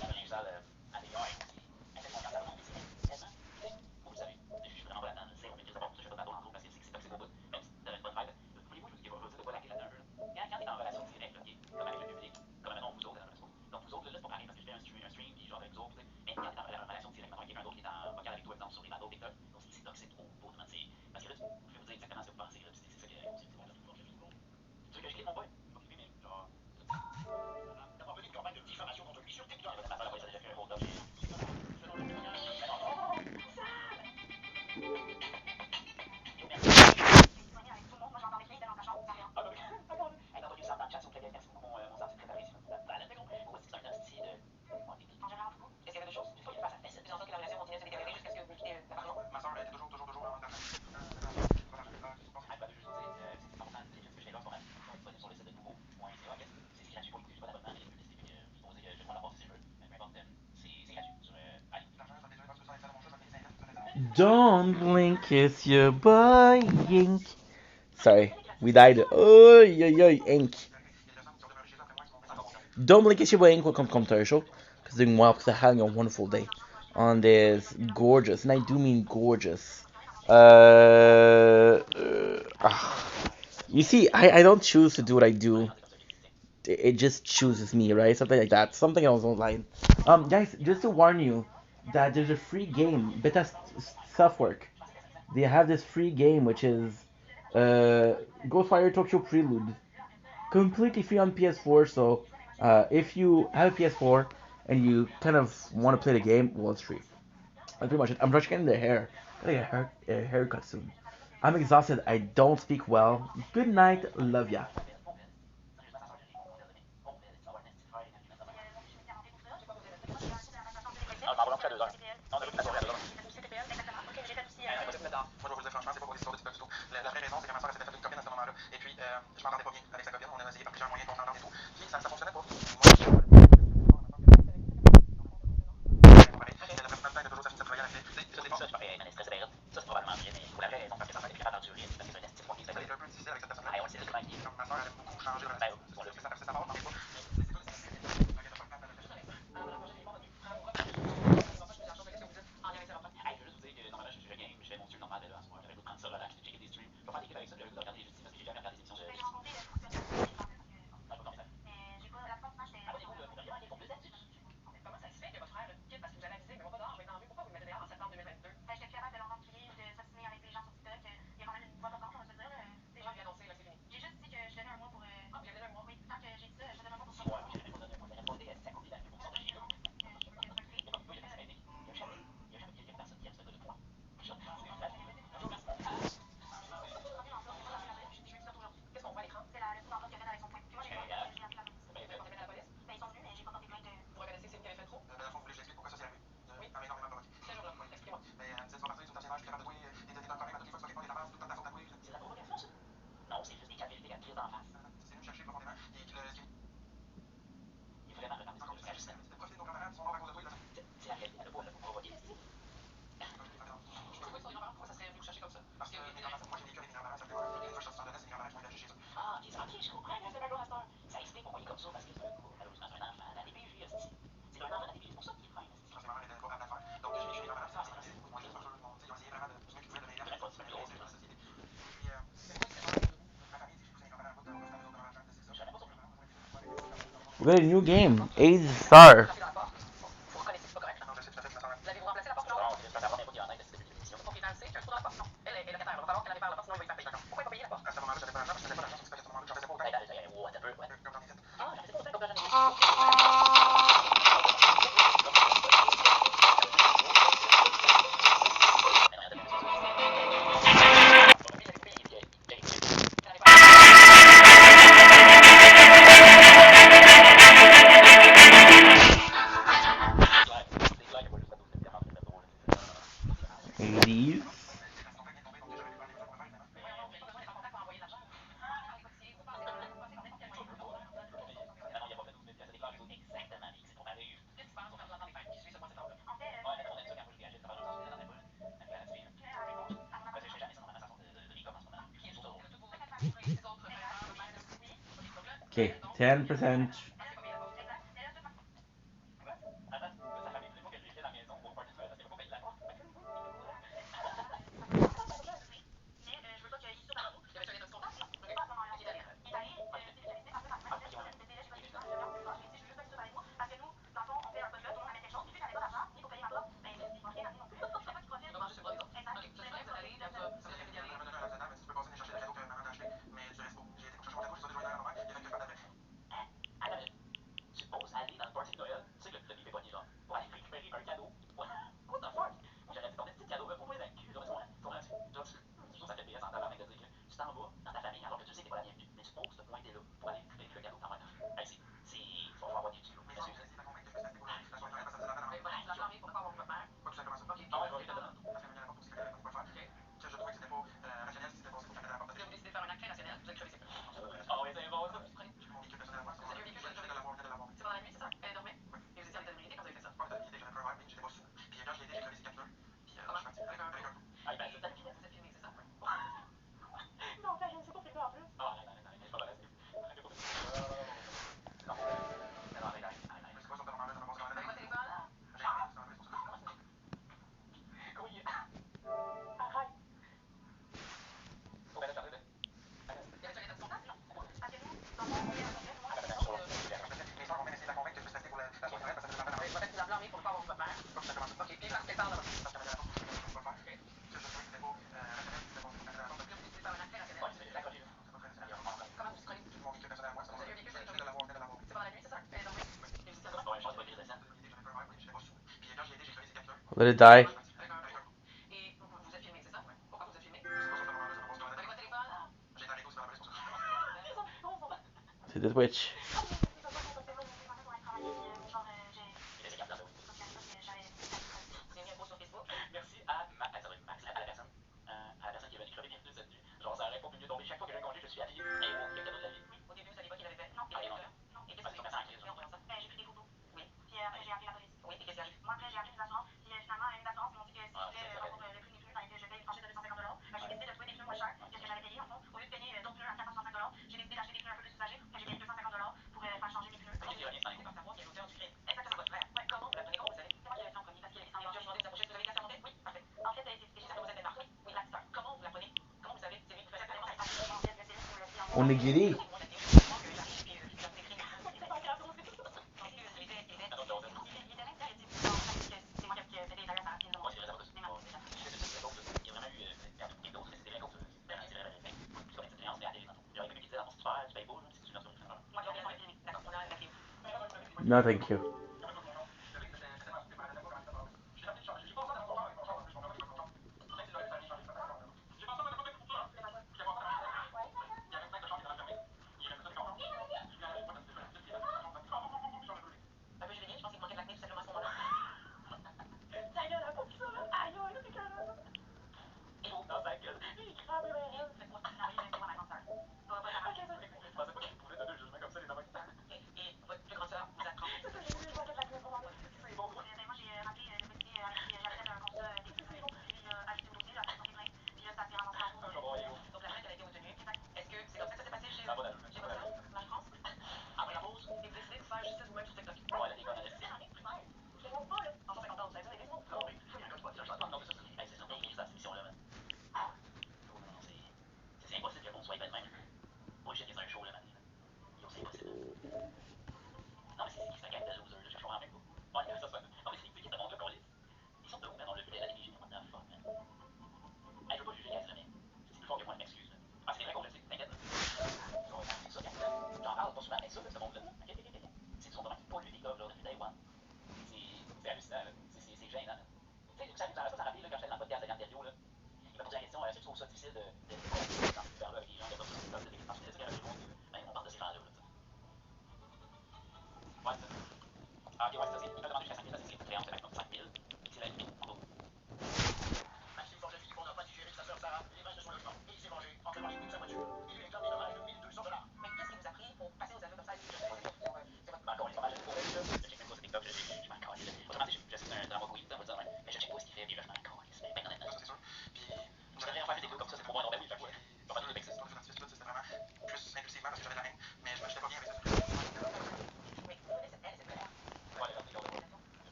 Dans le linge sale, à des heures, avec mon cancer, donc, c'est tellement. Vous le savez, je suis vraiment pas là-dedans. C'est on maîtrise d'abord. Je fais pas de tantôt parce que c'est toxique au bout. Même si t'as une bonne vibe. Voulez-vous, je vais dire de quoi laquer là-dedans un peu. Quand t'es en relation directe, ok, comme avec le public, comme mettons vous autres, donc vous autres, là, c'est pas pareil parce que je fais un stream, puis genre avec vous autres, mais quand t'es en relation directe, mettons quelqu'un d'autre qui est en vocal avec toi, exemple, sur les bateaux TikTok, donc c'est toxique au bout, man. Parce que là, je vais vous dire exactement ce que vous pensez, là, c'est ça que c'est bon, là, tu veux que je quitte mon boy? Pas clipper, mais genre. D'avoir mené une campagne de diffamation contre lui sur TikTok. Ma soeur, ça a déjà fait un gros top. Don't blink, it's your boy Ink. Sorry, we died. Oy, oy, oy, Ink. Don't blink, it's your boy Ink. Welcome to commercial. Because doing well, because having a wonderful day on this gorgeous, and I do mean gorgeous. You see, I don't choose to do what I do. It just chooses me, right? Something like that. Something else online. Guys, just to warn you that there's a free game, beta self work. They have this free game which is Ghostwire Tokyo Prelude, completely free on PS4. So if you have a PS4 and you kind of want to play the game, well, it's free. That's pretty much it. I'm just getting the hair. I gotta get a haircut soon. I'm exhausted. I don't speak well. Good night. Love ya. Ah, j'en vais plus à 2 heures. On a toute la soirée à 2 heures. Moi, je vais vous le dire franchement, c'est pas pour l'histoire du TikTok du tout. La vraie raison, c'est que ma soeur s'était fait une copine à ce moment-là. Et puis, je m'entendais pas bien avec sa copine. On a essayé par plusieurs moyens de s'entendre et tout. Puis, ça fonctionnait pas. Ça, c'est pas pareil, man. Ça, c'est probablement vrai, mais pour la vraie raison, parce que ça m'a été capable d'endurer, parce que c'est un estime point qui s'appelle. Ça a été un peu difficile avec cette personne-là. Ouais, c'est juste comment il est. Ma soeur, elle aime beaucoup changer. Ben, on l'a vu. Ça part, on n'en est pas. Hey, je veux juste vous dire que normalement, je game, je fais mon stream normal, mais là, en ce moment, j'avais le goût de prendre ça relax, de checker des streams. Je vais faire des clips avec ça, j'avais le goût de regarder les jeudis parce que j'ai jamais regardé des émissions de. Comment ça se fait que votre frère le quitte parce que vous avez avisé, mais moi pas dehors, je vais être en vue. Pourquoi vous le mettez dehors en septembre 2022? J'étais plus capable de l'envoyer, de s'assiner avec les gens sur TikTok. Il y a quand même une voix vacante, on va se dire. J'ai annoncé, là, c'est fini. J'ai juste dit que je donnais un mois pour. Ah, vous avez donné un mois? Oui, tant que j'ai dit ça, je donne un mois pour ça. Ouais, j'ai jamais donné un mois. T'as répondu à 50 000 pour ça, j'ai dit. Je veux que tu sois clé. Il y a jamais personne qui aime ce gars de toi. Qu'est-ce qu'on voit à l'écran? C'est le coup d'enfant qu'il y avait avec son point. Puis moi, j'ai pas appelé la police. Vous portez plainte à la police? Ben, ils sont venus, mais j'ai pas porté plainte. Vous reconnaissez c'est vous qui avez fait trop? Dans le fond, vous voulez que j'explique pourquoi ça s'est arrivé? Oui. Ah, mais non, mais non, Ce jour-là, expliquez-moi. Mais elle me disait, tu vas partir sur ton ancien âge, je suis capable de jouer des données dans le problème à toutes les fois que tu vas répondre des ramasses, tout le temps ta faute à toi. C'est la provocation, ça? Non, c'est juste des cas vérités qu'elle crise d'en face. C'est venu me chercher profondément. Et que le. Il est vraiment reparti sur le jusqu'à juste. C'est profiter de nos grands-parents qui sont morts à cause de toi. C'est la réalité, elle a pas provoqué. Pourquoi ça serait venu vous chercher comme ça? Parce que mes grands-parents, moi j'ai vécu avec mes grands-parents, ça fait une fois je suis sorti de c'est mes grands-parents qui m'ont hébergé chez eux. Ah, ok, je comprends, c'est un gros master. Ça explique pourquoi il est comme ça, parce que malheureusement, c'est un enfant dans des BJ, c'est un enfant dans des BJ, c'est pour ça qu'il est même. Parce que ma mère était pas capable de faire. Donc j'ai vécu mes grands-parents, c'est terminé. Moi j'ai pas ils ont essayé vraiment de tout ce qu'ils pouvaient de m'aider à faire ça. Puis, ma famille, je poussais mes grands-parents à bout de refaire mes autres grands-parents, c'est ça. We got a new game, 8 star. Vous reconnaissez, c'est pas correct? Non, je sais tout à fait que ma soeur. L'avez-vous remplacé la porte? Non, j'espère qu'elle va pas qu'il y en ait de cette émission. Pour financer, un trou dans la porte? Non. Elle est locataire, il va falloir qu'elle répare la porte, sinon on va lui faire payer. Pourquoi il va payer la porte? À ce moment-là, j'avais pas d'argent, parce que j'avais pas d'argent sur ce moment-là, j'en faisais pas autant. Attends, un peu, ouais. Comme j'en ai fait. Ah, j'en sais pas autant comme j'en ai fait. Okay, 10%. Suppose aller dans le party de Noël, tu sais que le livre est pogné genre, pour aller récupérer un cadeau. What the fuck? Moi j'aurais dit ton petit cadeau, pour moi, d'un cul, là, je trouve ça fait BS en tabarnak de dire que tu t'en vas dans ta famille alors que tu sais que t'es pas la bienvenue, mais tu poses te pointer là pour aller récupérer le cadeau. Hey, faut avoir des tuyaux. Monsieur. Let it die. C'est The Witch. Merci à la personne qui est venue crever mes pneus cette nuit. Genre, ça aurait pas pu mieux tomber. Chaque fois que j'ai un congé, je suis habillé. Et oh, quel cadeau de la vie. Oui. Au début, vous saviez pas qu'il avait fait. Non, et non. Et qu'est-ce que c'est en crise? J'ai pris des photos. Oui. Puis après, j'ai appelé la police. Oui, et qu'est-ce qui arrive? Moi, après, j'ai appelé les assurances. Puis finalement, les assurances m'ont dit que si je voulais pour le prix des pneus, il fallait que je paye une franchise de 250 $. J'ai décidé de trouver des pneus moins chers que ce que j'avais payé. En fond, au lieu de payer d'autres pneus à 465 $, j'ai décidé d'acheter des pneus un peu plus usagés. J'ai payé 250 $ pour faire changer mes pneus. J'ai rien sans par savoir qui est l'auteur du crime. Exactement. Ouais, comment vous l'apprenez? Comment vous savez? C'est moi qui l'ai fait en premier parce qu'il avait sans demandé de vous approcher. Vous avez qu'à remonter? Oui, parfait. En fait, c'est chez sa demoiselle Denmark. Oui, la petite. Comment vous l'apprenez? Comment vous savez? C'est lui qui faisait ça. On est guéri. No, thank you.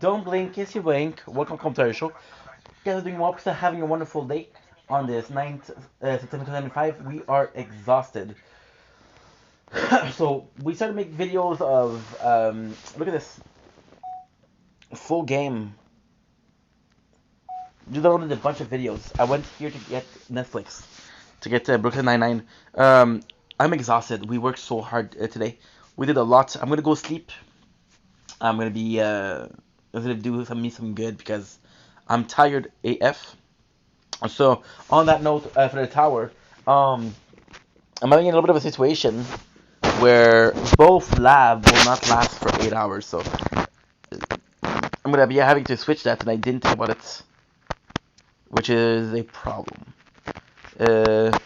Don't blink, kiss your wink. Welcome to our show. Guys are doing well. We're having a wonderful day on this 9th September 2005. We are exhausted. So we started making videos of look at this full game. Downloaded a bunch of videos. I went here to get Netflix to get Brooklyn Nine-Nine. I'm exhausted. We worked so hard today. We did a lot. I'm gonna go sleep. I'm gonna be do some good because I'm tired AF. So on that note, for the tower, I'm having a little bit of a situation where both lab will not last for 8 hours. So I'm gonna be having to switch that, and I didn't think about it, which is a problem. It's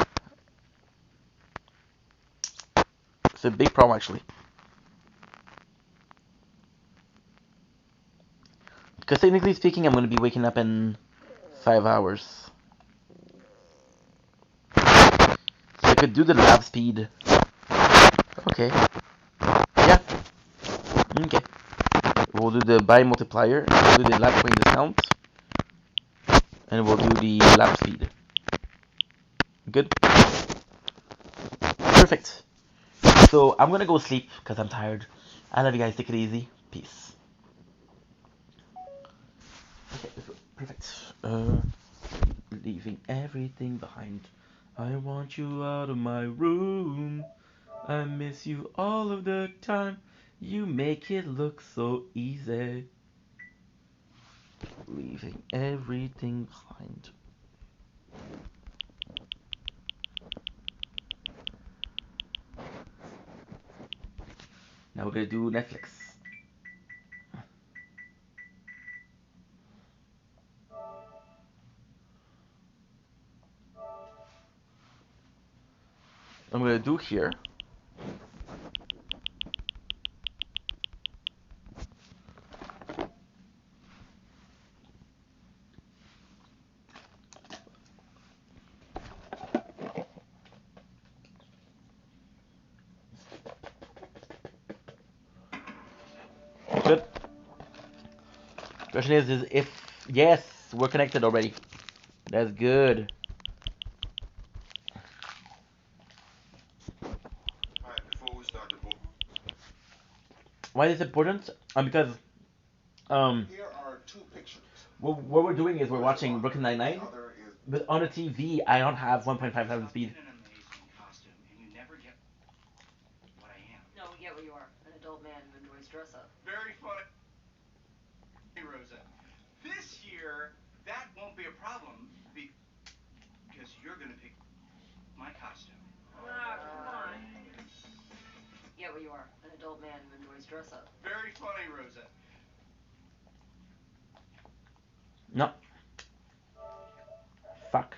a big problem actually. Because technically speaking, I'm going to be waking up in 5 hours. So I could do the lab speed. Okay. Yeah. Okay. We'll do the bi multiplier, we'll do the lab point discount, and we'll do the lab speed. Good? Perfect. So I'm going to go sleep because I'm tired. I love you guys. Take it easy. Peace. Okay, perfect. Leaving everything behind. I want you out of my room. I miss you all of the time. You make it look so easy. Leaving everything behind. Now we're gonna do Netflix. I'm gonna do here. Good. Question is if yes, we're connected already. That's good. Alright, before we start the book. Why is it important? Because Here are two pictures. what we're doing is we're watching Brooklyn Nine-Nine, but on the TV I don't have 1.5 times speed. No, we get what you are. An adult man who enjoys dress up. Very funny, Rosa. This year, that won't be a problem because you're gonna pick my costume. Come on. Get what you are. An adult man who enjoys dress up. Very funny, Rosa. No. Fuck.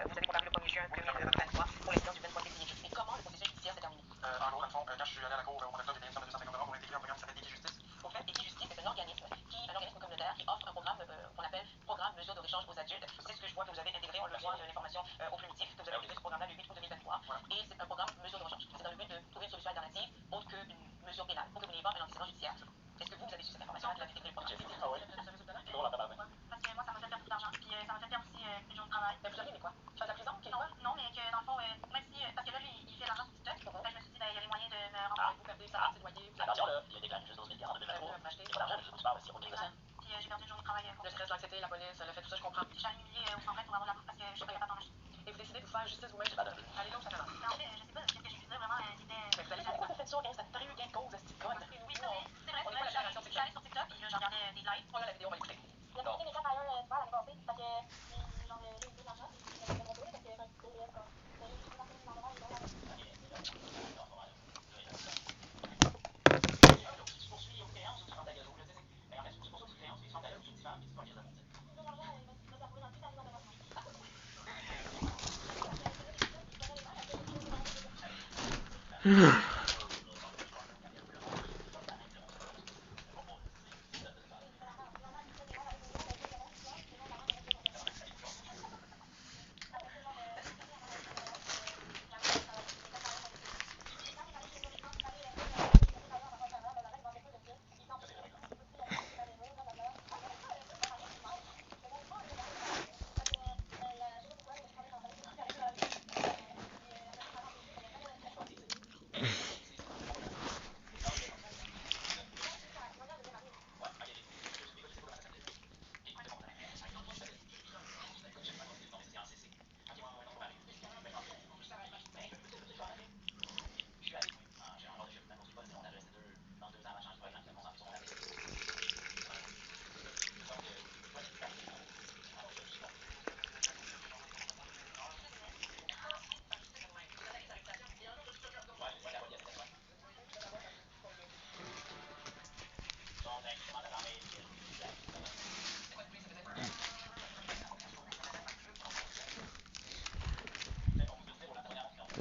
Vous avez comparu le 1er juin 2023 pour l'incident du 23 février. Et comment le processus judiciaire s'est terminé? En gros, dans le fond, quand je suis allé à la cour au mois d'octobre, j'ai payé une somme de 250 € pour intégrer un programme qui s'appelle Équijustice. Au fait, Équijustice, c'est un organisme communautaire qui offre un programme qu'on appelle Programme Mesures de rechange aux adultes. C'est ce que je vois que vous avez intégré. On le voit de l'information au primitif que vous avez intégré ce programme-là le 8 août 2023. Et c'est un programme mesure de rechange. C'est dans le but de trouver une solution alternative autre qu'une mesure pénale pour que vous n'ayez pas un antécédent judiciaire. Est-ce que vous avez su cette information de l'intégré le programme? Ah ouais? C'est drôle en tabarnak. Parce que moi, ça m'a fait perdre beaucoup d'argent. Puis ça m'a fait perdre aussi une journée de travail. Mais vous auriez aimé quoi? Faire de la prison? Non, non, mais que dans le fond, même si. Parce que là, lui, il fait l'argent sur TikTok. Je me suis dit, il y a les moyens de me rembourser. Vous perdez 50 loyer. Attention, là, il a déclaré juste 12 000 en 2023. m'acheter. C'est pas d'argent, tu parles, c'est aucun raison. Puis j'ai perdu une journée de travail. Le stress, l'anxiété, la police, le fait tout ça, je comprends. J'ai humilié au centre pour avoir de la preuve parce que je suis pas capable d'en acheter. Et vous décidez de vous faire justice vous-même. Allez là où ça fait mal. Mais en fait, je sais pas, qu'est-ce que je faisais vraiment, c'était. Mais vous allez faire quoi? Vous faites ça, c'est un sérieux gain de cause, c'est conne. Oui, c'est vrai, on est pas la génération TikTok. J'allais sur TikTok et là, j'en regardais des lives. Regarde la vidéo, on va l'écouter. Il y a des gens d'ailleurs, tu vois, l'année passée, parce que, genre, là, ils me l'argent, puis ils me donnent parce que c'est un gros DM, quoi. Mais je suis pas partie de l'endroit, ils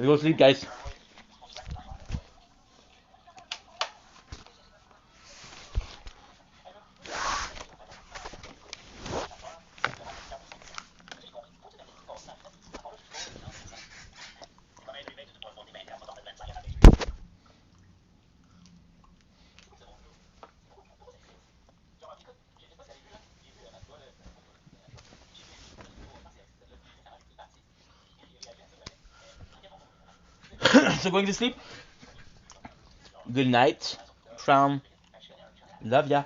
Let's go sleep, guys. So going to sleep. Good night from Love ya.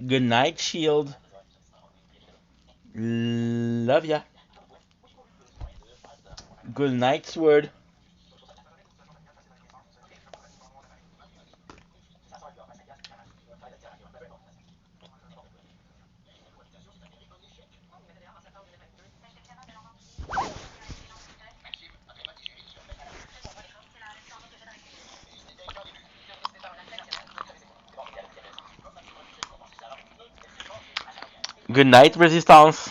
Good night, Shield. Love ya. Good night, Sword. Good night, Resistance.